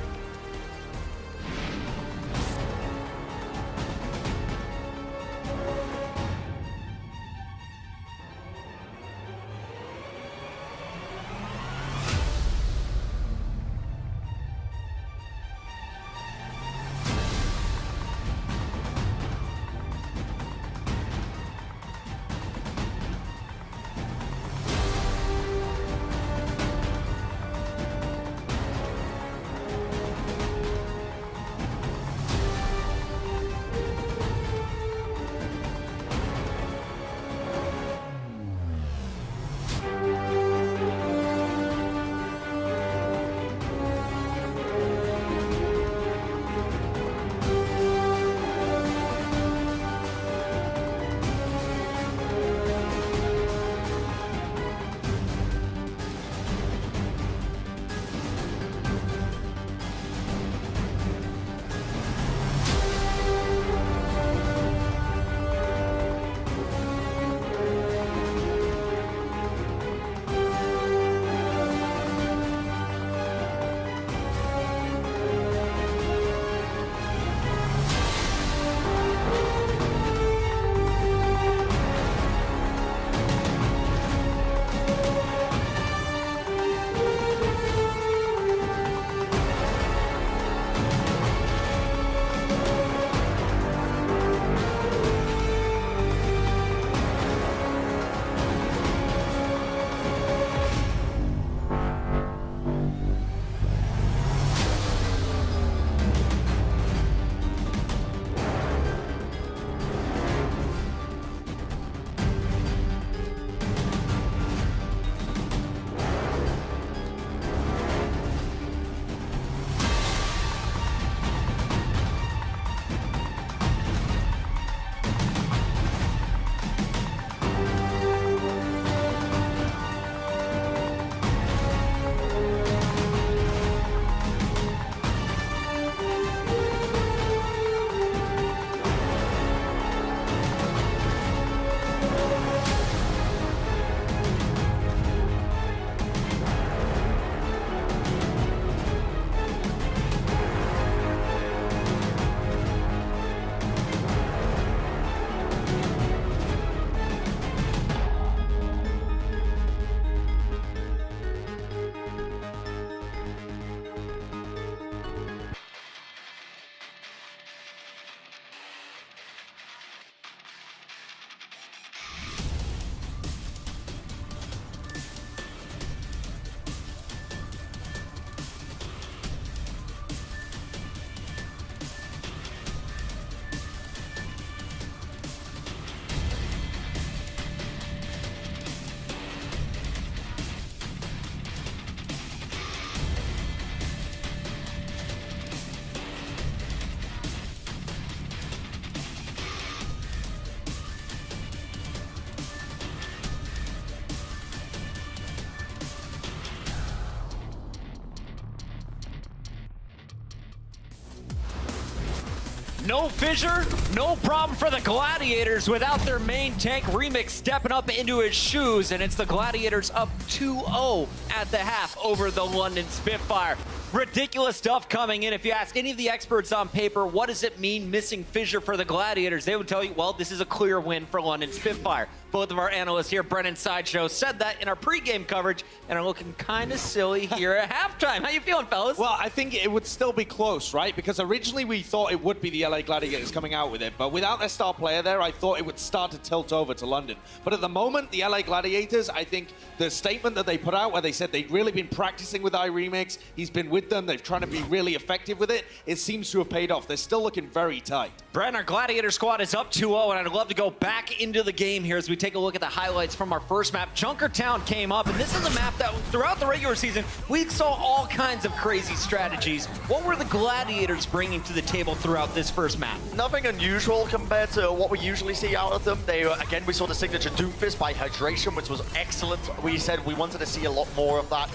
No fissure, no problem for the Gladiators without their main tank Remix stepping up into his shoes, and it's the Gladiators up 2-0 at the half over the London Spitfire. Ridiculous stuff coming in. If you ask any of the experts on paper, what does it mean missing fissure for the Gladiators? They would tell you, well, this is a clear win for London Spitfire. Both of our analysts here, Brennan Sideshow, said that in our pregame coverage and are looking kind of silly here at halftime. How you feeling, fellas? Well, I think it would still be close, right? Because originally we thought it would be the LA Gladiators coming out with it, but without their star player there, I thought it would start to tilt over to London. But at the moment, the LA Gladiators, I think the statement that they put out where they said they'd really been practicing with iRemix, he's been with them, they've tried to be really effective with it seems to have paid off. They're still looking very tight. Brennan, our Gladiator squad is up 2-0, and I'd love to go back into the game here as we take a look at the highlights from our first map. Junkertown came up, and this is a map that throughout the regular season, we saw all kinds of crazy strategies. What were the Gladiators bringing to the table throughout this first map? Nothing unusual compared to what we usually see out of them. Again, we saw the signature Doomfist by Hydration, which was excellent. We said we wanted to see a lot more of that.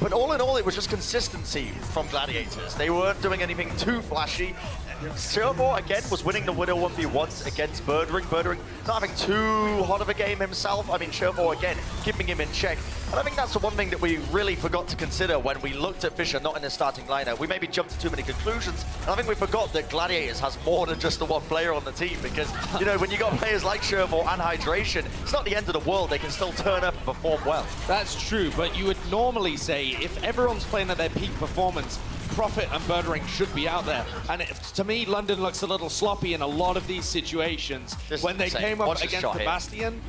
But all in all, it was just consistency from Gladiators. They weren't doing anything too flashy. Shermore, again, was winning the Widow 1v1s against Birdring. Birdring not having too hot of a game himself. I mean, Shermore, again, keeping him in check. And I think that's the one thing that we really forgot to consider when we looked at Fisher not in the starting lineup. We maybe jumped to too many conclusions. And I think we forgot that Gladiators has more than just the one player on the team because, you know, when you got players like Shermore and Hydration, it's not the end of the world. They can still turn up and perform well. That's true, but you would normally say if everyone's playing at their peak performance, Prophet and Birdring should be out there. And to me, London looks a little sloppy in a lot of these situations. When they came up against the Bastion,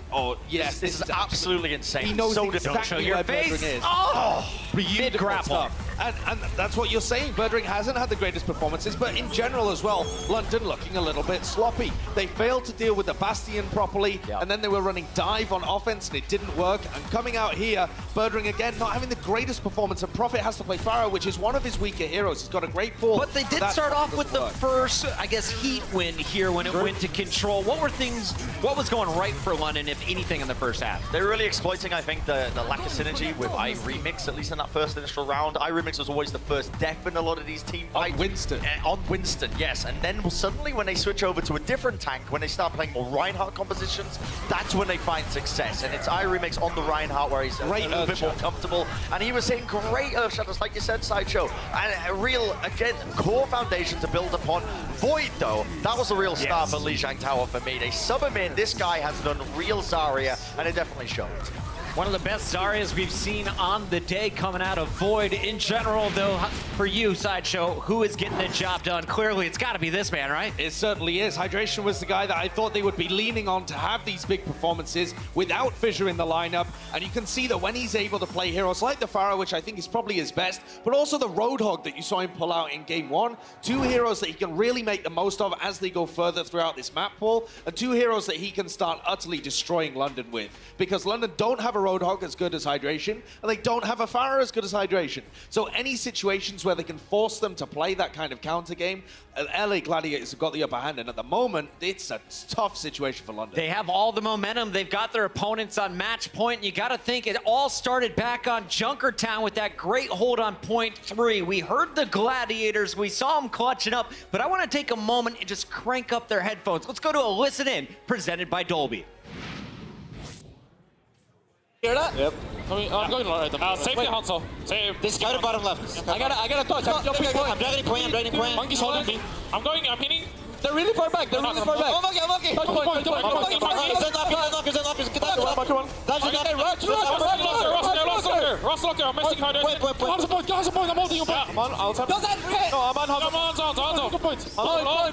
yes, this is absolutely insane. He knows exactly where Birdring is. Big grapple. And that's what you're saying. Birdring hasn't had the greatest performances, but in general as well, London looking a little bit sloppy. They failed to deal with the Bastion properly, and then they were running dive on offense, and it didn't work. And coming out here, Birdring again not having the greatest performance, and Prophet has to play Pharaoh, which is one of his weaker heroes. He's got a great pull. But they did start off with the first, I guess, heat win here when it went to control. What was going right for London, if anything, in the first half? They're really exploiting, I think, the lack of synergy with iRemix, at least in that first initial round. iRemix was always the first death in a lot of these team fights. On Winston. On Winston, yes. And then suddenly when they switch over to a different tank, when they start playing more Reinhardt compositions, that's when they find success. And it's iRemix on the Reinhardt where he's a little bit more comfortable. And he was hitting great earth shatters, like you said, Sideshow. And a real, again, core foundation to build upon. Void, though, that was a real star for Lijiang Tower for me. They sub him in. This guy has done real Zarya, and it definitely showed. One of the best Zaryas we've seen on the day coming out of Void. In general, though, for you, Sideshow, who is getting the job done? Clearly, it's got to be this man, right? It certainly is. Hydration was the guy that I thought they would be leaning on to have these big performances without Fissure in the lineup. And you can see that when he's able to play heroes like the Pharaoh, which I think is probably his best, but also the Roadhog that you saw him pull out in Game 1, two heroes that he can really make the most of as they go further throughout this map pool, and two heroes that he can start utterly destroying London with. Because London don't have a Roadhog as good as Hydration, and they don't have a Pharaoh as good as Hydration. So any situations where they can force them to play that kind of counter game, LA Gladiators have got the upper hand, and at the moment, it's a tough situation for London. They have all the momentum. They've got their opponents on match point, and you got to think it all started back on Junkertown with that great hold on point 3. We heard the Gladiators. We saw them clutching up, but I want to take a moment and just crank up their headphones. Let's go to a listen in presented by Dolby. Hear that? Yep. I'm going right at safety console. Save. This guy to bottom left. I gotta touch. I'm jumping point. I'm dragging point. Monkey's holding me. I'm hitting. They're really far back. They're really far back. I'm okay. Touch point. Send up. Ross Locker. I'm missing hard. How's the point? I'm holding you back. I'm on. I'll tap. No, I'm on. Come on, Zonzo. Good point.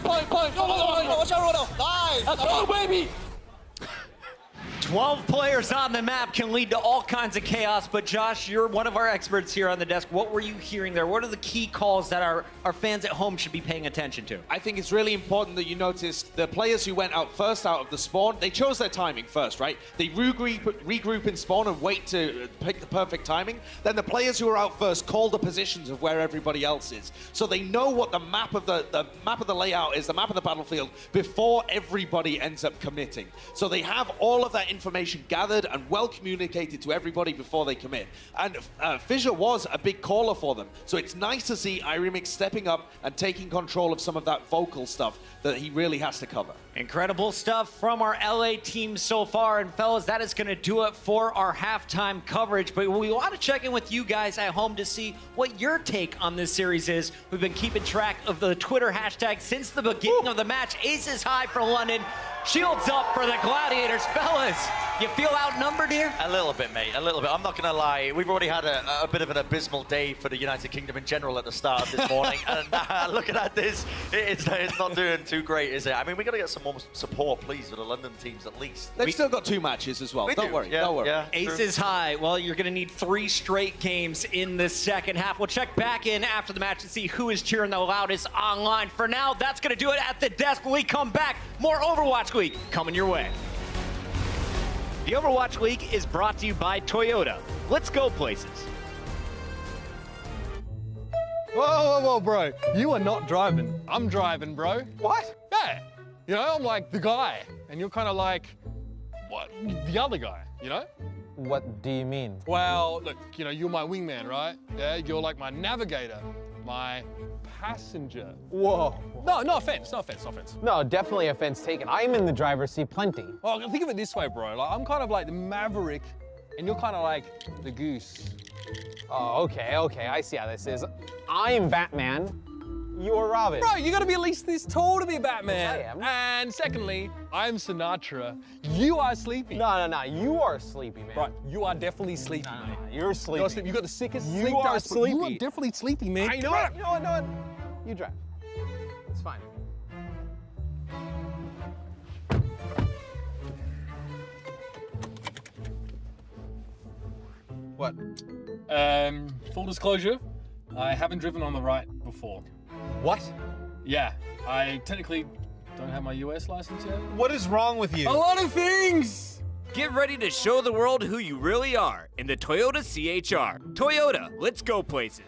Point. Watch out, Rodo. Nice. Let's go, baby. 12 players on the map can lead to all kinds of chaos, but Josh, you're one of our experts here on the desk. What were you hearing there? What are the key calls that our fans at home should be paying attention to? I think it's really important that you noticed the players who went out first out of the spawn, they chose their timing first, right? They regroup in spawn and wait to pick the perfect timing. Then the players who are out first call the positions of where everybody else is. So they know what the map of the layout is, the map of the battlefield, before everybody ends up committing. So they have all of that information information gathered and well communicated to everybody before they commit. And Fissure was a big caller for them. So it's nice to see Iremix stepping up and taking control of some of that vocal stuff that he really has to cover. Incredible stuff from our LA team so far. And fellas, that is going to do it for our halftime coverage. But we want to check in with you guys at home to see what your take on this series is. We've been keeping track of the Twitter hashtag since the beginning of the match. Aces high for London. Shields up for the Gladiators. Fellas, you feel outnumbered here? A little bit, mate, a little bit. I'm not going to lie. We've already had a bit of an abysmal day for the United Kingdom in general at the start of this morning. And looking at this, it's not doing too great, is it? I mean, we got to get some more support, please, for the London teams at least. They've still got 2 matches as well. Don't worry, don't worry. Yeah, Aces high. Well, you're going to need 3 straight games in the second half. We'll check back in after the match and see who is cheering the loudest online. For now, that's going to do it at the desk. When we come back, more Overwatch Week coming your way. The Overwatch League is brought to you by Toyota. Let's go places. Whoa, bro. You are not driving. I'm driving, bro. What? Yeah. You know, I'm like the guy. And you're kind of like, what? The other guy, you know? What do you mean? Well, look, you know, you're my wingman, right? Yeah, you're like my navigator, my passenger. Whoa. No offense, no offense, no offense. No, definitely offense taken. I'm in the driver's seat plenty. Well, think of it this way, bro. Like, I'm kind of like the maverick, and you're kind of like the goose. Oh, okay, I see how this is. I'm Batman. You are Robin. Bro, you gotta be at least this tall to be Batman. Yes, I am. And secondly, I'm Sinatra. You are Sleepy. No, you are sleepy, man. Right, you are definitely sleepy, mate. You're sleepy. You got the sickest You sleep are dose, but You are sleepy. definitely sleepy, man. You know what? You drive. It's fine. What? Full disclosure, I haven't driven on the right before. What? Yeah, I technically don't have my US license yet. What is wrong with you? A lot of things! Get ready to show the world who you really are in the Toyota CHR. Toyota, let's go places.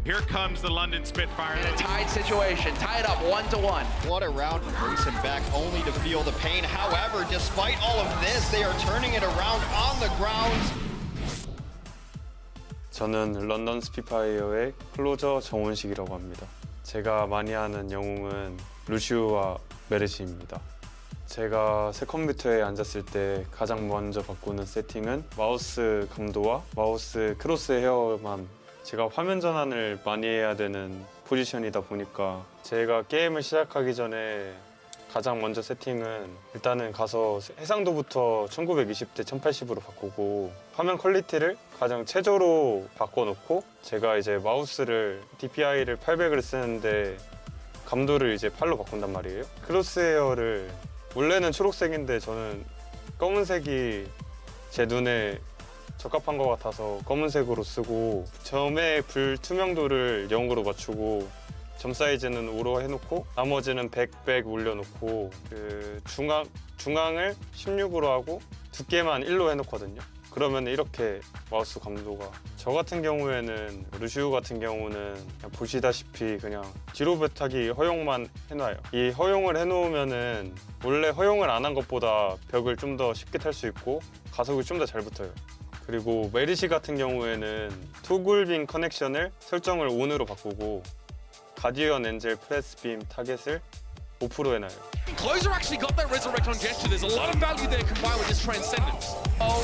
Here comes the London Spitfire. In a tied situation, tied up 1-1. What a round, racing back only to feel the pain. However, despite all of this, they are turning it around on the ground. 저는 런던 스피파이어의 클로저 정원식이라고 합니다. 제가 많이 하는 영웅은 루시우와 메르시입니다. 제가 새 컴퓨터에 앉았을 때 가장 먼저 바꾸는 세팅은 마우스 감도와 마우스 크로스 헤어만. 제가 화면 전환을 많이 해야 되는 포지션이다 보니까 제가 게임을 시작하기 전에 가장 먼저 세팅은 일단은 가서 해상도부터 1920대 1080으로 바꾸고 화면 퀄리티를 가장 최저로 바꿔놓고 제가 이제 마우스를 DPI를 800을 쓰는데 감도를 이제 8로 바꾼단 말이에요. 크로스헤어를 원래는 초록색인데 저는 검은색이 제 눈에 적합한 것 같아서 검은색으로 쓰고 점의 불투명도를 0으로 맞추고 점 사이즈는 5로 해놓고 나머지는 100 올려놓고 그 중앙을 16으로 하고 두께만 1로 해놓거든요. 그러면 이렇게 마우스 감도가 저 같은 경우에는 루시우 같은 경우는 그냥 보시다시피 그냥 뒤로 벽타기 허용만 해놔요. 이 허용을 해놓으면은 원래 허용을 안 한 것보다 벽을 좀 더 쉽게 탈 수 있고 가속이 좀 더 잘 붙어요. 그리고 메리시 같은 경우에는 토글빔 커넥션을 설정을 ON으로 바꾸고 가디언 엔젤 프레스빔 타겟을 5% 해놔요. Closer actually got that resurrect on gesture. There's a lot of value there combined with this transcendence. Oh,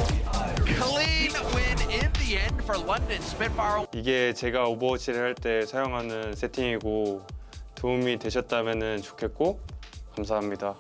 clean win in the end for London Spitfire. 이게 제가 오버워치를 할 때 사용하는 세팅이고 도움이 되셨다면 좋겠고 감사합니다.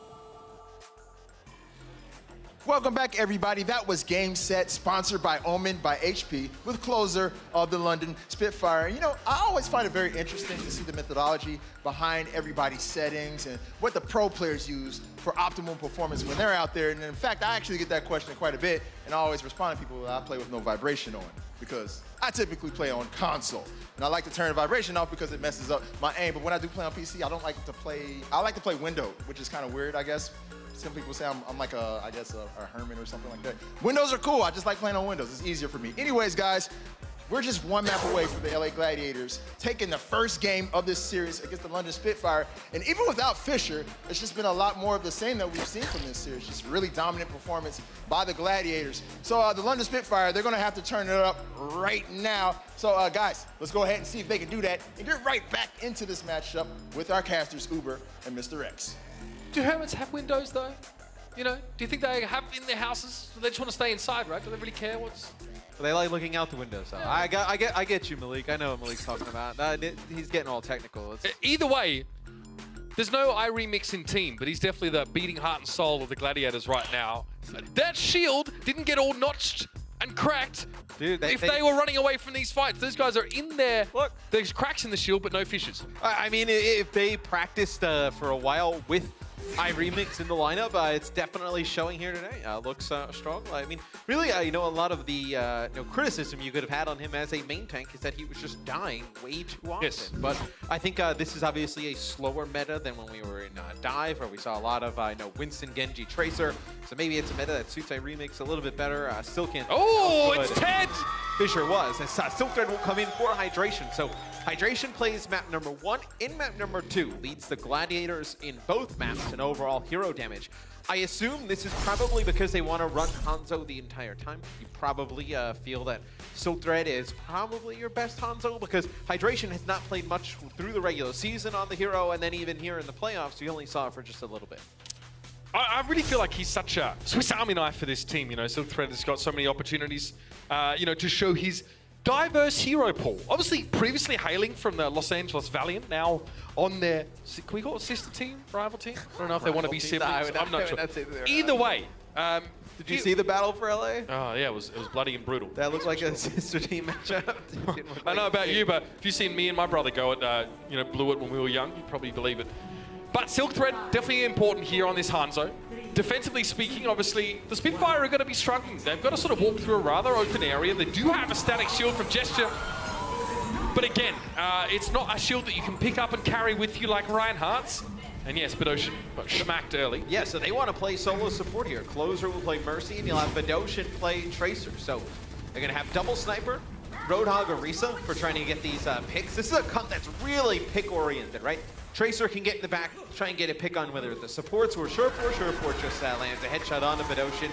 Welcome back, everybody. That was Game Set, sponsored by Omen by HP, with closer of the London Spitfire. You know, I always find it very interesting to see the methodology behind everybody's settings and what the pro players use for optimal performance when they're out there. And in fact, I actually get that question quite a bit, and I always respond to people that I play with no vibration on, because I typically play on console. And I like to turn the vibration off because it messes up my aim. But when I do play on PC, I like to play windowed, which is kind of weird, I guess. Some people say I'm like I guess a hermit or something like that. Windows are cool. I just like playing on Windows. It's easier for me. Anyways, guys, we're just one map away from the LA Gladiators taking the first game of this series against the London Spitfire. And even without Fisher, it's just been a lot more of the same that we've seen from this series. Just really dominant performance by the Gladiators. So the London Spitfire, they're going to have to turn it up right now. So guys, let's go ahead and see if they can do that and get right back into this matchup with our casters, Uber and Mr. X. Do hermits have windows though? You know, do you think they have in their houses? They just want to stay inside, right? Do they really care what's? They like looking out the window. So I get you, Malik. I know what Malik's talking about. He's getting all technical. Either way, there's no iRemix in team, but he's definitely the beating heart and soul of the Gladiators right now. That shield didn't get all notched and cracked. Dude, if they were running away from these fights, those guys are in there. Look, there's cracks in the shield, but no fissures. I mean, if they practiced for a while with iRemix in the lineup, it's definitely showing here today. Looks strong. I mean, really, you know, a lot of the criticism you could have had on him as a main tank is that he was just dying way too often. Yes. But I think this is obviously a slower meta than when we were in Dive, where we saw a lot of Winston, Genji, Tracer. So maybe it's a meta that suits iRemix a little bit better. Still can't. Oh, it's Ted! Fisher was. And Silk Thread will come in for Hydration. So Hydration plays map number 1. In map number 2, leads the Gladiators in both maps in overall hero damage. I assume this is probably because they want to run Hanzo the entire time. You probably feel that Silk Thread is probably your best Hanzo because Hydration has not played much through the regular season on the hero, and then even here in the playoffs, you only saw it for just a little bit. I really feel like he's such a Swiss Army knife for this team. You know, Silk Thread has got so many opportunities, you know, to show his diverse hero pool. Obviously, previously hailing from the Los Angeles Valiant, now on their, can we call it sister team, rival team? I don't know if they want to be siblings. I'm not sure. Either way. Did you see the battle for LA? Oh yeah, it was bloody and brutal. That looked like a sister team matchup. I know about you, but if you've seen me and my brother go at, you know, Blue It when we were young, you'd probably believe it. But Silk Thread, definitely important here on this Hanzo. Defensively speaking, obviously, the Spitfire are going to be struggling. They've got to sort of walk through a rather open area. They do have a static shield from Gesture. But again, it's not a shield that you can pick up and carry with you like Reinhardt's. And yes, Bedosian got smacked early. Yeah, so they want to play solo support here. Closer will play Mercy, and you'll have Bedosian play Tracer. So they're going to have double sniper, Roadhog Orisa for trying to get these picks. This is a cut that's really pick-oriented, right? Tracer can get in the back, try and get a pick on whether the supports or Surefour just lands a headshot onto Bidoshin.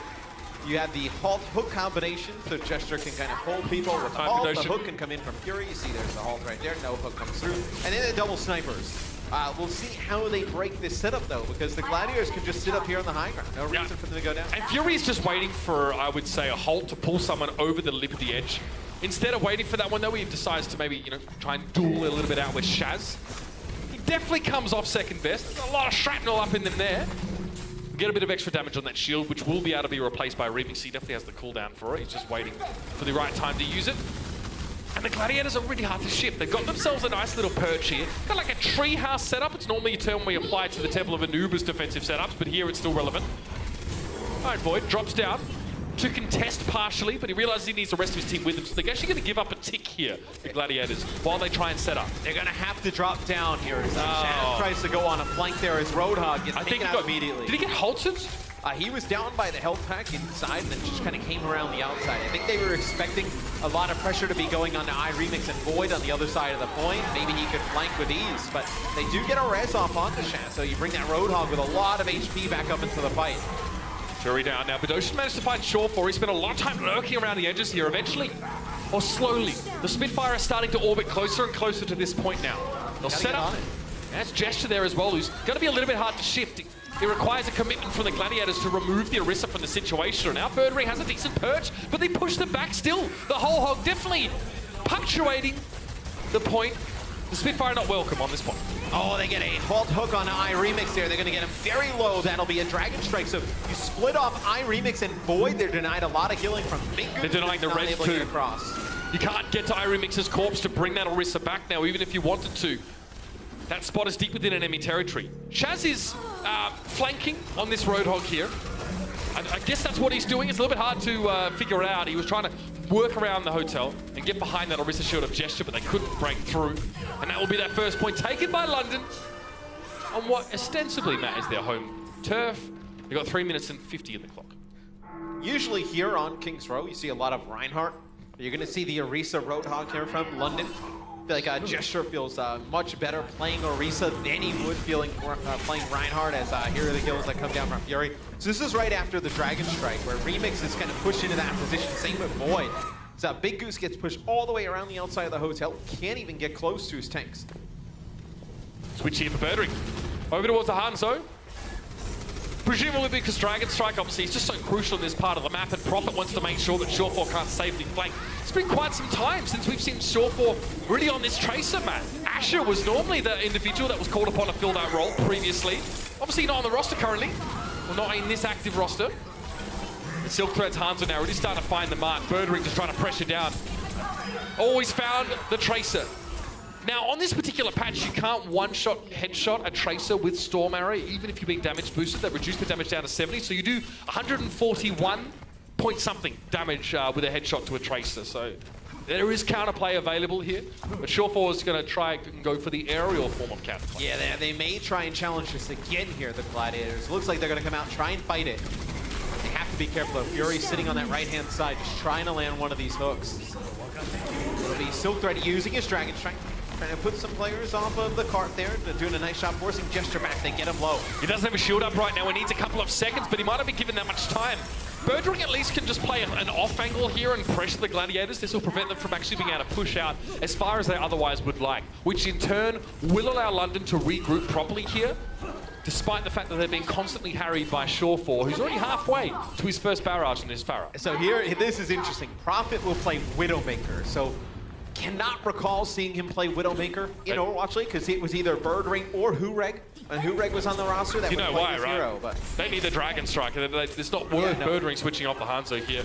You have the halt hook combination, so Gesture can kind of pull people with the halt. The hook can come in from Fury. You see there's the halt right there. No hook comes through. And then the double snipers. We'll see how they break this setup, though, because the Gladiators can just sit up here on the high ground. No reason for them to go down. And Fury is just waiting for, I would say, a halt to pull someone over the lip of the edge. Instead of waiting for that one, though, he decides to maybe, try and duel a little bit out with Shaz. He definitely comes off second best. There's a lot of shrapnel up in them there. Get a bit of extra damage on that shield, which will be able to be replaced by Remix. He definitely has the cooldown for it. He's just waiting for the right time to use it. And the Gladiators are really hard to shift. They've got themselves a nice little perch here. Got like a treehouse setup. It's normally a term we apply to the Temple of Anubis defensive setups, but here it's still relevant. All right, Void drops down to contest partially, but he realizes he needs the rest of his team with him, so they're actually going to give up a tick here, the Gladiators, while they try and set up. They're going to have to drop down here. Shaz tries to go on a flank there as Roadhog gets taken out immediately. Did he get halted? He was down by the health pack inside and then just kind of came around the outside. I think they were expecting a lot of pressure to be going on to iRemix and Void on the other side of the point. Maybe he could flank with ease, but they do get a res off onto Shaz, so you bring that Roadhog with a lot of HP back up into the fight. Fury down now. Bidoshin managed to find Surefour. He spent a lot of time lurking around the edges here. Eventually, or slowly, the Spitfire is starting to orbit closer and closer to this point now. They'll set up. That's Gesture there as well, who's going to be a little bit hard to shift. It requires a commitment from the Gladiators to remove the Orisa from the situation. Now Birdring has a decent perch, but they push them back still. The whole hog definitely punctuating the point. The Spitfire not welcome on this point. Oh, they get a halt hook on iRemix there. They're going to get him very low. That'll be a Dragon Strike. So you split off iRemix and Void. They're denied a lot of healing from Bingu. They're denying the red too. You can't get to iRemix's corpse to bring that Orisa back now, even if you wanted to. That spot is deep within enemy territory. Shaz is flanking on this Roadhog here. I guess that's what he's doing. It's a little bit hard to figure out. He was trying to work around the hotel and get behind that Orisa shield of Gesture, but they couldn't break through. And that will be that first point taken by London on what ostensibly, Matt, is their home turf. They've got 3 minutes and 50 in the clock. Usually here on King's Row, you see a lot of Reinhardt. You're going to see the Orisa Roadhog here from London. I feel like Gesture feels much better playing Orisa than he would playing Reinhardt, as here are the kills that come down from Fury. So this is right after the Dragon Strike, where Remix is kind of pushed into that position. Same with Void. So Big Goose gets pushed all the way around the outside of the hotel. Can't even get close to his tanks. Switch here for Birdring. Over towards the Hanzo. Presumably because Dragon Strike, obviously, is just so crucial in this part of the map, and Prophet wants to make sure that Surefour can't safely flank. It's been quite some time since we've seen Surefour really on this Tracer, Matt. Asher was normally the individual that was called upon to fill that role previously. Obviously not on the roster currently, or not in this active roster. The Silk Thread's Hanzo now really starting to find the mark. Birdring just trying to pressure down. Always found the Tracer. Now, on this particular patch, you can't one-shot headshot a Tracer with Storm Arrow, even if you're being damage boosted. They reduce the damage down to 70, so you do 141 point something damage with a headshot to a Tracer. So there is counterplay available here, but Surefour is going to try and go for the aerial form of counterplay. Yeah, they may try and challenge this again here, the Gladiators. Looks like they're going to come out and try and fight it. They have to be careful, though. Fury's sitting on that right-hand side, just trying to land one of these hooks. It'll be Silk Thread using his Dragon Strike. Trying to put some players off of the cart there. They're doing a nice job forcing Gesture back. They get him low. He doesn't have a shield up right now. He needs a couple of seconds, but he might not be given that much time. Birdring at least can just play an off angle here and pressure the Gladiators. This will prevent them from actually being able to push out as far as they otherwise would like, which in turn will allow London to regroup properly here, despite the fact that they're being constantly harried by Surefour, who's already halfway to his first barrage in his Pharah. So here, this is interesting. Prophet will play Widowmaker. So cannot recall seeing him play Widowmaker in Overwatch League, because it was either Birdring or Hureg. And Hureg was on the roster. That you know why, right? Hero, but they need the Dragon Strike. It's not worth Birdring switching off the Hanzo here.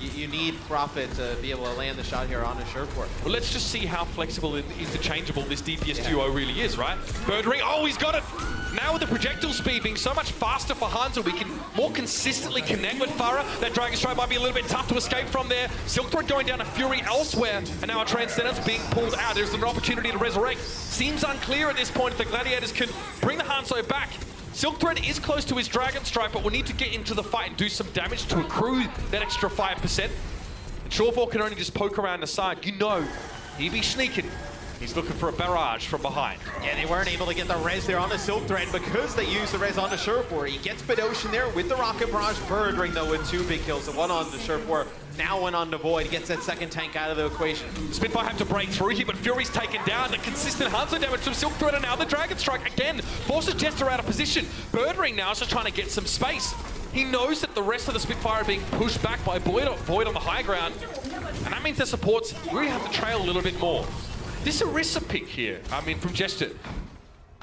You need Prophet to be able to land the shot here on a Surefour. Well, let's just see how flexible and interchangeable this DPS duo really is, right? Birdring, oh, he's got it! Now with the projectile speed being so much faster for Hanzo, we can more consistently connect with Pharah. That Dragon Strike might be a little bit tough to escape from there. Silk Thread going down to Fury elsewhere, and now a Transcendence being pulled out. There's an opportunity to resurrect. Seems unclear at this point if the Gladiators can bring the Hanzo back. Silk Thread is close to his Dragon Strike, but we'll need to get into the fight and do some damage to accrue that extra 5%. Shawfall can only just poke around the side. You know, he'd be sneaking. He's looking for a barrage from behind. Yeah, they weren't able to get the res there on the Silk Thread because they used the res on the Surfboard. He gets Bedosian there with the Rocket Barrage. Birdring, though, with 2 big kills. The one on the Surfboard, now one on the Void. Gets that second tank out of the equation. Spitfire have to break through here, but Fury's taken down. The consistent Hanzo damage from Silk Thread, and now the Dragon Strike again forces Jester out of position. Birdring now is just trying to get some space. He knows that the rest of the Spitfire are being pushed back by Void on the high ground, and that means the supports really have to trail a little bit more. This Orisa pick here, from Jester,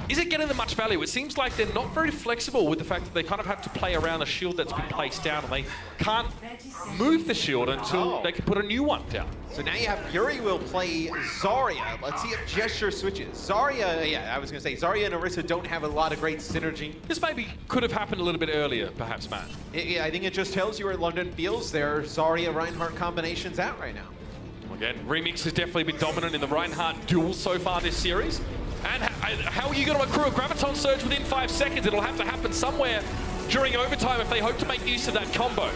is it getting them much value? It seems like they're not very flexible with the fact that they kind of have to play around the shield that's been placed down, and they can't move the shield until they can put a new one down. So now you have Fury will play Zarya. Let's see if Gesture switches. Zarya, yeah, I was going to say, Zarya and Orisa don't have a lot of great synergy. This maybe could have happened a little bit earlier, perhaps, Matt. Yeah, I think it just tells you where London feels their Zarya-Reinhardt combination's at right now. Again, Remix has definitely been dominant in the Reinhardt duel so far this series. And how are you going to accrue a Graviton Surge within 5 seconds? It'll have to happen somewhere during overtime if they hope to make use of that combo.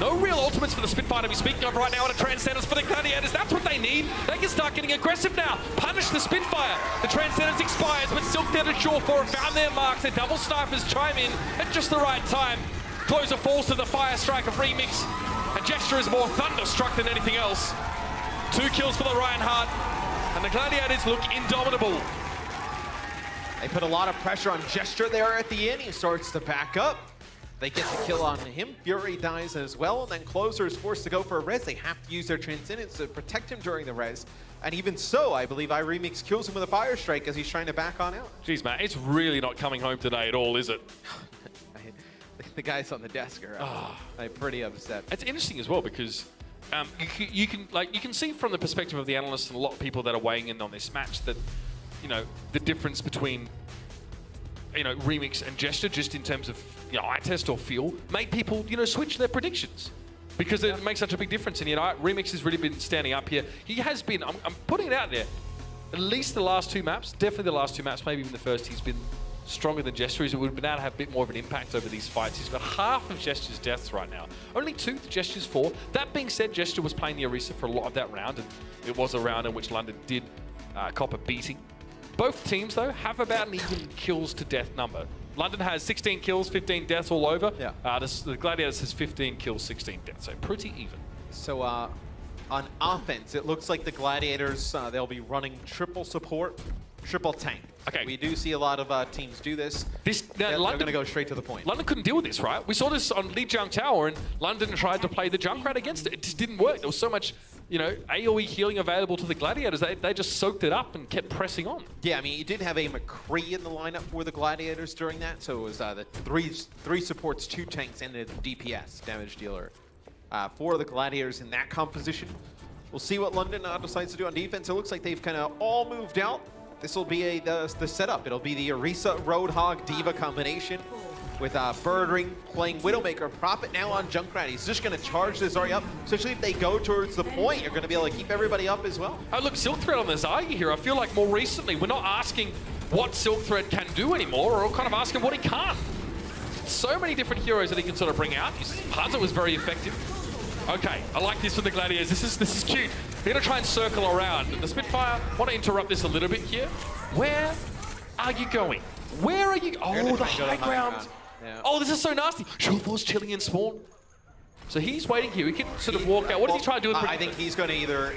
No real ultimates for the Spitfire to be speaking of right now, and a Transcendence for the Gladiators. That's what they need. They can start getting aggressive now. Punish the Spitfire. The Transcendence expires, but Silk Dead and Shawfall have found their marks. Their double snipers chime in at just the right time. Closer falls to the Fire Strike of Remix. And Gesture is more thunderstruck than anything else. 2 kills for the Reinhardt, and the Gladiators look indomitable. They put a lot of pressure on Gesture there at the end. He starts to back up. They get the kill on him. Fury dies as well, and then Closer is forced to go for a res. They have to use their Transcendence to protect him during the res. And even so, I believe Remix kills him with a Fire Strike as he's trying to back on out. Jeez, Matt, it's really not coming home today at all, is it? The guys on the desk are pretty upset. It's interesting as well because you can see from the perspective of the analysts and a lot of people that are weighing in on this match that, the difference between, Remix and Gesture, just in terms of, eye test or feel, make people, switch their predictions. Because it makes such a big difference. And, Remix has really been standing up here. He has been, I'm putting it out there, at least the last 2 maps, definitely the last 2 maps, maybe even the first, he's been stronger than Gesture. He would have been able to have a bit more of an impact over these fights. He's got half of Gesture's deaths right now. Only 2 Gesture's 4. That being said, Gesture was playing the Orisa for a lot of that round, and it was a round in which London did cop a beating. Both teams, though, have about an even kills to death number. London has 16 kills, 15 deaths all over. Yeah. The Gladiators has 15 kills, 16 deaths, so pretty even. So on offense, it looks like the Gladiators, they'll be running triple support, triple tank. Okay. We do see a lot of teams do this. They're going to go straight to the point. London couldn't deal with this, right? We saw this on Lee Jung Tower, and London tried to play the Junkrat against it. It just didn't work. There was so much, AoE healing available to the Gladiators. They just soaked it up and kept pressing on. Yeah, I mean, you did have a McCree in the lineup for the Gladiators during that, so it was the three supports, 2 tanks, and a DPS, damage dealer, for the Gladiators in that composition. We'll see what London decides to do on defense. It looks like they've kind of all moved out. This will be the setup. It'll be the Orisa, Roadhog, D.Va combination with Birdring playing Widowmaker. Prophet now on Junkrat. He's just going to charge this Zarya up, especially if they go towards the point. You're going to be able to keep everybody up as well. Oh, look, Silk Thread on the Zarya here. I feel like more recently, we're not asking what Silk Thread can do anymore, or we're kind of asking what he can't. So many different heroes that he can sort of bring out. Hanzo was very effective. Okay, I like this from the Gladiators. This is cute. They're going to try and circle around. And the Spitfire want to interrupt this a little bit here. Where are you going? Where are you? Oh, the high ground. Yeah. Oh, this is so nasty. Shawfall's chilling in spawn. So he's waiting here. He can sort of walk out. What does he try to do? I think he's going to either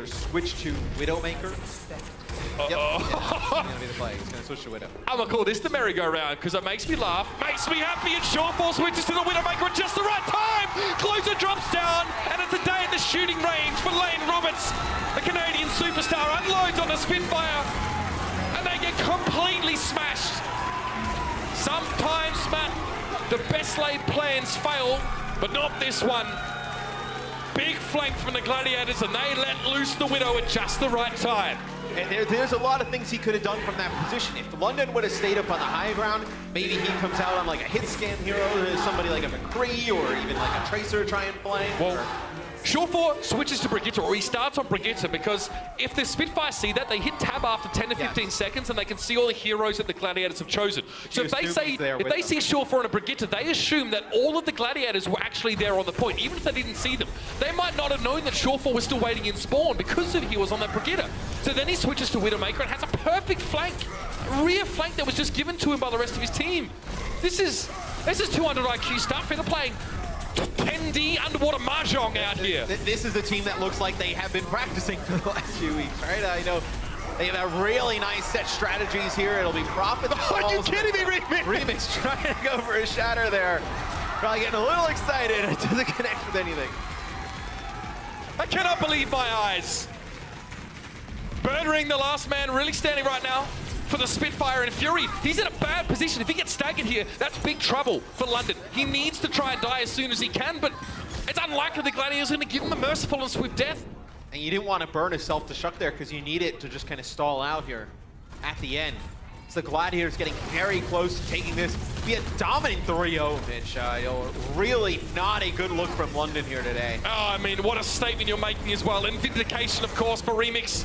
switch to Widowmaker. Yep. He's going to be the play. He's going to switch to Widow. I'm going to call this the merry-go-round because it makes me laugh, makes me happy, and Shawfall switches to the Widowmaker at just the right time. Closer drops down, and it's a day in the shooting range for Lane Roberts. The Canadian superstar unloads on the Spitfire, and they get completely smashed. Sometimes, Matt, the best laid plans fail, but not this one. Big flank from the Gladiators, and they let loose the Widow at just the right time. And there's a lot of things he could have done from that position. If London would have stayed up on the high ground, maybe he comes out on like a hit scan hero, somebody like a McCree, or even like a Tracer try and play. Well, Shore switches to Brigitte, or he starts on Brigitte, because if the Spitfires see that, they hit tab after 10 to 15 seconds, and they can see all the heroes that the Gladiators have chosen. So if they see Shore and a Brigitte, they assume that all of the Gladiators were actually there on the point, even if they didn't see them. They might not have known that Shore was still waiting in spawn because he was on that Brigitte. So then he switches to Widowmaker and has a perfect flank, a rear flank that was just given to him by the rest of his team. This is 200 IQ stuff. They're playing 10D underwater mahjong out here. This is the team that looks like they have been practicing for the last few weeks, right? I know they have a really nice set strategies here. It'll be Prophet. Are you kidding me, Remix? Remix trying to go for a shatter there. Probably getting a little excited. It doesn't connect with anything. I cannot believe my eyes. Birdring, the last man, really standing right now for the Spitfire, and Fury, he's in a bad position. If he gets staggered here, that's big trouble for London. He needs to try and die as soon as he can, but it's unlikely the Gladiators are going to give him a merciful and swift death. And you didn't want to burn a self-destruct there because you need it to just kind of stall out here at the end. So the Gladiators getting very close to taking this. Be a dominant 3-0, Mitch. Really not a good look from London here today. Oh, I mean, what a statement you're making as well. And vindication, of course, for Remix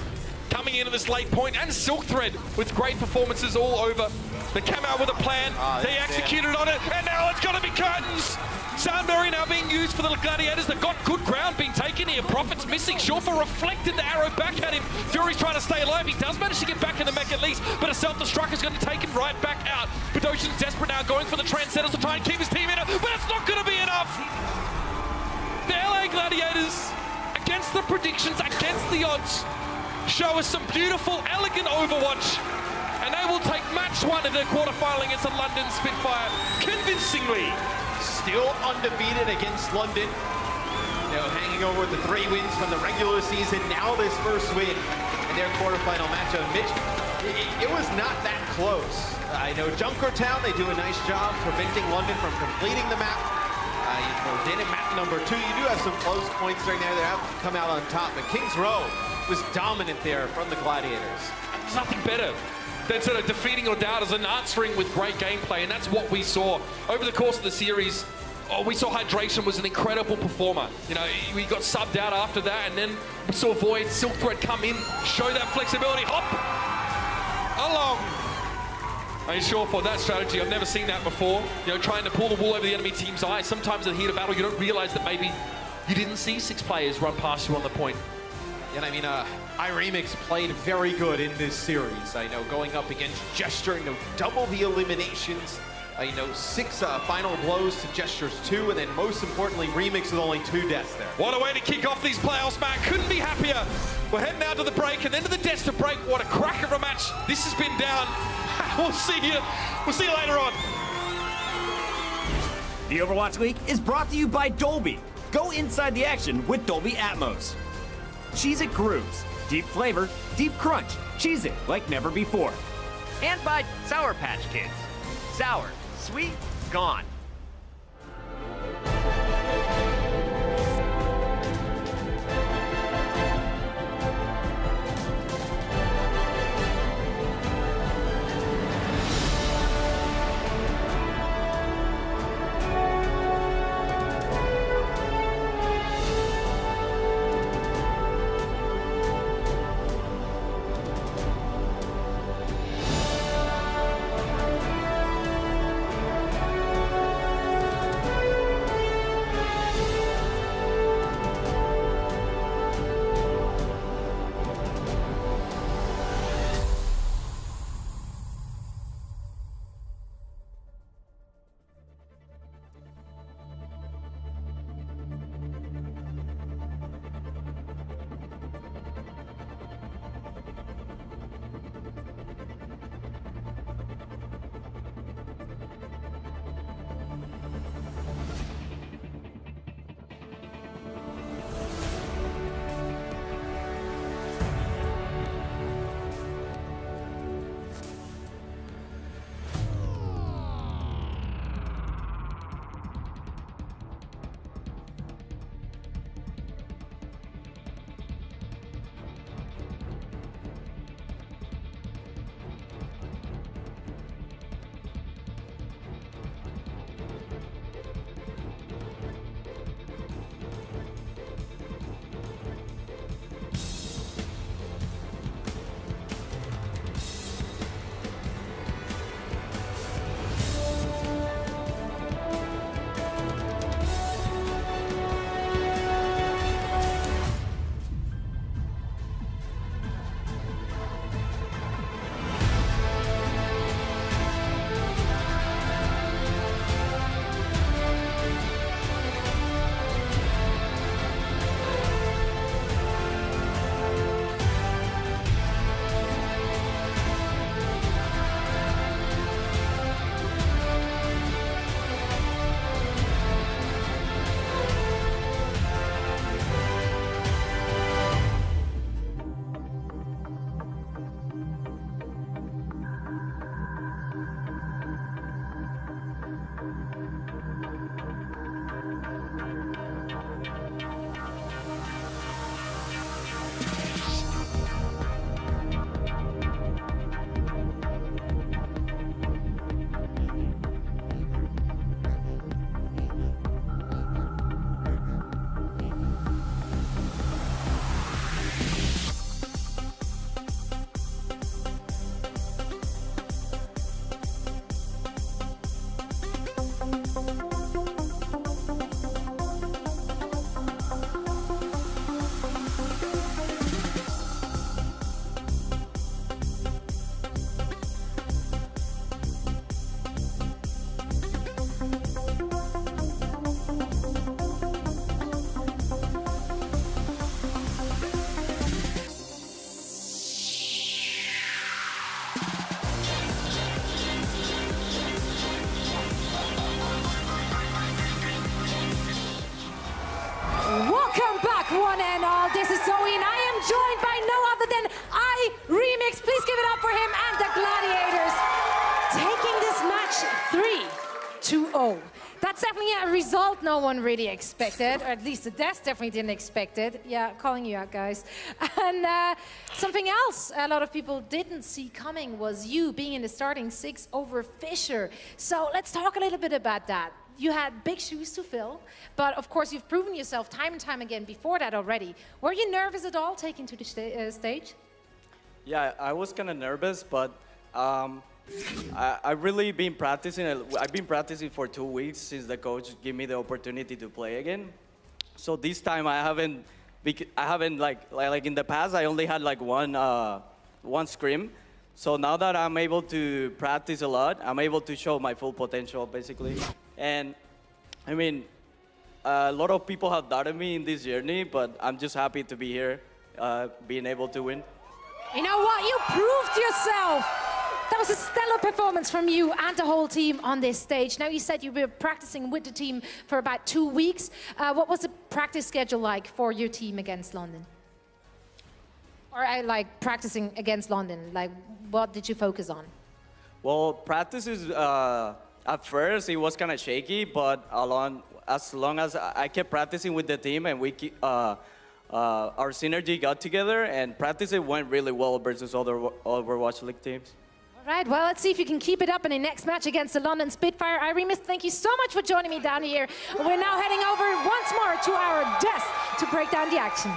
coming into this late point, and Silk Thread with great performances all over. They came out with a plan, they executed on it, and now it's gonna be curtains! Soundberry now being used for the Gladiators. They've got good ground being taken here. Prophet's missing. Shoreful reflected the arrow back at him. Fury's trying to stay alive. He does manage to get back in the mech at least, but a self-destruct is going to take him right back out. Bedosian's desperate now, going for the Transcenders to try and keep his team in it, but it's not going to be enough! The LA Gladiators, against the predictions, against the odds, show us some beautiful, elegant Overwatch, and they will take match 1 of their quarterfinal against the London Spitfire convincingly. Still undefeated against London. You know, hanging over the 3 wins from the regular season. Now this first win in their quarterfinal matchup. Mitch, it was not that close. I know Junkertown, they do a nice job preventing London from completing the map. Then in map number 2, you do have some close points during there. They have to come out on top, but Kings Row was dominant there from the Gladiators. There's nothing better than sort of defeating your doubters and answering with great gameplay, and that's what we saw over the course of the series. We saw Hydration was an incredible performer. You know, we got subbed out after that, and then we saw Void, Silk Thread come in, show that flexibility, hop along. I mean, sure, for that strategy, I've never seen that before. You know, trying to pull the wool over the enemy team's eyes. Sometimes in the heat of battle, you don't realize that maybe you didn't see 6 players run past you on the point. And I mean, iRemix played very good in this series. I know going up against Gesture, you know, double the eliminations. 6 final blows to Gesture's 2, and then most importantly, Remix with only 2 deaths there. What a way to kick off these playoffs, man. Couldn't be happier. We're heading out to the break and then to the deaths to break. What a cracker of a match. This has been down. We'll see you later on. The Overwatch League is brought to you by Dolby. Go inside the action with Dolby Atmos. Cheez-It Grooves. Deep flavor, deep crunch. Cheez-It like never before. And by Sour Patch Kids. Sour, sweet, gone. Well, this is Zoe, and I am joined by no other than Remix. Please give it up for him and the Gladiators. Taking this match 3-0. That's definitely a result no one really expected, or at least the devs definitely didn't expect it. Yeah, calling you out, guys. And something else a lot of people didn't see coming was you being in the starting 6 over Fisher. So let's talk a little bit about that. You had big shoes to fill, but of course you've proven yourself time and time again before that already. Were you nervous at all taking to the stage? Yeah, I was kind of nervous, but I've really been practicing. I've been practicing for 2 weeks since the coach gave me the opportunity to play again. So this time I haven't like in the past I only had like one scrim. So now that I'm able to practice a lot, I'm able to show my full potential basically. And I mean, a lot of people have doubted me in this journey, but I'm just happy to be here, being able to win. You know what? You proved yourself. That was a stellar performance from you and the whole team on this stage. Now, you said you were practicing with the team for about 2 weeks. What was the practice schedule like for your team against London? Or like practicing against London, like what did you focus on? Well, practices, at first it was kind of shaky, but as long as I kept practicing with the team and our synergy got together and practices went really well versus other Overwatch League teams. All right, well, let's see if you can keep it up in the next match against the London Spitfire. Iremus, thank you so much for joining me down here. We're now heading over once more to our desk to break down the action.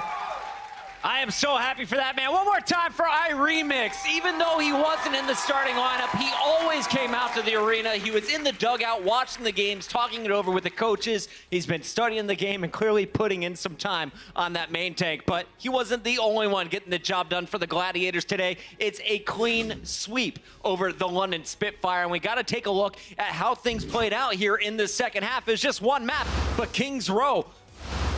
I am so happy for that, man. One more time for Remix. Even though he wasn't in the starting lineup, he always came out to the arena. He was in the dugout, watching the games, talking it over with the coaches. He's been studying the game and clearly putting in some time on that main tank. But he wasn't the only one getting the job done for the Gladiators today. It's a clean sweep over the London Spitfire. And we got to take a look at how things played out here in the second half. It's just one map, but Kings Row.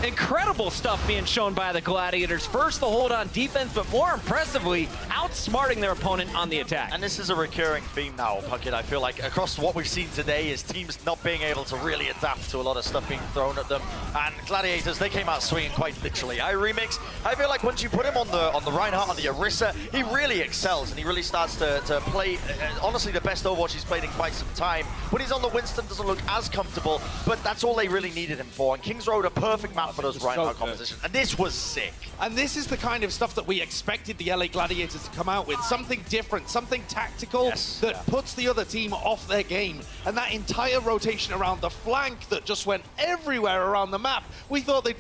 Incredible stuff being shown by the Gladiators. First, the hold on defense, but more impressively, outsmarting their opponent on the attack. And this is a recurring theme now, Puckett. I feel like across what we've seen today is teams not being able to really adapt to a lot of stuff being thrown at them. And Gladiators, they came out swinging quite literally. Remix, I feel like once you put him on the Reinhardt, on the Orisa, he really excels and he really starts to play, honestly, the best Overwatch he's played in quite some time. When he's on the Winston, doesn't look as comfortable, but that's all they really needed him for. And Kings Road, a perfect map for those Reinhardt composition. And this was sick. And this is the kind of stuff that we expected the LA Gladiators to come out with. Something different, something tactical that puts the other team off their game. And that entire rotation around the flank that just went everywhere around the map. We thought they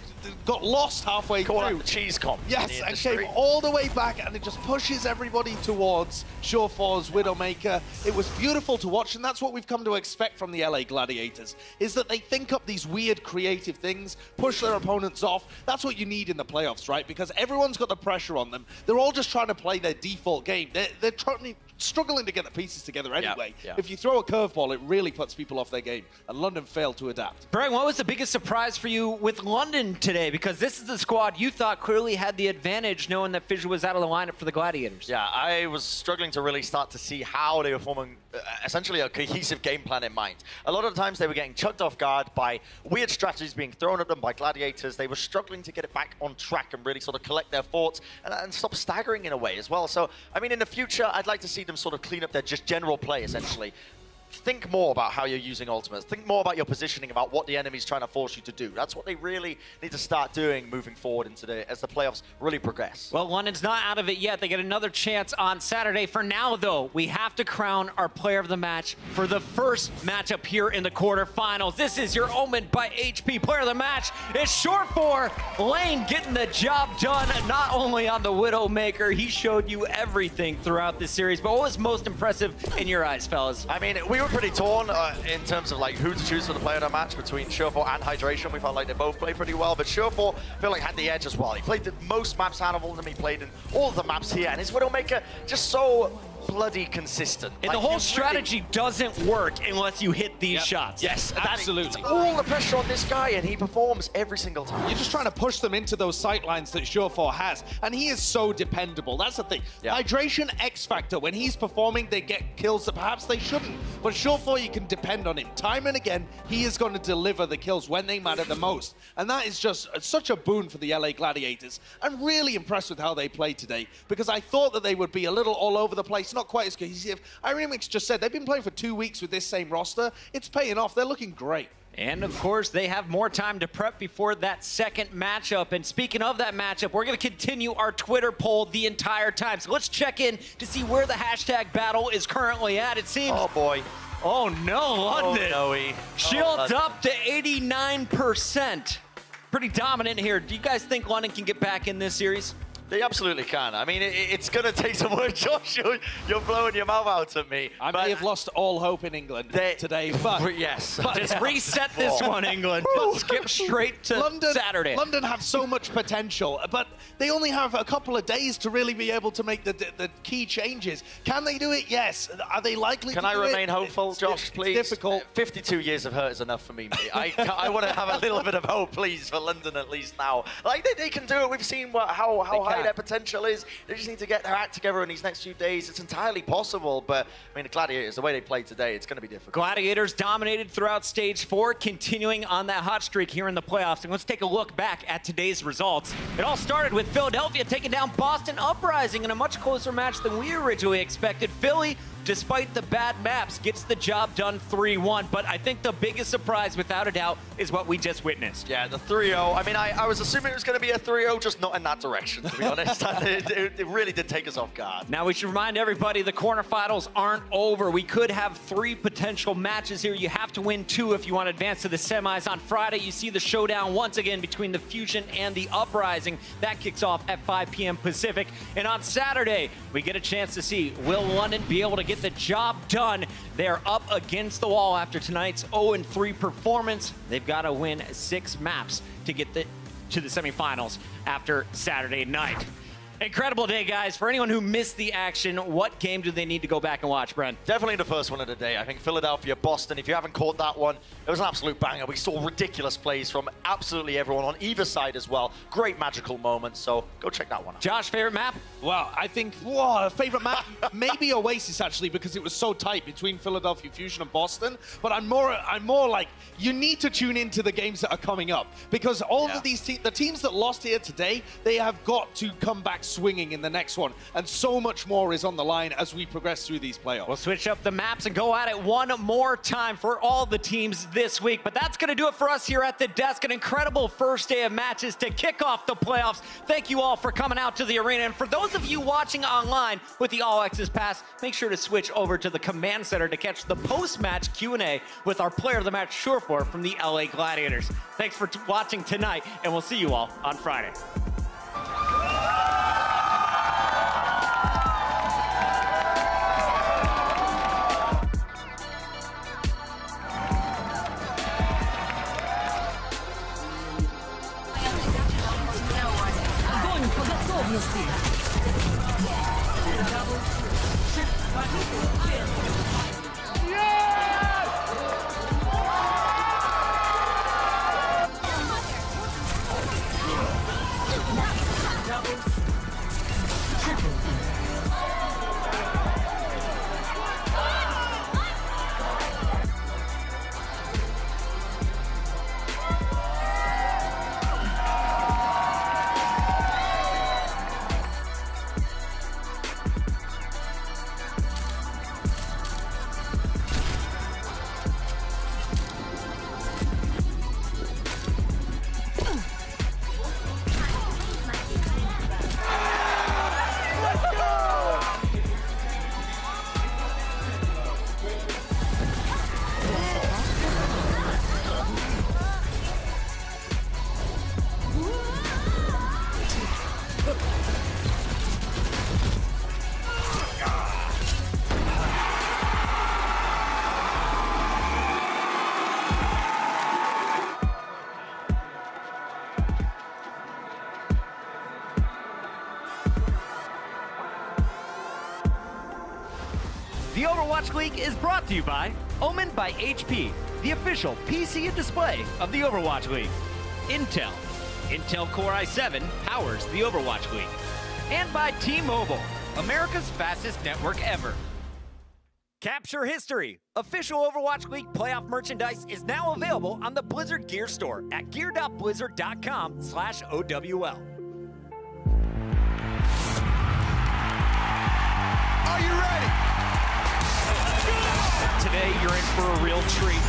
got lost halfway through. The cheese comp. Yes, and came all the way back, and it just pushes everybody towards Surefour's Widowmaker. It was beautiful to watch, and that's what we've come to expect from the LA Gladiators, is that they think up these weird creative things, push their opponents off. That's what you need in the playoffs, right? Because everyone's got the pressure on them. They're all just trying to play their default game. They're struggling to get the pieces together anyway. Yeah. If you throw a curveball, it really puts people off their game, and London failed to adapt. Brian, what was the biggest surprise for you with London today? Because this is the squad you thought clearly had the advantage, knowing that Fisher was out of the lineup for the Gladiators. Yeah, I was struggling to really start to see how they were forming essentially a cohesive game plan in mind. A lot of the times they were getting chucked off guard by weird strategies being thrown at them by Gladiators. They were struggling to get it back on track and really sort of collect their thoughts and stop staggering in a way as well. So, I mean, in the future, I'd like to see them sort of clean up their just general play, essentially. Think more about how you're using ultimates. Think more about your positioning, about what the enemy's trying to force you to do. That's what they really need to start doing moving forward into as the playoffs really progress. Well, London's not out of it yet. They get another chance on Saturday. For now, though, we have to crown our player of the match for the first matchup here in the quarterfinals. This is your Omen by HP player of the match. It's Surefour. Lane getting the job done, not only on the Widowmaker. He showed you everything throughout this series. But what was most impressive in your eyes, fellas? I mean, we were pretty torn in terms of like who to choose for the player of the match between Surefour and Hydration. We felt like they both played pretty well, but Surefour I feel like had the edge as well. He played the most maps out of all of them. He played in all of the maps here, and his Widowmaker just so bloody consistent. And the whole strategy doesn't work unless you hit these shots. Yes, absolutely. All the pressure on this guy, and he performs every single time. You're just trying to push them into those sight lines that Surefire has, and he is so dependable. That's the thing. Hydration X Factor, when he's performing, they get kills that perhaps they shouldn't. But Surefire, you can depend on him. Time and again, he is going to deliver the kills when they matter the most. And that is just such a boon for the LA Gladiators. I'm really impressed with how they played today, because I thought that they would be a little all over the place, not quite as cohesive. Iremix just said they've been playing for 2 weeks with this same roster. It's paying off. They're looking great. And of course, they have more time to prep before that second matchup. And speaking of that matchup, we're going to continue our Twitter poll the entire time. So let's check in to see where the hashtag battle is currently at. It seems. Oh boy. Oh no, London. Oh, no, Shields up to 89%. Pretty dominant here. Do you guys think London can get back in this series? They absolutely can. I mean, it's going to take some work. Josh, you're blowing your mouth out at me. I may have lost all hope in England today, but... yes. But just reset this one, England. Skip straight to Saturday. London have so much potential, but they only have a couple of days to really be able to make the key changes. Can they do it? Yes. Are they likely to do it? Can I remain hopeful, Josh, please? It's difficult. 52 years of hurt is enough for me, mate. I want to have a little bit of hope, please, for London at least now. Like, they can do it. We've seen how high their potential is. They just need to get their act together in these next few days. It's entirely possible, but I mean, the Gladiators, the way they played today, it's going to be difficult. Gladiators dominated throughout stage 4, continuing on that hot streak here in the playoffs. And let's take a look back at today's results. It all started with Philadelphia taking down Boston Uprising in a much closer match than we originally expected. Philly, despite the bad maps, gets the job done 3-1. But I think the biggest surprise, without a doubt, is what we just witnessed. Yeah, the 3-0. I mean, I was assuming it was going to be a 3-0, just not in that direction, to be honest. It really did take us off guard. Now, we should remind everybody the quarterfinals aren't over. We could have 3 potential matches here. You have to win 2 if you want to advance to the semis. On Friday, you see the showdown once again between the Fusion and the Uprising. That kicks off at 5 p.m. Pacific. And on Saturday, we get a chance to see, will London be able to get the job done? They're up against the wall after tonight's 0-3 performance. They've got to win 6 maps to get to the semifinals after Saturday night. Incredible day, guys. For anyone who missed the action, what game do they need to go back and watch, Brent? Definitely the first one of the day. I think Philadelphia, Boston, if you haven't caught that one, it was an absolute banger. We saw ridiculous plays from absolutely everyone on either side as well. Great magical moments, so go check that one out. Josh, favorite map? Well, I think, favorite map, maybe Oasis, actually, because it was so tight between Philadelphia Fusion and Boston. But I'm more like, you need to tune into the games that are coming up, because all of these the teams that lost here today, they have got to come back swinging in the next one, and so much more is on the line as we progress through these playoffs. We'll switch up the maps and go at it one more time for all the teams this week, but that's going to do it for us here at the desk. An incredible first day of matches to kick off the playoffs. Thank you all for coming out to the arena, and for those of you watching online with the All Access Pass, make sure to switch over to the Command Center to catch the post-match Q&A with our player of the match, Surefire, from the LA Gladiators. Thanks for watching tonight, and we'll see you all on Friday. The Overwatch League is brought to you by Omen by HP, the official PC and display of the Overwatch League. Intel. Intel Core i7 powers the Overwatch League. And by T-Mobile, America's fastest network ever. Capture history. Official Overwatch League playoff merchandise is now available on the Blizzard Gear Store at gear.blizzard.com/OWL. Are you ready? Today, you're in for a real treat.